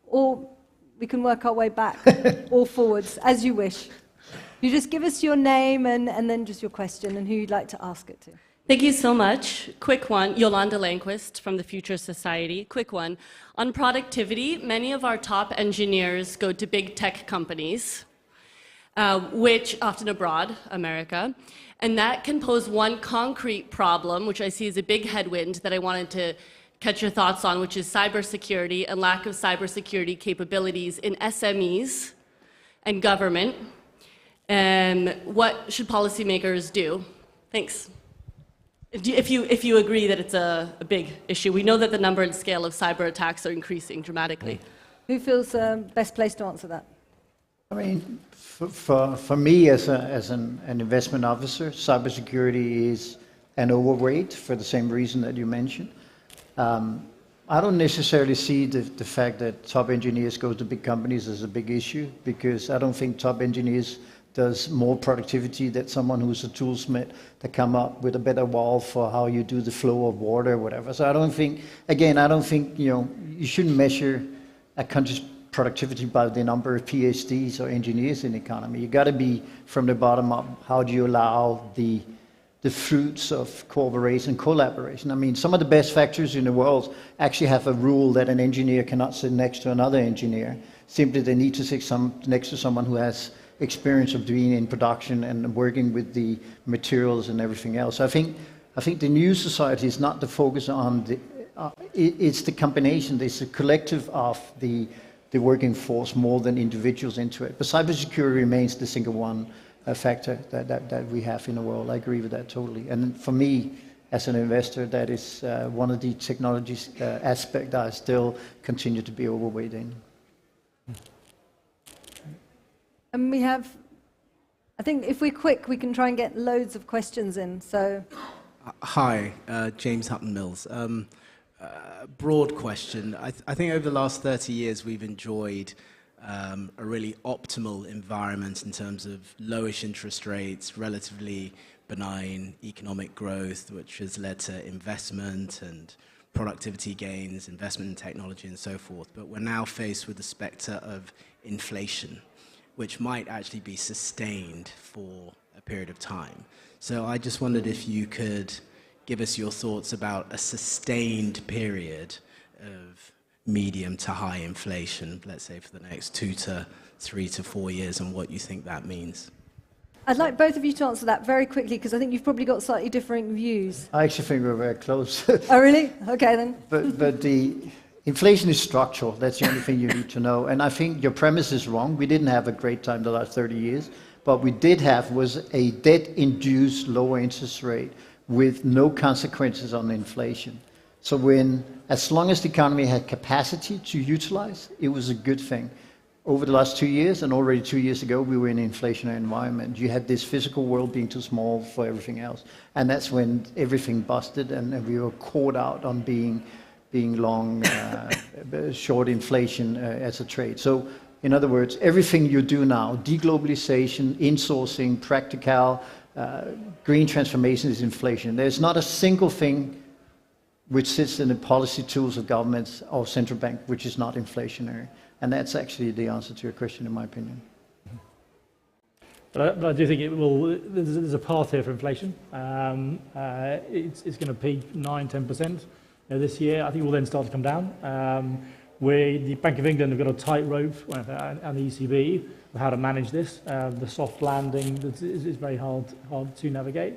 or we can work our way back or forwards, as you wish. You just give us your name and then just your question and who you'd like to ask it to. Thank you so much. Quick one, Yolanda Lanquist from the Future Society. Quick one. On productivity, many of our top engineers go to big tech companies, which often abroad, America, and that can pose one concrete problem, which I see as a big headwind that I wanted to catch your thoughts on, which is cybersecurity and lack of cybersecurity capabilities in SMEs and government. What should policymakers do? Thanks. If you agree that it's a big issue. We know that the number and scale of cyber attacks are increasing dramatically. Who feels best placed to answer that? I mean, for me as an investment officer, cybersecurity is an overweight for the same reason that you mentioned. I don't necessarily see the fact that top engineers go to big companies as a big issue, because I don't think top engineers does more productivity than someone who's a toolsmith that come up with a better valve for how you do the flow of water or whatever. So I don't think you shouldn't measure a country's productivity by the number of PhDs or engineers in the economy. You got to be from the bottom up. How do you allow the fruits of cooperation, collaboration? I mean, some of the best factories in the world actually have a rule that an engineer cannot sit next to another engineer. Simply, they need to sit next to someone who has experience of being in production and working with the materials and everything else. I think the new society is not the focus on it's the combination. It's a collective of the working force more than individuals into it. But cybersecurity remains the single one factor that we have in the world. I agree with that totally. And for me, as an investor, that is one of the technologies aspect that I still continue to be overweight in. And we have, I think if we're quick, we can try and get loads of questions in. So, hi, James Hutton Mills. Broad question. I think over the last 30 years we've enjoyed a really optimal environment in terms of lowish interest rates, relatively benign economic growth, which has led to investment and productivity gains, investment in technology and so forth. But we're now faced with the spectre of inflation, which might actually be sustained for a period of time. So I just wondered if you could give us your thoughts about a sustained period of medium to high inflation, let's say for the next 2 to 3 to 4 years, and what you think that means. I'd like both of you to answer that very quickly, because I think you've probably got slightly differing views. I actually think we're very close. Oh, really? Okay, then. But the inflation is structural. That's the only thing you need to know. And I think your premise is wrong. We didn't have a great time the last 30 years. What we did have was a debt-induced lower interest rate with no consequences on inflation. So as long as the economy had capacity to utilize, it was a good thing. Over the last 2 years, and already 2 years ago, we were in an inflationary environment. You had this physical world being too small for everything else. And that's when everything busted and we were caught out on being long, short inflation as a trade. So in other words, everything you do now, deglobalization, insourcing, practical, green transformation is inflation. There's not a single thing which sits in the policy tools of governments or central bank which is not inflationary. And that's actually the answer to your question, in my opinion. But I do think there's a path here for inflation. It's going to peak 9-10% this year. I think it will then start to come down. The Bank of England have got a tight rope, and the ECB, of how to manage this. The soft landing is very hard to navigate.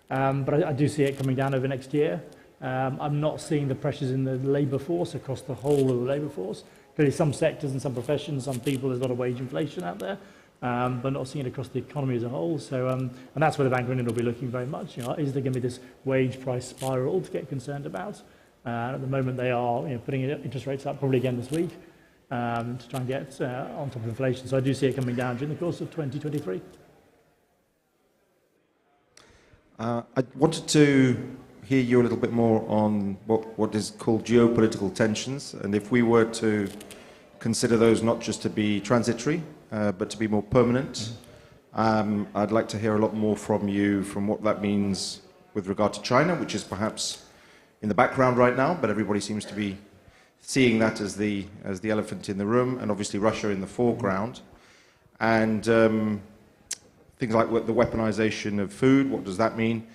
But I do see it coming down over next year. I'm not seeing the pressures in the labour force across the whole of the labour force. Clearly, some sectors and some professions, some people, there's a lot of wage inflation out there, but not seeing it across the economy as a whole. So, and that's where the Bank of England will be looking very much. Is there going to be this wage price spiral to get concerned about? At the moment, they are putting interest rates up probably again this week to try and get on top of inflation. So I do see it coming down during the course of 2023. I wanted to hear you a little bit more on what is called geopolitical tensions, and if we were to consider those not just to be transitory, but to be more permanent. I'd like to hear a lot more from you from what that means with regard to China, which is perhaps in the background right now, but everybody seems to be seeing that as the elephant in the room, and obviously Russia in the foreground. And things like the weaponization of food, what does that mean?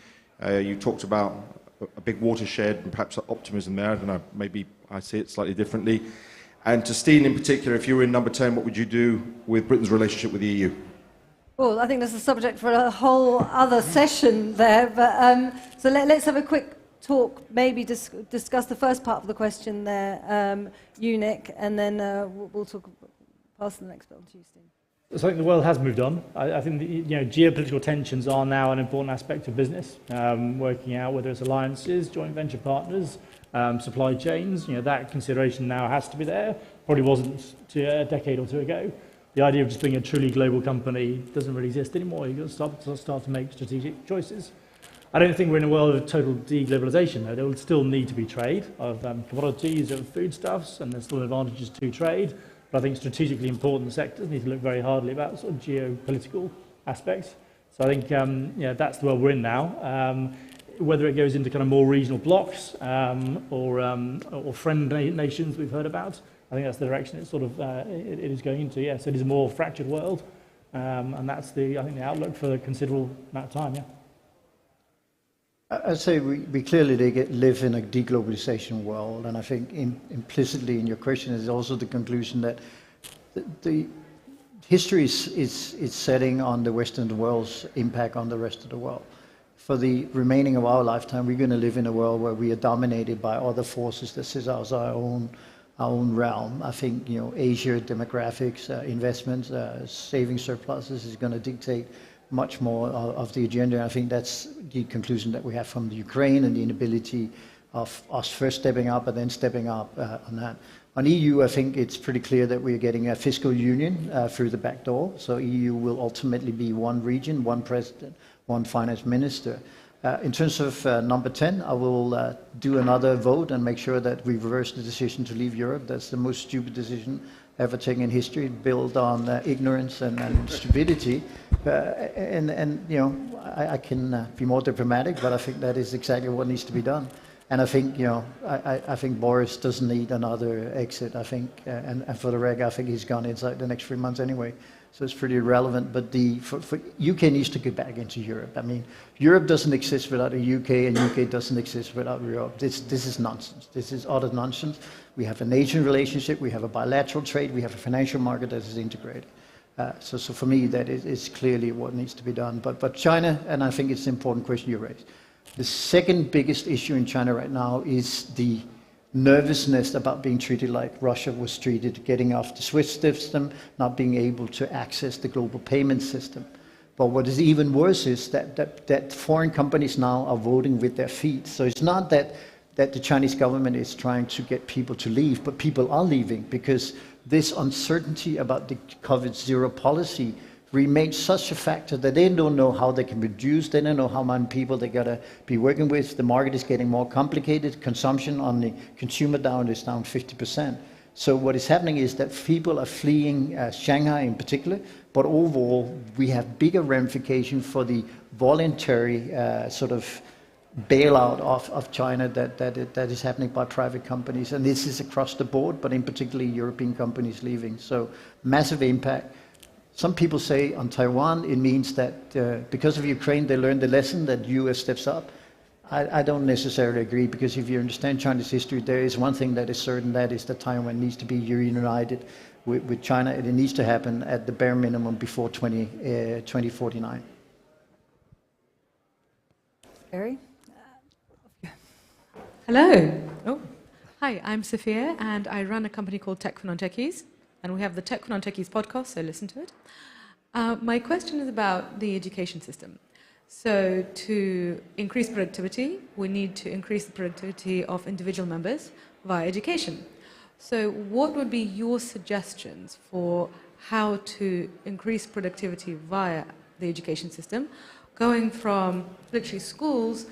You talked about a big watershed and perhaps optimism there. I don't know, maybe I see it slightly differently. And to Steen in particular, if you were in number 10, what would you do with Britain's relationship with the EU? Well, I think there's a subject for a whole other session there. But so let's have a quick talk, maybe discuss the first part of the question there, you, Nick, and then we'll talk, pass the next bit on to you, Steen. So I think the world has moved on. I think geopolitical tensions are now an important aspect of business, working out whether it's alliances, joint venture partners, supply chains. That consideration now has to be there. Probably wasn't a decade or two ago. The idea of just being a truly global company doesn't really exist anymore. You've got to start to make strategic choices. I don't think we're in a world of total deglobalization, though. There will still need to be trade of commodities, of foodstuffs, and there's still advantages to trade. But I think strategically important sectors need to look very hardly about sort of geopolitical aspects. So I think that's the world we're in now. Whether it goes into kind of more regional blocks or friend nations we've heard about, I think that's the direction it is going into. Yeah, so it is a more fractured world, and that's the outlook for a considerable amount of time. Yeah. I'd say we clearly live in a deglobalization world, and I think implicitly in your question is also the conclusion that the history is setting on the Western world's impact on the rest of the world. For the remaining of our lifetime, we're going to live in a world where we are dominated by other forces that sit outside our own realm. I think Asia demographics, investments, saving surpluses is going to dictate much more of the agenda. I think that's the conclusion that we have from the Ukraine and the inability of us first stepping up and then stepping up on that. On EU, I think it's pretty clear that we're getting a fiscal union through the back door. So EU will ultimately be one region, one president, one finance minister. In terms of number 10, I will do another vote and make sure that we reverse the decision to leave Europe. That's the most stupid decision ever taken in history, built on ignorance and stupidity. I can be more diplomatic, but I think that is exactly what needs to be done. And I think, I think Boris doesn't need another exit. I think, and for the reg, I think he's gone inside the next 3 months anyway. So it's pretty irrelevant. But for UK needs to get back into Europe. I mean, Europe doesn't exist without the UK, and UK doesn't exist without Europe. This is nonsense. This is utter nonsense. We have a nation relationship. We have a bilateral trade. We have a financial market that is integrated. So for me, that is clearly what needs to be done. But China, and I think it's an important question you raised. The second biggest issue in China right now is the nervousness about being treated like Russia was treated, getting off the SWIFT system, not being able to access the global payment system. But what is even worse is that foreign companies now are voting with their feet. So it's not that that the Chinese government is trying to get people to leave, but people are leaving because this uncertainty about the COVID-0 policy remains such a factor that they don't know how they can reduce, they don't know how many people they gotta be working with. The market is getting more complicated. Consumption on the consumer is down 50%. So what is happening is that people are fleeing Shanghai in particular, but overall we have bigger ramifications for the voluntary sort of bailout of China that is happening by private companies. And this is across the board, but in particular European companies leaving. So massive impact. Some people say on Taiwan it means that because of Ukraine they learned the lesson that US steps up. I don't necessarily agree, because if you understand China's history, there is one thing that is certain, that is that Taiwan needs to be reunited with China, and it needs to happen at the bare minimum before 2049. Barry? Hello. Oh. Hi, I'm Sophia, and I run a company called Tech for Non-Techies, and we have the Tech for Non-Techies podcast, so listen to it. My question is about the education system. So to increase productivity, we need to increase the productivity of individual members via education. So what would be your suggestions for how to increase productivity via the education system, going from literally schools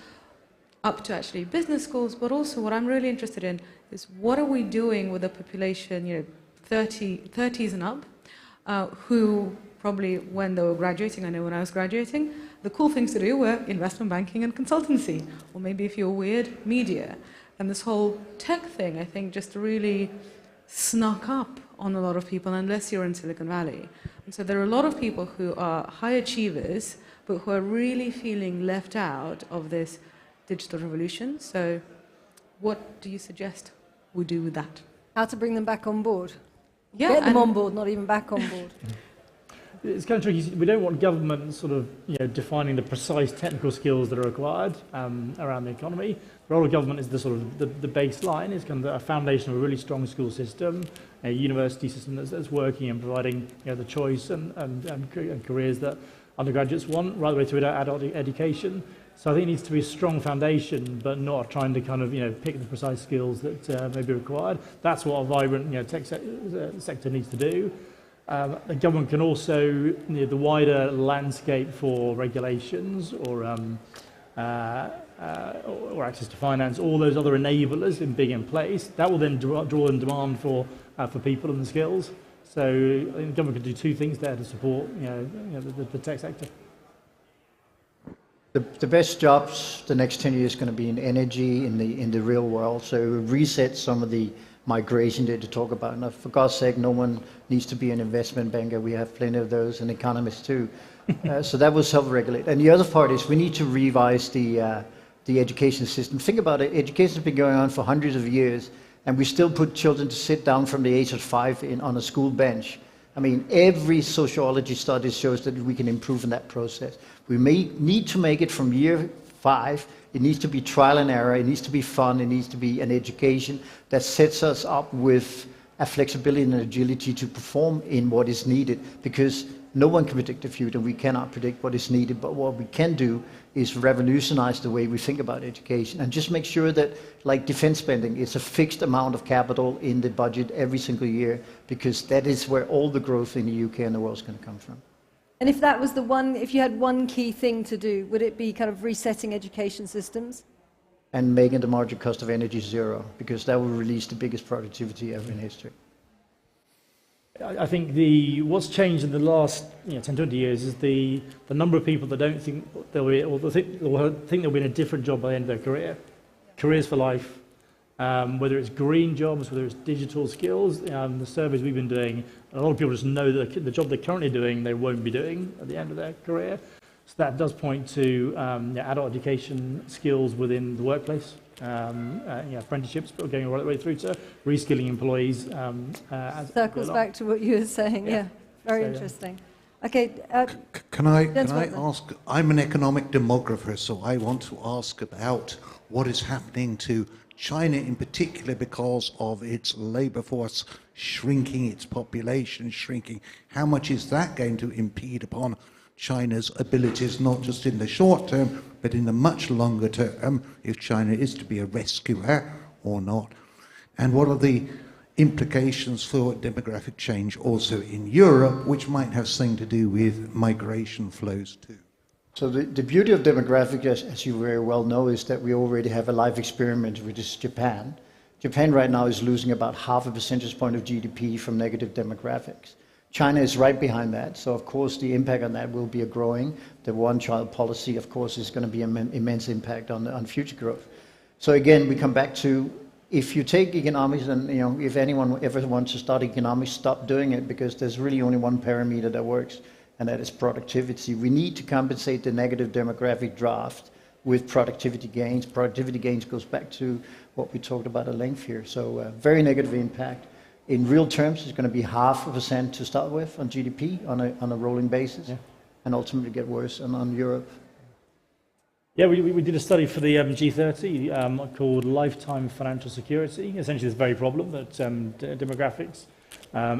up to actually business schools, but also what I'm really interested in is what are we doing with the population, 30s and up, who probably when they were graduating, I know when I was graduating, the cool things to do were investment banking and consultancy, or maybe if you're weird, media. And this whole tech thing, I think, just really snuck up on a lot of people unless you're in Silicon Valley. And so there are a lot of people who are high achievers, but who are really feeling left out of this digital revolution. So what do you suggest we do with that? How to bring them back on board? Yeah, Get them on board, not even back on board. It's kind of tricky. We don't want government sort of defining the precise technical skills that are required around the economy. The role of government is the sort of the baseline, is kind of a foundation of a really strong school system, a university system that's working and providing the choice and careers that undergraduates want, right the way through to adult education. So I think it needs to be a strong foundation, but not trying to kind of pick the precise skills that may be required. That's what a vibrant tech sector needs to do. The government can also, the wider landscape for regulations or access to finance, all those other enablers being in place, that will then draw in demand for people and the skills. So I think the government can do two things there to support the tech sector. The best jobs the next 10 years are going to be in energy, in the real world. So reset some of the migration there to talk about. And for God's sake, no one needs to be an investment banker. We have plenty of those, and economists too. So that will self-regulate. And the other part is we need to revise the education system. Think about it. Education has been going on for hundreds of years, and we still put children to sit down from the age of 5 on a school bench. I mean, every sociology study shows that we can improve in that process. We may need to make it from year 5. It needs to be trial and error. It needs to be fun. It needs to be an education that sets us up with a flexibility and agility to perform in what is needed, because no one can predict the future. We cannot predict what is needed, but what we can do is revolutionize the way we think about education and just make sure that, like defense spending, it's a fixed amount of capital in the budget every single year, because that is where all the growth in the UK and the world is going to come from. And if that was if you had one key thing to do, would it be kind of resetting education systems? And making the marginal cost of energy 0, because that will release the biggest productivity ever in history. I think what's changed in the last 10, 20 years is the number of people that don't think they'll be, or think they'll be in a different job by the end of their career. Careers for life, whether it's green jobs, whether it's digital skills. The surveys we've been doing, a lot of people just know that the job they're currently doing, they won't be doing at the end of their career. So that does point to adult education skills within the workplace, apprenticeships, but going right the way through to reskilling employees. Circles back to what you were saying, Very interesting. Okay. Can I ask, I'm an economic demographer, so I want to ask about what is happening to China in particular because of its labor force shrinking, its population shrinking. How much is that going to impede upon China's abilities, not just in the short term, but but in the much longer term, if China is to be a rescuer or not, and what are the implications for demographic change also in Europe, which might have something to do with migration flows too. So the beauty of demographics, as you very well know, is that we already have a live experiment, which is Japan. Japan right now is losing about half a percentage point of GDP from negative demographics. China is right behind that, so of course the impact on that will be a growing. The one-child policy, of course, is going to be an immense impact on future growth. So again, we come back to, if you take economics, and if anyone ever wants to start economics, stop doing it, because there's really only one parameter that works, and that is productivity. We need to compensate the negative demographic draft with productivity gains. Productivity gains goes back to what we talked about at length here. So very negative impact. In real terms, it's going to be 0.5% to start with on GDP on a rolling basis, and ultimately get worse on Europe. Yeah, we did a study for the G30 called Lifetime Financial Security. Essentially, this very problem that demographics,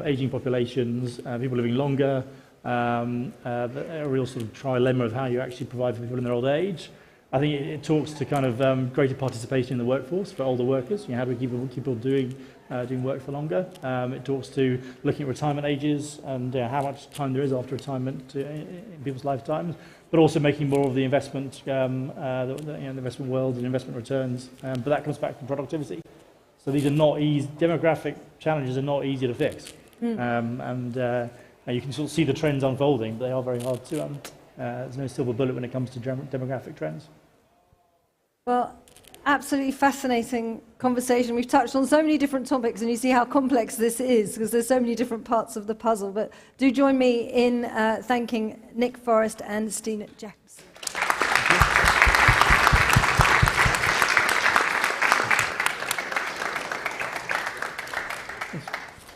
aging populations, people living longer, a real sort of trilemma of how you actually provide for people in their old age. I think it talks to kind of greater participation in the workforce for older workers. How do we keep people doing work for longer? It talks to looking at retirement ages and how much time there is after retirement in people's lifetimes, but also making more of the investment, the investment world and investment returns. But that comes back to productivity. So these are not easy. Demographic challenges are not easy to fix, and you can sort of see the trends unfolding. But they are very hard to. There's no silver bullet when it comes to demographic trends. Well, absolutely fascinating conversation. We've touched on so many different topics, and you see how complex this is because there's so many different parts of the puzzle. But do join me in thanking Nick Forrest and Stine Jacobsen.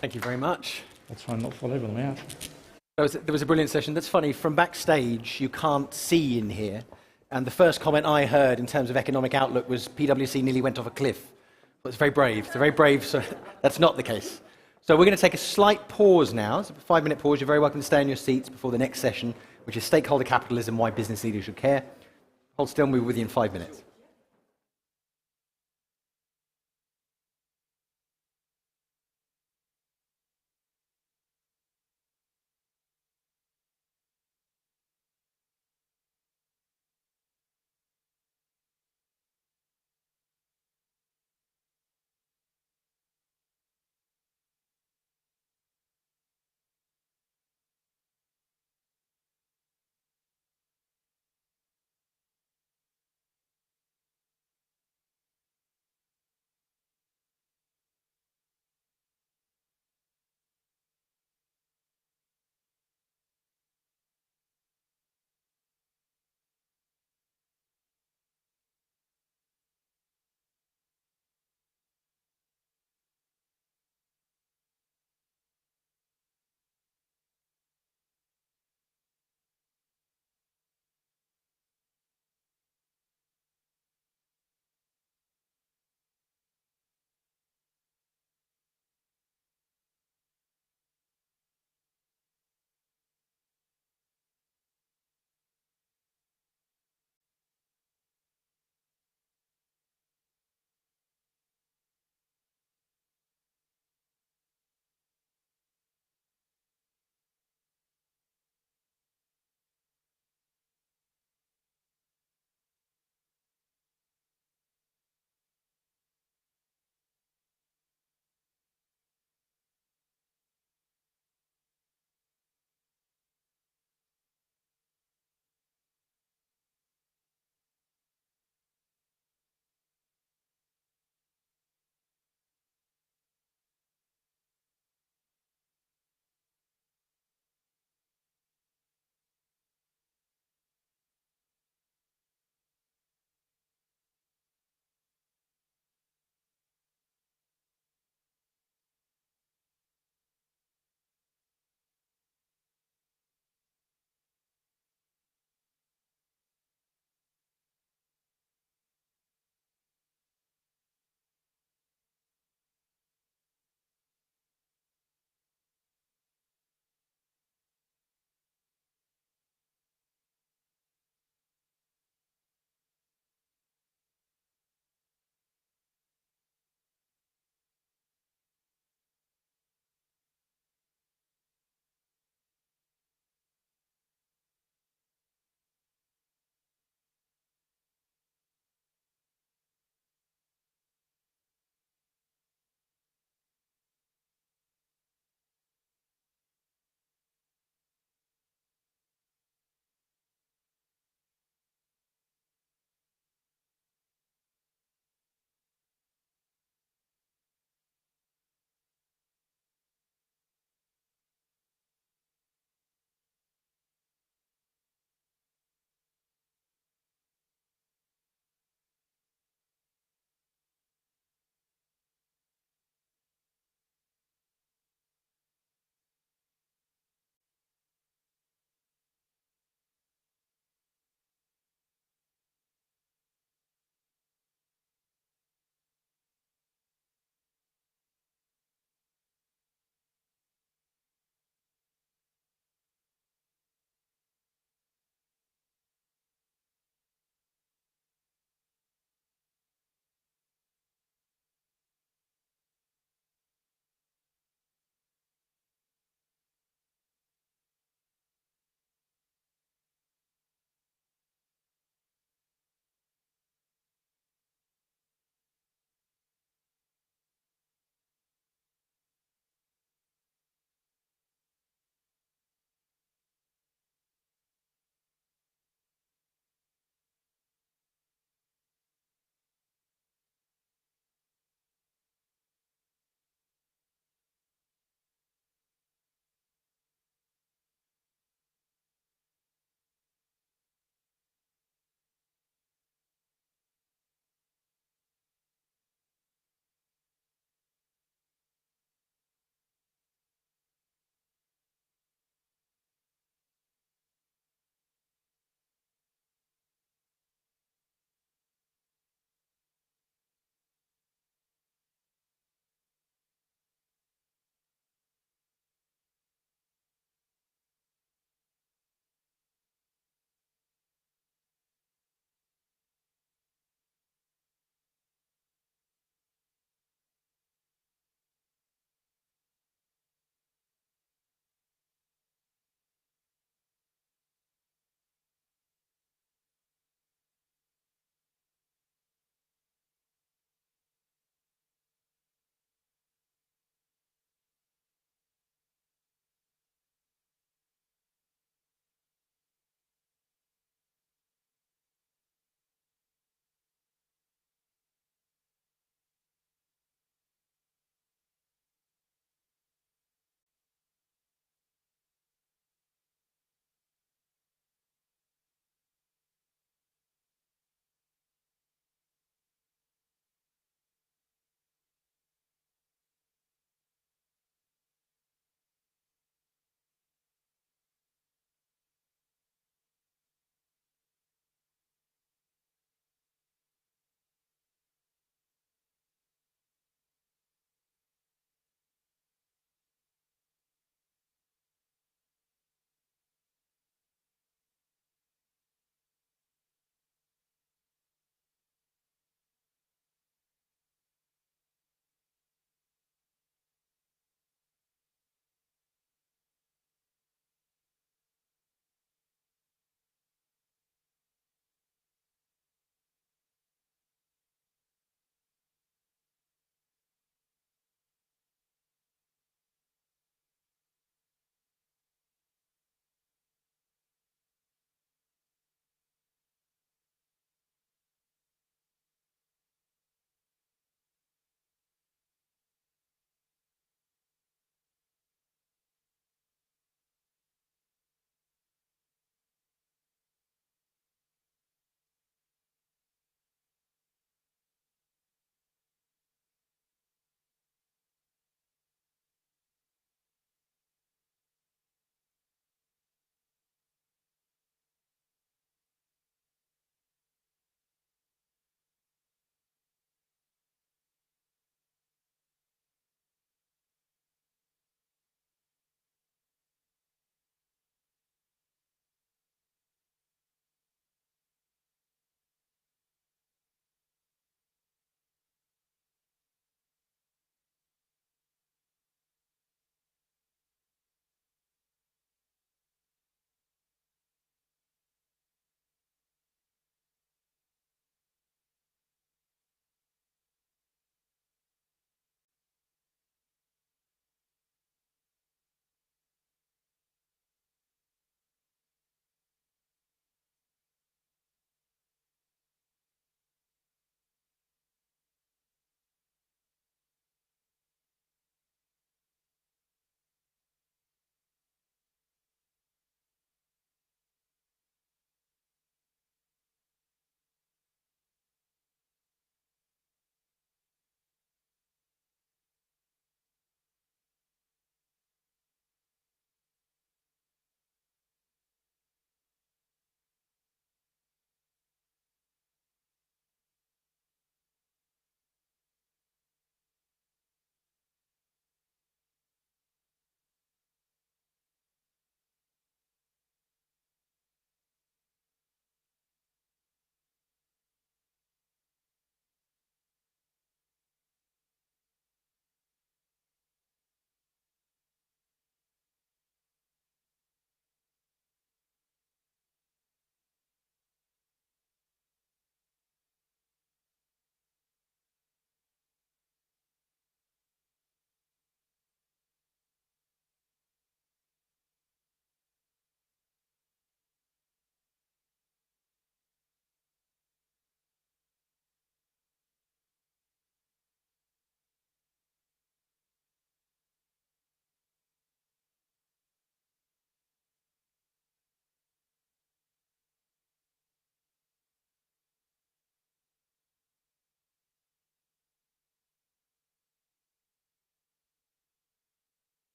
Thank you very much. I'll try and not fall over them out. There was a brilliant session. That's funny. From backstage, you can't see in here. And the first comment I heard in terms of economic outlook was PwC nearly went off a cliff. Well, it's very brave. It's very brave, so that's not the case. So we're going to take a slight pause now. It's a 5-minute pause. You're very welcome to stay in your seats before the next session, which is Stakeholder Capitalism, Why Business Leaders Should Care. Hold still, and we'll be with you in 5 minutes.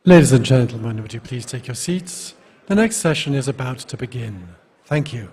Ladies and gentlemen, would you please take your seats? The next session is about to begin. Thank you.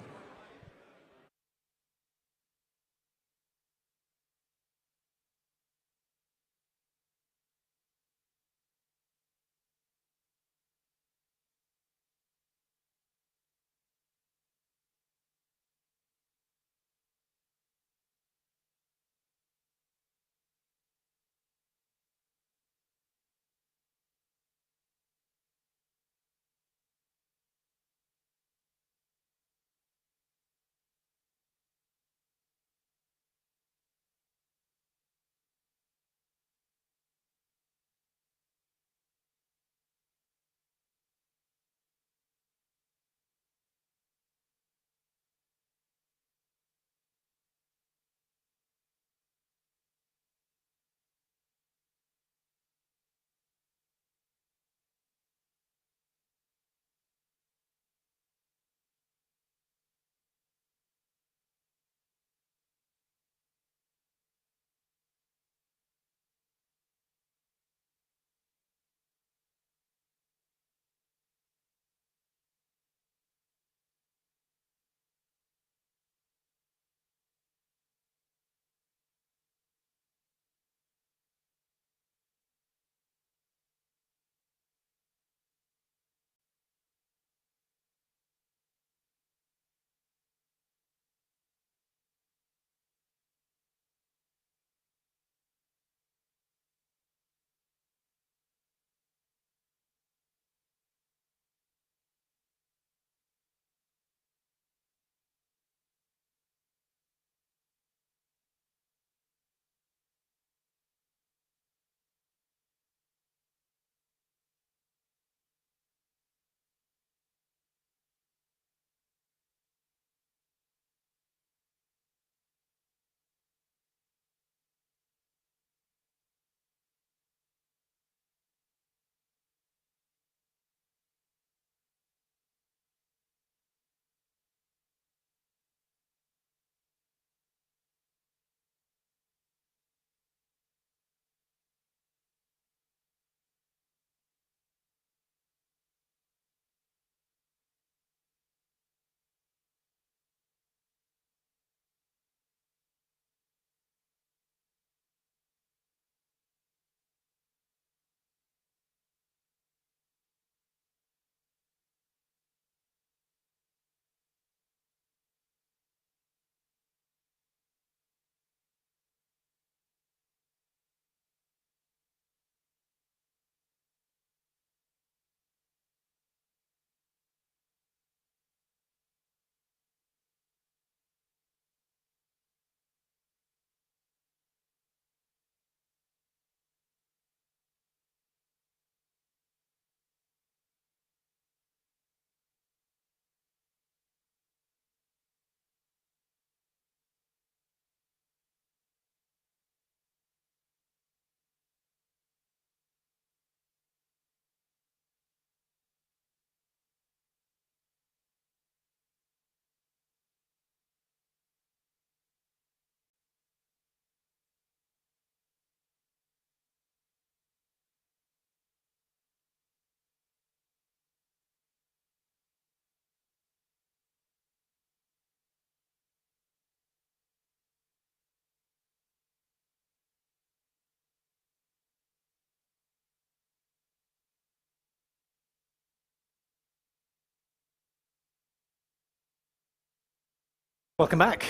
Welcome back.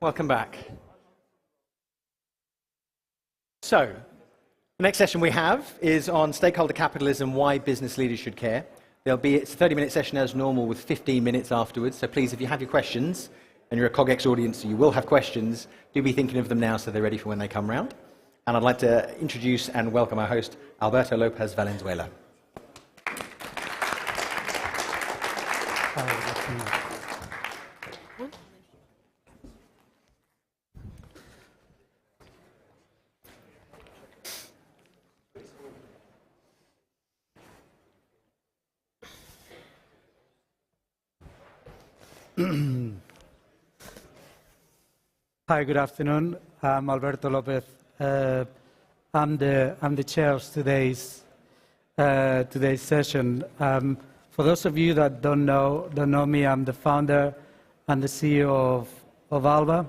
Welcome back. So, the next session we have is on stakeholder capitalism, why business leaders should care. It's a 30-minute session as normal with 15 minutes afterwards. So please, if you have your questions, and you're a CogX audience, so you will have questions, do be thinking of them now so they're ready for when they come round. And I'd like to introduce and welcome our host, Alberto Lopez Valenzuela. Hi, good afternoon. I'm Alberto Lopez. I'm the chair of today's today's session. For those of you that don't know me, I'm the founder and the CEO of Alba.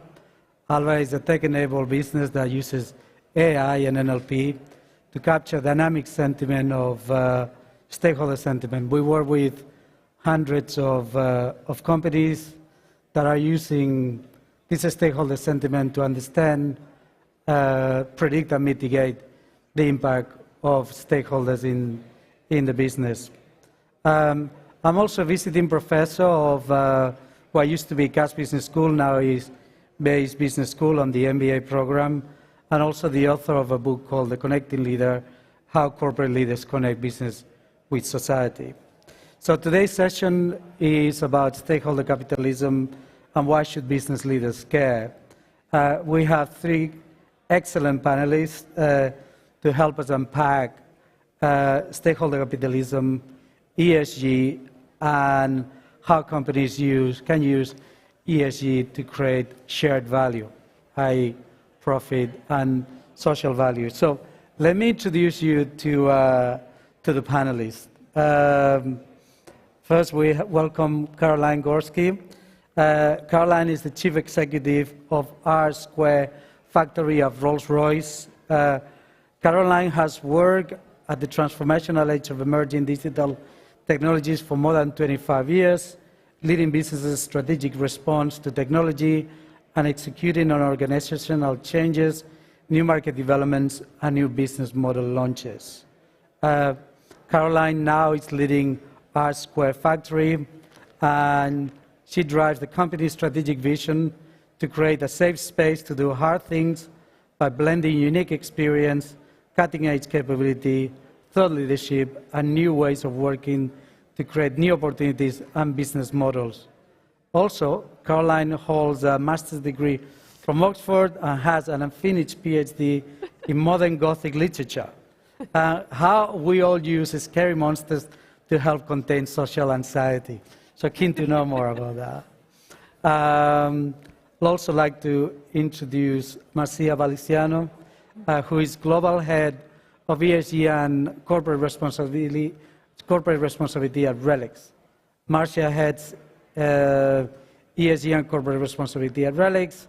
Alba is a tech-enabled business that uses AI and NLP to capture dynamic sentiment of stakeholder sentiment. We work with hundreds of companies that are using this stakeholder sentiment to understand, predict, and mitigate the impact of stakeholders in the business. I'm also a visiting professor of what used to be Cass Business School, now is Bayes Business School on the MBA program, and also the author of a book called The Connecting Leader, How Corporate Leaders Connect Business with Society. So today's session is about stakeholder capitalism and why should business leaders care. We have three excellent panelists to help us unpack stakeholder capitalism, ESG, and how companies can use ESG to create shared value, i.e. profit and social value. So let me introduce you to the panelists. First, we welcome Caroline Gorski. Caroline is the Chief Executive of R-Square Factory of Rolls-Royce. Caroline has worked at the transformational age of emerging digital technologies for more than 25 years, leading businesses' strategic response to technology and executing on organizational changes, new market developments, and new business model launches. Caroline now is leading R-Square Factory, and she drives the company's strategic vision to create a safe space to do hard things by blending unique experience, cutting-edge capability, thought leadership, and new ways of working to create new opportunities and business models. Also, Caroline holds a master's degree from Oxford and has an unfinished PhD in modern Gothic literature. How we all use scary monsters to help contain social anxiety. So keen to know more about that. I'd also like to introduce Marcia Valiciano, who is Global Head of ESG and Corporate Responsibility at RELX. Marcia heads ESG and Corporate Responsibility at RELX.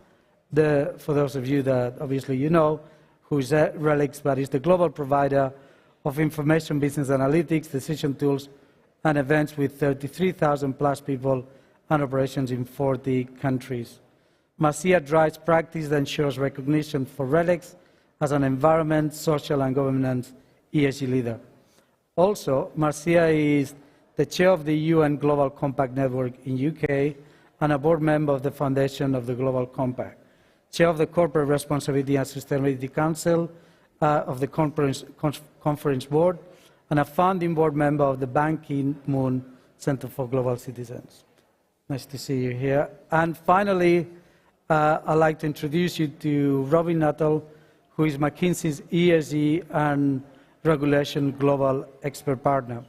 For those of you that obviously you know, who is at RELX, but is the global provider of information business analytics, decision tools, and events with 33,000 plus people and operations in 40 countries. Marcia drives practice that ensures recognition for RELX as an environment, social, and governance ESG leader. Also, Marcia is the chair of the UN Global Compact Network in UK and a board member of the Foundation of the Global Compact, chair of the Corporate Responsibility and Sustainability Council of the Conference Board, and a founding board member of the Ban Ki-moon Center for Global Citizens. Nice to see you here. And finally, I'd like to introduce you to Robin Nuttall, who is McKinsey's ESG and Regulation Global Expert Partner.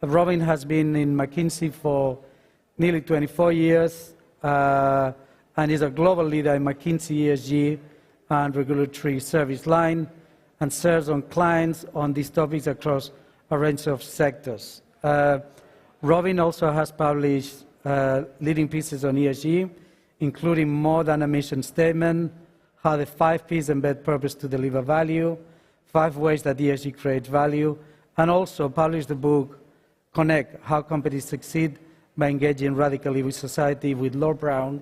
Robin has been in McKinsey for nearly 24 years and is a global leader in McKinsey ESG and regulatory service line and serves on clients on these topics across a range of sectors. Robin also has published leading pieces on ESG, including More Than a Mission Statement, How the 5 Ps Embed Purpose to Deliver Value, 5 Ways that ESG Creates Value, and also published the book Connect, How Companies Succeed by Engaging Radically with Society with Laura Brown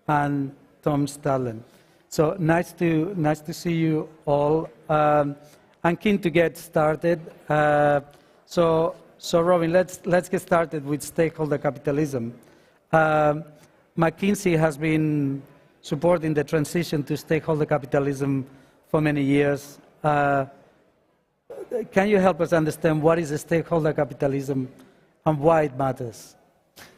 and Tom Stadlen. So nice to see you all. I'm keen to get started. So Robin, let's get started with stakeholder capitalism. McKinsey has been supporting the transition to stakeholder capitalism for many years. Can you help us understand what is a stakeholder capitalism and why it matters?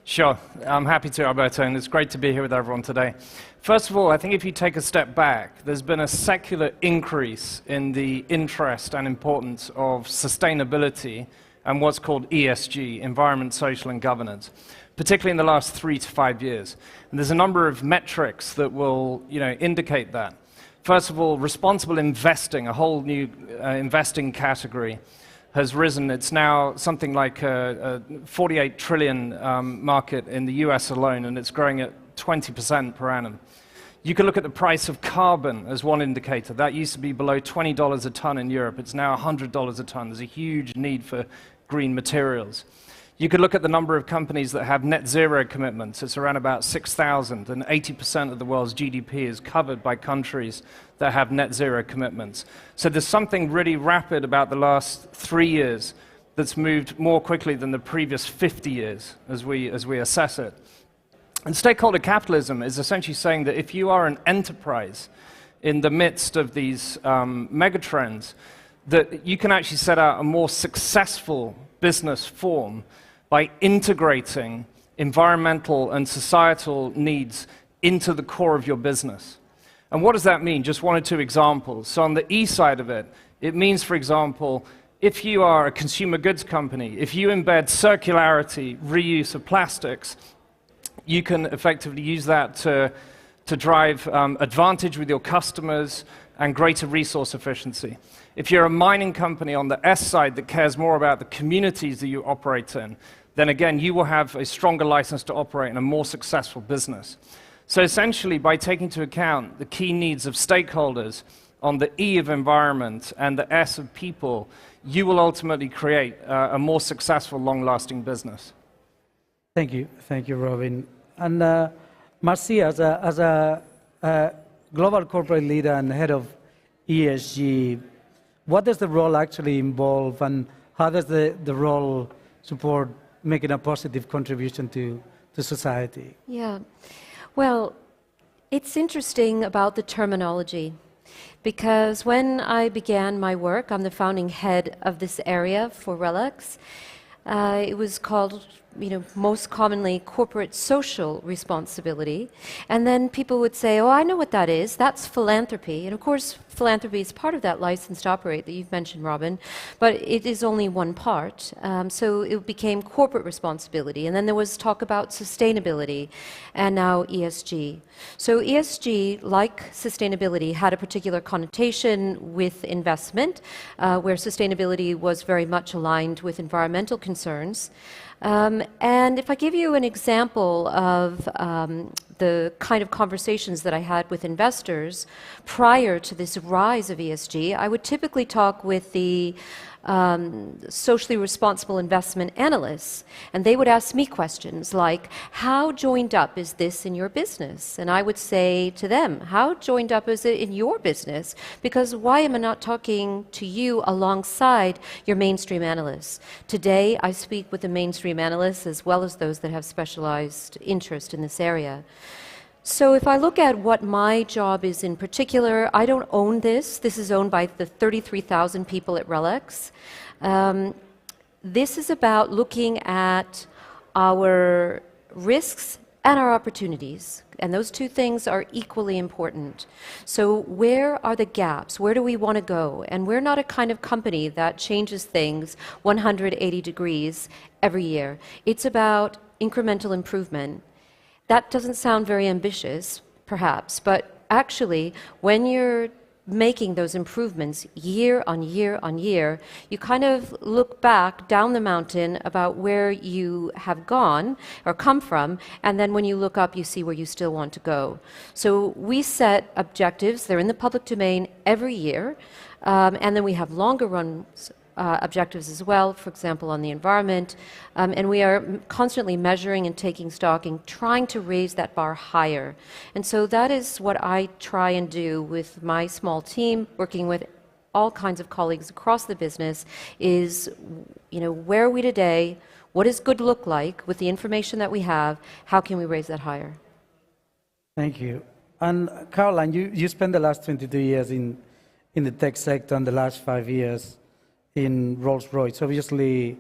Sure, I'm happy to, Alberto, and it's great to be here with everyone today. First of all, I think if you take a step back, there's been a secular increase in the interest and importance of sustainability and what's called ESG, environment, social, and governance, particularly in the last 3 to 5 years. And there's a number of metrics that will, indicate that. First of all, responsible investing, a whole new investing category, has risen. It's now something like a 48 trillion market in the US alone, and it's growing at 20% per annum. You can look at the price of carbon as one indicator. That used to be below $20 a ton in Europe. It's now $100 a ton. There's a huge need for green materials. You could look at the number of companies that have net zero commitments. It's around about 6,000, and 80% of the world's GDP is covered by countries that have net zero commitments. So there's something really rapid about the last 3 years that's moved more quickly than the previous 50 years as we assess it. And stakeholder capitalism is essentially saying that if you are an enterprise in the midst of these megatrends, that you can actually set out a more successful business form by integrating environmental and societal needs into the core of your business. And what does that mean? Just one or two examples. So on the E side of it, it means, for example, if you are a consumer goods company, if you embed circularity, reuse of plastics, you can effectively use that to drive advantage with your customers and greater resource efficiency. If you're a mining company on the S side that cares more about the communities that you operate in, then again, you will have a stronger license to operate in a more successful business. So essentially, by taking into account the key needs of stakeholders on the E of environment and the S of people, you will ultimately create a more successful, long-lasting business. Thank you, Robin. And Marcia, as a global corporate leader and head of ESG, what does the role actually involve, and how does the role support making a positive contribution to society? Yeah, well, it's interesting about the terminology, because when I began my work, I'm the founding head of this area for RELX. It was called, most commonly corporate social responsibility. And then people would say, oh, I know what that is. That's philanthropy. And of course, philanthropy is part of that license to operate that you've mentioned, Robin, but it is only one part. So it became corporate responsibility. And then there was talk about sustainability, and now ESG. So ESG, like sustainability, had a particular connotation with investment, where sustainability was very much aligned with environmental concerns. And if I give you an example of the kind of conversations that I had with investors prior to this rise of ESG, I would typically talk with the socially responsible investment analysts, and they would ask me questions like, how joined up is this in your business? And I would say to them, how joined up is it in your business? Because why am I not talking to you alongside your mainstream analysts? Today, I speak with the mainstream analysts as well as those that have specialized interest in this area. So if I look at what my job is in particular, I don't own this. This is owned by the 33,000 people at RELX. This is about looking at our risks and our opportunities. And those two things are equally important. So where are the gaps? Where do we want to go? And we're not a kind of company that changes things 180 degrees every year. It's about incremental improvement. That doesn't sound very ambitious, perhaps, but actually, when you're making those improvements year on year on year, you kind of look back down the mountain about where you have gone or come from, and then when you look up, you see where you still want to go. So we set objectives, they're in the public domain every year, and then we have longer runs objectives as well, for example, on the environment. And we are constantly measuring and taking stock and trying to raise that bar higher. And so that is what I try and do with my small team, working with all kinds of colleagues across the business, is, where are we today? What does good look like with the information that we have? How can we raise that higher? Thank you. And Caroline, you spent the last 22 years in the tech sector and the last 5 years in Rolls-Royce. Obviously,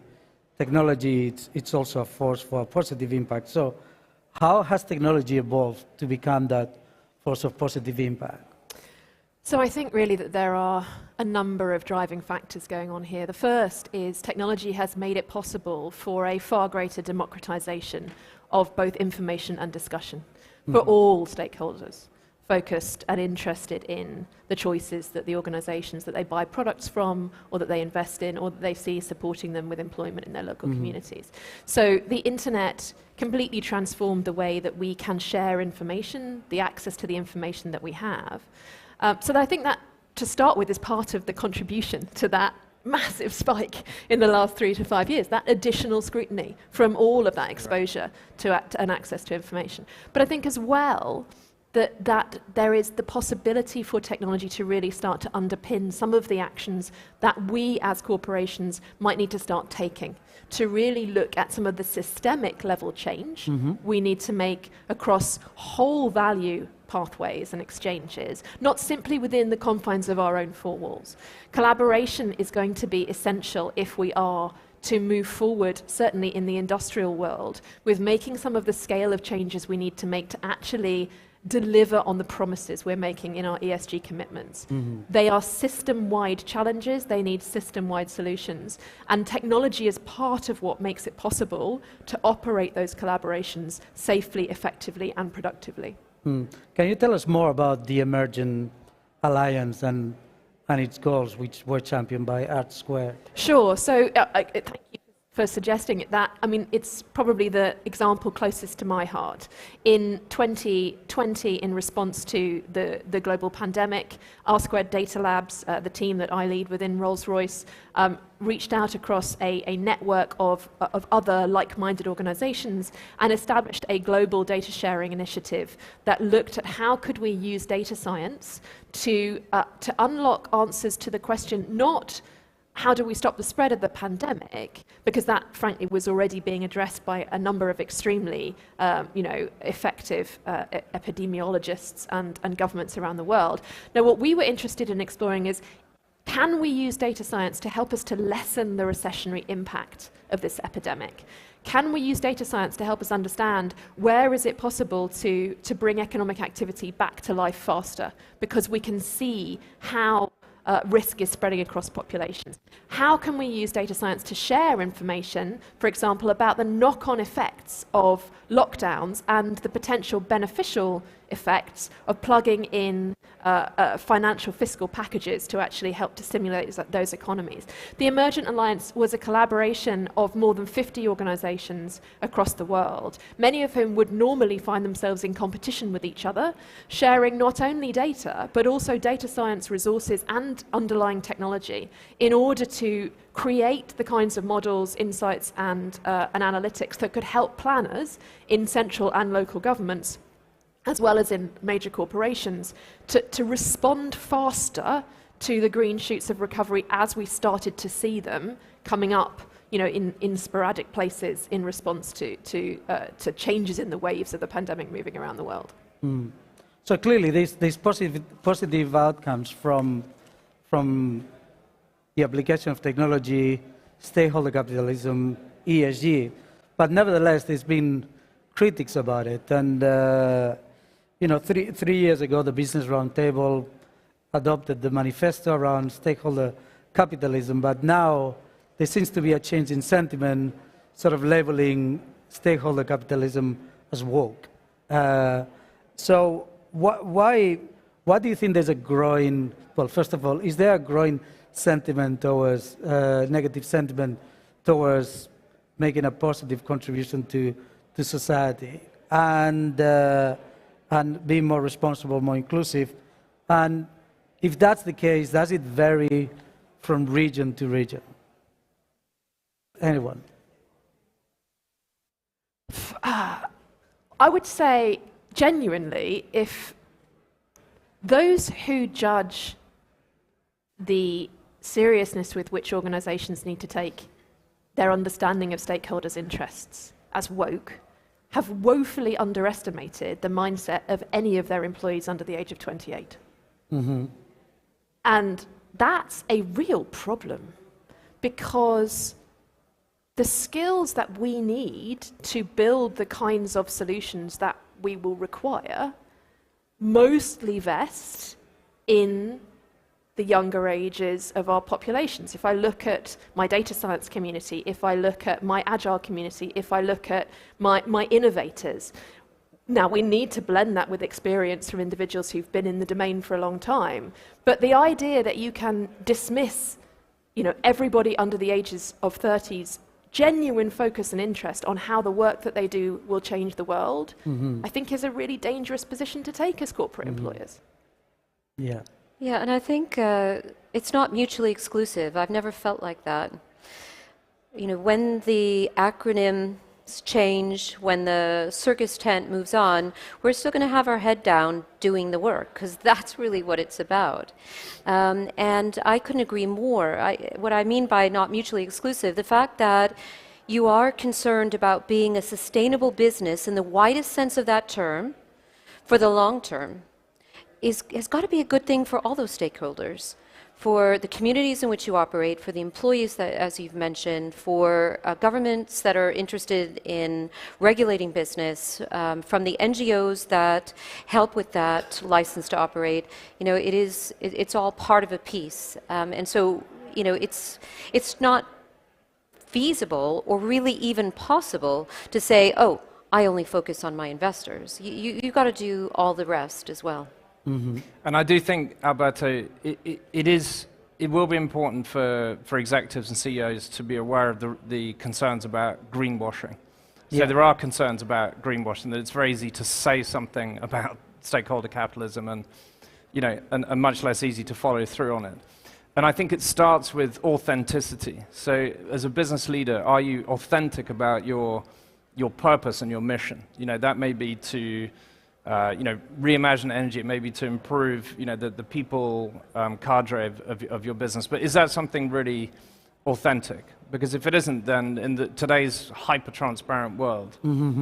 technology, it's also a force for a positive impact. So how has technology evolved to become that force of positive impact? So I think really that there are a number of driving factors going on here. The first is technology has made it possible for a far greater democratization of both information and discussion for all stakeholders. focused and interested in the choices that the organizations that they buy products from or that they invest in or that they see supporting them with employment in their local communities. So the internet completely transformed the way that we can share information, the access to the information that we have. So I think that, to start with, is part of the contribution to that massive spike in the last 3 to 5 years, that additional scrutiny from all of that exposure to and access to information. But I think as well, that there is the possibility for technology to really start to underpin some of the actions that we as corporations might need to start taking to really look at some of the systemic level change we need to make across whole value pathways and exchanges, not simply within the confines of our own four walls. Collaboration is going to be essential if we are to move forward, certainly in the industrial world, with making some of the scale of changes we need to make to actually deliver on the promises we're making in our ESG commitments. They are system-wide challenges, they need system-wide solutions, and technology is part of what makes it possible to operate those collaborations safely, effectively, and productively. Can you tell us more about the Emergent Alliance and its goals, which were championed by Art Square? Sure. So thank you for suggesting it. That, I mean, it's probably the example closest to my heart. In 2020, in response to the global pandemic, R Squared Data Labs, the team that I lead within Rolls-Royce, reached out across a network of other like-minded organizations and established a global data sharing initiative that looked at how could we use data science to unlock answers to the question, not how do we stop the spread of the pandemic, because that, frankly, was already being addressed by a number of extremely effective epidemiologists and governments around the world. Now, what we were interested in exploring is, can we use data science to help us to lessen the recessionary impact of this epidemic? Can we use data science to help us understand where is it possible to bring economic activity back to life faster? Because we can see how risk is spreading across populations. How can we use data science to share information, for example, about the knock-on effects of lockdowns and the potential beneficial effects of plugging in financial fiscal packages to actually help to stimulate those economies? The Emergent Alliance was a collaboration of more than 50 organizations across the world, many of whom would normally find themselves in competition with each other, sharing not only data, but also data science resources and underlying technology in order to create the kinds of models, insights, and analytics that could help planners in central and local governments, as well as in major corporations, to respond faster to the green shoots of recovery as we started to see them coming up, in sporadic places in response to changes in the waves of the pandemic moving around the world. So clearly, these positive outcomes from the application of technology, stakeholder capitalism, ESG, but nevertheless, there's been critics about it. And 3 years ago, the Business Roundtable adopted the manifesto around stakeholder capitalism, but now there seems to be a change in sentiment, sort of labeling stakeholder capitalism as woke. So why do you think there's a growing, well, first of all, is there a growing sentiment towards, negative sentiment towards making a positive contribution to society and being more responsible, more inclusive? And if that's the case, does it vary from region to region? Anyone? I would say, genuinely, if those who judge the seriousness with which organizations need to take their understanding of stakeholders' interests as woke have woefully underestimated the mindset of any of their employees under the age of 28. And that's a real problem, because the skills that we need to build the kinds of solutions that we will require mostly vest in the younger ages of our populations. If I look at my data science community, if I look at my agile community, if I look at my innovators, Now, we need to blend that with experience from individuals who've been in the domain for a long time. But the idea that you can dismiss, everybody under the ages of 30's genuine focus and interest on how the work that they do will change the world, I think is a really dangerous position to take as corporate employers. Yeah. Yeah, and I think it's not mutually exclusive. I've never felt like that. When the acronyms change, when the circus tent moves on, we're still going to have our head down doing the work, because that's really what it's about. And I couldn't agree more. What I mean by not mutually exclusive, the fact that you are concerned about being a sustainable business in the widest sense of that term for the long term has got to be a good thing for all those stakeholders. For the communities in which you operate, for the employees that, as you've mentioned, for governments that are interested in regulating business, from the NGOs that help with that license to operate, it's all part of a piece. And so, it's not feasible or really even possible to say, oh, I only focus on my investors. You've got to do all the rest as well. And I do think, Alberto, it will be important for executives and CEOs to be aware of the concerns about greenwashing. So there are concerns about greenwashing, that it's very easy to say something about stakeholder capitalism and much less easy to follow through on it. And I think it starts with authenticity. So as a business leader, are you authentic about your purpose and your mission? That may be to reimagine energy, it may be to improve, the people cadre of your business. But is that something really authentic? Because if it isn't, then in today's hyper-transparent world,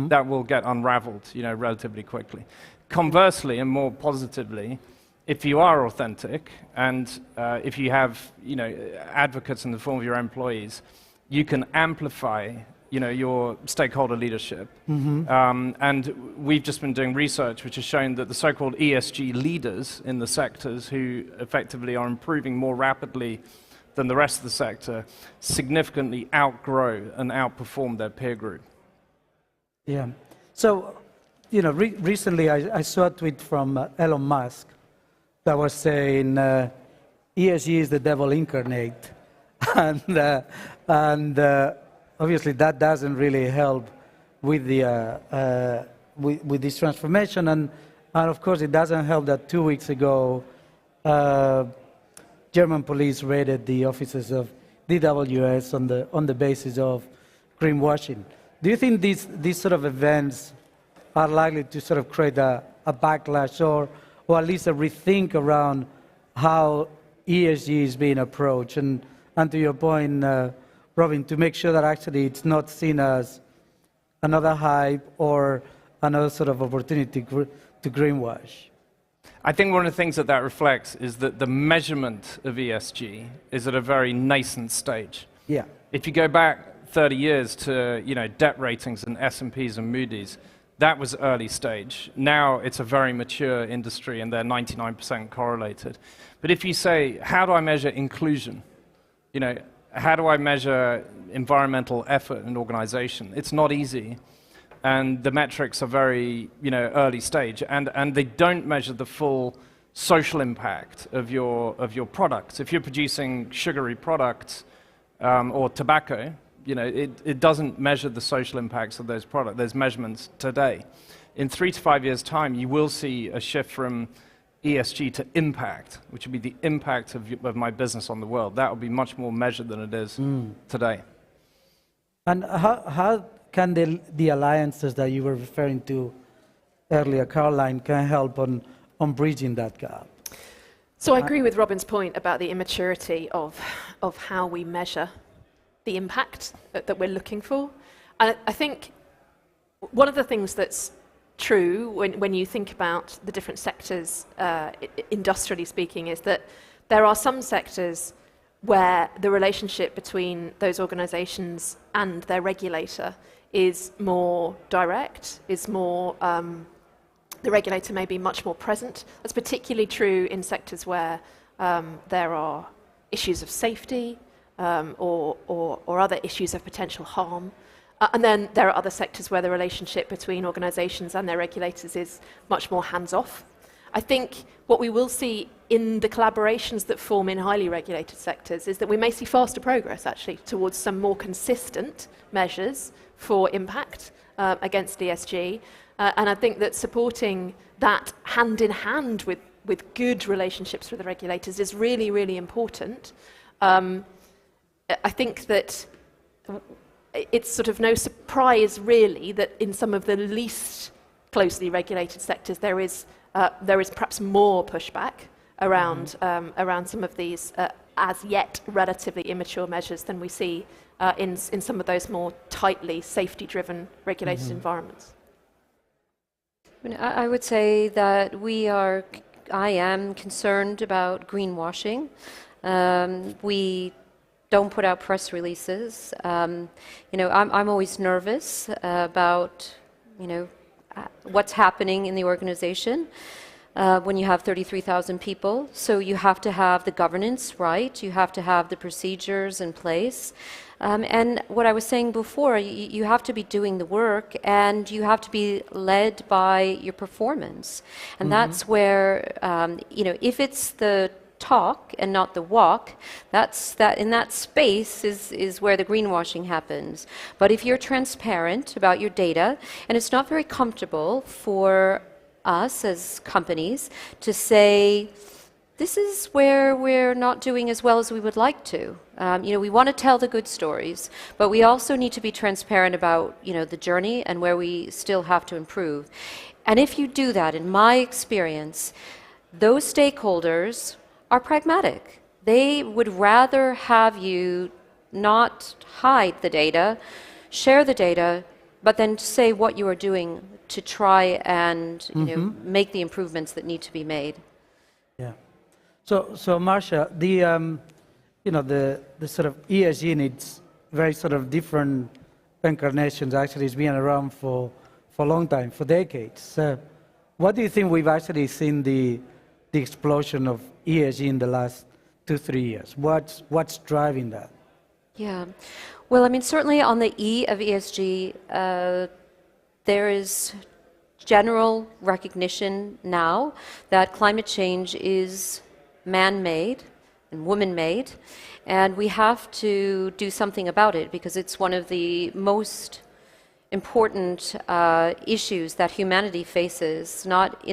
that will get unraveled, relatively quickly. Conversely, and more positively, if you are authentic, and if you have, advocates in the form of your employees, you can amplify your stakeholder leadership. And we've just been doing research which has shown that the so-called ESG leaders in the sectors who effectively are improving more rapidly than the rest of the sector significantly outgrow and outperform their peer group. Yeah. So, recently I saw a tweet from Elon Musk that was saying ESG is the devil incarnate. and obviously, that doesn't really help with the with this transformation, and of course, it doesn't help that 2 weeks ago, German police raided the offices of DWS on the basis of greenwashing. Do you think these sort of events are likely to sort of create a backlash, or at least a rethink around how ESG is being approached? And to your point, Robin, to make sure that actually it's not seen as another hype or another sort of opportunity to greenwash? I think one of the things that reflects is that the measurement of ESG is at a very nascent stage. Yeah. If you go back 30 years to debt ratings and S&Ps and Moody's, that was early stage. Now it's a very mature industry and they're 99% correlated. But if you say, how do I measure inclusion? How do I measure environmental effort in an organization? It's not easy. And the metrics are very, early stage. And they don't measure the full social impact of your products. If you're producing sugary products or tobacco, it doesn't measure the social impacts of those products. There's measurements today. In 3 to 5 years' time, you will see a shift from ESG to impact, which would be the impact of my business on the world. That will be much more measured than it is today. And how can the alliances that you were referring to earlier, Caroline, can help on bridging that gap? So I agree with Robin's point about the immaturity of how we measure the impact that we're looking for. And I think one of the things that's true when you think about the different sectors, industrially speaking, is that there are some sectors where the relationship between those organizations and their regulator is more direct, is more, the regulator may be much more present. That's particularly true in sectors where there are issues of safety or other issues of potential harm. And then there are other sectors where the relationship between organisations and their regulators is much more hands-off. I think what we will see in the collaborations that form in highly regulated sectors is that we may see faster progress, actually, towards some more consistent measures for impact against ESG. And I think that supporting that hand in hand with good relationships with the regulators is really, really important. I think that it's sort of no surprise, really, that in some of the least closely regulated sectors there is perhaps more pushback around around some of these as yet relatively immature measures than we see in some of those more tightly safety-driven regulated environments. I would say that I am concerned about greenwashing. We don't put out press releases. I'm always nervous about, what's happening in the organization when you have 33,000 people. So you have to have the governance right. You have to have the procedures in place. And what I was saying before, you have to be doing the work, and you have to be led by your performance. And that's where, if it's the talk and not the walk, in that space is where the greenwashing happens. But if you're transparent about your data, and it's not very comfortable for us as companies to say, this is where we're not doing as well as we would like to. We want to tell the good stories, but we also need to be transparent about, the journey and where we still have to improve. And if you do that, in my experience, those stakeholders are pragmatic. They would rather have you not hide the data, share the data, but then say what you are doing to try and make the improvements that need to be made. Yeah. So Marcia, the sort of ESG in its very sort of different incarnations actually has been around for a long time, for decades. What do you think we've actually seen the explosion of ESG in the last 2-3 years? What's driving that? Yeah. Well, certainly on the E of ESG, there is general recognition now that climate change is man-made and woman-made, and we have to do something about it because it's one of the most important issues that humanity faces, not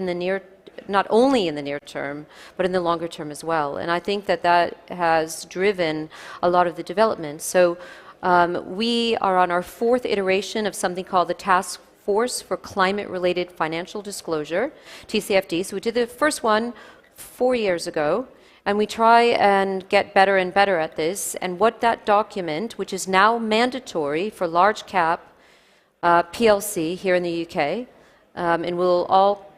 only in the near term, but in the longer term as well. And I think that has driven a lot of the development. So we are on our 4th iteration of something called the Task Force for Climate-Related Financial Disclosure, TCFD. So we did the first one 4 years ago, and we try and get better and better at this. And what that document, which is now mandatory for large cap PLC here in the UK, and will all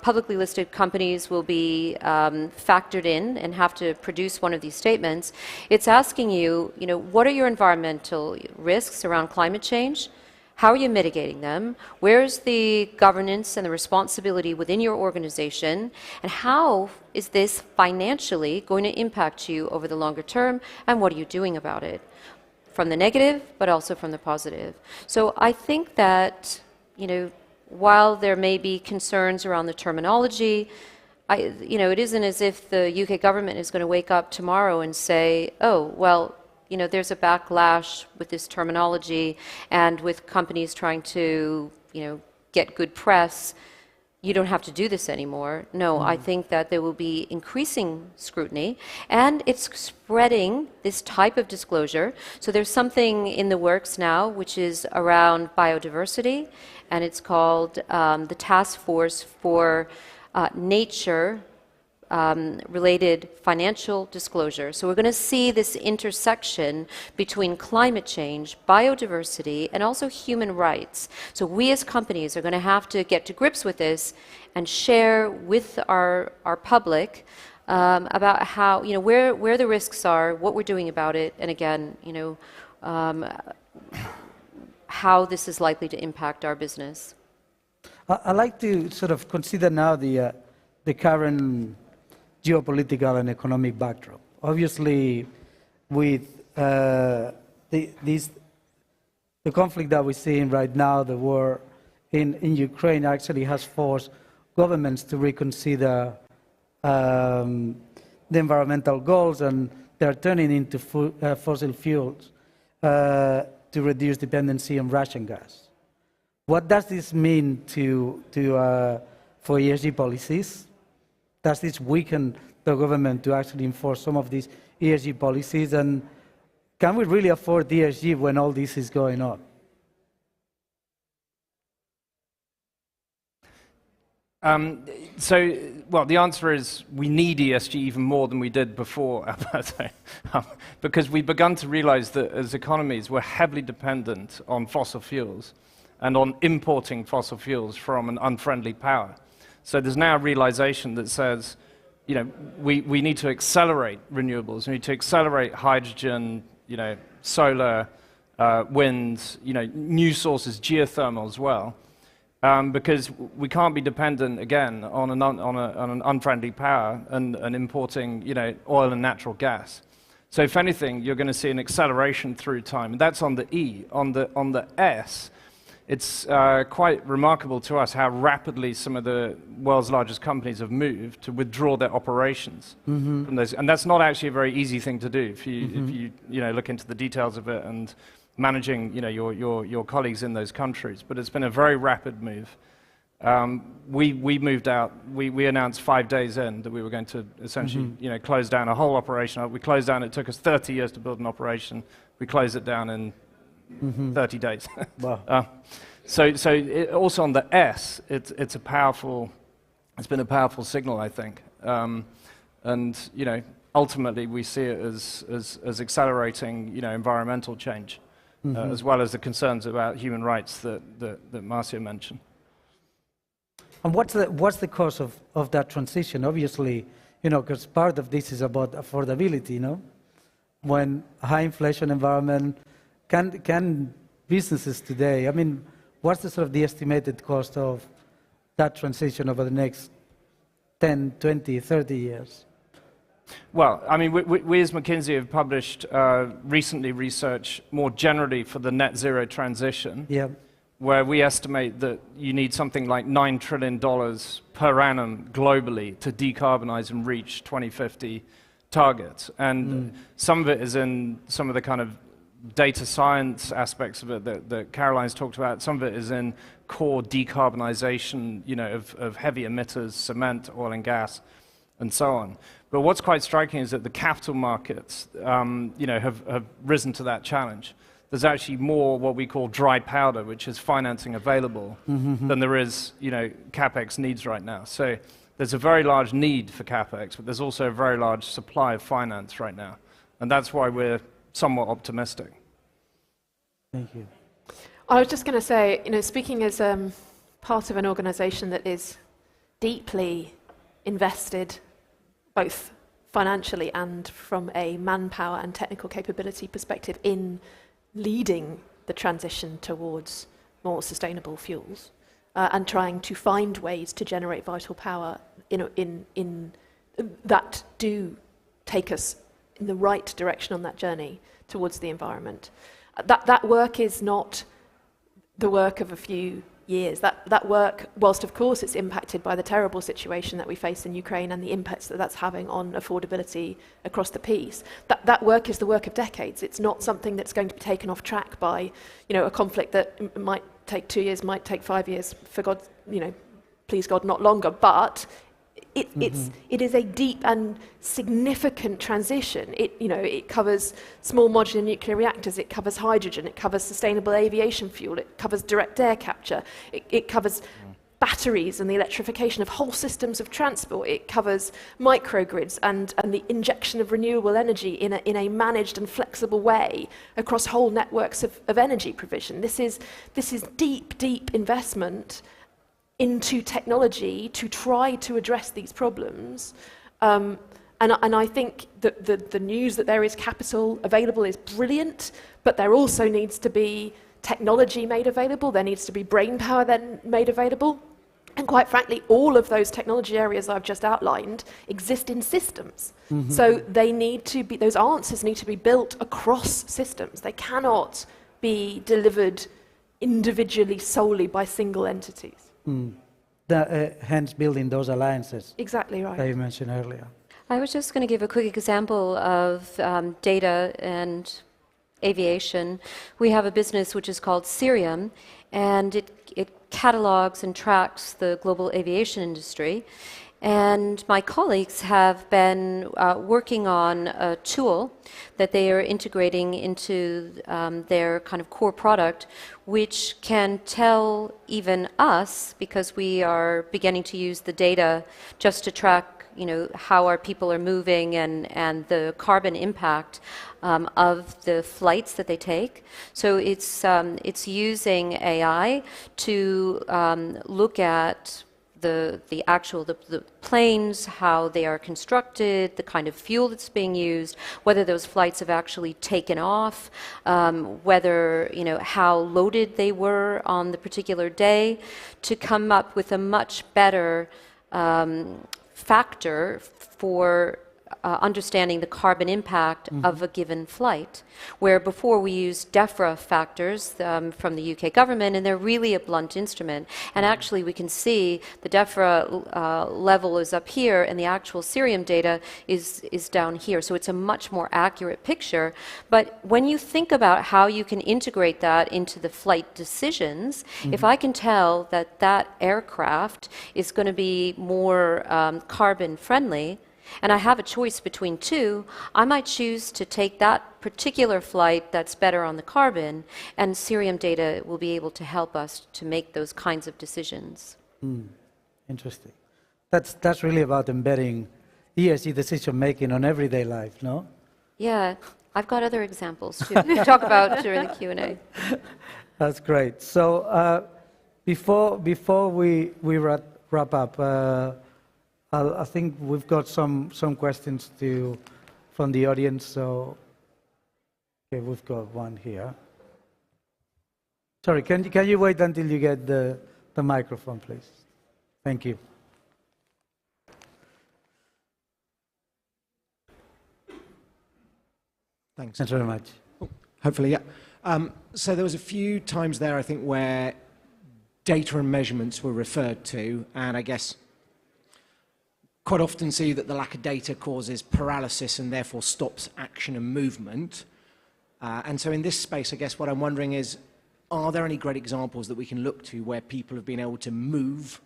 publicly listed companies will be factored in and have to produce one of these statements. It's asking you, what are your environmental risks around climate change? How are you mitigating them? Where's the governance and the responsibility within your organization? And how is this financially going to impact you over the longer term? And what are you doing about it? From the negative, but also from the positive. So I think that, while there may be concerns around the terminology, it isn't as if the UK government is going to wake up tomorrow and say, oh, well, there's a backlash with this terminology and with companies trying to, get good press. You don't have to do this anymore. No, I think that there will be increasing scrutiny, and it's spreading this type of disclosure. So there's something in the works now which is around biodiversity, and it's called the Task Force for Nature related financial disclosure. So we're going to see this intersection between climate change, biodiversity, and also human rights. So we as companies are going to have to get to grips with this and share with our public about how, where the risks are, what we're doing about it, and again, how this is likely to impact our business. I like to sort of consider now the current geopolitical and economic backdrop. Obviously, with these the conflict that we're seeing right now, the war in Ukraine, actually has forced governments to reconsider the environmental goals, and they're turning into fossil fuels to reduce dependency on Russian gas. What does this mean for ESG policies? Does this weaken the government to actually enforce some of these ESG policies? And can we really afford ESG when all this is going on? Well, the answer is we need ESG even more than we did before, Alberto, because we've begun to realize that as economies, we're heavily dependent on fossil fuels and on importing fossil fuels from an unfriendly power. So there's now a realization that says, you know, we need to accelerate renewables. We need to accelerate hydrogen, you know, solar, wind, you know, new sources, geothermal as well, because we can't be dependent again on an unfriendly power and importing, you know, oil and natural gas. So if anything, you're going to see an acceleration through time, and that's on the E. On the S, it's quite remarkable to us how rapidly some of the world's largest companies have moved to withdraw their operations from those. And that's not actually a very easy thing to do if you look into the details of it and managing, you know, your colleagues in those countries. But it's been a very rapid move. We moved out. We announced 5 days in that we were going to essentially, you know, close down a whole operation. We closed down. It took us 30 years to build an operation. We closed it down in 30 days. Wow. So also on the S, it's been a powerful signal, I think. And you know, ultimately we see it as accelerating, you know, environmental change, as well as the concerns about human rights that Marcia mentioned. And what's the cause of that transition? Obviously, you know, because part of this is about affordability, you know? When high inflation environment, can businesses today, I mean, what's the estimated cost of that transition over the next 10, 20, 30 years? Well, I mean, we as McKinsey have published recently research more generally for the net zero transition, where we estimate that you need something like $9 trillion per annum globally to decarbonize and reach 2050 targets. And some of it is in some of the kind of data science aspects of it that Caroline's talked about. Some of it is in core decarbonization, you know, of heavy emitters, cement, oil and gas, and so on. But what's quite striking is that the capital markets, you know, have risen to that challenge. There's actually more what we call dry powder, which is financing available, than there is, you know, CapEx needs right now. So there's a very large need for CapEx, but there's also a very large supply of finance right now. And that's why we're somewhat optimistic. Thank you. I was just going to say, you know, speaking as part of an organization that is deeply invested, both financially and from a manpower and technical capability perspective, in leading the transition towards more sustainable fuels and trying to find ways to generate vital power in that do take us in the right direction on that journey towards the environment. That work is not the work of a few years. That work, whilst of course it's impacted by the terrible situation that we face in Ukraine and the impacts that that's having on affordability across the piece, that work is the work of decades. It's not something that's going to be taken off track by, you know, a conflict that might take 2 years, might take 5 years, for God, you know, please God, not longer, but it is a deep and significant transition. It covers small modular nuclear reactors, it covers hydrogen, it covers sustainable aviation fuel, it covers direct air capture, it covers batteries and the electrification of whole systems of transport, it covers microgrids and the injection of renewable energy in a managed and flexible way across whole networks of energy provision. This is deep investment into technology to try to address these problems. And I think that the news that there is capital available is brilliant, but there also needs to be technology made available, there needs to be brainpower then made available. And quite frankly, all of those technology areas I've just outlined exist in systems. So they need to be, those answers need to be built across systems. They cannot be delivered individually solely by single entities. Hence building those alliances. Exactly right. That you mentioned earlier. I was just going to give a quick example of data and aviation. We have a business which is called Cirium, and it catalogs and tracks the global aviation industry. And my colleagues have been working on a tool that they are integrating into their kind of core product, which can tell even us, because we are beginning to use the data just to track, you know, how our people are moving and the carbon impact of the flights that they take. So it's using AI to look at the actual planes, how they are constructed, the kind of fuel that's being used, whether those flights have actually taken off, whether, you know, how loaded they were on the particular day, to come up with a much better factor for understanding the carbon impact of a given flight, where before we used DEFRA factors from the UK government, and they're really a blunt instrument. And actually we can see the DEFRA level is up here and the actual Cirium data is down here. So it's a much more accurate picture. But when you think about how you can integrate that into the flight decisions, if I can tell that that aircraft is going to be more carbon friendly, and I have a choice between two, I might choose to take that particular flight that's better on the carbon, and Cirium data will be able to help us to make those kinds of decisions. Interesting. That's really about embedding ESG decision making on everyday life, no? Yeah, I've got other examples too to talk about during the Q&A. That's great. So before we wrap up, I think we've got some questions from the audience. So, okay, we've got one here. Sorry, can you wait until you get the microphone, please? Thank you. Thanks. Thanks very much. Hopefully, yeah. So there was a few times there, I think, where data and measurements were referred to, and I guess quite often see that the lack of data causes paralysis and therefore stops action and movement. And so in this space, I guess what I'm wondering is, are there any great examples that we can look to where people have been able to move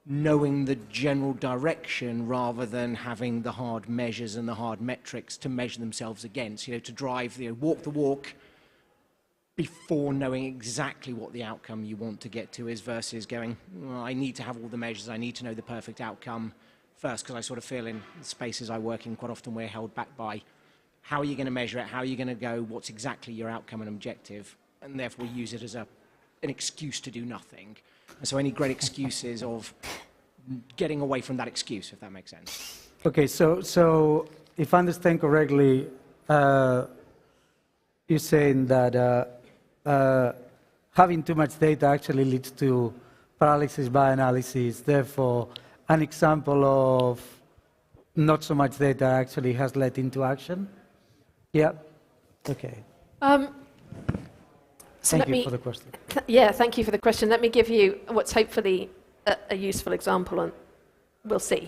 knowing the general direction rather than having the hard measures and the hard metrics to measure themselves against, you know, to drive, you know, walk the walk before knowing exactly what the outcome you want to get to is, versus going, well, I need to have all the measures, I need to know the perfect outcome first, because I sort of feel in the spaces I work in quite often we're held back by how are you going to measure it, how are you going to go, what's exactly your outcome and objective, and therefore use it as an excuse to do nothing. And so any great excuses of getting away from that excuse, if that makes sense. Okay, so if I understand correctly, you're saying that having too much data actually leads to paralysis by analysis, therefore an example of not so much data actually has led into action? Yeah? Okay. Thank you for the question. Thank you for the question. Let me give you what's hopefully a useful example, and we'll see.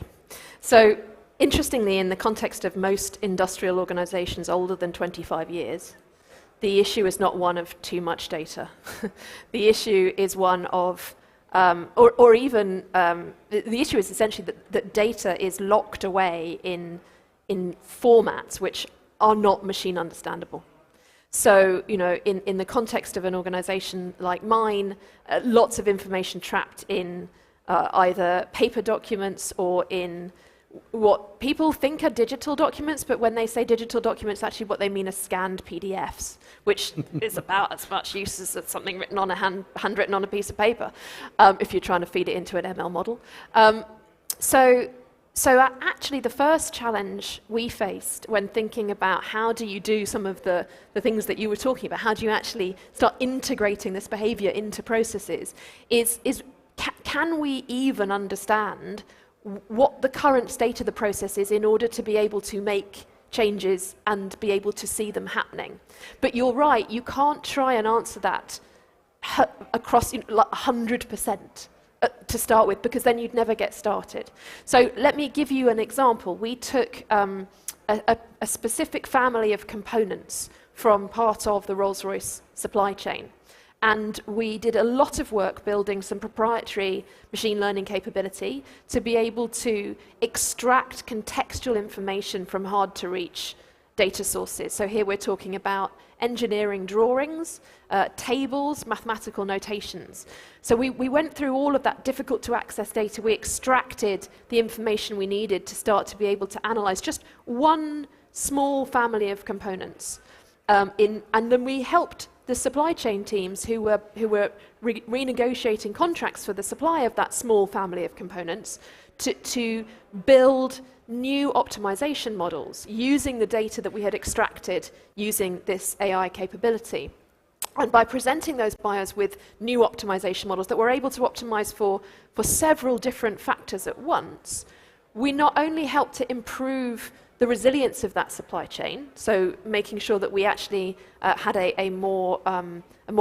So, interestingly, in the context of most industrial organizations older than 25 years, the issue is not one of too much data. The issue is one of the issue is essentially that data is locked away in formats which are not machine understandable. So, you know, in the context of an organization like mine, lots of information trapped in either paper documents or in what people think are digital documents, but when they say digital documents, actually what they mean are scanned PDFs, which is about as much use as something written on handwritten on a piece of paper, if you're trying to feed it into an ML model. So actually the first challenge we faced when thinking about how do you do some of the things that you were talking about, how do you actually start integrating this behavior into processes, is can we even understand what the current state of the process is in order to be able to make changes and be able to see them happening. But you're right, you can't try and answer that across 100%. To start with, because then you'd never get started. So let me give you an example. We took a specific family of components from part of the Rolls-Royce supply chain, and we did a lot of work building some proprietary machine learning capability to be able to extract contextual information from hard-to-reach data sources. So here we're talking about engineering drawings, tables, mathematical notations. So we went through all of that difficult to access data. We extracted the information we needed to start to be able to analyze just one small family of components. And then we helped the supply chain teams who were renegotiating contracts for the supply of that small family of components to build new optimization models using the data that we had extracted using this AI capability. And by presenting those buyers with new optimization models that were able to optimize for several different factors at once, we not only helped to improve the resilience of that supply chain, so making sure that we actually had a more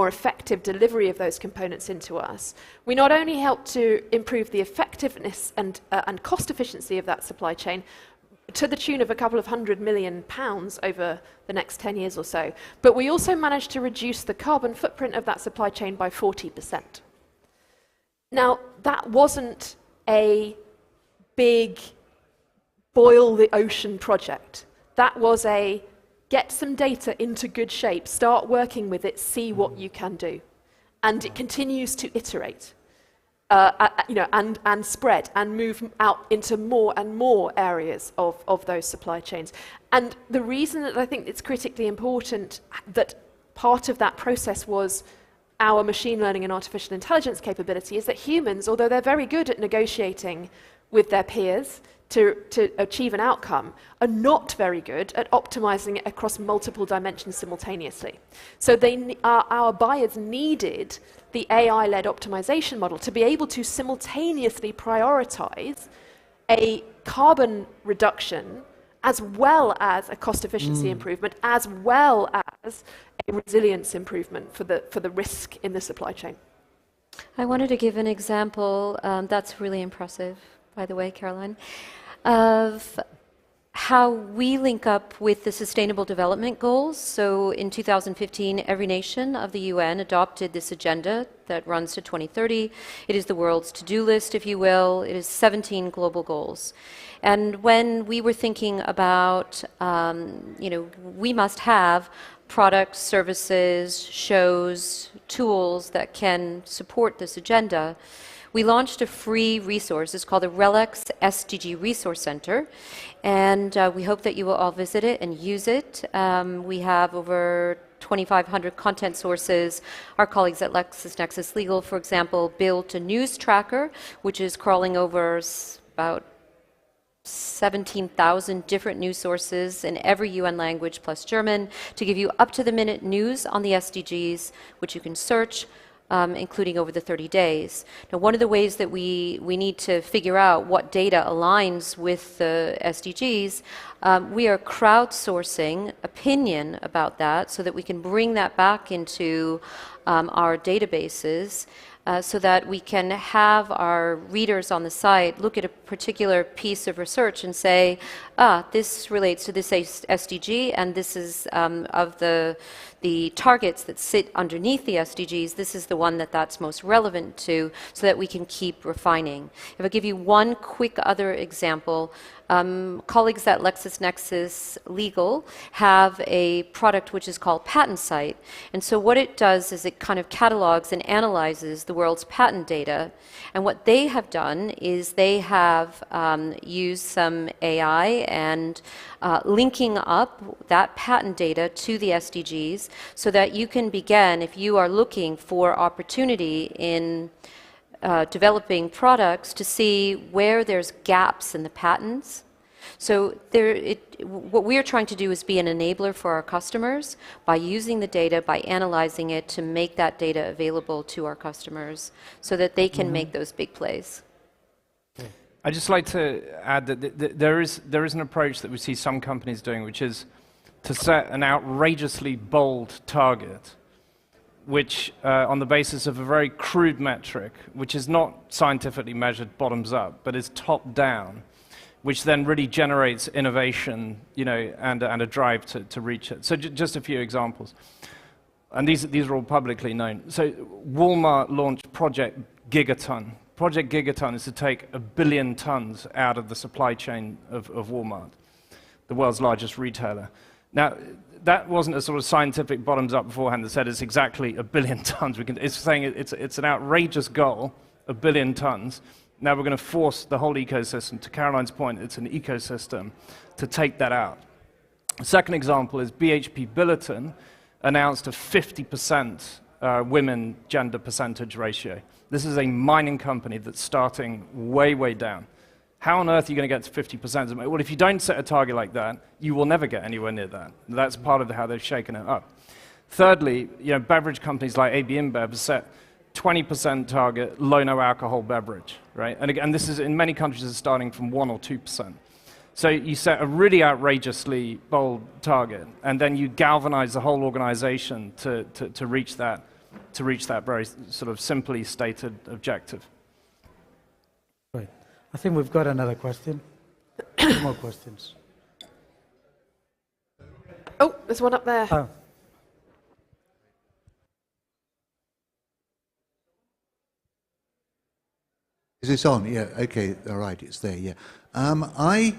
effective delivery of those components into us. We not only helped to improve the effectiveness and cost efficiency of that supply chain to the tune of a couple of £100 million over the next 10 years or so, but we also managed to reduce the carbon footprint of that supply chain by 40%. Now, that wasn't a big boil the ocean project. That was a get some data into good shape, start working with it, see what you can do. And it continues to iterate, and spread and move out into more and more areas of those supply chains. And the reason that I think it's critically important that part of that process was our machine learning and artificial intelligence capability is that humans, although they're very good at negotiating with their peers to achieve an outcome, are not very good at optimizing it across multiple dimensions simultaneously. So our buyers needed the AI-led optimization model to be able to simultaneously prioritize a carbon reduction as well as a cost efficiency improvement, as well as a resilience improvement for the risk in the supply chain. I wanted to give an example, that's really impressive, by the way, Caroline, of how we link up with the Sustainable Development Goals. So in 2015, every nation of the UN adopted this agenda that runs to 2030. It is the world's to-do list, if you will. It is 17 global goals. And when we were thinking about, we must have products, services, shows, tools that can support this agenda, we launched a free resource. It's called the RELX SDG Resource Center, and we hope that you will all visit it and use it. We have over 2,500 content sources. Our colleagues at LexisNexis Legal, for example, built a news tracker, which is crawling over about 17,000 different news sources in every UN language plus German to give you up-to-the-minute news on the SDGs, which you can search, including over the 30 days. Now, one of the ways that we need to figure out what data aligns with the SDGs, we are crowdsourcing opinion about that so that we can bring that back into our databases so that we can have our readers on the site look at a particular piece of research and say, this relates to this SDG, and this is of the targets that sit underneath the SDGs, this is the one that's most relevant to, so that we can keep refining. If I give you one quick other example, colleagues at LexisNexis Legal have a product which is called Patent Site. And so what it does is it kind of catalogs and analyzes the world's patent data. And what they have done is they have used some AI and linking up that patent data to the SDGs so that you can begin, if you are looking for opportunity in developing products, to see where there's gaps in the patents. So what we are trying to do is be an enabler for our customers by using the data, by analyzing it to make that data available to our customers so that they can make those big plays. I'd just like to add that there is an approach that we see some companies doing, which is to set an outrageously bold target, which on the basis of a very crude metric, which is not scientifically measured bottoms up, but is top down, which then really generates innovation, and a drive to reach it. So just a few examples. And these are all publicly known. So Walmart launched Project Gigaton. Project Gigaton is to take 1 billion tons out of the supply chain of Walmart, the world's largest retailer. Now, that wasn't a sort of scientific bottoms-up beforehand that said it's exactly 1 billion tons. It's saying it's an outrageous goal, 1 billion tons. Now we're going to force the whole ecosystem. To Caroline's point, it's an ecosystem to take that out. The second example is BHP Billiton announced a 50% women gender percentage ratio. This is a mining company that's starting way, way down. How on earth are you going to get to 50%? Well, if you don't set a target like that, you will never get anywhere near that. That's part of how they've shaken it up. Thirdly, beverage companies like AB InBev have set 20% target low no alcohol beverage, right? And again, this is in many countries is starting from 1 or 2%. So you set a really outrageously bold target, and then you galvanize the whole organization to reach that very sort of simply stated objective. Right. I think we've got another question. Two more questions. Oh, there's one up there. Oh. Is this on? Yeah, okay, all right, it's there, yeah. I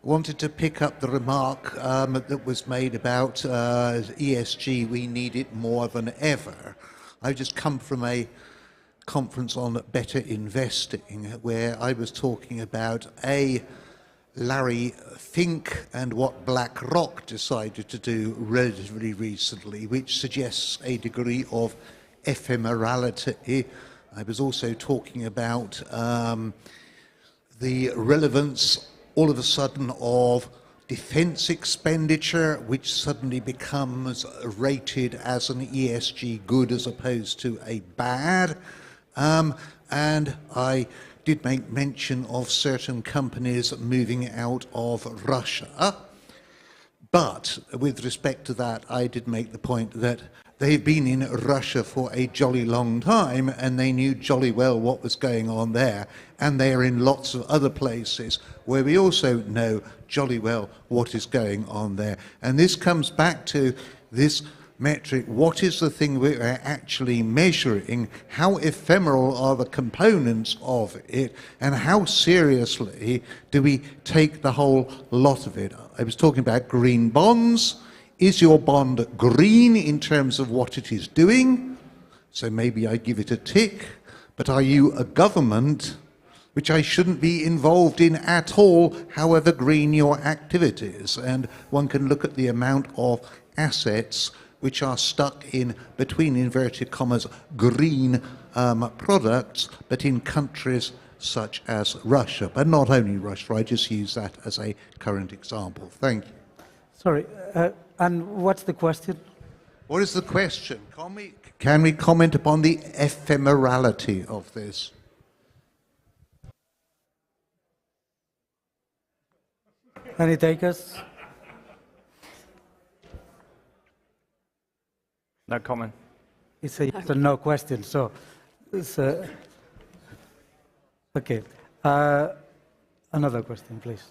wanted to pick up the remark that was made about ESG, we need it more than ever. I've just come from a conference on better investing where I was talking about Larry Fink and what BlackRock decided to do relatively recently, which suggests a degree of ephemerality. I was also talking about the relevance all of a sudden of defense expenditure, which suddenly becomes rated as an ESG good as opposed to a bad. And I did make mention of certain companies moving out of Russia. But with respect to that, I did make the point that they've been in Russia for a jolly long time, and they knew jolly well what was going on there. And they are in lots of other places where we also know jolly well what is going on there. And this comes back to this metric. What is the thing we're actually measuring? How ephemeral are the components of it? And how seriously do we take the whole lot of it? I was talking about green bonds. Is your bond green in terms of what it is doing? So maybe I give it a tick. But are you a government, which I shouldn't be involved in at all, however green your activities? And one can look at the amount of assets which are stuck in, between inverted commas, green products, but in countries such as Russia. But not only Russia, I just use that as a current example. Thank you. Sorry, and what's the question? What is the question? Can we comment upon the ephemerality of this? Any takers? No comment. It's a no question, so it's okay. Another question, please.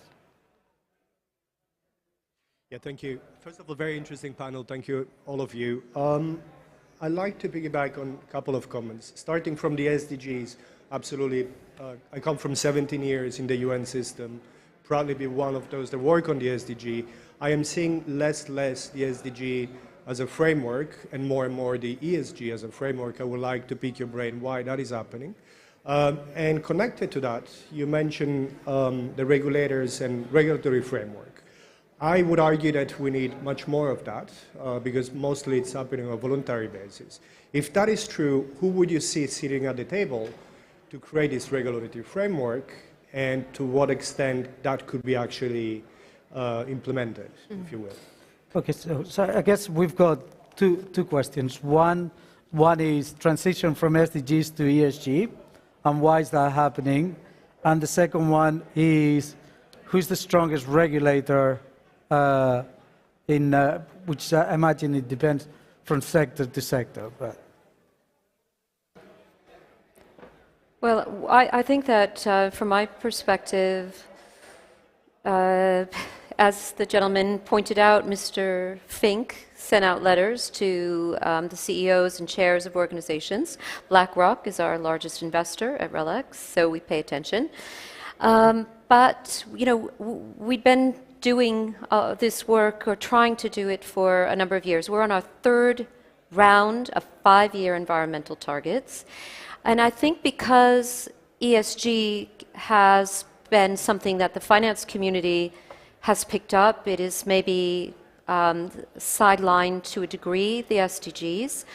Yeah, thank you. First of all, very interesting panel. Thank you, all of you. I'd like to piggyback on a couple of comments. Starting from the SDGs, absolutely. I come from 17 years in the UN system, proudly be one of those that work on the SDG. I am seeing less the SDG as a framework and more the ESG as a framework. I would like to pick your brain why that is happening. And connected to that, you mentioned the regulators and regulatory framework. I would argue that we need much more of that because mostly it's happening on a voluntary basis. If that is true, who would you see sitting at the table to create this regulatory framework, and to what extent that could be actually implemented, if you will? Okay, so I guess we've got two questions. One is transition from SDGs to ESG, and why is that happening? And the second one is, who's the strongest regulator which I imagine it depends from sector to sector. But. Well, I think that from my perspective, as the gentleman pointed out, Mr. Fink sent out letters to the CEOs and chairs of organizations. BlackRock is our largest investor at RELX, so we pay attention. But, you know, we've been doing this work, or trying to do it, for a number of years. We're on our third round of 5-year environmental targets. And I think because ESG has been something that the finance community has picked up, it is maybe sidelined to a degree, the SDGs,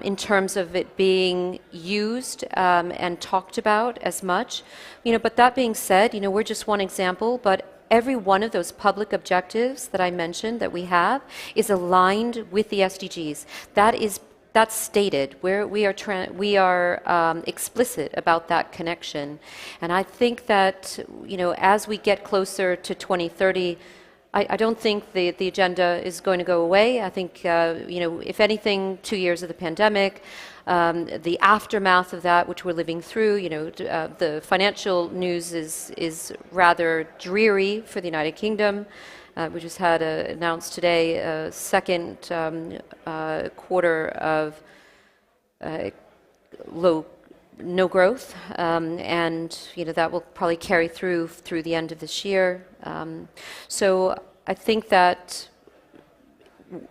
in terms of it being used and talked about as much. You know, but that being said, you know, we're just one example, but every one of those public objectives that I mentioned that we have is aligned with the SDGs. That's stated. We are explicit about that connection, and I think that, you know, as we get closer to 2030, I don't think the agenda is going to go away. I think, you know, if anything, 2 years of the pandemic, the aftermath of that, which we're living through, you know, the financial news is rather dreary for the United Kingdom. We just had announced today a second quarter of no growth, and you know that will probably carry through the end of this year. So I think that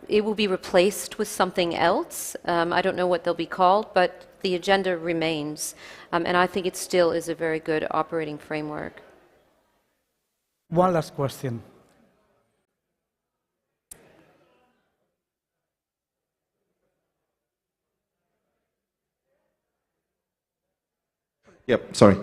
it will be replaced with something else. I don't know what they'll be called, but the agenda remains, and I think it still is a very good operating framework. One last question. Yep, sorry.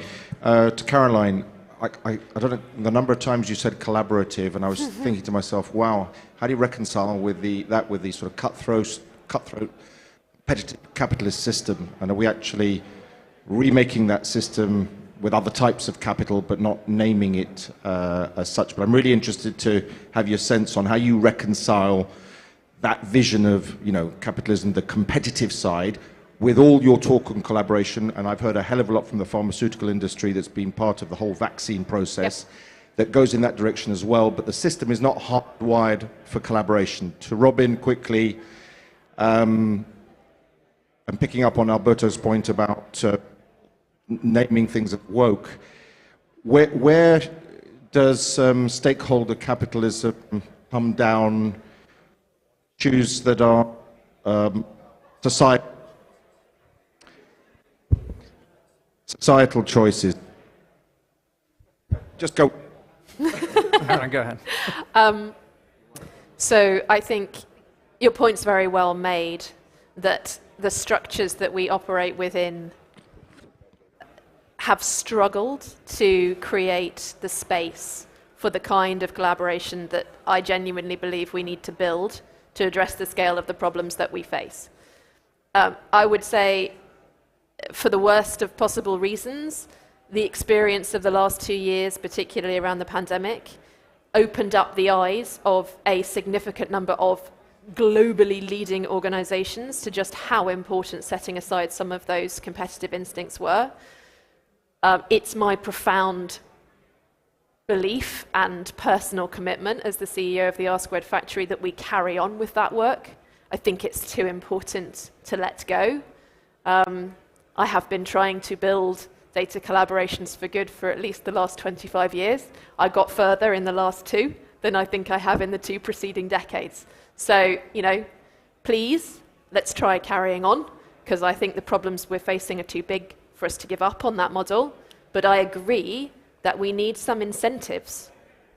To Caroline, I don't know, the number of times you said collaborative, and I was thinking to myself, wow, how do you reconcile with that with the sort of cutthroat competitive capitalist system? And are we actually remaking that system with other types of capital, but not naming it as such? But I'm really interested to have your sense on how you reconcile that vision of, you know, capitalism, the competitive side, with all your talk on collaboration. And I've heard a hell of a lot from the pharmaceutical industry that's been part of the whole vaccine process that goes in that direction as well. But the system is not hardwired for collaboration. To Robin, quickly, and picking up on Alberto's point about naming things woke, where does stakeholder capitalism come down, issues that are societal choices? Just go. Go ahead. So I think your point's very well made, that the structures that we operate within have struggled to create the space for the kind of collaboration that I genuinely believe we need to build to address the scale of the problems that we face. I would say, for the worst of possible reasons, the experience of the last 2 years, particularly around the pandemic, opened up the eyes of a significant number of globally leading organizations to just how important setting aside some of those competitive instincts were. It's my profound belief and personal commitment as the CEO of the R² Factory that we carry on with that work. I think it's too important to let go. I have been trying to build data collaborations for good for at least the last 25 years. I got further in the last 2 than I think I have in the 2 preceding decades. So, you know, please, let's try carrying on, because I think the problems we're facing are too big for us to give up on that model. But I agree that we need some incentives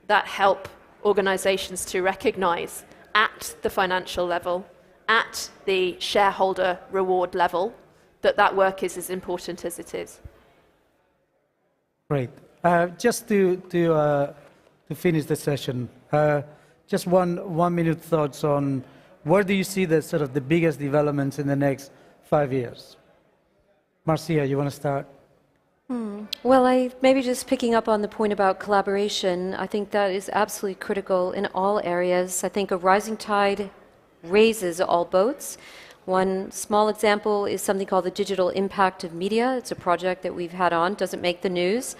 that help organizations to recognize at the financial level, at the shareholder reward level, that work is as important as it is. Great. Just to finish the session, just one minute thoughts on where do you see the sort of the biggest developments in the next 5 years? Marcia, you want to start? Well, maybe just picking up on the point about collaboration, I think that is absolutely critical in all areas. I think a rising tide raises all boats. One small example is something called the Digital Impact of Media. It's a project that we've had on, doesn't make the news.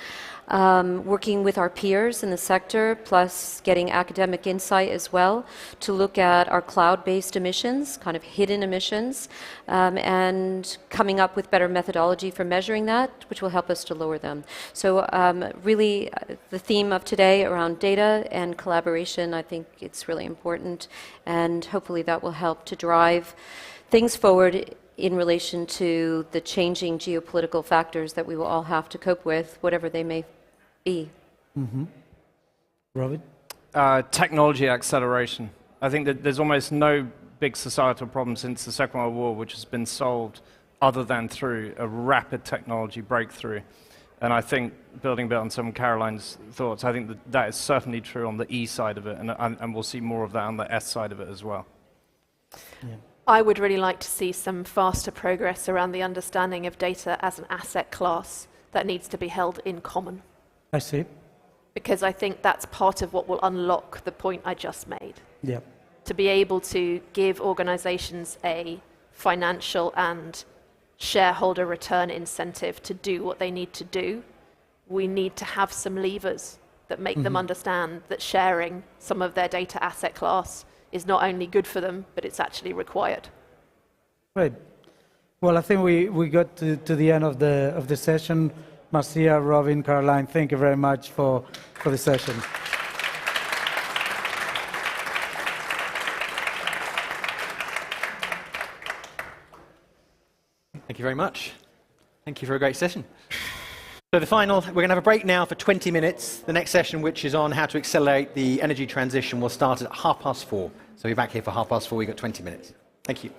Working with our peers in the sector, plus getting academic insight as well, to look at our cloud-based emissions, kind of hidden emissions, and coming up with better methodology for measuring that, which will help us to lower them. So really, the theme of today around data and collaboration, I think it's really important, and hopefully that will help to drive things forward in relation to the changing geopolitical factors that we will all have to cope with, whatever they may be. Robin? Technology acceleration. I think that there's almost no big societal problem since the Second World War which has been solved other than through a rapid technology breakthrough. And I think, building a bit on some of Caroline's thoughts, I think that is certainly true on the E side of it, and we'll see more of that on the S side of it as well. Yeah. I would really like to see some faster progress around the understanding of data as an asset class that needs to be held in common. I see. Because I think that's part of what will unlock the point I just made. Yeah. To be able to give organizations a financial and shareholder return incentive to do what they need to do, we need to have some levers that make them understand that sharing some of their data asset class is not only good for them, but it's actually required. Right. Well, I think we got to the end of the session. Marcia, Robin, Caroline, thank you very much for the session. Thank you very much. Thank you for a great session. So we're going to have a break now for 20 minutes. The next session, which is on how to accelerate the energy transition, will start at 4:30. So we're back here for 4:30. We've got 20 minutes. Thank you.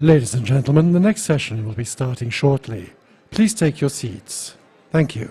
Ladies and gentlemen, the next session will be starting shortly. Please take your seats. Thank you.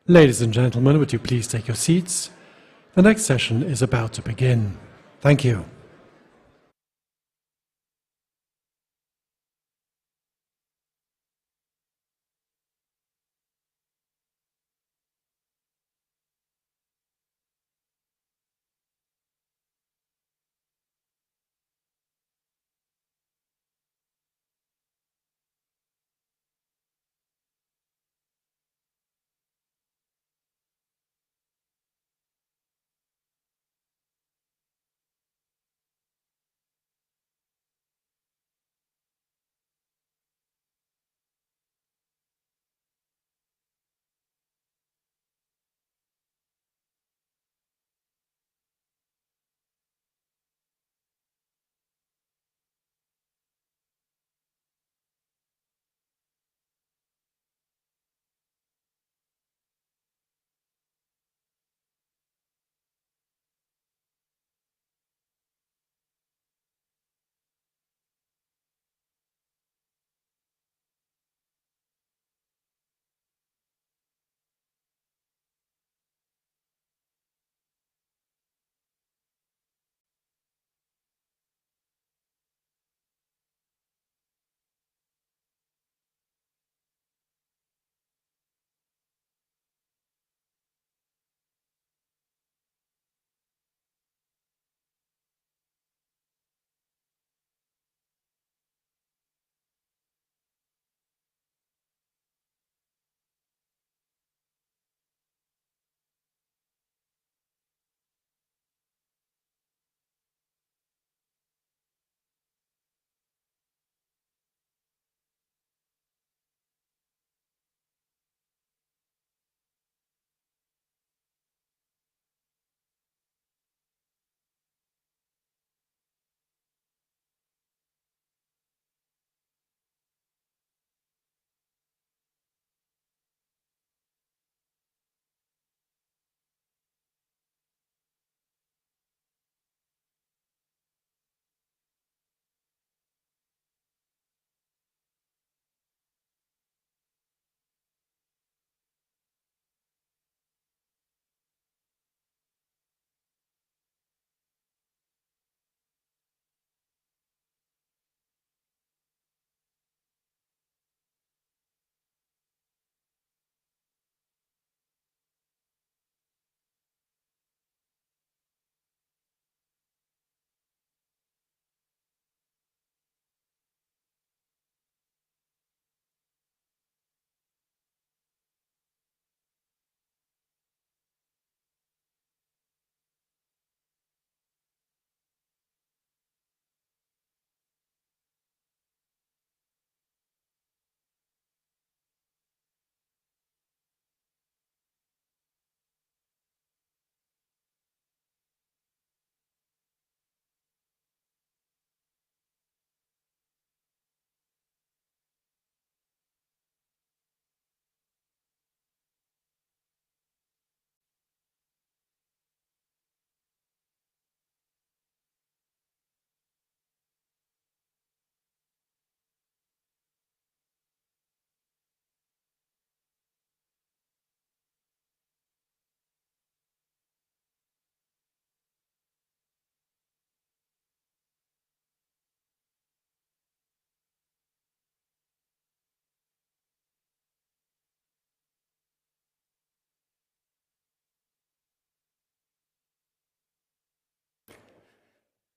Ladies and gentlemen, would you please take your seats? The next session is about to begin. Thank you.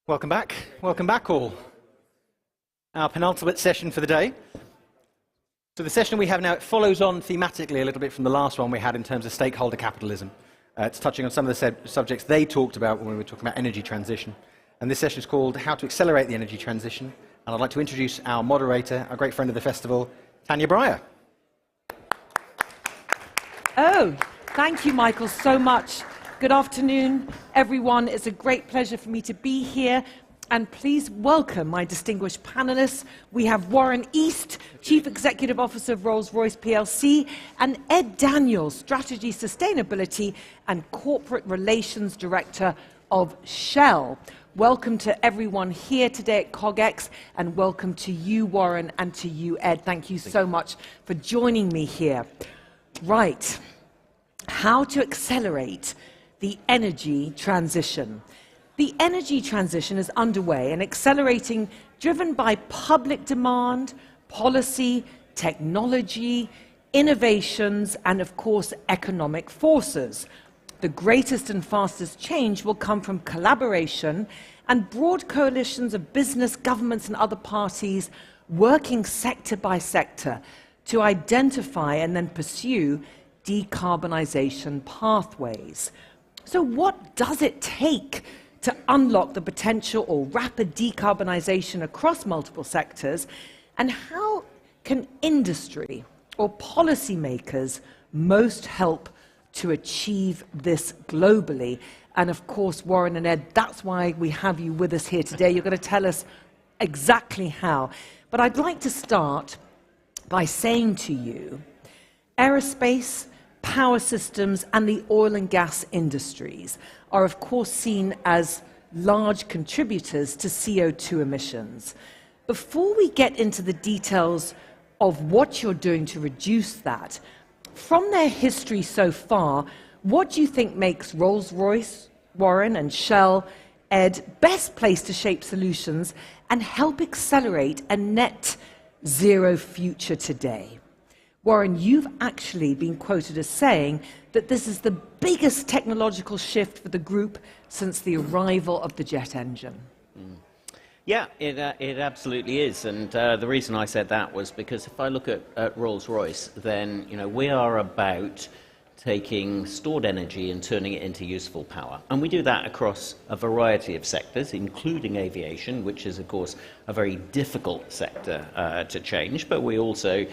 Welcome back. Welcome back, all. Our penultimate session for the day. So the session we have now, it follows on thematically a little bit from the last one we had in terms of stakeholder capitalism. It's touching on some of the subjects they talked about when we were talking about energy transition. And this session is called How to Accelerate the Energy Transition. And I'd like to introduce our moderator, our great friend of the festival, Tanya Breyer. Oh, thank you, Michael, so much. Good afternoon, everyone. It's a great pleasure for me to be here. And please welcome my distinguished panelists. We have Warren East, Chief Executive Officer of Rolls-Royce PLC, and Ed Daniels, Strategy, Sustainability, and Corporate Relations Director of Shell. Welcome to everyone here today at CogX, and welcome to you, Warren, and to you, Ed. Thank you so much for joining me here. Right. How to accelerate the energy transition. The energy transition is underway and accelerating, driven by public demand, policy, technology, innovations, and of course, economic forces. The greatest and fastest change will come from collaboration and broad coalitions of business, governments, and other parties working sector by sector to identify and then pursue decarbonization pathways. So what does it take to unlock the potential or rapid decarbonization across multiple sectors? And how can industry or policymakers most help to achieve this globally? And of course, Warren and Ed, that's why we have you with us here today. You're going to tell us exactly how. But I'd like to start by saying to you, aerospace, power systems, and the oil and gas industries are of course seen as large contributors to CO2 emissions. Before we get into the details of what you're doing to reduce that, from their history so far, what do you think makes Rolls-Royce, Warren, and Shell, Ed, best placed to shape solutions and help accelerate a net zero future today? Warren, you've actually been quoted as saying that this is the biggest technological shift for the group since the arrival of the jet engine. Yeah, it absolutely is, and the reason I said that was because if I look at Rolls-Royce, then we are about taking stored energy and turning it into useful power, and we do that across a variety of sectors, including aviation, which is of course a very difficult sector to change, but we also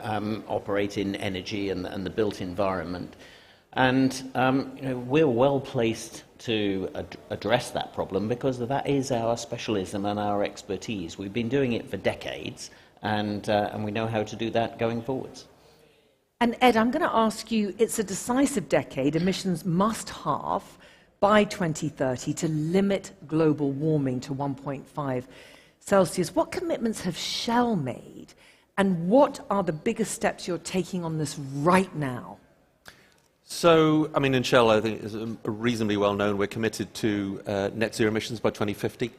operate in energy and the built environment. And we're well placed to address that problem because that is our specialism and our expertise. We've been doing it for decades, and we know how to do that going forwards. And Ed, I'm going to ask you, it's a decisive decade. Emissions must halve by 2030 to limit global warming to 1.5 Celsius. What commitments have Shell made? And what are the biggest steps you're taking on this right now? So, I mean, in Shell, I think is reasonably well known. We're committed to net zero emissions by 2050.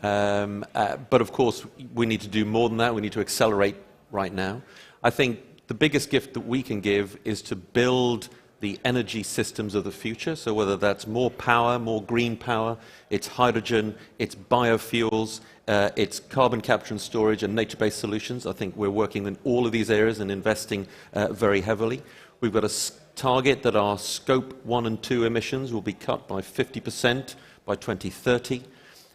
But of course, we need to do more than that. We need to accelerate right now. I think the biggest gift that we can give is to build the energy systems of the future. So whether that's more power, more green power, it's hydrogen, it's biofuels, it's carbon capture and storage and nature-based solutions. I think we're working in all of these areas and investing very heavily. We've got a target that our Scope 1 and 2 emissions will be cut by 50% by 2030.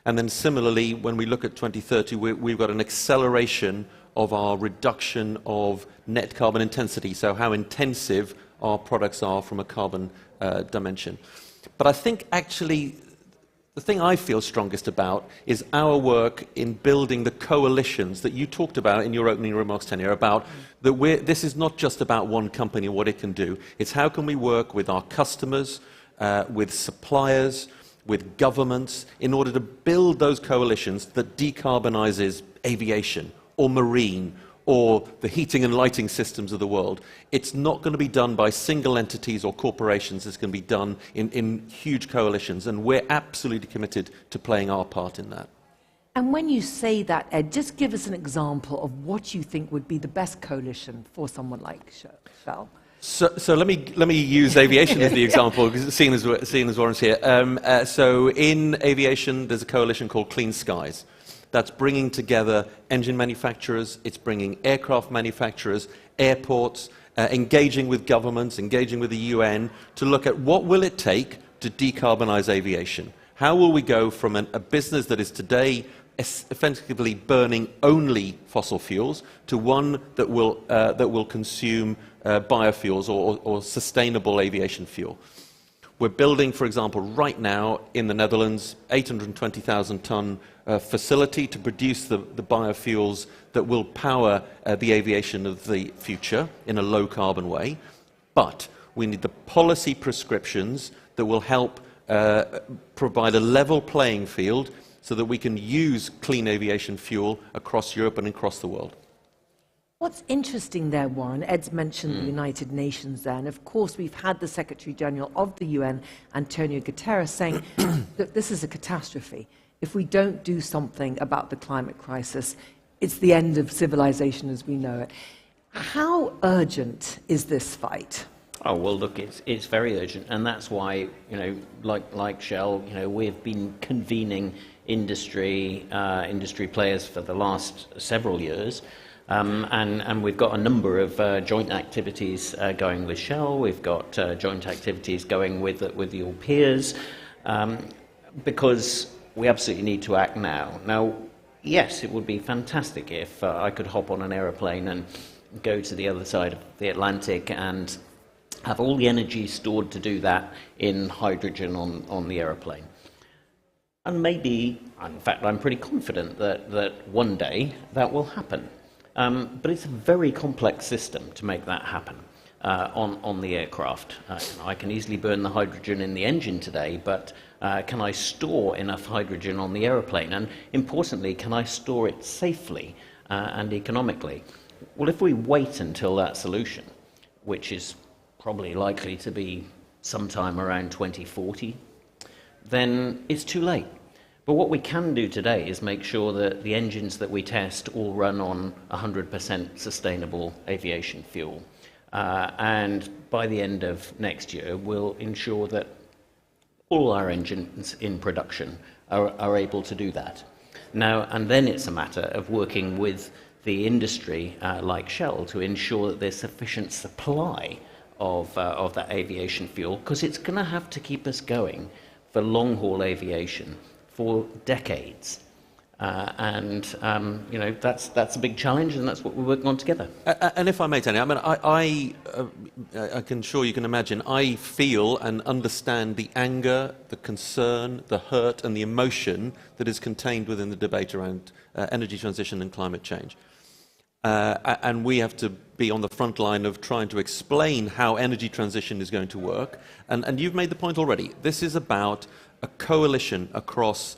And then similarly, when we look at 2030, we've got an acceleration of our reduction of net carbon intensity, so how intensive our products are from a carbon dimension. But I think actually the thing I feel strongest about is our work in building the coalitions that you talked about in your opening remarks, Tanya, about that this is not just about one company and what it can do. It's how can we work with our customers, with suppliers, with governments, in order to build those coalitions that decarbonizes aviation or marine or the heating and lighting systems of the world. It's not going to be done by single entities or corporations. It's going to be done in huge coalitions, and we're absolutely committed to playing our part in that. And when you say that, Ed, just give us an example of what you think would be the best coalition for someone like Shell. So let me use aviation as the example, because seeing as Warren's here. So in aviation, there's a coalition called Clean Skies. That's bringing together engine manufacturers, it's bringing aircraft manufacturers, airports, engaging with governments, engaging with the UN, to look at what will it take to decarbonize aviation. How will we go from a business that is today effectively burning only fossil fuels to one that will consume biofuels or sustainable aviation fuel? We're building, for example, right now in the Netherlands, 820,000-ton facility to produce the biofuels that will power the aviation of the future in a low-carbon way. But we need the policy prescriptions that will help provide a level playing field so that we can use clean aviation fuel across Europe and across the world. What's interesting there, Warren, Ed's mentioned the United Nations there, and of course we've had the Secretary General of the UN, Antonio Guterres, saying that this is a catastrophe. If we don't do something about the climate crisis, it's the end of civilization as we know it. How urgent is this fight? Oh, well, look, it's very urgent, and that's why, like Shell, we've been convening industry players for the last several years. And we've got a number of joint activities going with Shell. We've got joint activities going with your peers, because we absolutely need to act now. Now, yes, it would be fantastic if I could hop on an aeroplane and go to the other side of the Atlantic and have all the energy stored to do that in hydrogen on the aeroplane. And maybe, in fact, I'm pretty confident that one day that will happen. But it's a very complex system to make that happen on the aircraft. I can easily burn the hydrogen in the engine today, but can I store enough hydrogen on the aeroplane? And importantly, can I store it safely and economically? Well, if we wait until that solution, which is probably likely to be sometime around 2040, then it's too late. But what we can do today is make sure that the engines that we test all run on 100% sustainable aviation fuel. And by the end of next year, we'll ensure that all our engines in production are able to do that. Now, and then it's a matter of working with the industry like Shell to ensure that there's sufficient supply of that aviation fuel, because it's going to have to keep us going for long-haul aviation for decades. That's a big challenge, and that's what we're working on together. And if I may, Tony, I mean, I can sure you can imagine, I feel and understand the anger, the concern, the hurt, and the emotion that is contained within the debate around energy transition and climate change. And we have to be on the front line of trying to explain how energy transition is going to work. And you've made the point already. This is about a coalition across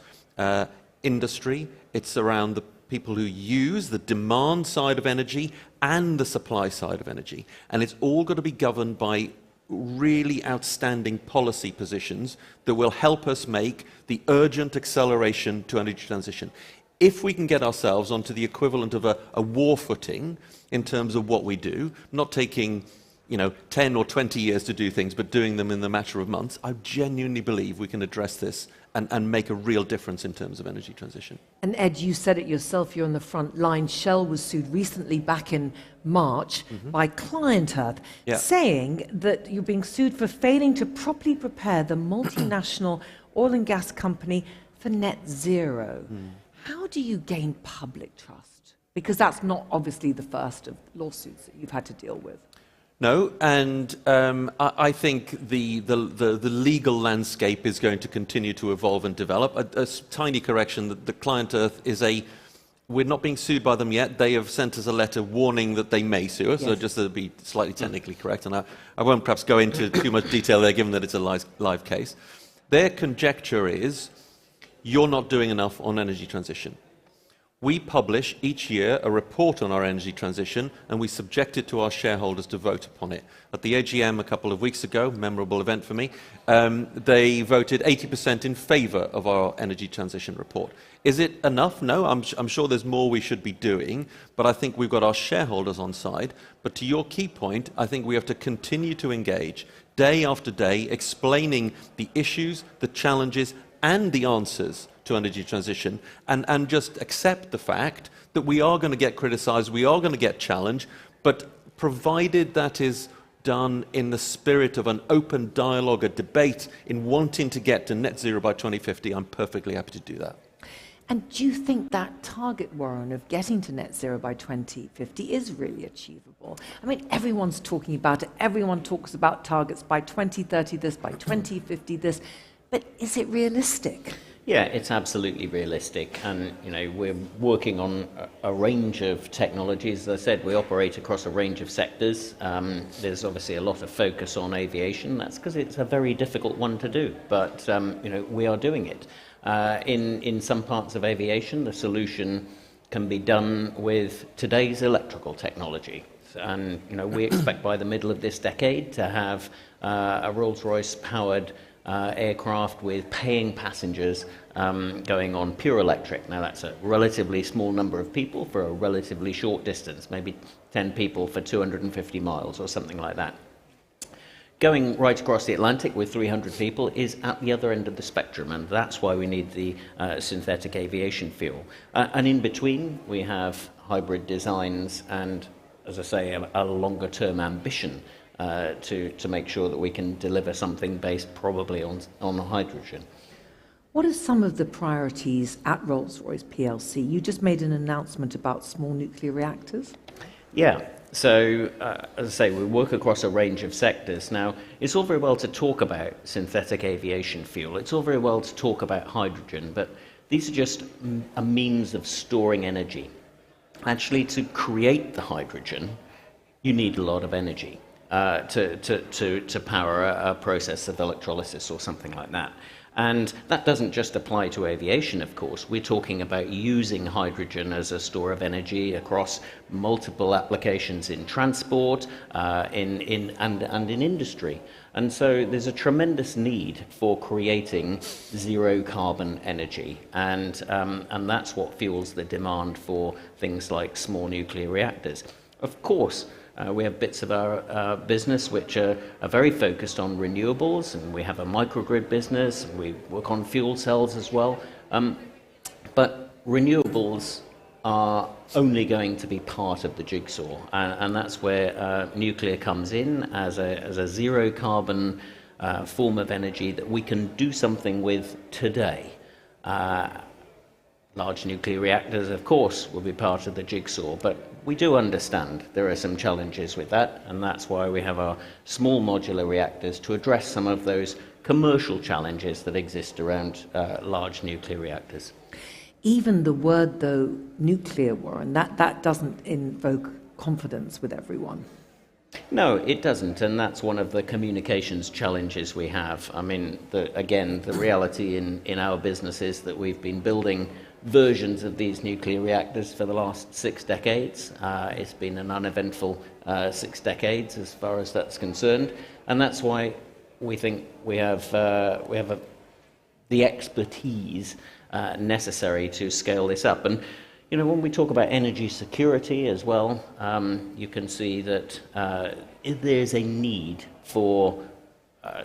industry. It's around the people who use the demand side of energy and the supply side of energy. And it's all got to be governed by really outstanding policy positions that will help us make the urgent acceleration to energy transition. If we can get ourselves onto the equivalent of a war footing in terms of what we do, not taking 10 or 20 years to do things, but doing them in the matter of months, I genuinely believe we can address this and make a real difference in terms of energy transition. And Ed, you said it yourself, you're on the front line. Shell was sued recently back in March by Client Earth, saying that you're being sued for failing to properly prepare the multinational oil and gas company for net zero. How do you gain public trust? Because that's not obviously the first of lawsuits that you've had to deal with. No, and I think the legal landscape is going to continue to evolve and develop. A tiny correction, that the Client Earth is we're not being sued by them yet. They have sent us a letter warning that they may sue us, so just to be slightly technically correct, and I won't perhaps go into too much detail there, given that it's a live case. Their conjecture is, you're not doing enough on energy transition. We publish each year a report on our energy transition, and we subject it to our shareholders to vote upon it. At the AGM a couple of weeks ago, memorable event for me, they voted 80% in favour of our energy transition report. Is it enough? No, I'm sure there's more we should be doing, but I think we've got our shareholders on side. But to your key point, I think we have to continue to engage day after day, explaining the issues, the challenges, and the answers to energy transition, and just accept the fact that we are going to get criticised, we are going to get challenged, but provided that is done in the spirit of an open dialogue, a debate, in wanting to get to net zero by 2050, I'm perfectly happy to do that. And do you think that target, Warren, of getting to net zero by 2050 is really achievable? I mean, everyone's talking about it. Everyone talks about targets by 2030 this, by 2050 this. But is it realistic? Yeah, it's absolutely realistic, and we're working on a range of technologies. As I said, we operate across a range of sectors. There's obviously a lot of focus on aviation. That's because it's a very difficult one to do, but we are doing it. In some parts of aviation, the solution can be done with today's electrical technology, and we expect by the middle of this decade to have a Rolls-Royce powered aircraft with paying passengers going on pure electric. Now that's a relatively small number of people for a relatively short distance, maybe 10 people for 250 miles or something like that. Going right across the Atlantic with 300 people is at the other end of the spectrum, and that's why we need the synthetic aviation fuel. And in between, we have hybrid designs and, as I say, a longer-term ambition to make sure that we can deliver something based probably on hydrogen. What are some of the priorities at Rolls-Royce PLC? You just made an announcement about small nuclear reactors. Yeah, so as I say, we work across a range of sectors. Now, it's all very well to talk about synthetic aviation fuel. It's all very well to talk about hydrogen, but these are just a means of storing energy. Actually, to create the hydrogen, you need a lot of energy. To power a process of electrolysis or something like that. And that doesn't just apply to aviation, of course. We're talking about using hydrogen as a store of energy across multiple applications in transport and in industry. And so there's a tremendous need for creating zero carbon energy. And that's what fuels the demand for things like small nuclear reactors. Of course, we have bits of our business which are very focused on renewables, and we have a microgrid business, and we work on fuel cells as well. But renewables are only going to be part of the jigsaw, and that's where nuclear comes in as a zero carbon form of energy that we can do something with today. Large nuclear reactors, of course, will be part of the jigsaw, but we do understand there are some challenges with that, and that's why we have our small modular reactors to address some of those commercial challenges that exist around large nuclear reactors. Even the word, though, nuclear, Warren, that doesn't invoke confidence with everyone. No, it doesn't, and that's one of the communications challenges we have. I mean, the reality in our business is that we've been building versions of these nuclear reactors for the last 6 decades. It's been an uneventful 6 decades as far as that's concerned, and that's why we think we have the expertise necessary to scale this up. And when we talk about energy security as well, you can see that there's a need for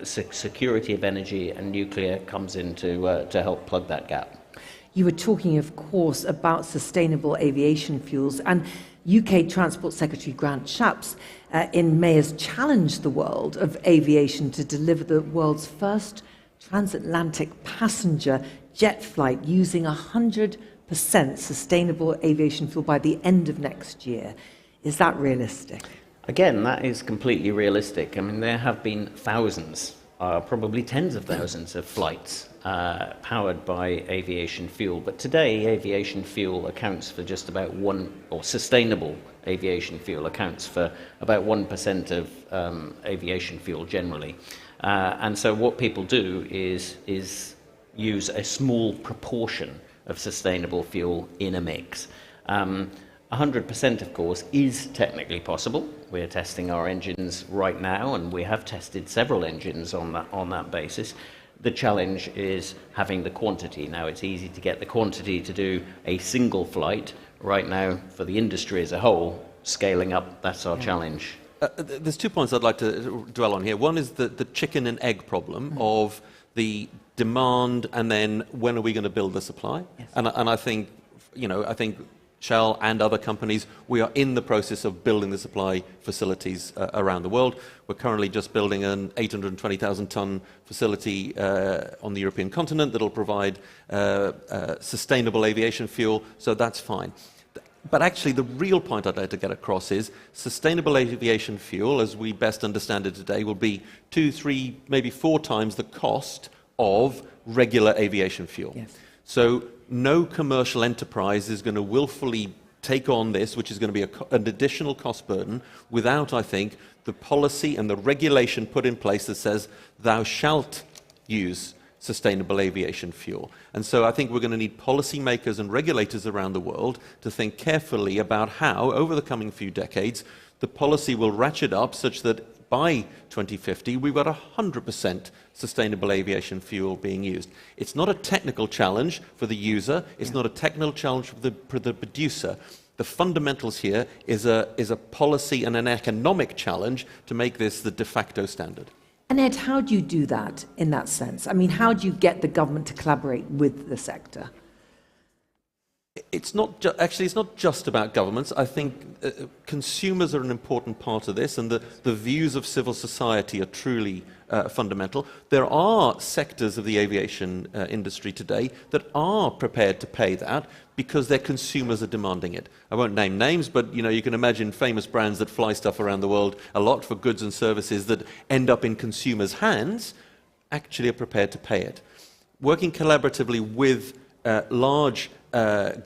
security of energy, and nuclear comes in to help plug that gap. You were talking, of course, about sustainable aviation fuels, and UK Transport Secretary Grant Shapps in May has challenged the world of aviation to deliver the world's first transatlantic passenger jet flight using 100% sustainable aviation fuel by the end of next year. Is that realistic? Again, that is completely realistic. I mean, there have been thousands, probably tens of thousands of flights powered by aviation fuel. But today, aviation fuel accounts for just about sustainable aviation fuel accounts for about 1% of aviation fuel generally. And so what people do is use a small proportion of sustainable fuel in a mix. 100%, of course, is technically possible. We're testing our engines right now, and we have tested several engines on that basis. The challenge is having the quantity. Now, it's easy to get the quantity to do a single flight. Right now, for the industry as a whole, scaling up, that's our challenge. There's 2 points I'd like to dwell on here. One is the chicken and egg problem of the demand, and then when are we going to build the supply? Yes. And I think, I think Shell and other companies, we are in the process of building the supply facilities around the world. We're currently just building an 820,000 ton facility on the European continent that'll provide sustainable aviation fuel, so that's fine. But actually, the real point I'd like to get across is sustainable aviation fuel, as we best understand it today, will be 2, 3, maybe 4 times the cost of regular aviation fuel. Yes. So no commercial enterprise is going to willfully take on this, which is going to be an additional cost burden, without, I think, the policy and the regulation put in place that says thou shalt use sustainable aviation fuel. And so I think we're going to need policymakers and regulators around the world to think carefully about how, over the coming few decades, the policy will ratchet up such that by 2050 we've got 100% sustainable aviation fuel being used. It's not a technical challenge for the user, it's not a technical challenge for the producer. The fundamentals here is a policy and an economic challenge to make this the de facto standard. And Ed, how do you do that in that sense? I mean, how do you get the government to collaborate with the sector? It's not actually, it's not just about governments. I think consumers are an important part of this, and the views of civil society are truly fundamental. There are sectors of the aviation industry today that are prepared to pay that because their consumers are demanding it. I won't name names, but you can imagine famous brands that fly stuff around the world a lot for goods and services that end up in consumers' hands actually are prepared to pay it. Working collaboratively with large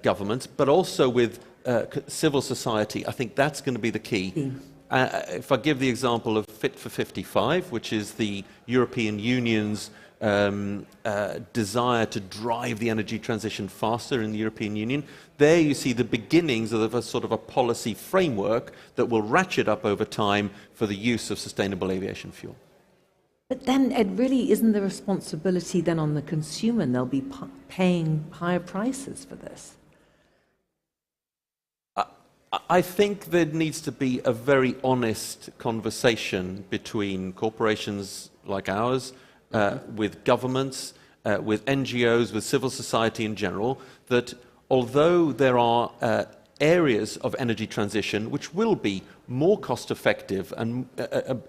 governments, but also with civil society, I think that's going to be the key. If I give the example of Fit for 55, which is the European Union's desire to drive the energy transition faster in the European Union, there you see the beginnings of a sort of a policy framework that will ratchet up over time for the use of sustainable aviation fuel. But then, Ed, really isn't the responsibility then on the consumer, and they'll be paying higher prices for this? I think there needs to be a very honest conversation between corporations like ours, with governments, with NGOs, with civil society in general, that although there are areas of energy transition which will be more cost effective and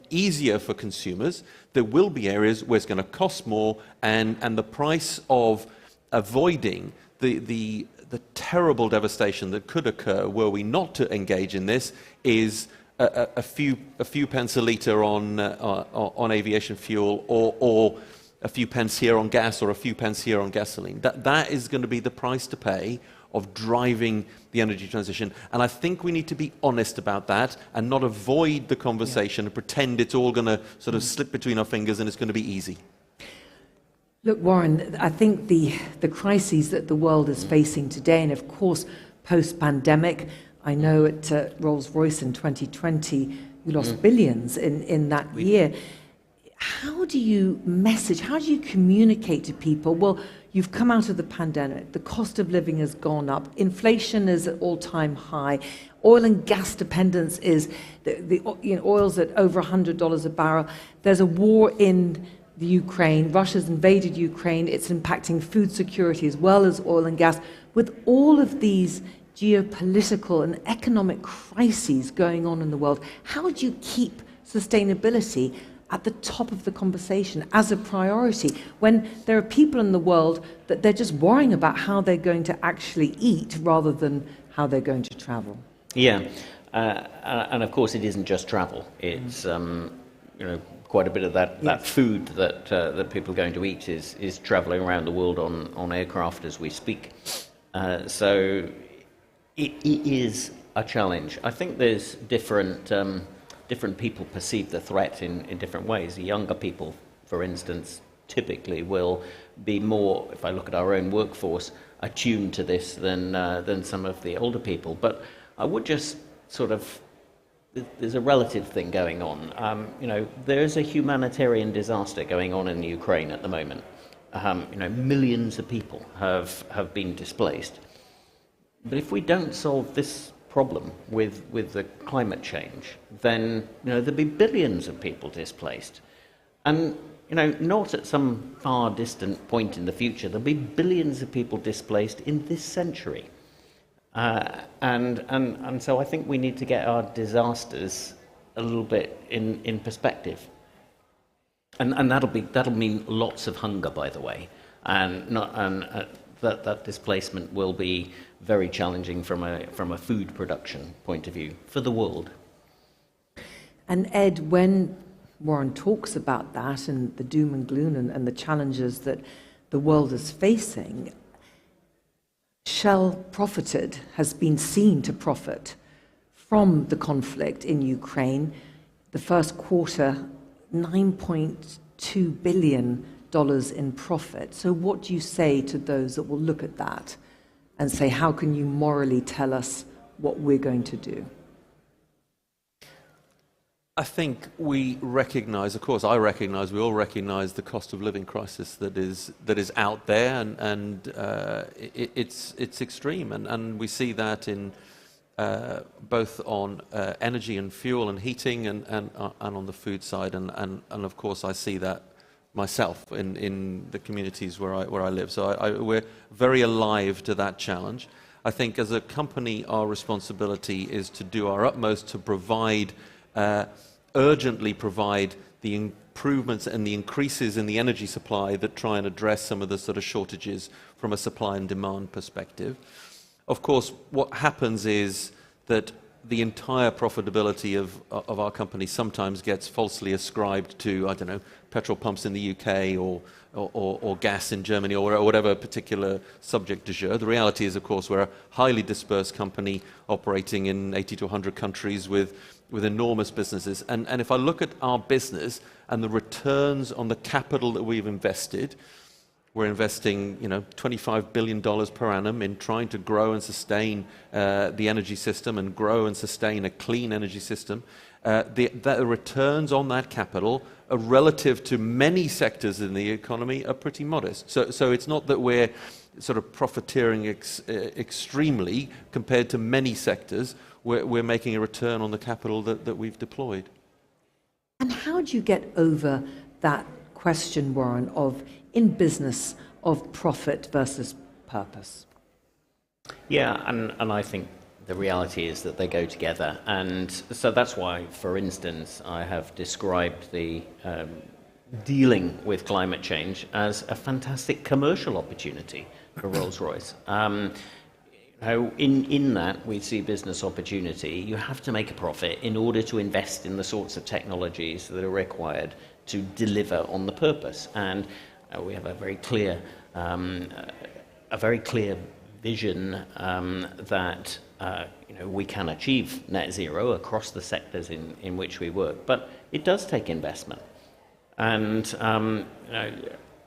easier for consumers, there will be areas where it's going to cost more, and the price of avoiding the terrible devastation that could occur were we not to engage in this is a few pence a litre on aviation fuel, or a few pence here on gas, or a few pence here on gasoline. That is going to be the price to pay of driving the energy transition. And I think we need to be honest about that and not avoid the conversation and pretend it's all going to sort of slip between our fingers and it's going to be easy. Look, Warren, I think the crises that the world is facing today, and of course post-pandemic, I know at Rolls-Royce in 2020 you lost billions in that year. How do you message, how do you communicate to people, well, you've come out of the pandemic, the cost of living has gone up, inflation is at all-time high, oil and gas dependence is, oil's at over $100 a barrel, there's a war in the Ukraine, Russia's invaded Ukraine, it's impacting food security as well as oil and gas. With all of these geopolitical and economic crises going on in the world, how do you keep sustainability at the top of the conversation as a priority when there are people in the world that they're just worrying about how they're going to actually eat rather than how they're going to travel? Yeah, and of course it isn't just travel. It's quite a bit of that food that people are going to eat is travelling around the world on aircraft as we speak. So it is a challenge. I think there's different people perceive the threat in different ways. The younger people, for instance, typically will be more, if I look at our own workforce, attuned to this than some of the older people. But I would just sort of, there's a relative thing going on. There is a humanitarian disaster going on in the Ukraine at the moment. Millions of people have been displaced. But if we don't solve this problem with the climate change, then there'll be billions of people displaced. And not at some far distant point in the future, there'll be billions of people displaced in this century. And so I think we need to get our disasters a little bit in perspective. And that'll mean lots of hunger, by the way, and that displacement will be very challenging from a food production point of view for the world. And Ed, when Warren talks about that and the doom and gloom and the challenges that the world is facing, Shell has been seen to profit from the conflict in Ukraine. The first quarter, $9.2 billion in profit. So what do you say to those that will look at that and say, how can you morally tell us what we're going to do? I think we recognise, of course, we all recognise the cost of living crisis that is out there, and it's extreme, and we see that in both on energy and fuel and heating, and on the food side, and of course I see that myself in the communities where I live. So we're very alive to that challenge. I think as a company, our responsibility is to do our utmost to provide. Urgently provide the improvements and the increases in the energy supply that try and address some of the sort of shortages from a supply and demand perspective. Of course, what happens is that the entire profitability of our company sometimes gets falsely ascribed to, I don't know, petrol pumps in the UK or gas in Germany or whatever particular subject du jour. The reality is, of course, we're a highly dispersed company operating in 80 to 100 countries with enormous businesses. And if I look at our business and the returns on the capital that we've invested, we're investing, $25 billion per annum in trying to grow and sustain the energy system and grow and sustain a clean energy system. The returns on that capital are relative to many sectors in the economy are pretty modest. So it's not that we're sort of profiteering extremely compared to many sectors. We're making a return on the capital that we've deployed. And how do you get over that question, Warren, in business of profit versus purpose? Yeah, and I think the reality is that they go together. And so that's why, for instance, I have described the dealing with climate change as a fantastic commercial opportunity for Rolls-Royce. In that, we see business opportunity. You have to make a profit in order to invest in the sorts of technologies that are required to deliver on the purpose. And we have a very clear vision that we can achieve net zero across the sectors in which we work. But it does take investment, and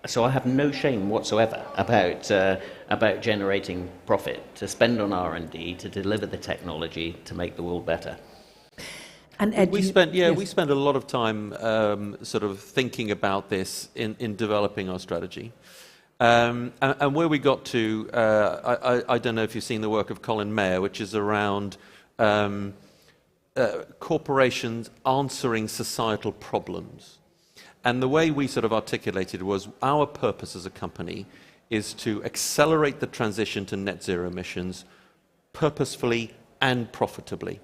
so I have no shame whatsoever about generating profit to spend on R&D to deliver the technology to make the world better. And Ed, we spent a lot of time sort of thinking about this in developing our strategy, and where we got to. I don't know if you've seen the work of Colin Mayer, which is around corporations answering societal problems. And the way we sort of articulated was our purpose as a company is to accelerate the transition to net zero emissions purposefully and profitably.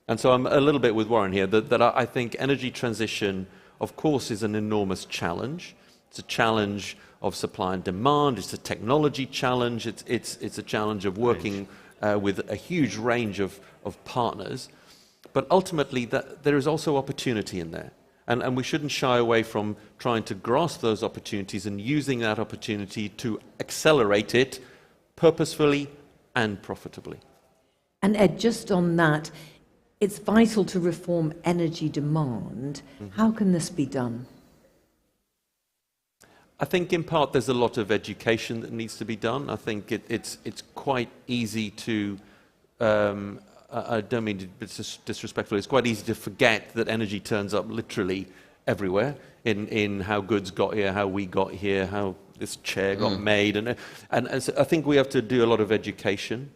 And so I'm a little bit with Warren here, that I think energy transition, of course, is an enormous challenge. It's a challenge of supply and demand. It's a technology challenge. It's a challenge of working with a huge range of partners. But ultimately, there is also opportunity in there. And we shouldn't shy away from trying to grasp those opportunities and using that opportunity to accelerate it purposefully and profitably. And Ed, just on that, it's vital to reform energy demand. How can this be done? I think in part there's a lot of education that needs to be done. I think it's quite easy to, I don't mean to be disrespectful, it's quite easy to forget that energy turns up literally everywhere in how goods got here, how we got here, how this chair got made. And so I think we have to do a lot of education.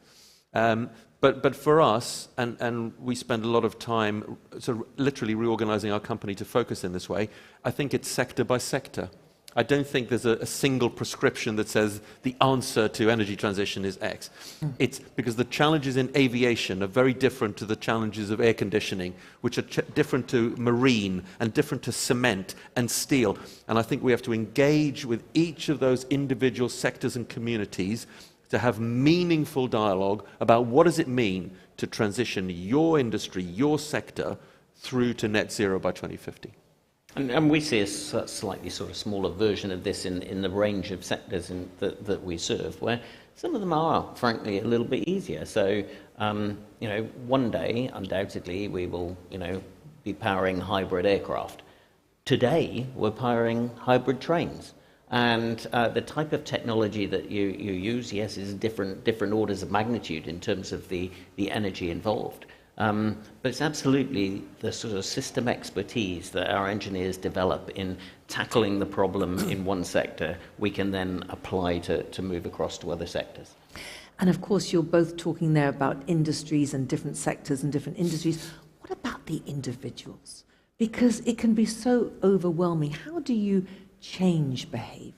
But for us, and we spend a lot of time sort of literally reorganizing our company to focus in this way, I think it's sector by sector. I don't think there's a single prescription that says the answer to energy transition is X. It's because the challenges in aviation are very different to the challenges of air conditioning, which are different to marine and different to cement and steel. And I think we have to engage with each of those individual sectors and communities to have meaningful dialogue about what does it mean to transition your industry, your sector, through to net zero by 2050. And we see a slightly sort of smaller version of this in the range of sectors that we serve, where some of them are, frankly, a little bit easier. So, one day, undoubtedly, we will, be powering hybrid aircraft. Today, we're powering hybrid trains. And the type of technology that you use, yes, is different orders of magnitude in terms of the energy involved. But it's absolutely the sort of system expertise that our engineers develop in tackling the problem in one sector, we can then apply to move across to other sectors. And of course, you're both talking there about industries and different sectors and different industries. What about the individuals? Because it can be so overwhelming. How do you change behavior?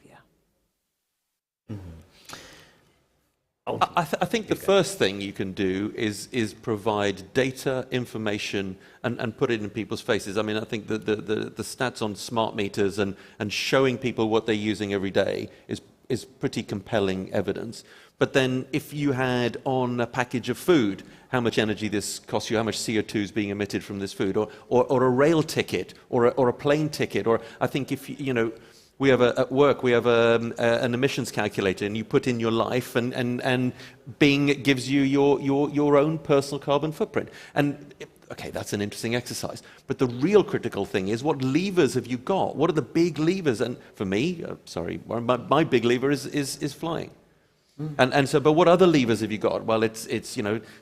I think the first thing you can do is provide data, information, and put it in people's faces. I mean, I think the stats on smart meters and showing people what they're using every day is pretty compelling evidence. But then if you had on a package of food how much energy this costs you, how much CO2 is being emitted from this food, or a rail ticket, or a plane ticket, or I think if, we have at work, we have an emissions calculator, and you put in your life, and Bing gives you your own personal carbon footprint. And okay, that's an interesting exercise. But the real critical thing is, what levers have you got? What are the big levers? And for me, my big lever is flying. And so, but what other levers have you got? Well, it's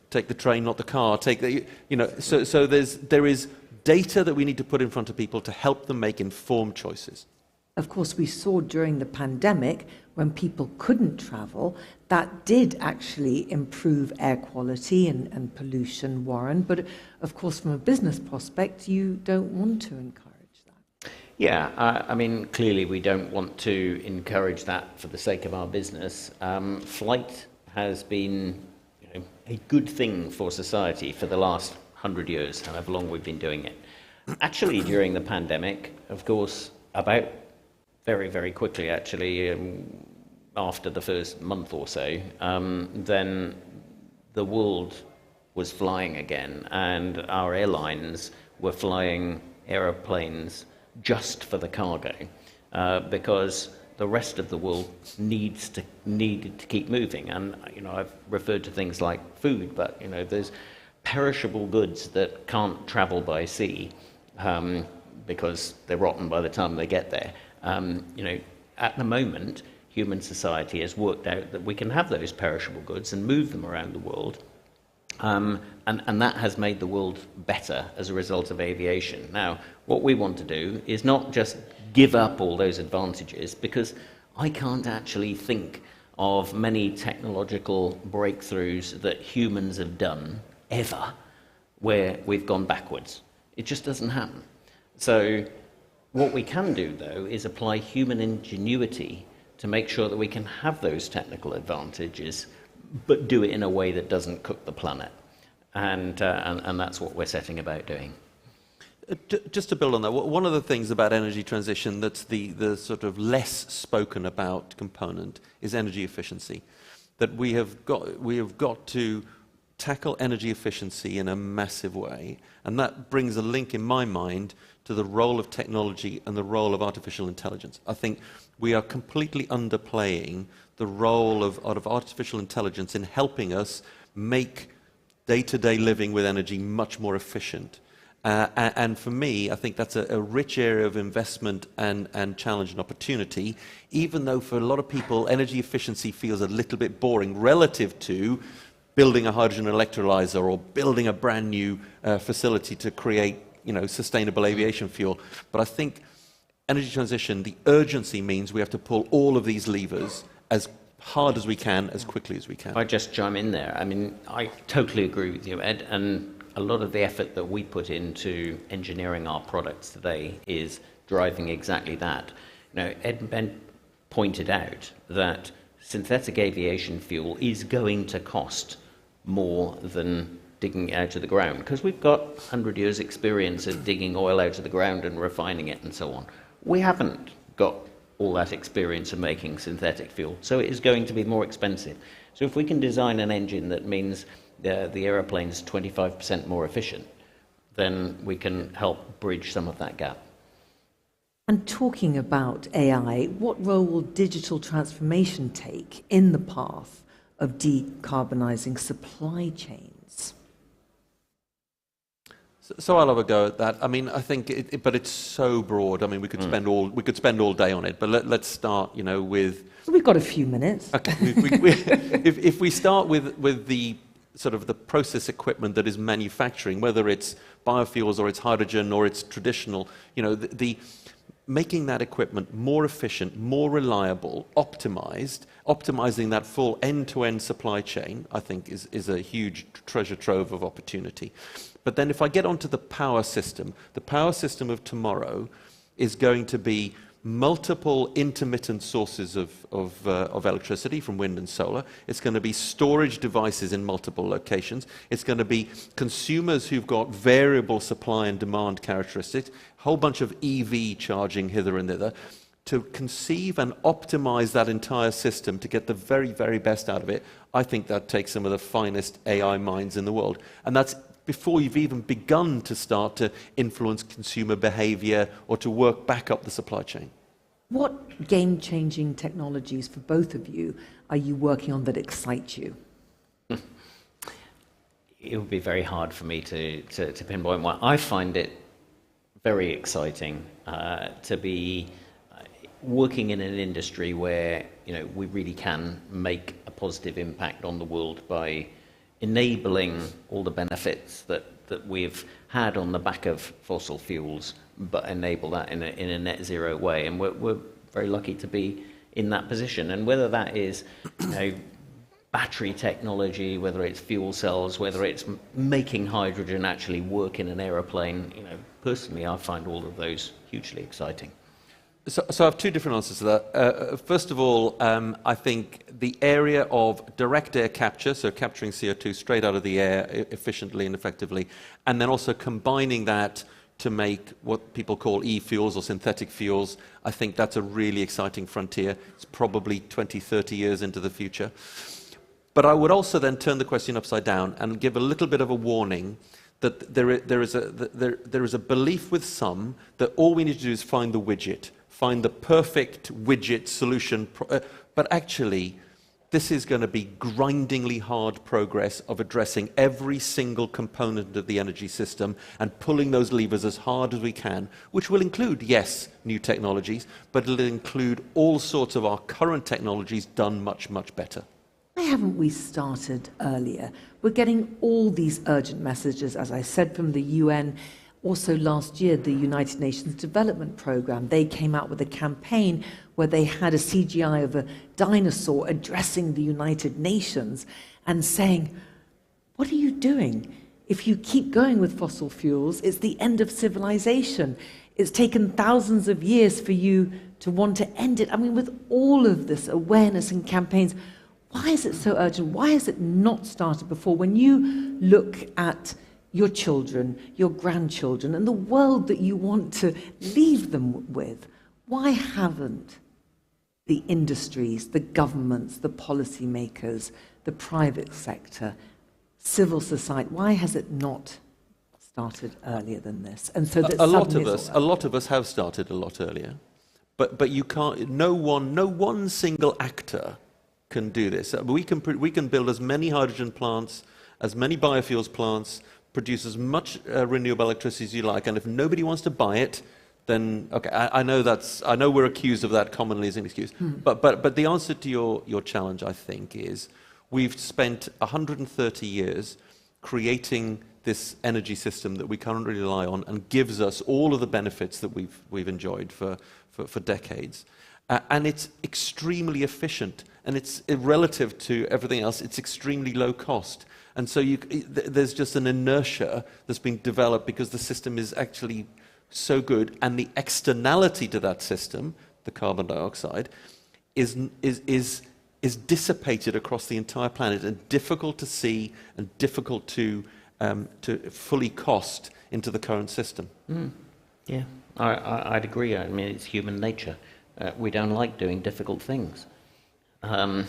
take the train, not the car. So there is data that we need to put in front of people to help them make informed choices. Of course, we saw during the pandemic, when people couldn't travel, that did actually improve air quality and pollution, Warren. But of course, from a business prospect, you don't want to encourage that. Yeah, I mean, clearly we don't want to encourage that for the sake of our business. Flight has been a good thing for society for the last 100 years, however long we've been doing it. Actually, during the pandemic, of course, about very, very quickly, actually, after the first month or so, then the world was flying again, and our airlines were flying aeroplanes just for the cargo, because the rest of the world needed to keep moving. And I've referred to things like food, but there's perishable goods that can't travel by sea because they're rotten by the time they get there. At the moment, human society has worked out that we can have those perishable goods and move them around the world. And that has made the world better as a result of aviation. Now, what we want to do is not just give up all those advantages, because I can't actually think of many technological breakthroughs that humans have done ever where we've gone backwards. It just doesn't happen. So what we can do, though, is apply human ingenuity to make sure that we can have those technical advantages, but do it in a way that doesn't cook the planet. And that's what we're setting about doing. Just to build on that, one of the things about energy transition that's the sort of less spoken about component is energy efficiency. That we have got to tackle energy efficiency in a massive way, and that brings a link in my mind to the role of technology and the role of artificial intelligence. I think we are completely underplaying the role of artificial intelligence in helping us make day-to-day living with energy much more efficient. And for me, I think that's a rich area of investment and challenge and opportunity, even though for a lot of people, energy efficiency feels a little bit boring relative to building a hydrogen electrolyzer or building a brand new facility to create, sustainable aviation fuel. But I think energy transition, the urgency means we have to pull all of these levers as hard as we can, as quickly as we can. If I just chime in there, I mean, I totally agree with you, Ed, and a lot of the effort that we put into engineering our products today is driving exactly that. Ed and Ben pointed out that synthetic aviation fuel is going to cost more than digging it out of the ground, because we've got 100 years experience of digging oil out of the ground and refining it and so on. We haven't got all that experience of making synthetic fuel, so it is going to be more expensive. So if we can design an engine that means the aeroplane's 25% more efficient, then we can help bridge some of that gap. And talking about AI, what role will digital transformation take in the path of decarbonising supply chains? So I'll have a go at that. I mean, I think, but it's so broad. I mean, we could spend all day on it. But let's start, with. We've got a few minutes. Okay. If we start with the sort of the process equipment that is manufacturing, whether it's biofuels or it's hydrogen or it's traditional, the making that equipment more efficient, more reliable, optimizing that full end-to-end supply chain, I think is a huge treasure trove of opportunity. But then if I get onto the power system of tomorrow is going to be multiple intermittent sources of electricity from wind and solar. It's going to be storage devices in multiple locations. It's going to be consumers who've got variable supply and demand characteristics, a whole bunch of EV charging hither and thither. To conceive and optimize that entire system to get the very, very best out of it, I think that takes some of the finest AI minds in the world. And that's before you've even begun to start to influence consumer behavior or to work back up the supply chain. What game-changing technologies for both of you are you working on that excite you? It would be very hard for me to pinpoint one. I find it very exciting to be working in an industry where we really can make a positive impact on the world by enabling all the benefits that we've had on the back of fossil fuels, but enable that in a net zero way. And we're very lucky to be in that position. And whether that is battery technology, whether it's fuel cells, whether it's making hydrogen actually work in an aeroplane, personally I find all of those hugely exciting. So I have two different answers to that. First of all, I think the area of direct air capture, so capturing CO2 straight out of the air efficiently and effectively, and then also combining that to make what people call e-fuels or synthetic fuels, I think that's a really exciting frontier. It's probably 20, 30 years into the future. But I would also then turn the question upside down and give a little bit of a warning that there is a belief with some that all we need to do is find the widget, find the perfect widget solution. But actually, this is going to be grindingly hard progress of addressing every single component of the energy system and pulling those levers as hard as we can, which will include, yes, new technologies, but it'll include all sorts of our current technologies done much, much better. Why haven't we started earlier? We're getting all these urgent messages, as I said, from the UN. Also last year, the United Nations Development Programme, they came out with a campaign where they had a CGI of a dinosaur addressing the United Nations and saying, what are you doing? If you keep going with fossil fuels, it's the end of civilization. It's taken thousands of years for you to want to end it. I mean, with all of this awareness and campaigns, why is it so urgent? Why has it not started before? When you look at your children, your grandchildren, and the world that you want to leave them with, why haven't the industries, the governments, the policymakers, the private sector, civil society, why has it not started earlier than this? And so that a lot of us have started a lot earlier, but you can't. No one single actor can do this. We can build as many hydrogen plants, as many biofuels plants, produce as much renewable electricity as you like, and if nobody wants to buy it, then okay, I know we're accused of that commonly as an excuse. But the answer to your challenge, I think, is we've spent 130 years creating this energy system that we currently rely on and gives us all of the benefits that we've enjoyed for decades. And it's extremely efficient, and it's relative to everything else, it's extremely low cost. And so there's just an inertia that's been developed because the system is actually so good, and the externality to that system, the carbon dioxide, is dissipated across the entire planet and difficult to see and difficult to fully cost into the current system. Yeah, I'd agree. I mean, it's human nature. We don't like doing difficult things. And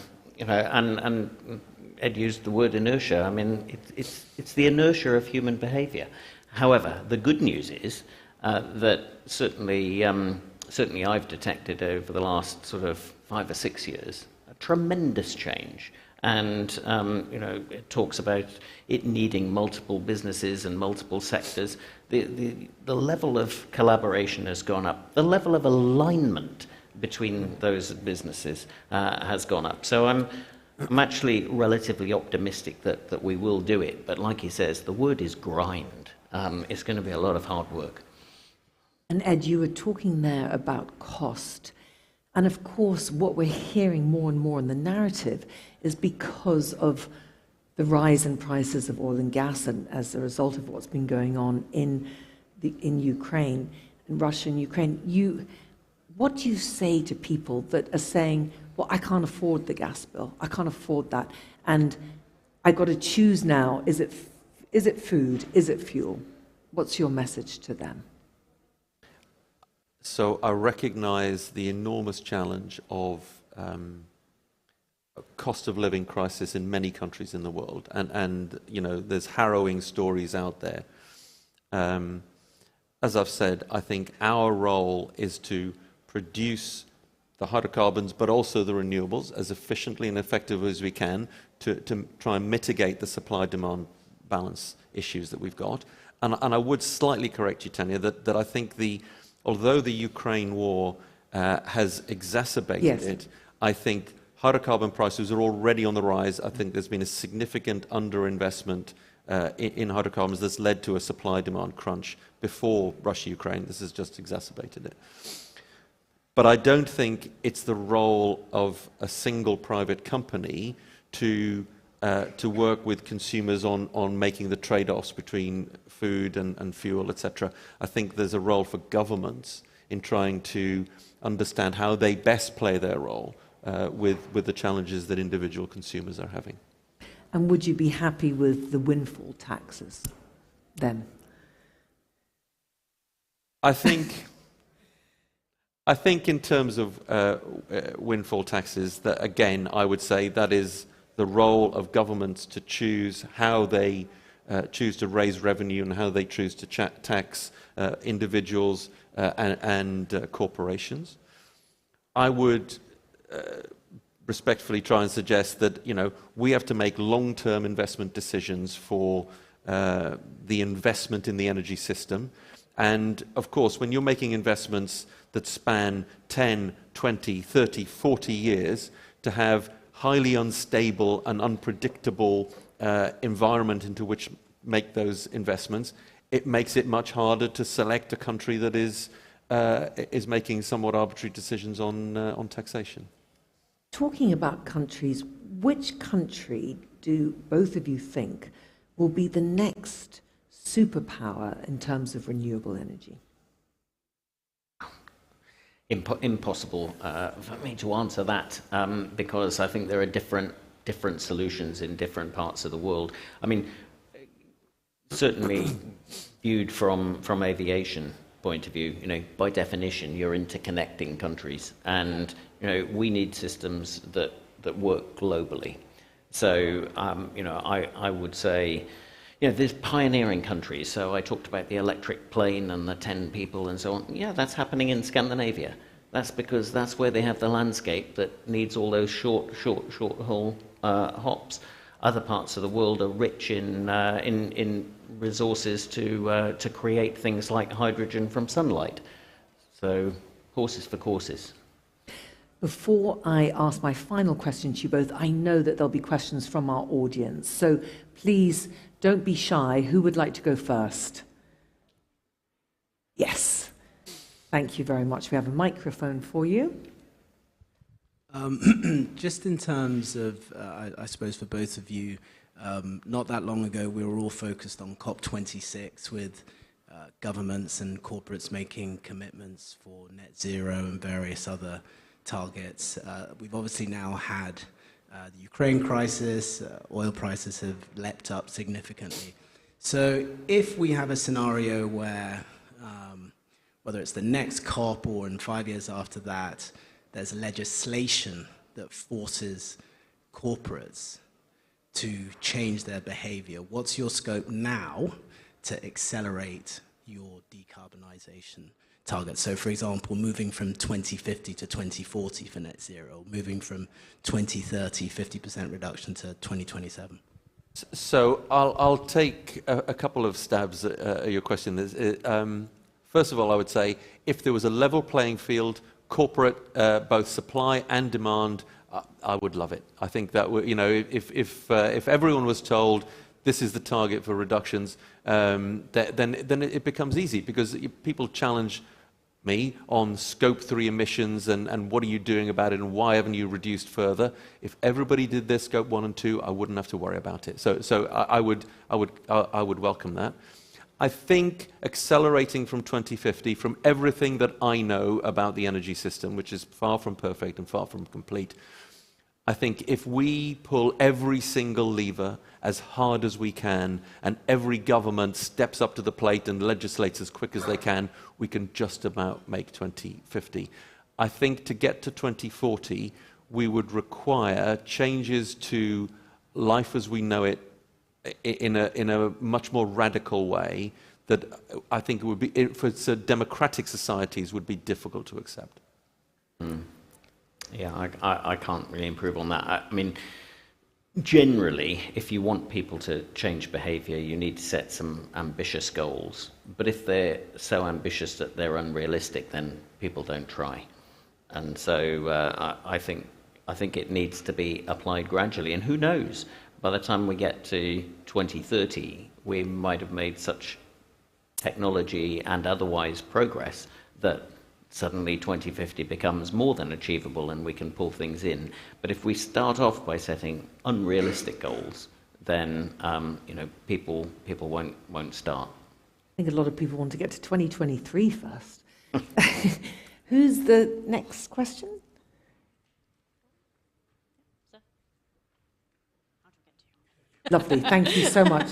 Ed used the word inertia. I mean, it's the inertia of human behavior. However, the good news is that certainly I've detected over the last sort of 5 or 6 years a tremendous change. And it talks about it needing multiple businesses and multiple sectors. The level of collaboration has gone up. The level of alignment between those businesses has gone up. So I'm actually relatively optimistic that we will do it. But like he says, the word is grind. It's going to be a lot of hard work. And Ed, you were talking there about cost. And of course, what we're hearing more and more in the narrative is because of the rise in prices of oil and gas, and as a result of what's been going on in Ukraine, in Russia and Ukraine, what do you say to people that are saying, well, I can't afford the gas bill, I can't afford that, and I've got to choose now, is it food, is it fuel? What's your message to them? So I recognize the enormous challenge of cost of living crisis in many countries in the world, and there's harrowing stories out there. As I've said, I think our role is to produce the hydrocarbons but also the renewables as efficiently and effectively as we can to try and mitigate the supply-demand balance issues that we've got. And I would slightly correct you, Tanya, that I think although the Ukraine war has exacerbated it, I think hydrocarbon prices are already on the rise. I think there's been a significant underinvestment in hydrocarbons that's led to a supply-demand crunch before Russia-Ukraine. This has just exacerbated it. But I don't think it's the role of a single private company to work with consumers on making the trade-offs between food and fuel, etc. I think there's a role for governments in trying to understand how they best play their role with the challenges that individual consumers are having. And would you be happy with the windfall taxes then? I think in terms of windfall taxes, that again, I would say that is the role of governments to choose how they choose to raise revenue and how they choose to tax individuals and corporations. I would respectfully try and suggest that we have to make long-term investment decisions for the investment in the energy system. And of course, when you're making investments that span 10, 20, 30, 40 years, to have highly unstable and unpredictable environment into which make those investments, it makes it much harder to select a country that is making somewhat arbitrary decisions on taxation. Talking about countries, which country do both of you think will be the next superpower in terms of renewable energy? Impossible for me to answer that because I think there are different solutions in different parts of the world. I mean, certainly viewed from aviation point of view, by definition, you're interconnecting countries, and we need systems that work globally. So I would say, there's pioneering countries. So I talked about the electric plane and the 10 people and so on. Yeah, that's happening in Scandinavia. That's because that's where they have the landscape that needs all those short haul hops. other parts of the world are rich in resources to create things like hydrogen from sunlight. So horses for courses. Before I ask my final question to you both, I know that there'll be questions from our audience. So please don't be shy. Who would like to go first? Yes. Thank you very much. We have a microphone for you. Just in terms of, I suppose for both of you, not that long ago we were all focused on COP26 with governments and corporates making commitments for net zero and various other targets. We've obviously now had the Ukraine crisis, oil prices have leapt up significantly. So if we have a scenario where, whether it's the next COP or in 5 years after that, there's legislation that forces corporates to change their behavior, what's your scope now to accelerate your decarbonisation targets? So, for example, moving from 2050 to 2040 for net zero, moving from 2030, 50% reduction to 2027. So I'll take a couple of stabs at your question. First of all, I would say if there was a level playing field, corporate, both supply and demand, I would love it. I think that if everyone was told this is the target for reductions, then it becomes easy, because people challenge me on scope 3 emissions and what are you doing about it and why haven't you reduced further. If everybody did their scope 1 and 2, I wouldn't have to worry about it. So I would welcome that. I think accelerating from 2050, from everything that I know about the energy system, which is far from perfect and far from complete, I think if we pull every single lever as hard as we can and every government steps up to the plate and legislates as quick as they can, we can just about make 2050. I think to get to 2040, we would require changes to life as we know it in a much more radical way that I think it would be, for democratic societies, would be difficult to accept. Yeah, I can't really improve on that. I mean, generally, if you want people to change behaviour, you need to set some ambitious goals. But if they're so ambitious that they're unrealistic, then people don't try. And so I think it needs to be applied gradually. And who knows? By the time we get to 2030, we might have made such technology and otherwise progress that suddenly 2050 becomes more than achievable and we can pull things in. But if we start off by setting unrealistic goals, then people won't start. I think a lot of people want to get to 2023 first. Who's the next question? Lovely, thank you so much.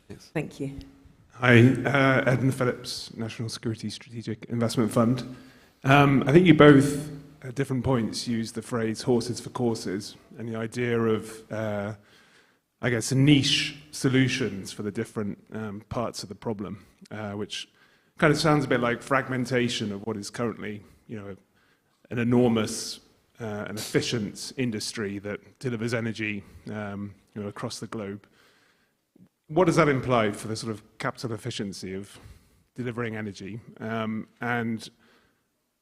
Yes. Thank you. Hi, Edmund Phillips, National Security Strategic Investment Fund. I think you both, at different points, used the phrase horses for courses and the idea of, I guess, niche solutions for the different parts of the problem, which kind of sounds a bit like fragmentation of what is currently, an enormous and efficient industry that delivers energy across the globe. What does that imply for the sort of capital efficiency of delivering energy? And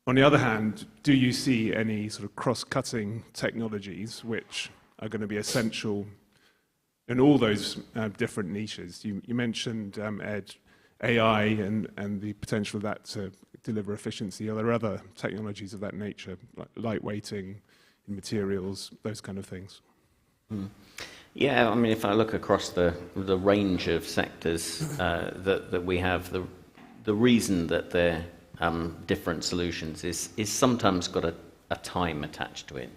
on the other hand, do you see any sort of cross-cutting technologies which are going to be essential in all those different niches? You mentioned, Ed, AI and the potential of that to deliver efficiency. Are there other technologies of that nature, like lightweighting in materials, those kind of things? Yeah, I mean, if I look across the range of sectors that we have, the reason that they're different solutions is sometimes got a time attached to it.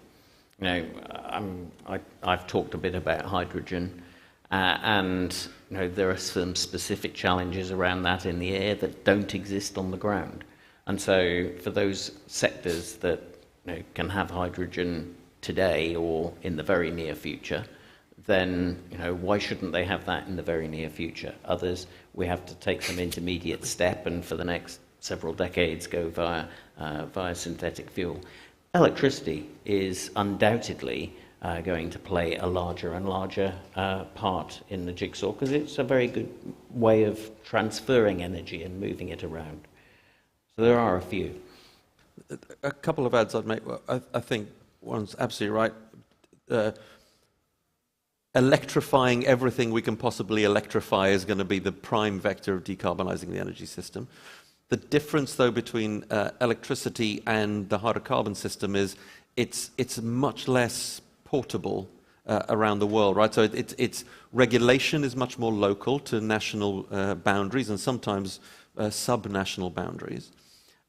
I've talked a bit about hydrogen, and there are some specific challenges around that in the air that don't exist on the ground. And so for those sectors that can have hydrogen today or in the very near future, then why shouldn't they have that in the very near future? Others, we have to take some intermediate step and for the next several decades go via synthetic fuel. Electricity is undoubtedly going to play a larger and larger part in the jigsaw, because it's a very good way of transferring energy and moving it around. So there are a few. A couple of adds I'd make. Well, I think one's absolutely right. Electrifying everything we can possibly electrify is going to be the prime vector of decarbonising the energy system. The difference, though, between electricity and the hydrocarbon system is it's much less portable around the world, right? So its regulation is much more local to national boundaries and sometimes sub-national boundaries.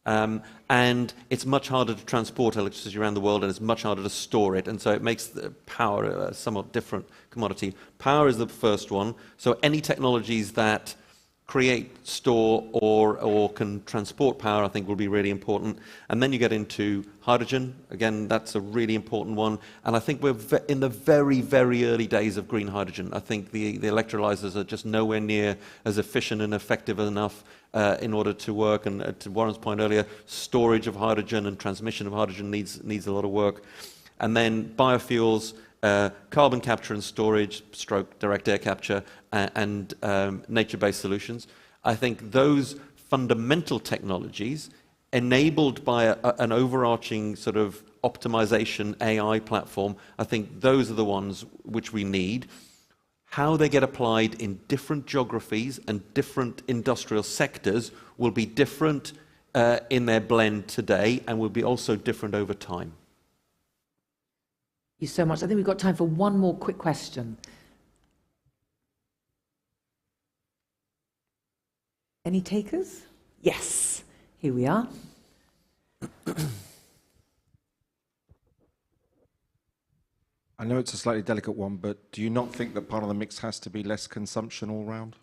And it's much harder to transport electricity around the world, and it's much harder to store it, and so it makes the power a somewhat different commodity. Power is the first one, so any technologies that create, store, or can transport power, I think, will be really important. And then you get into hydrogen. Again, that's a really important one. And I think we're in the very, very early days of green hydrogen. I think the electrolyzers are just nowhere near as efficient and effective enough in order to work. And to Warren's point earlier, storage of hydrogen and transmission of hydrogen needs a lot of work. And then biofuels, carbon capture and storage, stroke direct air capture, and nature-based solutions. I think those fundamental technologies, enabled by an overarching sort of optimization AI platform, I think those are the ones which we need. How they get applied in different geographies and different industrial sectors will be different in their blend today, and will be also different over time. Thank you so much. I think we've got time for one more quick question. Any takers? Yes, here we are. I know it's a slightly delicate one, but do you not think that part of the mix has to be less consumption all round?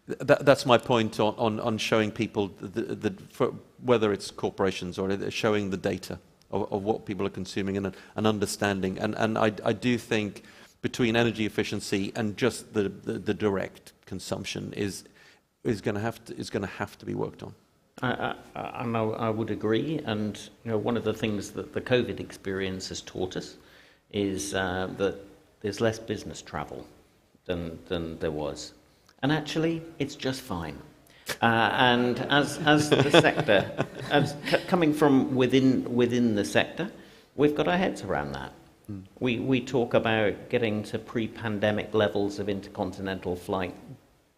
That's my point on showing people, whether it's corporations or showing the data of what people are consuming and understanding. And I do think between energy efficiency and just the direct consumption is going to have to be worked on. I would agree. And one of the things that the COVID experience has taught us is that there's less business travel than there was. And actually, it's just fine. And as the sector, coming from within the sector, we've got our heads around that. We talk about getting to pre-pandemic levels of intercontinental flight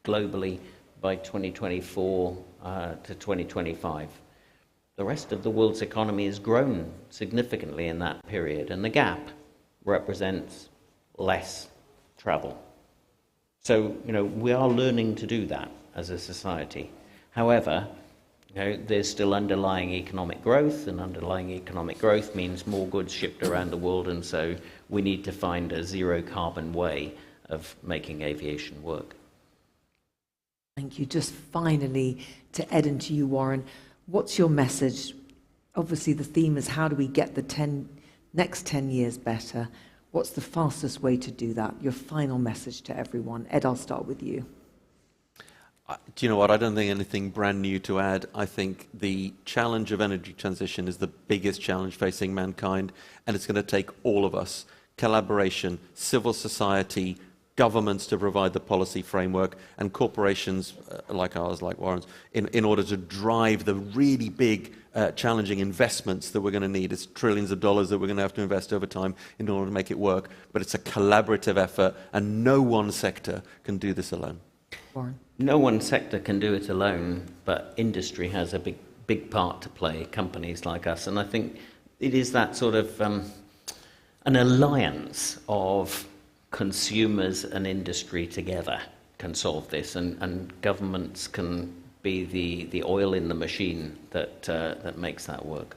globally by 2024 to 2025. The rest of the world's economy has grown significantly in that period, and the gap represents less travel. So, we are learning to do that as a society. However, there's still underlying economic growth, and underlying economic growth means more goods shipped around the world, and so we need to find a zero-carbon way of making aviation work. Thank you. Just finally, to Ed and to you, Warren, what's your message? Obviously, the theme is how do we get the next 10 years better? What's the fastest way to do that? Your final message to everyone. Ed, I'll start with you. Do you know what? I don't think anything brand new to add. I think the challenge of energy transition is the biggest challenge facing mankind, and it's going to take all of us. Collaboration, civil society, governments to provide the policy framework, and corporations like ours, like Warren's, in order to drive the really big, challenging investments that we're going to need. It's trillions of dollars that we're going to have to invest over time in order to make it work. But it's a collaborative effort, and no one sector can do this alone. Warren? No one sector can do it alone, but industry has a big part to play, companies like us. And I think it is that sort of an alliance of consumers and industry together can solve this, and governments can be the oil in the machine that makes that work.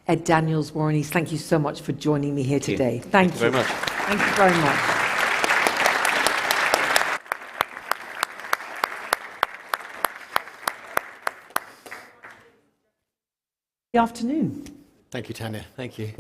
Ed Daniels, Warren East, thank you so much for joining me here today. Thank you very much. Thank you very much. Good afternoon. Thank you, Tanya. Thank you.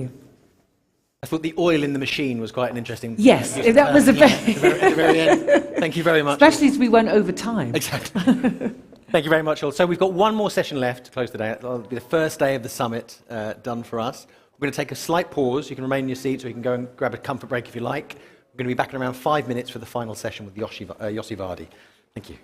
I thought the oil in the machine was quite an interesting... Yes, that was a very... at the very end. Thank you very much. Especially as we went over time. Exactly. Thank you very much, all. So we've got one more session left to close the day. It'll be the first day of the summit done for us. We're going to take a slight pause. You can remain in your seats, or you can go and grab a comfort break if you like. We're going to be back in around 5 minutes for the final session with Yossi Vardi. Thank you.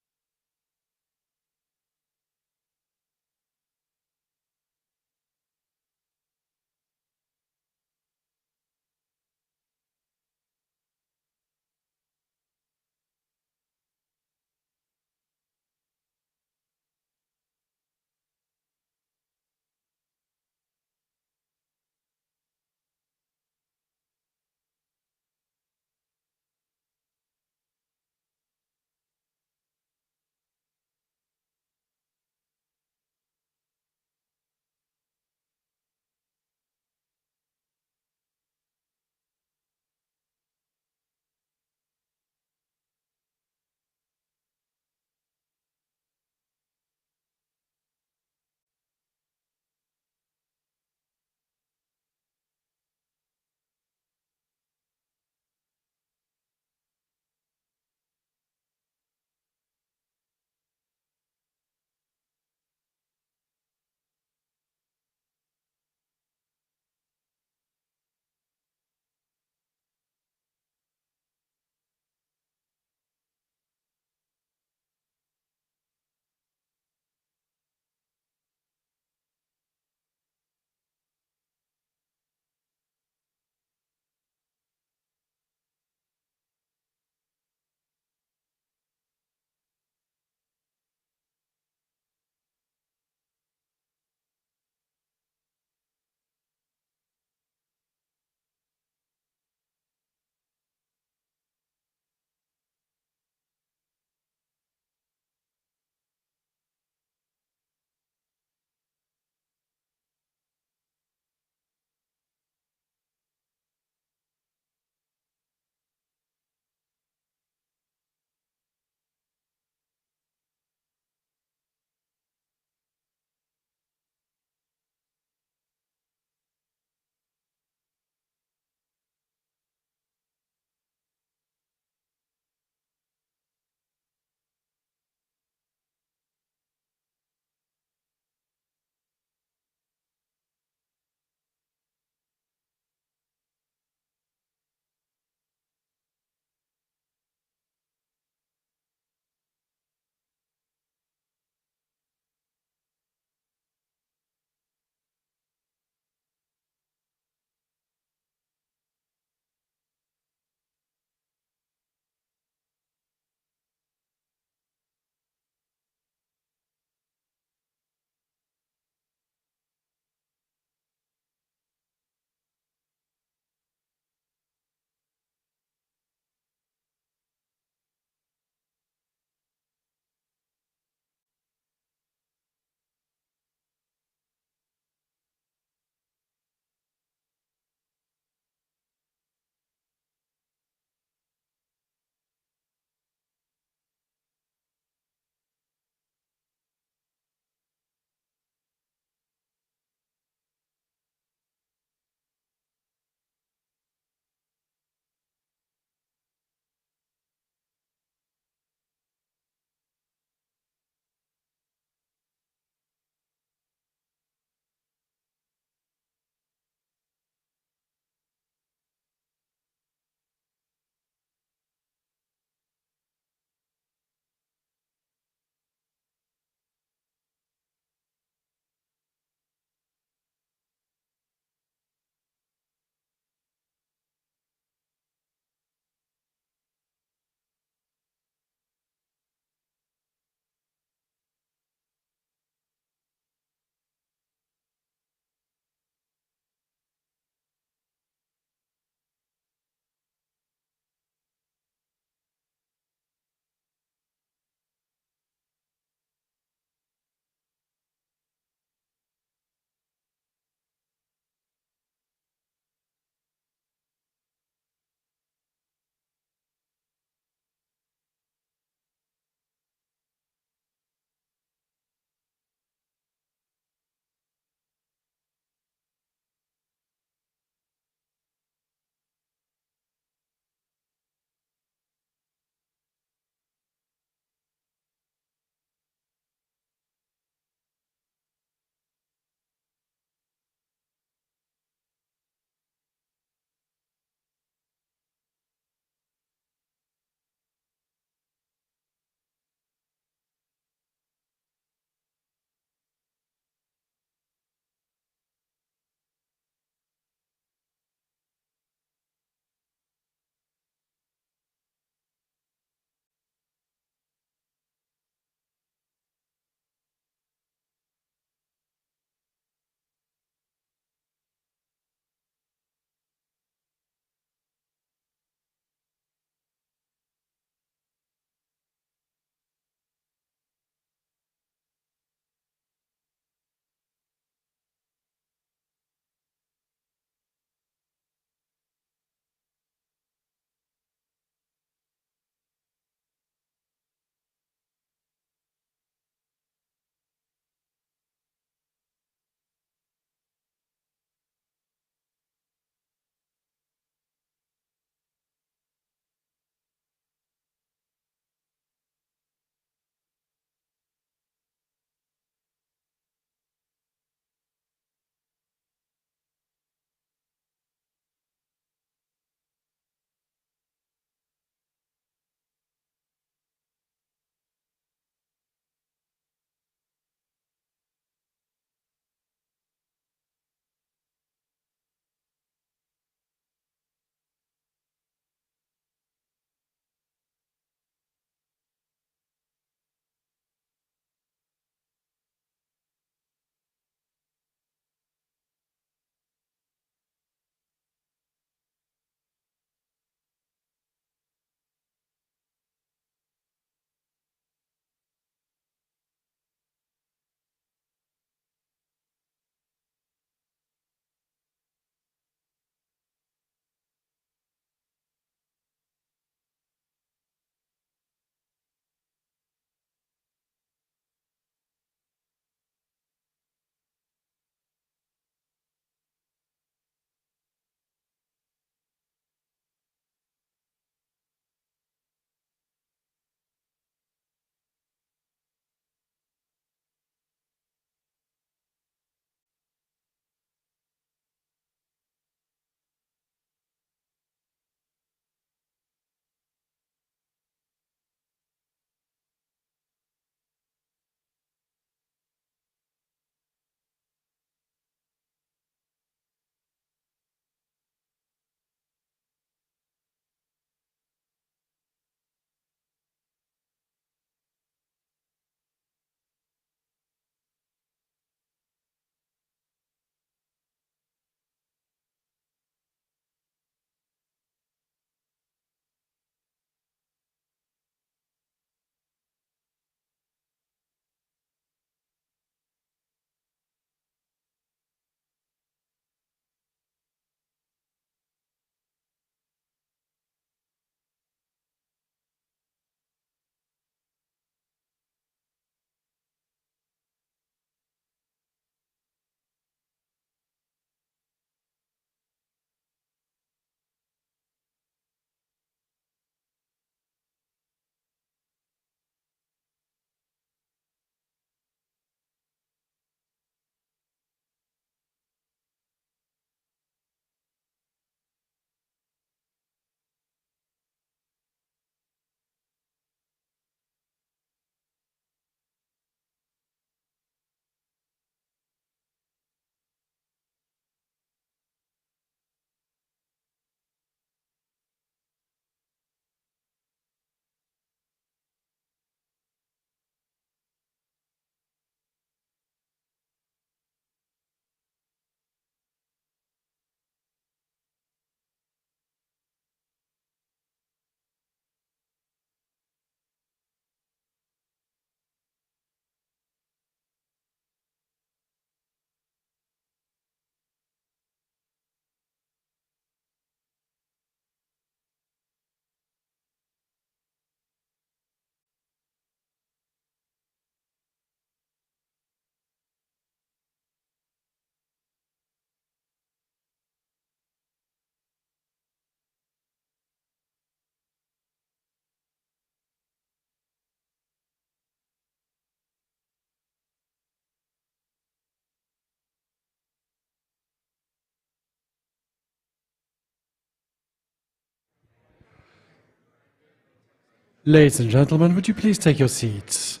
Ladies and gentlemen, would you please take your seats?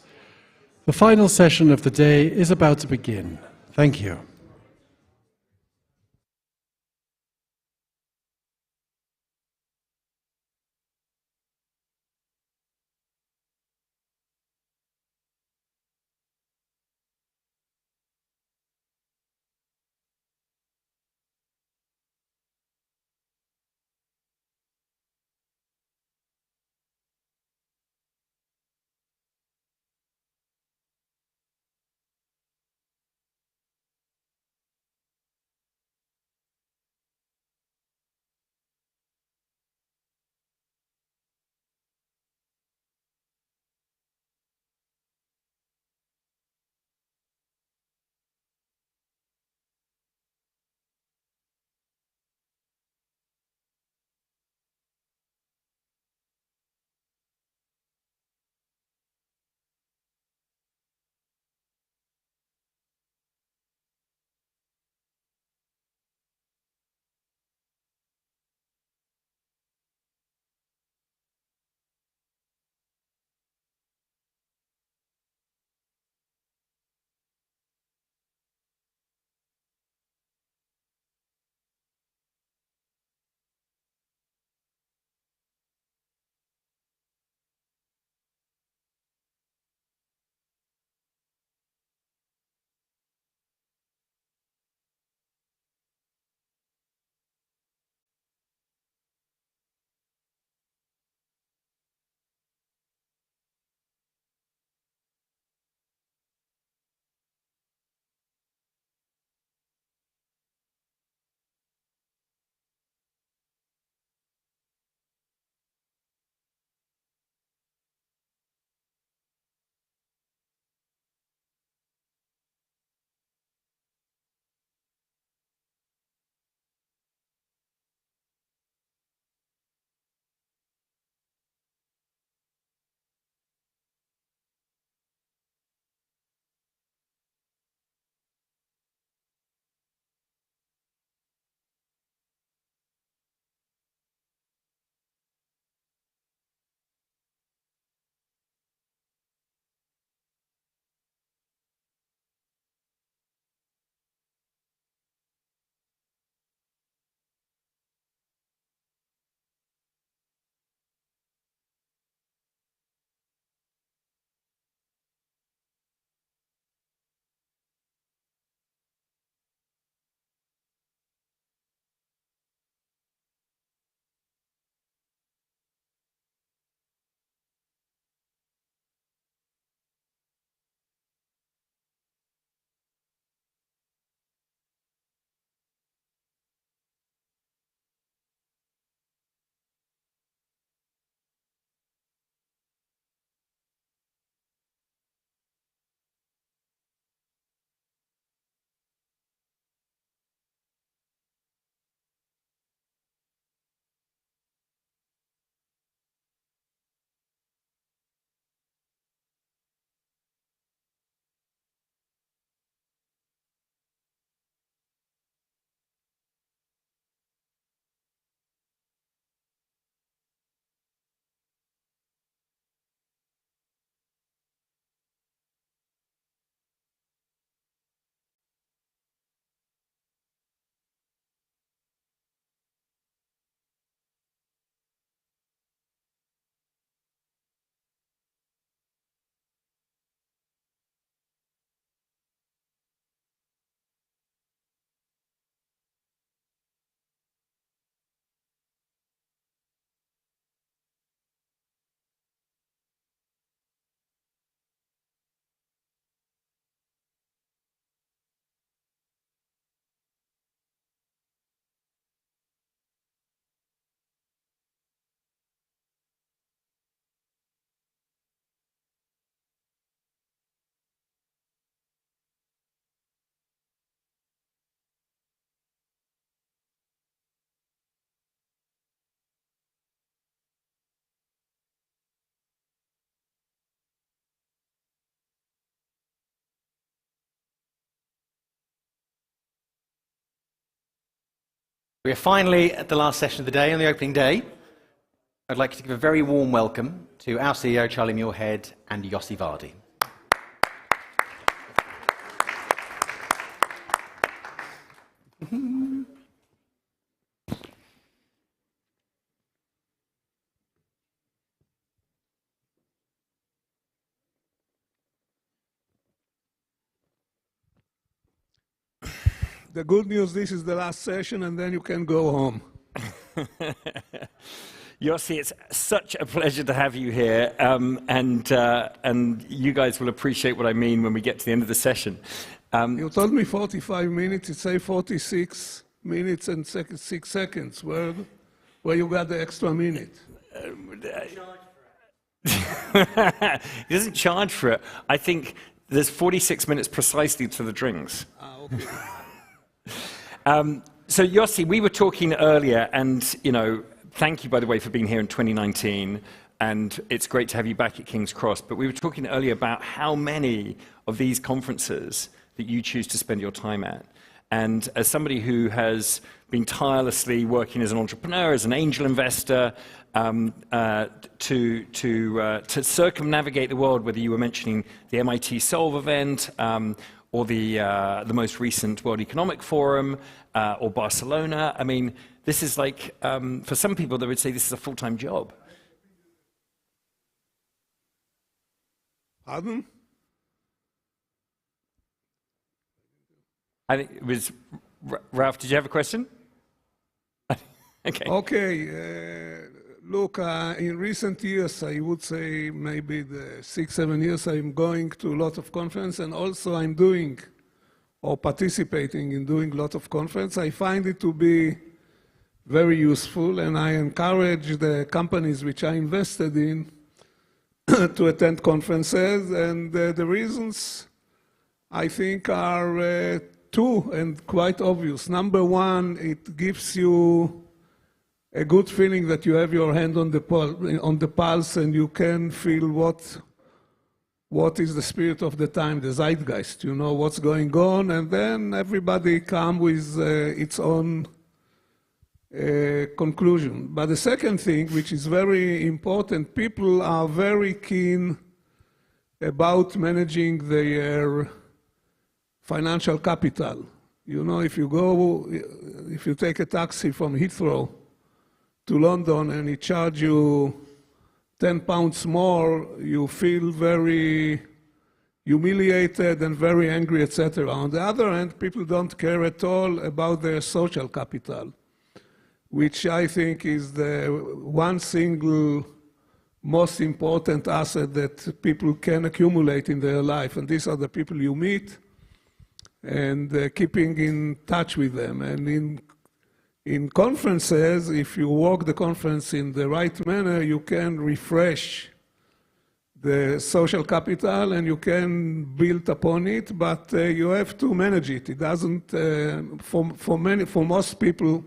The final session of the day is about to begin. Thank you. We are finally at the last session of the day, on the opening day. I'd like to give a very warm welcome to our CEO, Charlie Muirhead, and Yossi Vardi. The good news, this is the last session, and then you can go home. Yossi, it's such a pleasure to have you here, and you guys will appreciate what I mean when we get to the end of the session. You told me 45 minutes, it say 46 minutes and 6 seconds. Where you got the extra minute? He doesn't charge for it. I think there's 46 minutes precisely to the drinks. Okay. So Yossi, we were talking earlier, and thank you, by the way, for being here in 2019, and it's great to have you back at King's Cross. But we were talking earlier about how many of these conferences that you choose to spend your time at. And as somebody who has been tirelessly working as an entrepreneur, as an angel investor, to circumnavigate the world, whether you were mentioning the MIT Solve event, or the most recent World Economic Forum, or Barcelona. I mean, this is like, for some people, they would say this is a full-time job. Pardon? I think it was, Ralph, did you have a question? Okay. Okay. Look, in recent years, I would say maybe the 6-7 years, I'm going to a lot of conferences, and also I'm doing or participating in doing a lot of conferences. I find it to be very useful, and I encourage the companies which I invested in to attend conferences, and the reasons I think are two and quite obvious. Number one, it gives you a good feeling that you have your hand on the pulse, and you can feel what is the spirit of the time, the zeitgeist, you know what's going on, and then everybody comes with its own conclusion. But the second thing, which is very important, people are very keen about managing their financial capital. You know, if you take a taxi from Heathrow to London and it charges you £10 more, you feel very humiliated and very angry, etc. On the other hand, people don't care at all about their social capital, which I think is the one single most important asset that people can accumulate in their life. And these are the people you meet, and keeping in touch with them. And in conferences, if you walk the conference in the right manner, you can refresh the social capital and you can build upon it, but you have to manage it. It doesn't, for most people,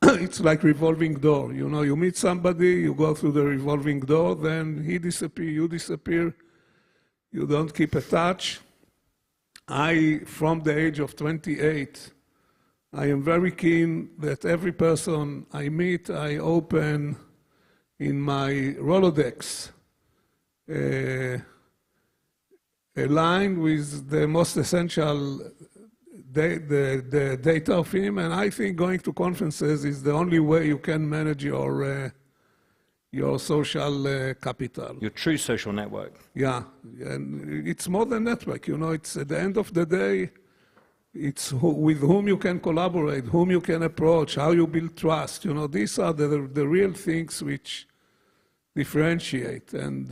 it's like revolving door. You know, you meet somebody, you go through the revolving door, then he disappears, you disappear, you don't keep a touch. From the age of 28, I am very keen that every person I meet, I open in my Rolodex a line with the most essential the data of him, and I think going to conferences is the only way you can manage your social capital. Your true social network. Yeah, and it's more than network, you know, it's at the end of the day, it's with whom you can collaborate, whom you can approach, how you build trust, you know, these are the real things which differentiate and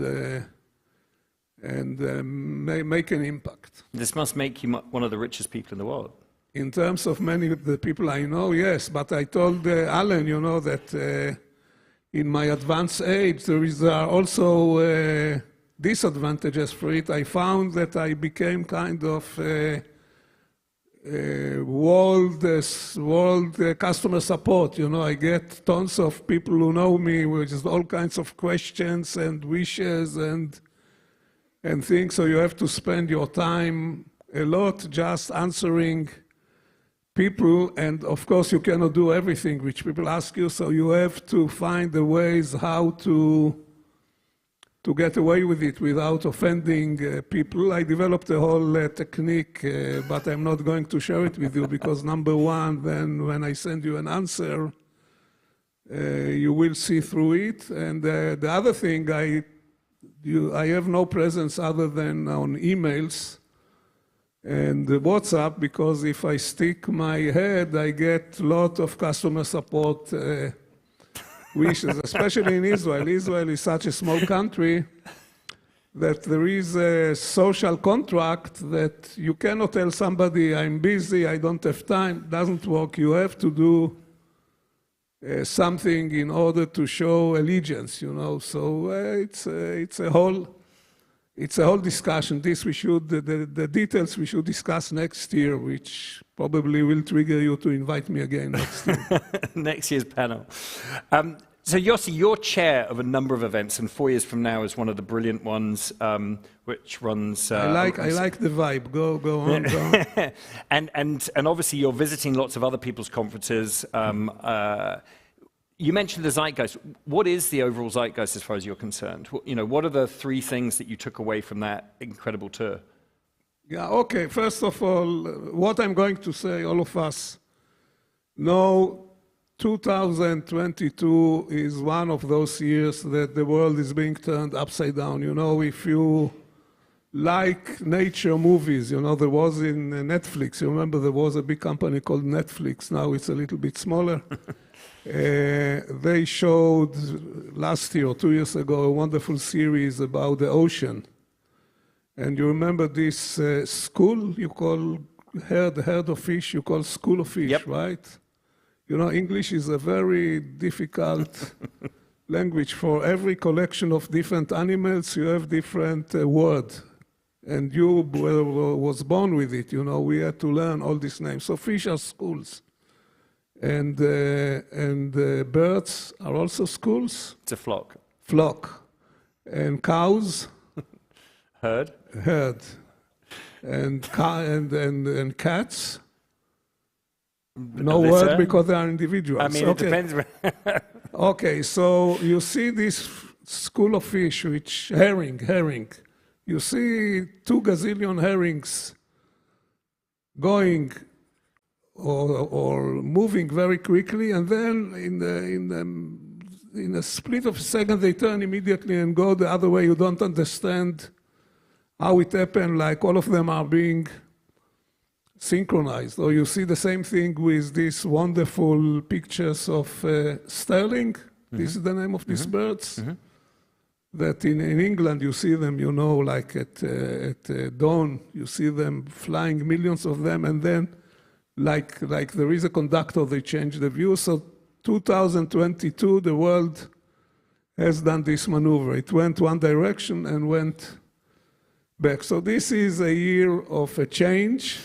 make an impact. This must make you one of the richest people in the world. In terms of many of the people I know, yes, but I told Alan, you know, that in my advanced age, there is also disadvantages for it. I found that I became kind of world customer support. You know, I get tons of people who know me with all kinds of questions and wishes and things. So you have to spend your time a lot just answering people, and of course you cannot do everything which people ask you, so you have to find the ways how to get away with it without offending people. I developed a whole technique, but I'm not going to share it with you because number one, then when I send you an answer, you will see through it. And the other thing, I have no presence other than on emails and WhatsApp, because if I stick my head, I get a lot of customer support wishes, especially in Israel. Israel is such a small country that there is a social contract that you cannot tell somebody, I'm busy, I don't have time. It doesn't work. You have to do something in order to show allegiance, you know. So it's a whole discussion. This we should, the details we should discuss next year, which probably will trigger you to invite me again next year. Next year's panel. So Yossi, you're chair of a number of events, and 4 years from now is one of the brilliant ones, which runs. I like the vibe. Go on. Go on. and obviously you're visiting lots of other people's conferences. You mentioned the zeitgeist. What is the overall zeitgeist as far as you're concerned? What are the three things that you took away from that incredible tour? Yeah, okay. First of all, what I'm going to say, all of us know 2022 is one of those years that the world is being turned upside down. You know, if you like nature movies, you know, there was in Netflix, you remember there was a big company called Netflix, now it's a little bit smaller. They showed last year or 2 years ago a wonderful series about the ocean. And you remember this school you call herd of fish, you call school of fish, yep. Right? You know, English is a very difficult language. For every collection of different animals, you have different word. And you was born with it, you know, we had to learn all these names. So fish are schools. And birds are also schools. It's a flock. Flock. And cows. Herd. Herd. And cats. No word because they are individuals. I mean, okay. It depends. Okay, so you see this school of fish, which herring. You see 2 gazillion herrings going or moving very quickly, and then in a split of a second they turn immediately and go the other way. You don't understand how it happened, like all of them are being synchronized. Or you see the same thing with these wonderful pictures of sterling. Mm-hmm. This is the name of these birds. Mm-hmm. That in England you see them, you know, like at dawn, you see them flying, millions of them, and then like there is a conductor, they change the view. So 2022, the world has done this maneuver. It went one direction and went back. So this is a year of a change.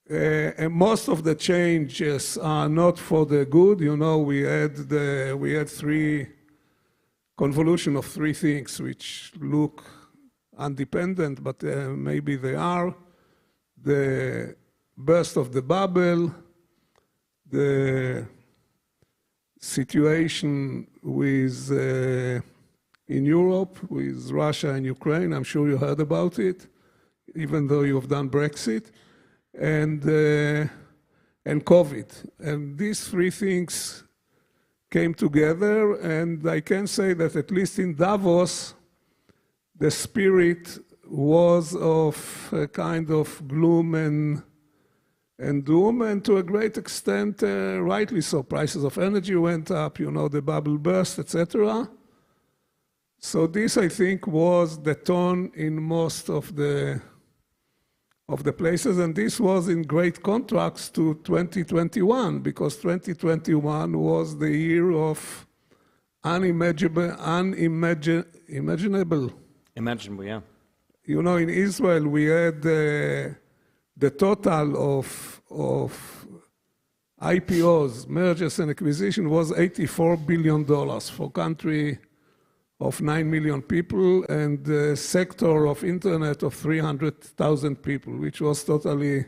And most of the changes are not for the good. You know, we had convolution of 3 things which look independent, but maybe they are. The burst of the bubble, the situation with in Europe with Russia and Ukraine. I'm sure you heard about it, even though you have done Brexit. And COVID. And these 3 things came together, and I can say that at least in Davos, the spirit was of a kind of gloom and doom, and to a great extent, rightly so. Prices of energy went up, you know, the bubble burst, etc. So this, I think, was the tone in most of the places, and this was in great contrast to 2021, because 2021 was the year of unimaginable. Imaginable, yeah. You know, in Israel, we had the total of IPOs, mergers and acquisition, was $84 billion for a country of 9 million people, and the sector of internet of 300,000 people, which was totally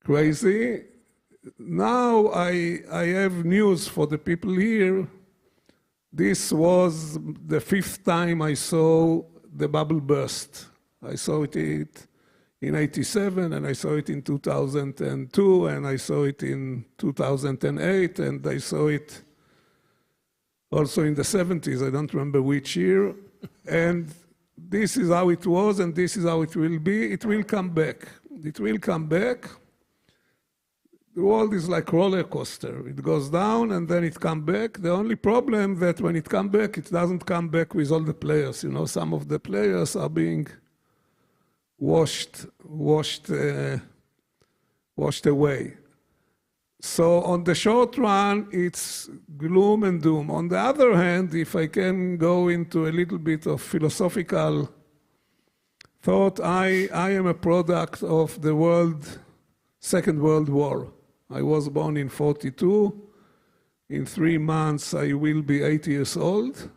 crazy. Now I have news for the people here. This was the 5th time I saw the bubble burst. I saw it in 87, and I saw it in 2002, and I saw it in 2008, and I saw it also in the 70s. I don't remember which year. And this is how it was, and this is how it will be. It will come back. It will come back. The world is like roller coaster. It goes down and then it comes back. The only problem that when it comes back, it doesn't come back with all the players. You know, some of the players are being washed away. So on the short run, it's gloom and doom. On the other hand, if I can go into a little bit of philosophical thought, I am a product of the Second World War. I was born in 42. In 3 months, I will be 8 years old.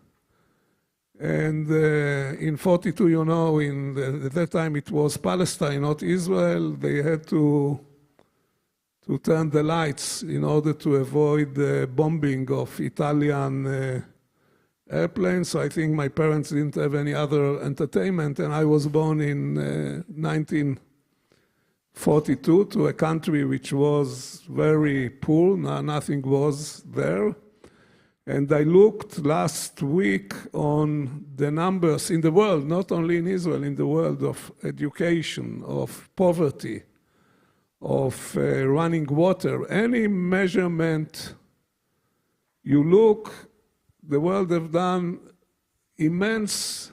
And in 42, you know, at that time it was Palestine, not Israel. They had to turn the lights in order to avoid the bombing of Italian airplanes. So I think my parents didn't have any other entertainment. And I was born in 1942 to a country which was very poor. Nothing was there. And I looked last week on the numbers in the world, not only in Israel, in the world of education, of poverty, of running water. Any measurement you look, the world have done immense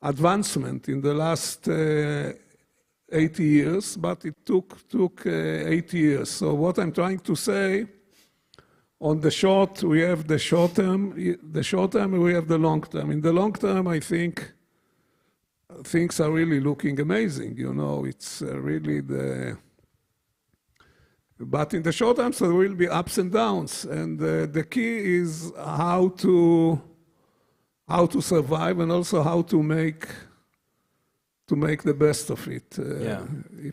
advancement in the last 80 years, but it took 80 years. So what I'm trying to say, on the short, we have the short term, we have the long term. In the long term, I think things are really looking amazing. You know, it's really but in the short term, so there will be ups and downs. And the key is how to survive and also how to make the best of it.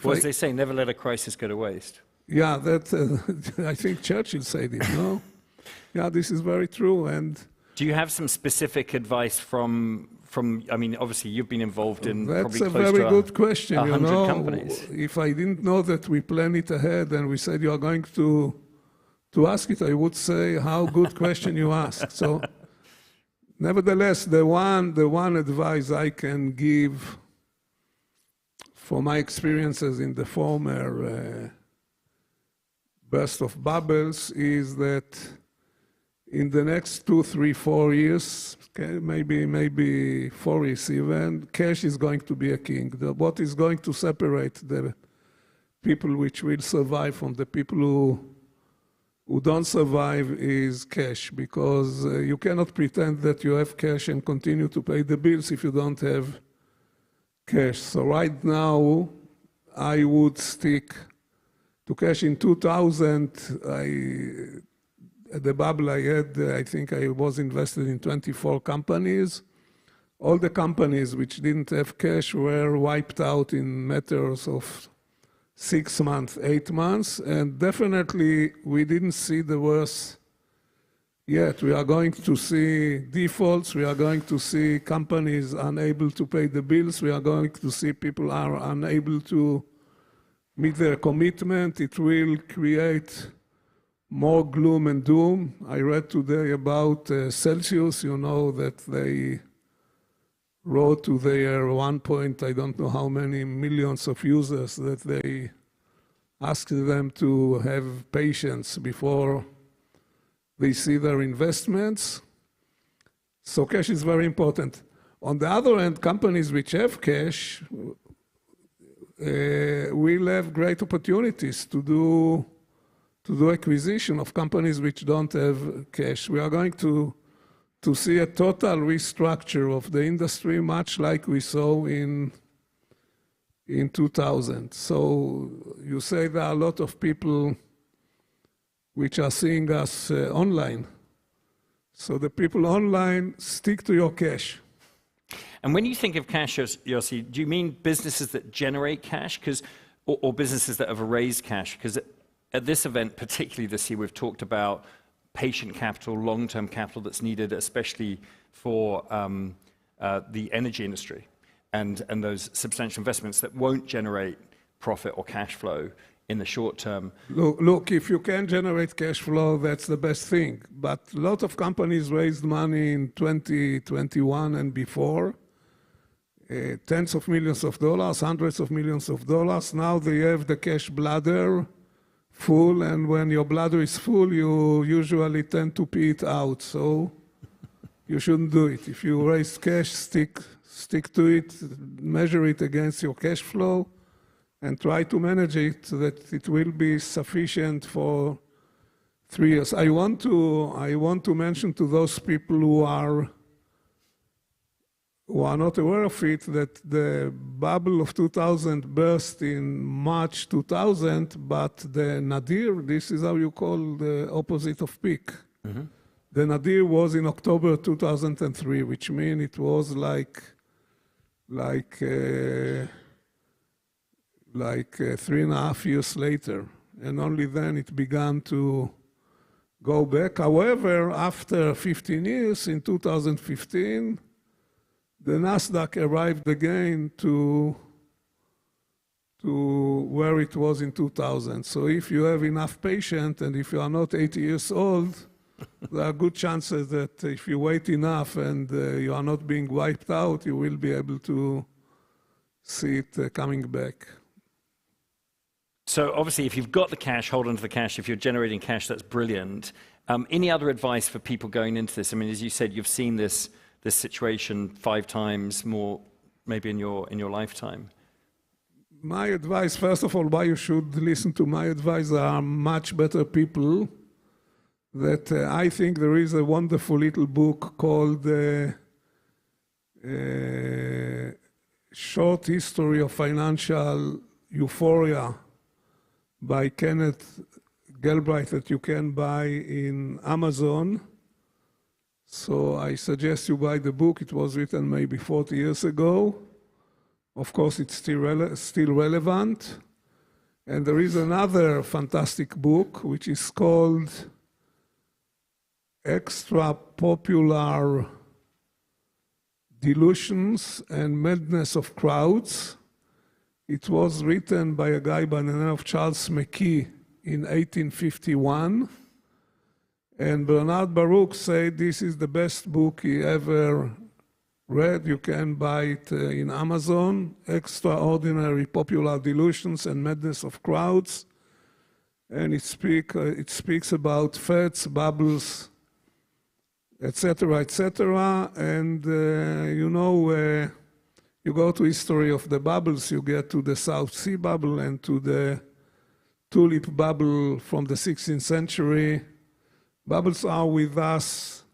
Well, as they say, never let a crisis go to waste. Yeah, that I think Churchill said it, no? Yeah, this is very true. And do you have some specific advice from I mean, obviously you've been involved in that's probably a close very to good question. 100 you know, companies. If I didn't know that we plan it ahead and we said you are going to ask it, I would say how good question you ask. So, nevertheless, the one advice I can give from my experiences in the former burst of bubbles is that in the next 2, 3, 4 years, okay, maybe 4 years even, cash is going to be a king. What is going to separate the people which will survive from the people who don't survive is cash, because you cannot pretend that you have cash and continue to pay the bills if you don't have cash. So right now, I would stick to cash. In 2000, at the bubble I had, I think I was invested in 24 companies. All the companies which didn't have cash were wiped out in matters of 6 months, 8 months, and definitely we didn't see the worst yet. We are going to see defaults, we are going to see companies unable to pay the bills, we are going to see people are unable to meet their commitment. It will create more gloom and doom. I read today about Celsius, you know, that they wrote to their I don't know how many millions of users that they asked them to have patience before they see their investments. So cash is very important. On the other hand, companies which have cash will have great opportunities to do acquisition of companies which don't have cash. We are going to see a total restructure of the industry, much like we saw in 2000. So you say there are a lot of people which are seeing us online. So the people online, stick to your cash. And when you think of cash, Yossi, do you mean businesses that generate cash? Because or businesses that have raised cash? Because at this event, particularly this year, we've talked about patient capital, long-term capital that's needed, especially for the energy industry and those substantial investments that won't generate profit or cash flow in the short term. Look, if you can generate cash flow, that's the best thing. But a lot of companies raised money in 2021 and before, tens of millions of dollars, hundreds of millions of dollars. Now they have the cash bladder full, and when your bladder is full, you usually tend to pee it out. So you shouldn't do it. If you raise cash, stick to it, measure it against your cash flow, and try to manage it so that it will be sufficient for 3 years. I want to mention to those people who are not aware of it that the bubble of 2000 burst in March 2000, but the nadir, this is how you call the opposite of peak. Mm-hmm. The nadir was in October 2003, which means it was like 3.5 years later, and only then it began to go back. However, after 15 years, in 2015, the Nasdaq arrived again to where it was in 2000. So if you have enough patience, and if you are not 80 years old, there are good chances that if you wait enough and you are not being wiped out, you will be able to see it coming back. So obviously, if you've got the cash, hold on to the cash. If you're generating cash, that's brilliant. Any other advice for people going into this? I mean, as you said, you've seen this situation 5 times more, maybe in your lifetime. My advice, first of all, why you should listen to my advice, there are much better people. That I think there is a wonderful little book called Short History of Financial Euphoria by Kenneth Galbraith that you can buy in Amazon. So I suggest you buy the book. It was written maybe 40 years ago. Of course, it's still relevant. And there is another fantastic book which is called Extra Popular Delusions and Madness of Crowds. It was written by a guy by the name of Charles McKee in 1851. And Bernard Baruch said this is the best book he ever read. You can buy it in Amazon. Extraordinary Popular Delusions and Madness of Crowds. And it speaks about fads, bubbles, etc., etc. And you go to history of the bubbles, you get to the South Sea bubble and to the tulip bubble from the 16th century. Bubbles are with us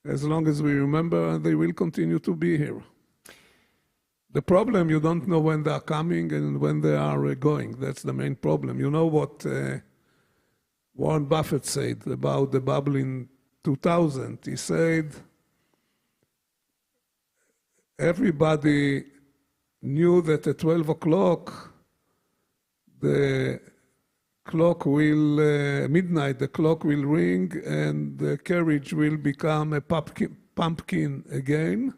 as long as we remember, and they will continue to be here. The problem, you don't know when they are coming and when they are going. That's the main problem. You know what Warren Buffett said about the bubble in 2000. He said, everybody knew that at 12 o'clock, the clock will, midnight, the clock will ring and the carriage will become a pumpkin again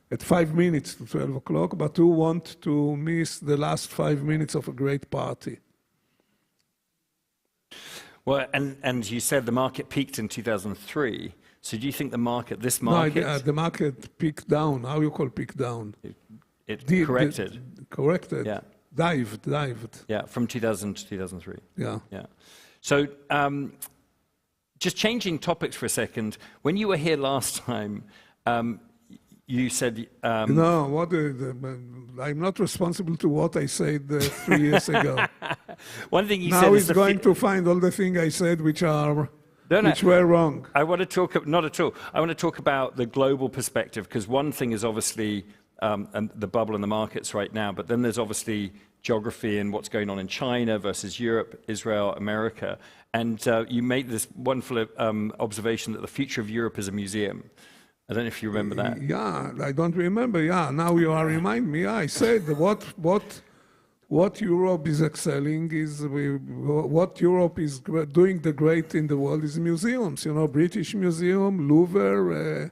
at 5 minutes to 12 o'clock, but who want to miss the last 5 minutes of a great party? Well, and you said the market peaked in 2003. So do you think this market... No, the market peaked down. How you call peak down? It corrected. Corrected. Yeah. Dived. Yeah, from 2000 to 2003. Yeah. So just changing topics for a second, when you were here last time, you said... No, I'm not responsible to what I said 3 years ago. One thing you now said he's going to find all the things I said which were wrong. I want to talk, not at all. I want to talk about the global perspective, because one thing is obviously and the bubble in the markets right now, but then there's obviously geography and what's going on in China versus Europe, Israel, America. And you made this wonderful observation that the future of Europe is a museum. I don't know if you remember that. Yeah, I don't remember. Yeah, now you are reminding me. Yeah, I said what what Europe is excelling is, what Europe is doing the great in the world is museums. You know, British Museum, Louvre,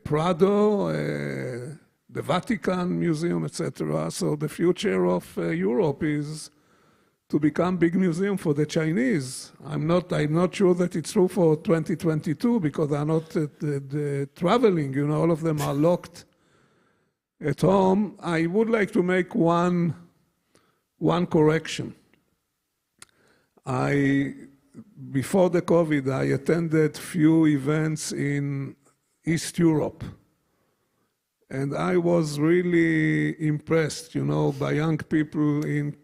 Prado, the Vatican Museum, etc. So the future of Europe is to become big museum for the Chinese. I'm not sure that it's true for 2022 because they're not traveling. You know, all of them are locked at home. I would like to make one correction. Before the COVID, I attended few events in East Europe. And I was really impressed, you know, by young people in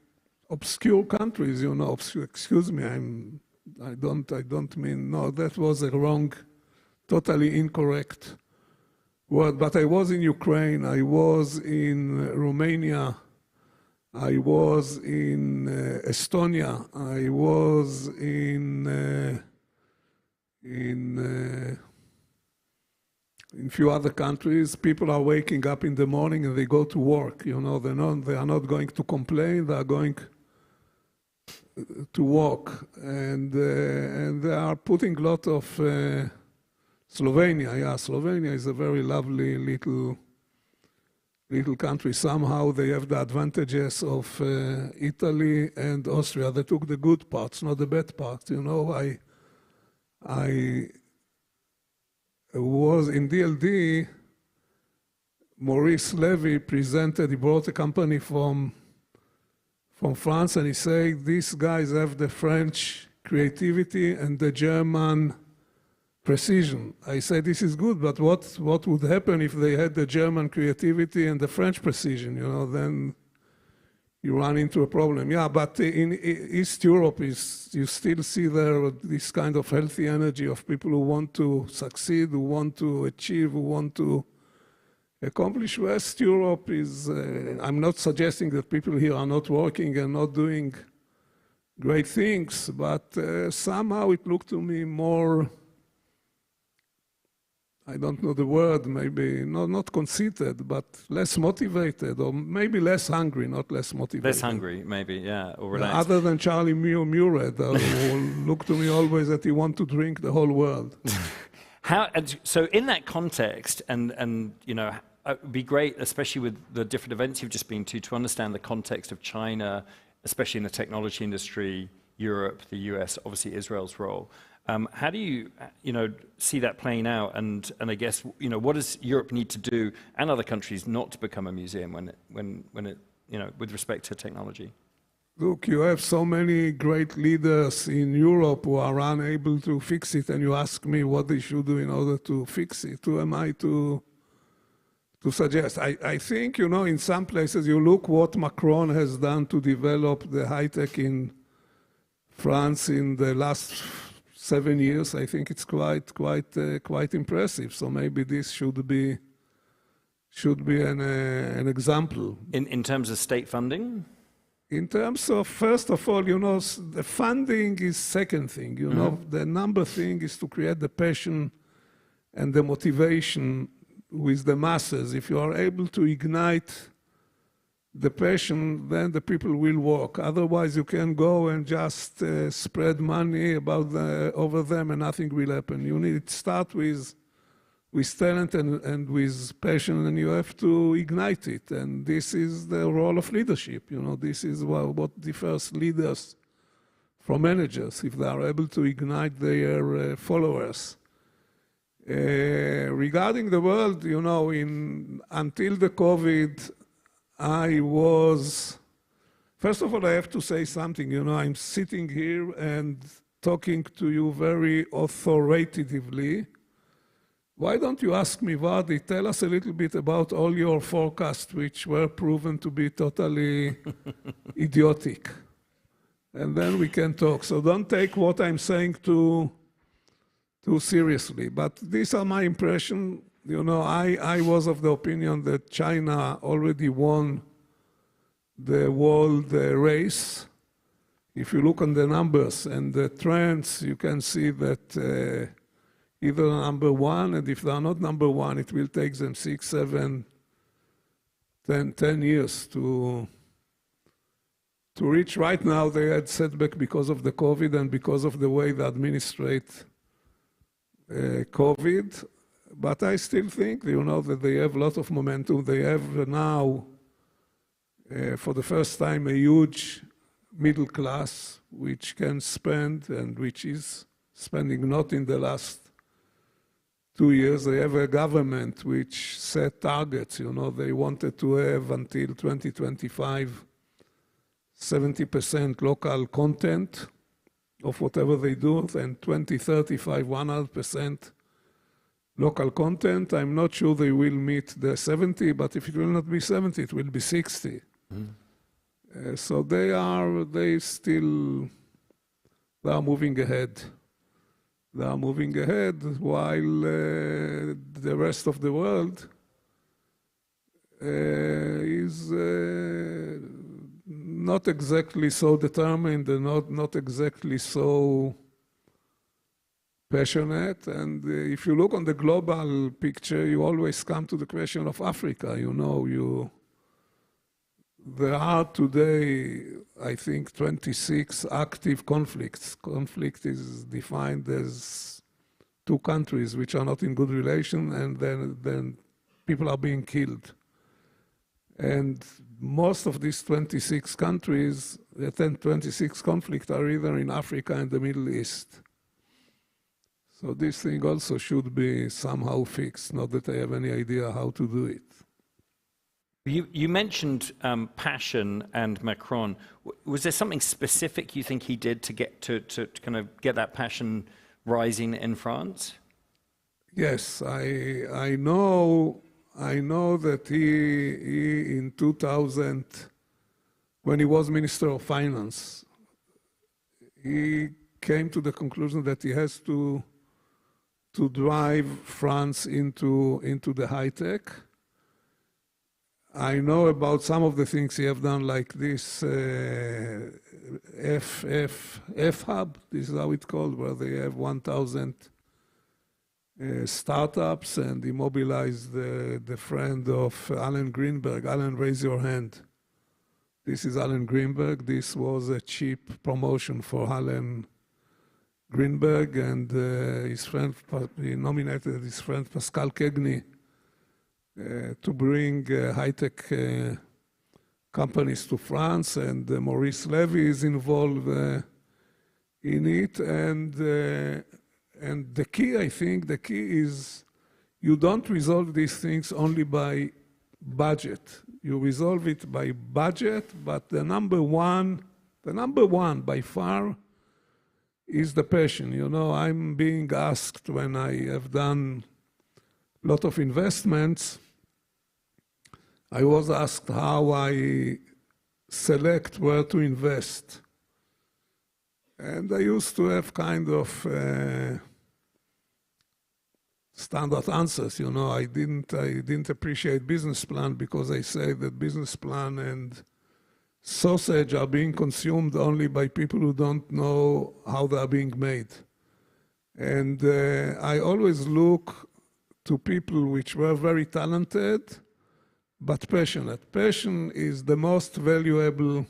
obscure countries, you know. Excuse me, I don't mean, no, that was a wrong, totally incorrect word. But I was in Ukraine, I was in Romania, I was in Estonia, I was in few other countries. People are waking up in the morning and they go to work. You know, they are not going to complain. They are going to work, and they are putting a lot of Slovenia. Yeah, Slovenia is a very lovely little country. Somehow they have the advantages of Italy and Austria. They took the good parts, not the bad parts. You know, I was in DLD. Maurice Levy presented. He brought a company from France, and he said, these guys have the French creativity and the German precision. I said, this is good, but what would happen if they had the German creativity and the French precision? You know, then you run into a problem. Yeah, but in East Europe, you still see there this kind of healthy energy of people who want to succeed, who want to achieve, who want to accomplish. West Europe is, I'm not suggesting that people here are not working and not doing great things, but somehow it looked to me more, I don't know the word, maybe not conceited, but less motivated, or maybe less hungry, not less motivated. Less hungry, maybe, yeah, or relaxed. Other than Charlie Muret, who looked to me always that he wanted to drink the whole world. So in that context, and you know, it would be great, especially with the different events you've just been to understand the context of China, especially in the technology industry, Europe, the US, obviously Israel's role. How do you see that playing out? And I guess, you know, what does Europe need to do and other countries not to become a museum when it you know, with respect to technology? Look, you have so many great leaders in Europe who are unable to fix it, and you ask me what they should do in order to fix it. Who am I to suggest? I think, you know, in some places, you look what Macron has done to develop the high-tech in France in the last 7 years. I think it's quite impressive. So maybe this should be an example. In terms of state funding? In terms of, first of all, you know, the funding is second thing. You know, the number thing is to create the passion and the motivation with the masses. If you are able to ignite the passion, then the people will work. Otherwise, you can go and just spread money over them, and nothing will happen. You need to start with talent and with passion, and you have to ignite it. And this is the role of leadership. You know, this is what differs leaders from managers, if they are able to ignite their followers. Regarding the world, you know, until the COVID, first of all, I have to say something. You know, I'm sitting here and talking to you very authoritatively. Why don't you ask me, Vardy, tell us a little bit about all your forecasts, which were proven to be totally idiotic. And then we can talk. So don't take what I'm saying too seriously. But these are my impressions. You know, I was of the opinion that China already won the world race. If you look on the numbers and the trends, you can see that either number one, and if they are not number one, it will take them 6, 7, 10 years to to reach right now, they had setback because of the COVID and because of the way they administrate COVID. But I still think, that they have a lot of momentum. They have now, for the first time, a huge middle class which can spend and which is spending not in the last 2 years. They have a government which set targets. They wanted to have until 2025 70% local content of whatever they do, and 2035 100% local content. I'm not sure they will meet the 70, but if it will not be 70, it will be 60. So they are moving ahead. They are moving ahead while the rest of the world is not exactly so determined and not exactly so passionate. And if you look on the global picture, you always come to the question of Africa. There are today, I think, 26 active conflicts. Conflict is defined as two countries which are not in good relation, and then people are being killed. And most of these 26 countries, the 26 conflicts are either in Africa and the Middle East. So this thing also should be somehow fixed, not that I have any idea how to do it. You mentioned passion and Macron. Was there something specific you think he did to get to kind of get that passion rising in France? Yes, I know that he in 2000, when he was Minister of Finance, he came to the conclusion that he has to drive France into the high tech. I know about some of the things he have done, like this F-Hub, this is how it's called, where they have 1,000 startups, and he mobilized the friend of Alan Greenberg. Alan, raise your hand. This is Alan Greenberg. This was a cheap promotion for Alan Greenberg, and his friend, he nominated his friend Pascal Kegny to bring high-tech companies to France, and Maurice Levy is involved in it. And the key, I think, is you don't resolve these things only by budget. You resolve it by budget, but the number one by far is the passion. I'm being asked when I have done a lot of investments, I was asked how I select where to invest. And I used to have kind of standard answers. I didn't appreciate business plan because I say that business plan and sausage are being consumed only by people who don't know how they are being made. And I always look to people which were very talented but passionate. Passion is the most valuable.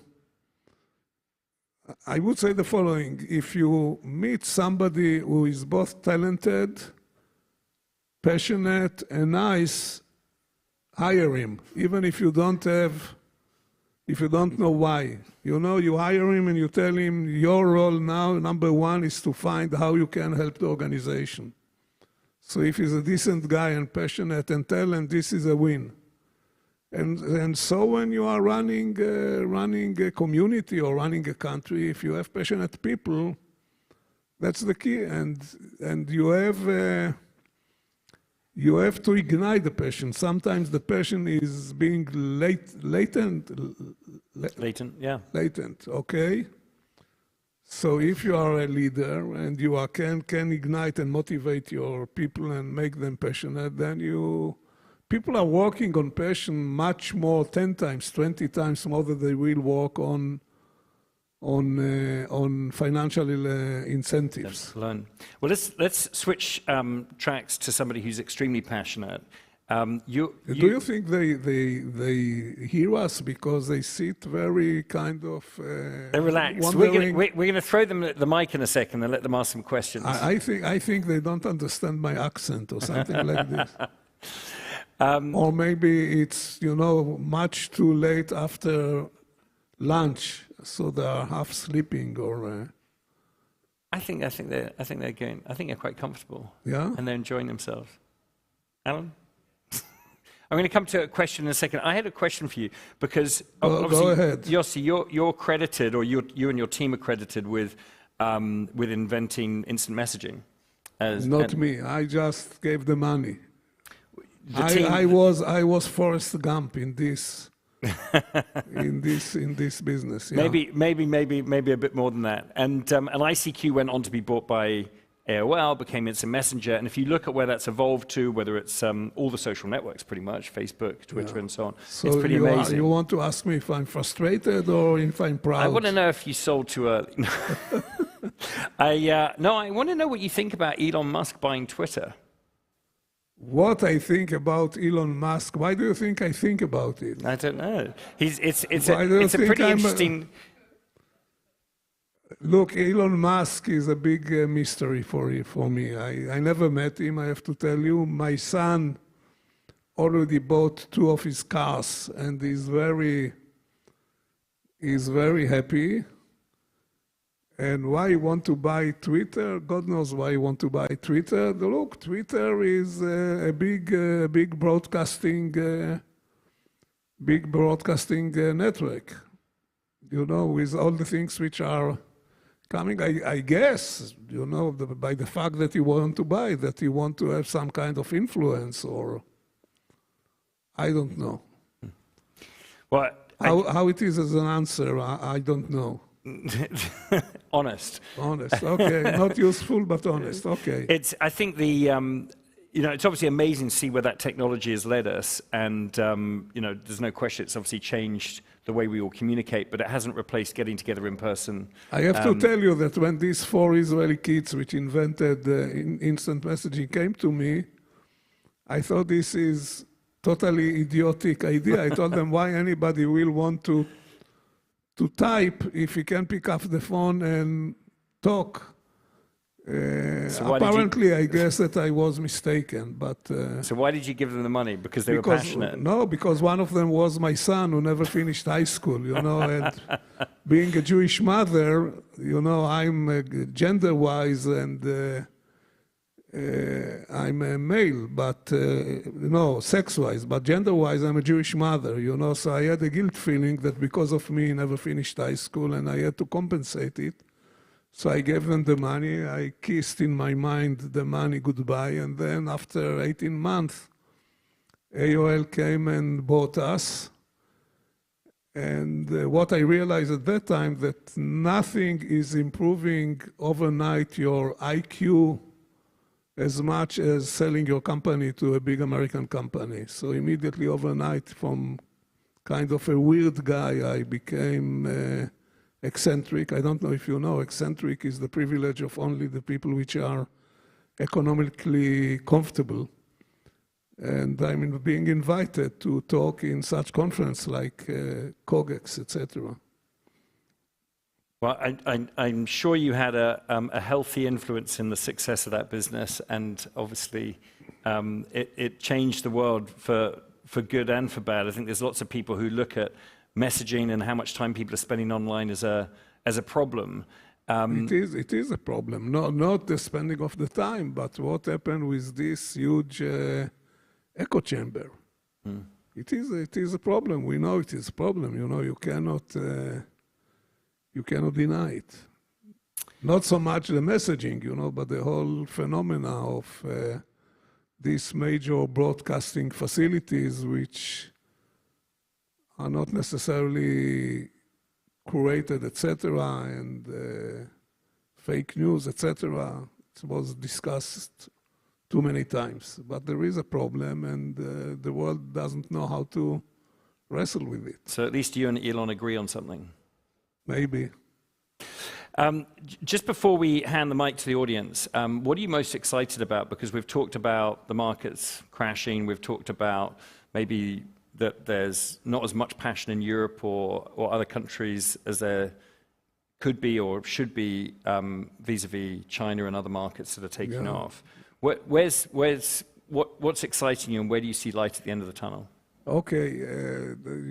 I would say the following: if you meet somebody who is both talented, passionate, and nice, hire him, even if you don't know why. You hire him and you tell him your role now, number one, is to find how you can help the organization. So if he's a decent guy and passionate and talent, this is a win. And so when you are running a community or running a country, if you have passionate people, that's the key. And you have to ignite the passion. Sometimes the passion is being latent. Latent, yeah. Latent, okay. So if you are a leader and you can ignite and motivate your people and make them passionate, then people are working on passion much more, 10 times, 20 times more than they will work on financial incentives. Well, let's switch tracks to somebody who's extremely passionate. Do you think they hear us because they sit very kind of they're relaxed. We're going to throw them the mic in a second and let them ask some questions. I think they don't understand my accent or something like this. Or maybe it's, you know, much too late after lunch, so they are half sleeping or... I think they're quite comfortable. Yeah? And they're enjoying themselves. Alan? I'm going to come to a question in a second. I had a question for you because go ahead. Yossi, you're credited, or you and your team are credited with inventing instant messaging. Not me. I just gave the money. I was Forrest Gump in this in this business. Yeah. Maybe a bit more than that. And ICQ went on to be bought by AOL, became Instant Messenger, and if you look at where that's evolved to, whether it's all the social networks, pretty much, Facebook, Twitter, and so on, so it's pretty amazing. You want to ask me if I'm frustrated or if I'm proud? I want to know if you sold too early. I want to know what you think about Elon Musk buying Twitter. What I think about Elon Musk? Why do you think I think about it? I don't know. It's a pretty interesting... Look, Elon Musk is a big mystery for me. I never met him, I have to tell you. My son already bought 2 of his cars and is very happy. And why he want to buy Twitter? God knows why he want to buy Twitter. Look, Twitter is a big broadcasting network. You know, with all the things which are coming, I guess, you know, by the fact that you want to buy, that you want to have some kind of influence, or I don't know. Well, how it is as an answer, I don't know. Honest, okay. Not useful, but honest, okay. I think it's obviously amazing to see where that technology has led us, and there's no question it's obviously changed the way we all communicate, but it hasn't replaced getting together in person. I have to tell you that when these 4 Israeli kids which invented instant messaging came to me, I thought this is totally idiotic idea. I told them, why anybody will want to type if he can pick up the phone and talk? Apparently, I guess that I was mistaken, but... So why did you give them the money? Because they were passionate? No, because one of them was my son who never finished high school, you know, and being a Jewish mother, you know, I'm gender-wise and I'm a male, but, no, sex-wise, but gender-wise I'm a Jewish mother, you know, so I had a guilt feeling that because of me he never finished high school and I had to compensate it. So I gave them the money, I kissed in my mind the money goodbye, and then after 18 months, AOL came and bought us. And what I realized at that time, that nothing is improving overnight your IQ as much as selling your company to a big American company. So immediately overnight, from kind of a weird guy, I became eccentric. I don't know if you know, eccentric is the privilege of only the people which are economically comfortable. And I'm being invited to talk in such conference like CogX, etc. Well, I'm sure you had a healthy influence in the success of that business, and obviously it changed the world for good and for bad. I think there's lots of people who look at messaging and how much time people are spending online as a problem. It is a problem, not the spending of the time, but what happened with this huge echo chamber. It is a problem. We know it is a problem. You know, you cannot deny it. Not so much the messaging, you know, but the whole phenomena of these major broadcasting facilities, which are not necessarily curated, etc., and fake news, etc. It was discussed too many times. But there is a problem, and the world doesn't know how to wrestle with it. So at least you and Elon agree on something. Maybe. Just before we hand the mic to the audience, what are you most excited about? Because we've talked about the markets crashing, we've talked about maybe that there's not as much passion in Europe or other countries as there could be or should be vis-a-vis China and other markets that are taking off. What's exciting you, and where do you see light at the end of the tunnel? Okay,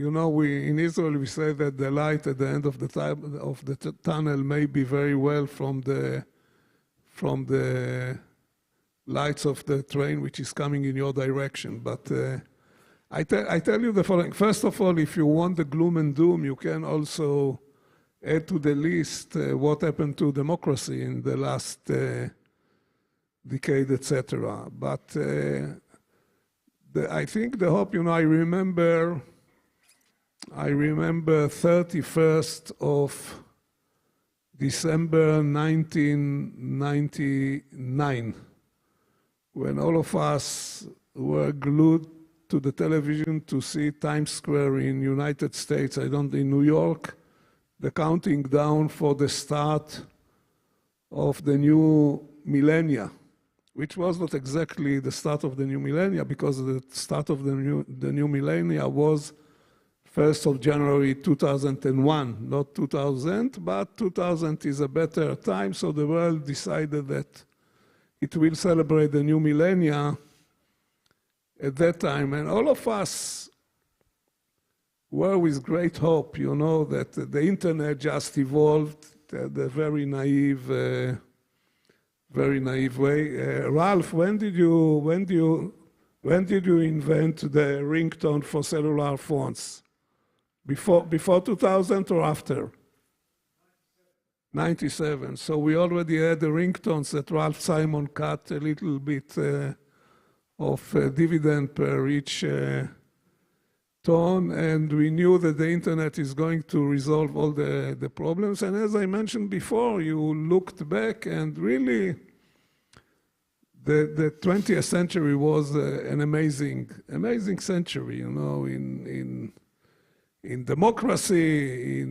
you know, in Israel we say that the light at the end of the tunnel may be very well from the lights of the train which is coming in your direction. But I tell you the following. First of all, if you want the gloom and doom, you can also add to the list what happened to democracy in the last decade, etc. But I think the hope, you know, I remember 31st of December 1999, when all of us were glued to the television to see Times Square in United States, in New York, the counting down for the start of the new millennia, which was not exactly the start of the new millennia, because the start of the new millennia was 1st of January 2001, not 2000, but 2000 is a better time, so the world decided that it will celebrate the new millennia at that time. And all of us were with great hope, you know, that the internet just evolved at a very naive way. Ralph, when did you invent the ringtone for cellular phones? Before 2000 or after? 97. So we already had the ringtones that Ralph Simon cut a little bit of dividend per each tone, and we knew that the internet is going to resolve all the problems. And as I mentioned before, you looked back, and really the 20th century was an amazing century, you know, in democracy,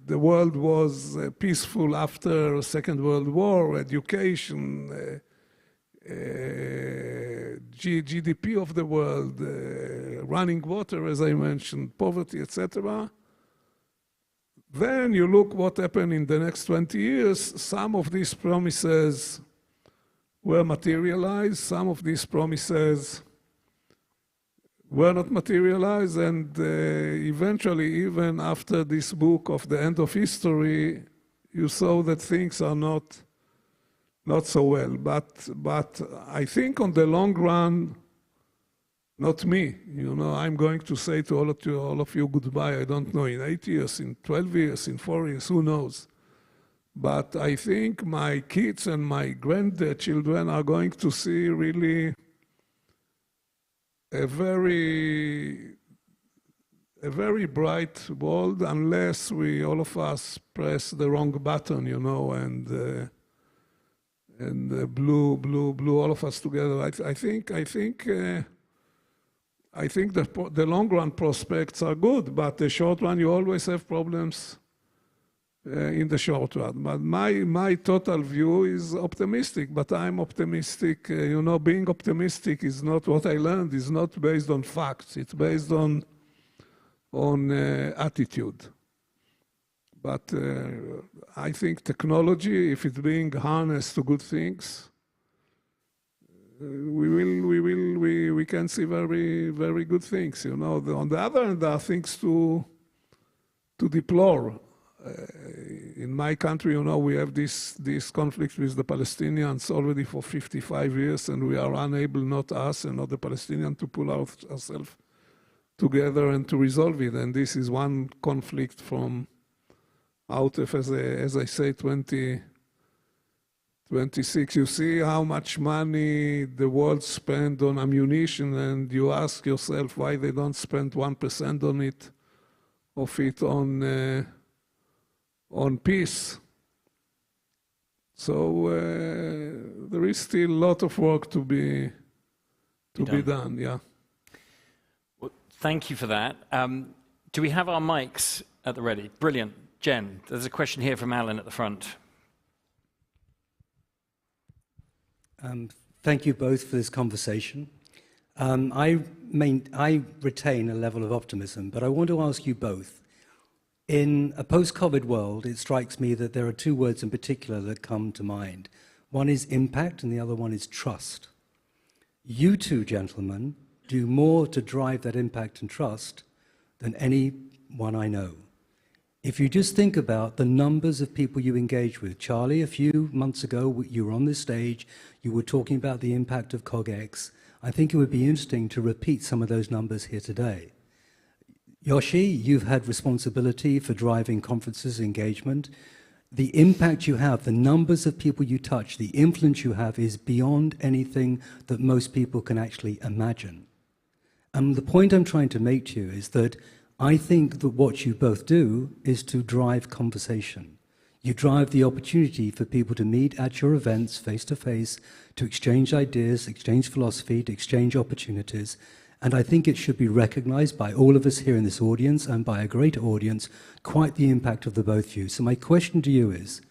the world was peaceful after Second World War, education, GDP of the world, running water, as I mentioned, poverty, etc. Then you look what happened in the next 20 years. Some of these promises were materialized, some of these promises were not materialized, and eventually, even after this book of the end of history, you saw that things are not so well. But I think on the long run, not me, you know, I'm going to say to all of you goodbye. I don't know, in 8 years, in 12 years, in 4 years, who knows? But I think my kids and my grandchildren are going to see really a very bright world, unless all of us press the wrong button, you know, and blew all of us together. I think the long run prospects are good, but the short run, you always have problems in the short run. But my total view is optimistic, but I'm optimistic. You know, being optimistic is not what I learned, is not based on facts. It's based on attitude. But I think technology, if it's being harnessed to good things, we can see very, very good things. You know, on the other hand, there are things to deplore. In my country, you know, we have this conflict with the Palestinians already for 55 years, and we are unable, not us and not the Palestinians, to pull ourselves together and to resolve it. And this is one conflict from out of, as I say, 26. You see how much money the world spends on ammunition, and you ask yourself why they don't spend 1% of it on peace. So there is still a lot of work to be done. Yeah. Well, thank you for that. Do we have our mics at the ready? Brilliant. Jen, there's a question here from Alan at the front. Thank you both for this conversation. I retain a level of optimism, but I want to ask you both. In a post-COVID world, it strikes me that there are two words in particular that come to mind. One is impact and the other one is trust. You two gentlemen do more to drive that impact and trust than anyone I know. If you just think about the numbers of people you engage with, Charlie, a few months ago, you were on this stage, you were talking about the impact of CogX. I think it would be interesting to repeat some of those numbers here today. Yoshi, you've had responsibility for driving conferences, engagement. The impact you have, the numbers of people you touch, the influence you have is beyond anything that most people can actually imagine. And the point I'm trying to make to you is that I think that what you both do is to drive conversation. You drive the opportunity for people to meet at your events face to face, to exchange ideas, exchange philosophy, to exchange opportunities. And I think it should be recognized by all of us here in this audience and by a greater audience, quite the impact of the both of you. So my question to you is,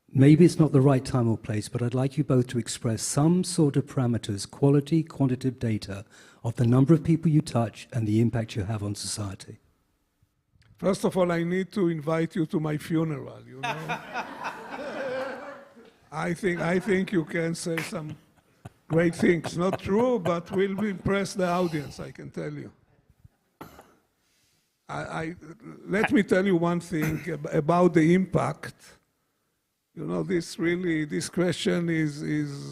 maybe it's not the right time or place, but I'd like you both to express some sort of parameters, quality, quantitative data, of the number of people you touch and the impact you have on society. First of all, I need to invite you to my funeral, you know. I think you can say some great things. Not true, but will impress the audience, I can tell you. Let me tell you one thing about the impact. You know, this question is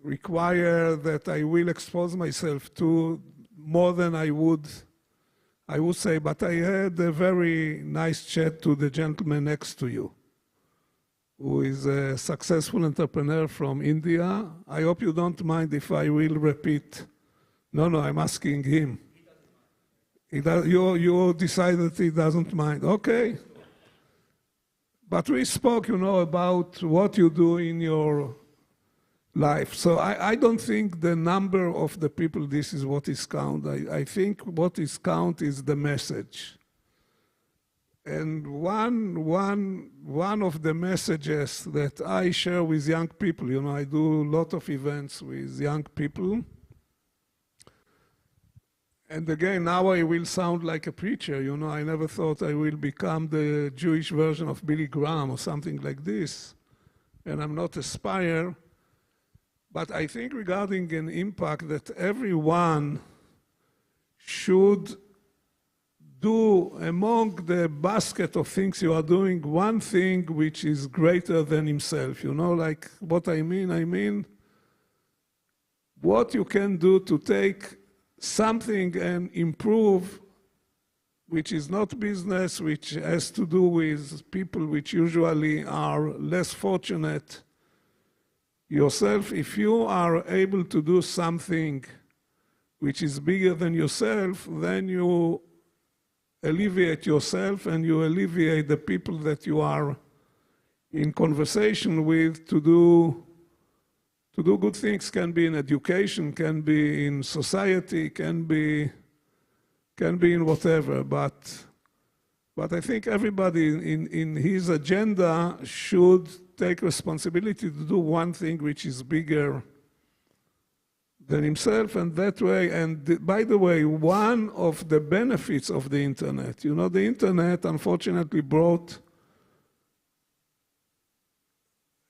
require that I will expose myself to more than I would say, but I had a very nice chat to the gentleman next to you, who is a successful entrepreneur from India. I hope you don't mind if I will repeat. No, I'm asking him. You decided he doesn't mind. Okay. But we spoke, you know, about what you do in your life. So I don't think the number of the people, this is what is count. I think what is count is the message. And one of the messages that I share with young people, you know, I do a lot of events with young people. And again, now I will sound like a preacher, you know, I never thought I will become the Jewish version of Billy Graham or something like this. And I'm not aspire, but I think regarding an impact that everyone should do among the basket of things you are doing, one thing which is greater than himself, you know, like what I mean, what you can do to take something and improve, which is not business, which has to do with people which usually are less fortunate. Yourself, if you are able to do something which is bigger than yourself, then you alleviate yourself and you alleviate the people that you are in conversation with to do good things. Can be in education, can be in society, can be in whatever. But I think everybody in his agenda should take responsibility to do one thing which is bigger than himself, and that way, and by the way, one of the benefits of the internet, you know, the internet unfortunately brought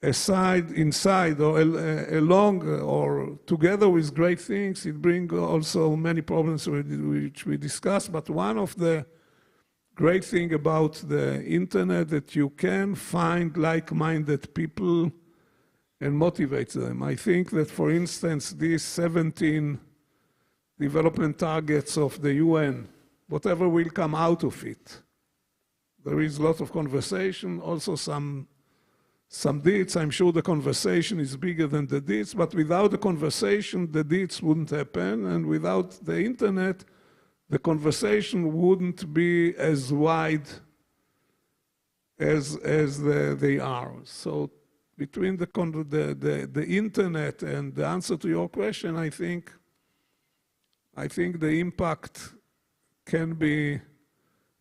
inside or along or together with great things, it brings also many problems which we discussed, but one of the great thing about the internet that you can find like-minded people and motivate them. I think that, for instance, these 17 development targets of the UN, whatever will come out of it, there is a lot of conversation, also some deeds. I'm sure the conversation is bigger than the deeds, but without the conversation, the deeds wouldn't happen, and without the internet, the conversation wouldn't be as wide as they are. So between the internet and the answer to your question, I think the impact can be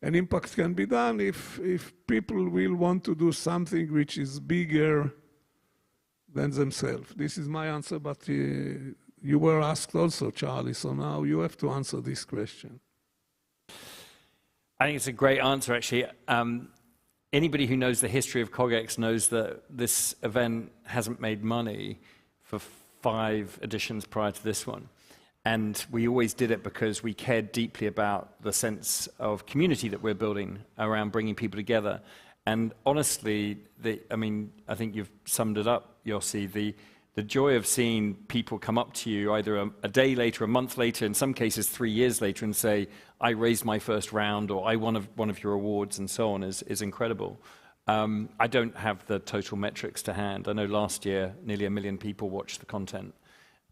an impact can be done if people will want to do something which is bigger than themselves. This is my answer, but you were asked also, Charlie, so now you have to answer this question. I think it's a great answer, actually. Anybody who knows the history of CogX knows that this event hasn't made money for 5 editions prior to this one. And we always did it because we cared deeply about the sense of community that we're building around bringing people together. And honestly, I think you've summed it up, Yossi. The joy of seeing people come up to you either a day later, a month later, in some cases 3 years later, and say, I raised my first round, or I won one of your awards, and so on, is incredible. I don't have the total metrics to hand. I know last year, nearly 1 million people watched the content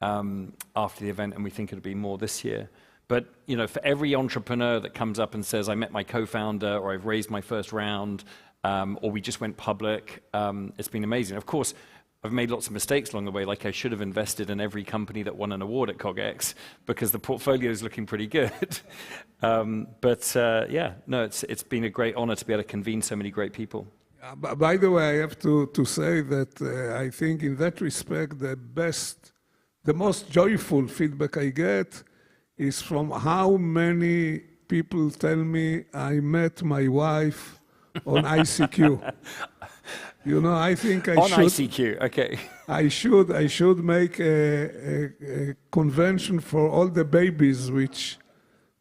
after the event, and we think it'll be more this year. But for every entrepreneur that comes up and says, I met my co-founder, or I've raised my first round, or we just went public, it's been amazing. Of course, I've made lots of mistakes along the way, like I should have invested in every company that won an award at CogX, because the portfolio is looking pretty good. It's been a great honor to be able to convene so many great people. By the way, I have to say that I think in that respect, the most joyful feedback I get is from how many people tell me I met my wife on ICQ. I think I should... On ICQ, okay. I should make a convention for all the babies which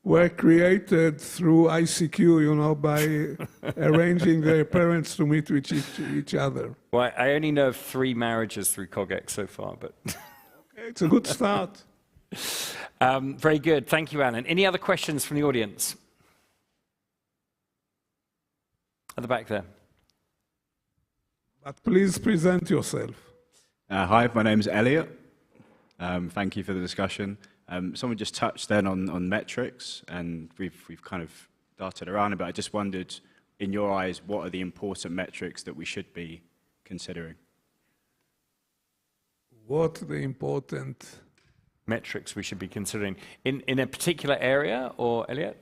were created through ICQ, by arranging their parents to meet with each other. Well, I only know of 3 marriages through CogX so far, but... It's a good start. Very good. Thank you, Alan. Any other questions from the audience? At the back there. But please present yourself. Hi, my name's Elliot. Thank you for the discussion. Someone just touched then on metrics, and we've kind of darted around it, but I just wondered, in your eyes, what are the important metrics that we should be considering? What the important metrics we should be considering in a particular area, or Elliot?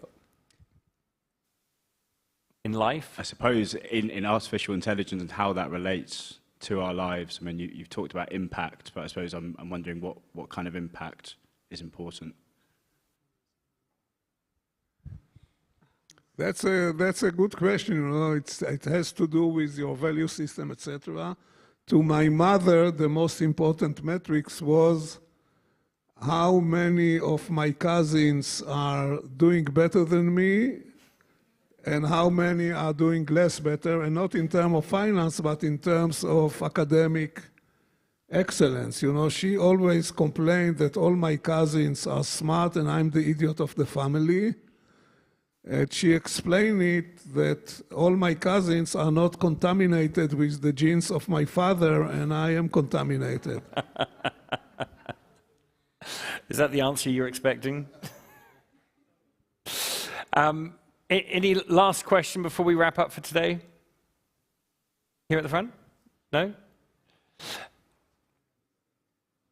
In life? I suppose in artificial intelligence and how that relates to our lives. I mean, you've talked about impact, but I suppose I'm wondering what kind of impact is important. That's a good question. It has to do with your value system, etc. To my mother, the most important metrics was how many of my cousins are doing better than me and how many are doing less better, and not in terms of finance, but in terms of academic excellence. She always complained that all my cousins are smart and I'm the idiot of the family. And she explained it that all my cousins are not contaminated with the genes of my father, and I am contaminated. Is that the answer you're expecting? Any last question before we wrap up for today? Here at the front? No?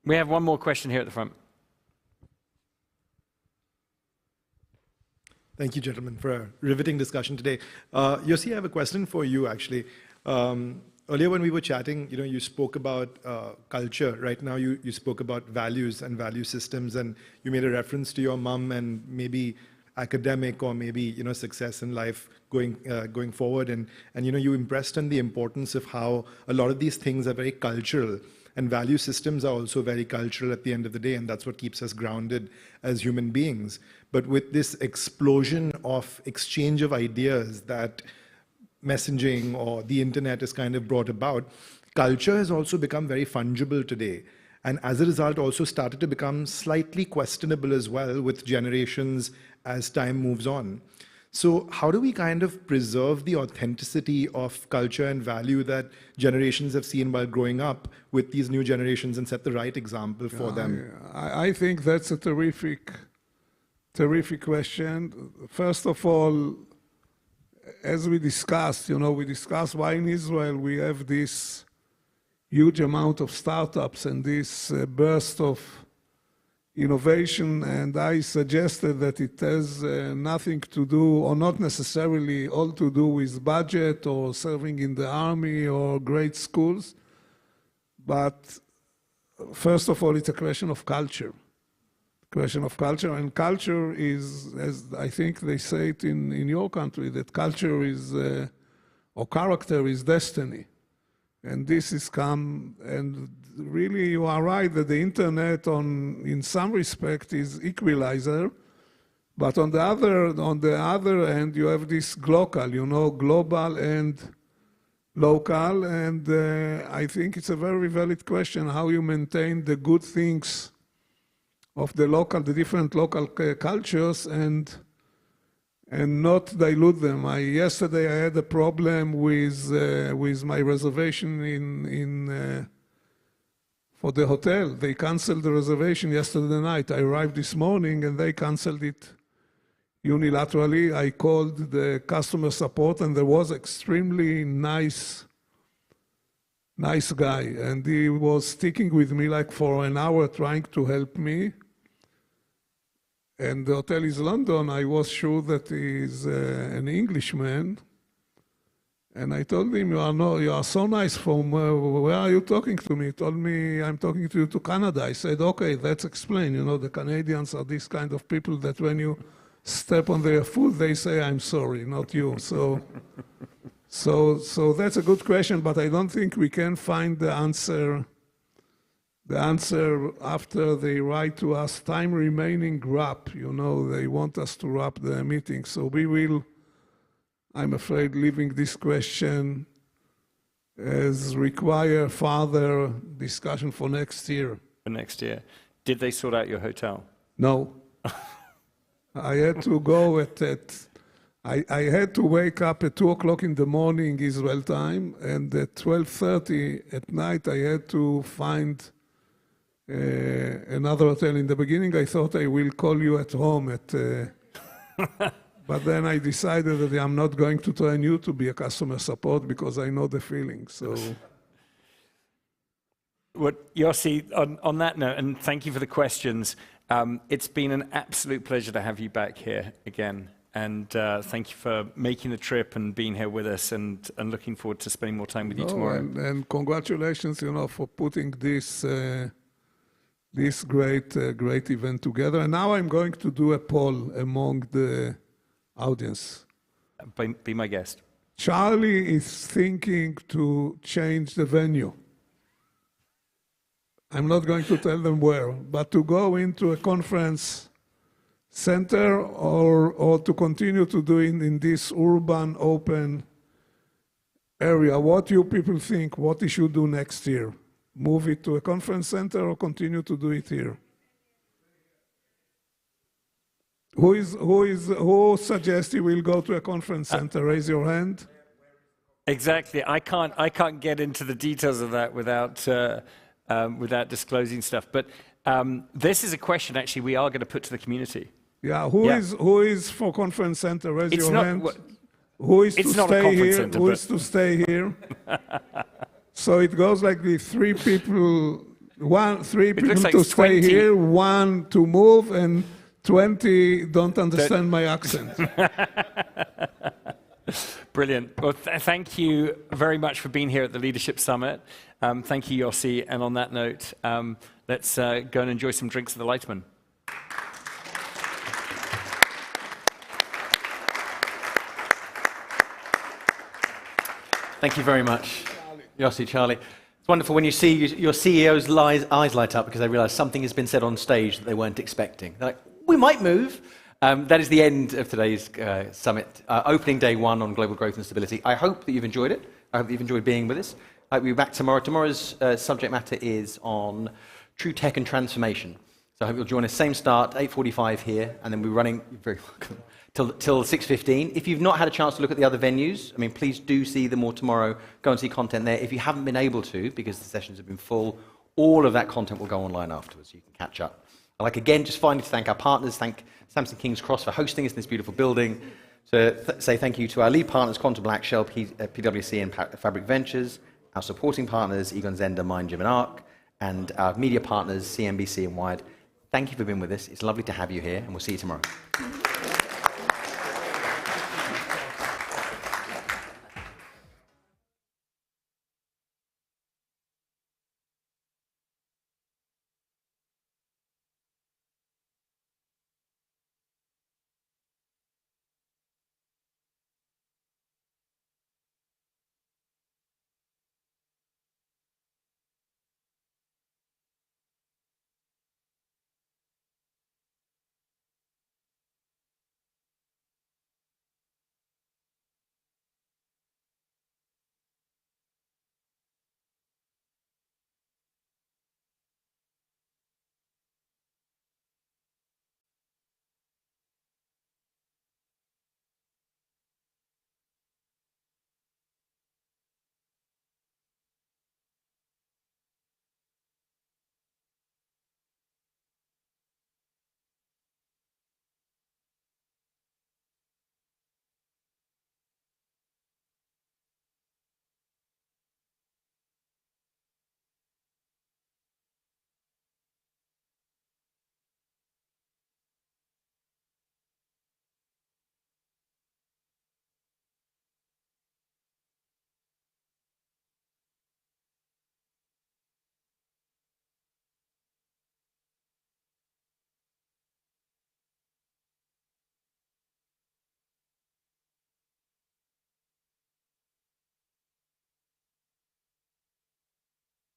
We have one more question here at the front. Thank you, gentlemen, for a riveting discussion today. Yossi, I have a question for you, actually. Earlier when we were chatting, you spoke about culture. Right now, you spoke about values and value systems, and you made a reference to your mom and maybe academic or maybe success in life going forward. And you impressed on the importance of how a lot of these things are very cultural. And value systems are also very cultural at the end of the day, and that's what keeps us grounded as human beings. But with this explosion of exchange of ideas that messaging or the internet has kind of brought about, culture has also become very fungible today. And as a result, also started to become slightly questionable as well with generations as time moves on. So how do we kind of preserve the authenticity of culture and value that generations have seen while growing up with these new generations and set the right example for them? I think that's a terrific question. First of all, as we discussed, we discussed why in Israel we have this huge amount of startups and this burst of innovation, and I suggested that it has nothing to do, or not necessarily all to do with budget or serving in the army or great schools, but first of all, it's a question of culture. And culture is, as I think they say it in your country, that culture is, or character is destiny. And this is and really you are right that the internet in some respect is equalizer, but on the other end you have this global and local, and I think it's a very valid question how you maintain the good things of the different local cultures and not dilute them. Yesterday I had a problem with my reservation for the hotel. They canceled the reservation yesterday night. I arrived this morning and they canceled it unilaterally. I called the customer support and there was extremely nice guy, and he was sticking with me like for an hour trying to help me. And the hotel is London. I was sure that he is an Englishman. And I told him, you are so nice. From where are you talking to me? He told me, I'm talking to you to Canada. I said, okay, let's explain. The Canadians are this kind of people that when you step on their foot, they say, I'm sorry, not you. So that's a good question, but I don't think we can find the answer after they write to us, time remaining wrap. They want us to wrap the meeting. So we will, I'm afraid, leaving this question as require further discussion for next year. For next year. Did they sort out your hotel? No. I had to go I had to wake up at 2 o'clock in the morning Israel time, and at 12:30 at night I had to find another hotel. In the beginning I thought I will call you at home but then I decided that I'm not going to train you to be a customer support because I know the feeling. So Yossi, on that note, and thank you for the questions, it's been an absolute pleasure to have you back here again. And thank you for making the trip and being here with us, and looking forward to spending more time with you tomorrow. And congratulations, for putting this great event together. And now I'm going to do a poll among the audience. Be my guest. Charlie is thinking to change the venue. I'm not going to tell them where, but to go into a conference center or to continue to do it in this urban open area. What do you people think? What he should do next year? Move it to a conference center or continue to do it here? Who suggests he will go to a conference center? Raise your hand. Exactly. I can't get into the details of that without disclosing stuff. But this is a question actually we are going to put to the community. Yeah. Who is for conference center? Raise your hand. Who is to stay here? Center, who is to stay here? So it goes like the three people to stay here, 1 to move, and 20 don't understand my accent. Brilliant. Well, thank you very much for being here at the Leadership Summit. Thank you, Yossi. And on that note, let's go and enjoy some drinks at the Leitman. Thank you very much, Yossi, Charlie. It's wonderful when you see your CEO's eyes light up because they realize something has been said on stage that they weren't expecting. They're like, we might move. That is the end of today's summit, opening day 1 on global growth and stability. I hope that you've enjoyed it. I hope that you've enjoyed being with us. I hope you'll be back tomorrow. Tomorrow's subject matter is on true tech and transformation. So I hope you'll join us. Same start, 8:45 here, and then we're running, you're very welcome, till 6:15. If you've not had a chance to look at the other venues, please do see them all tomorrow. Go and see content there. If you haven't been able to, because the sessions have been full, all of that content will go online afterwards, so you can catch up. I'd like again just finally to thank our partners, thank Samson King's Cross for hosting us in this beautiful building, to say thank you to our lead partners, Quantum Black Shell, PwC and Fabric Ventures, our supporting partners, Egon Zender, Mind, Jim and Arc, and our media partners, CNBC and Wired. Thank you for being with us. It's lovely to have you here, and we'll see you tomorrow.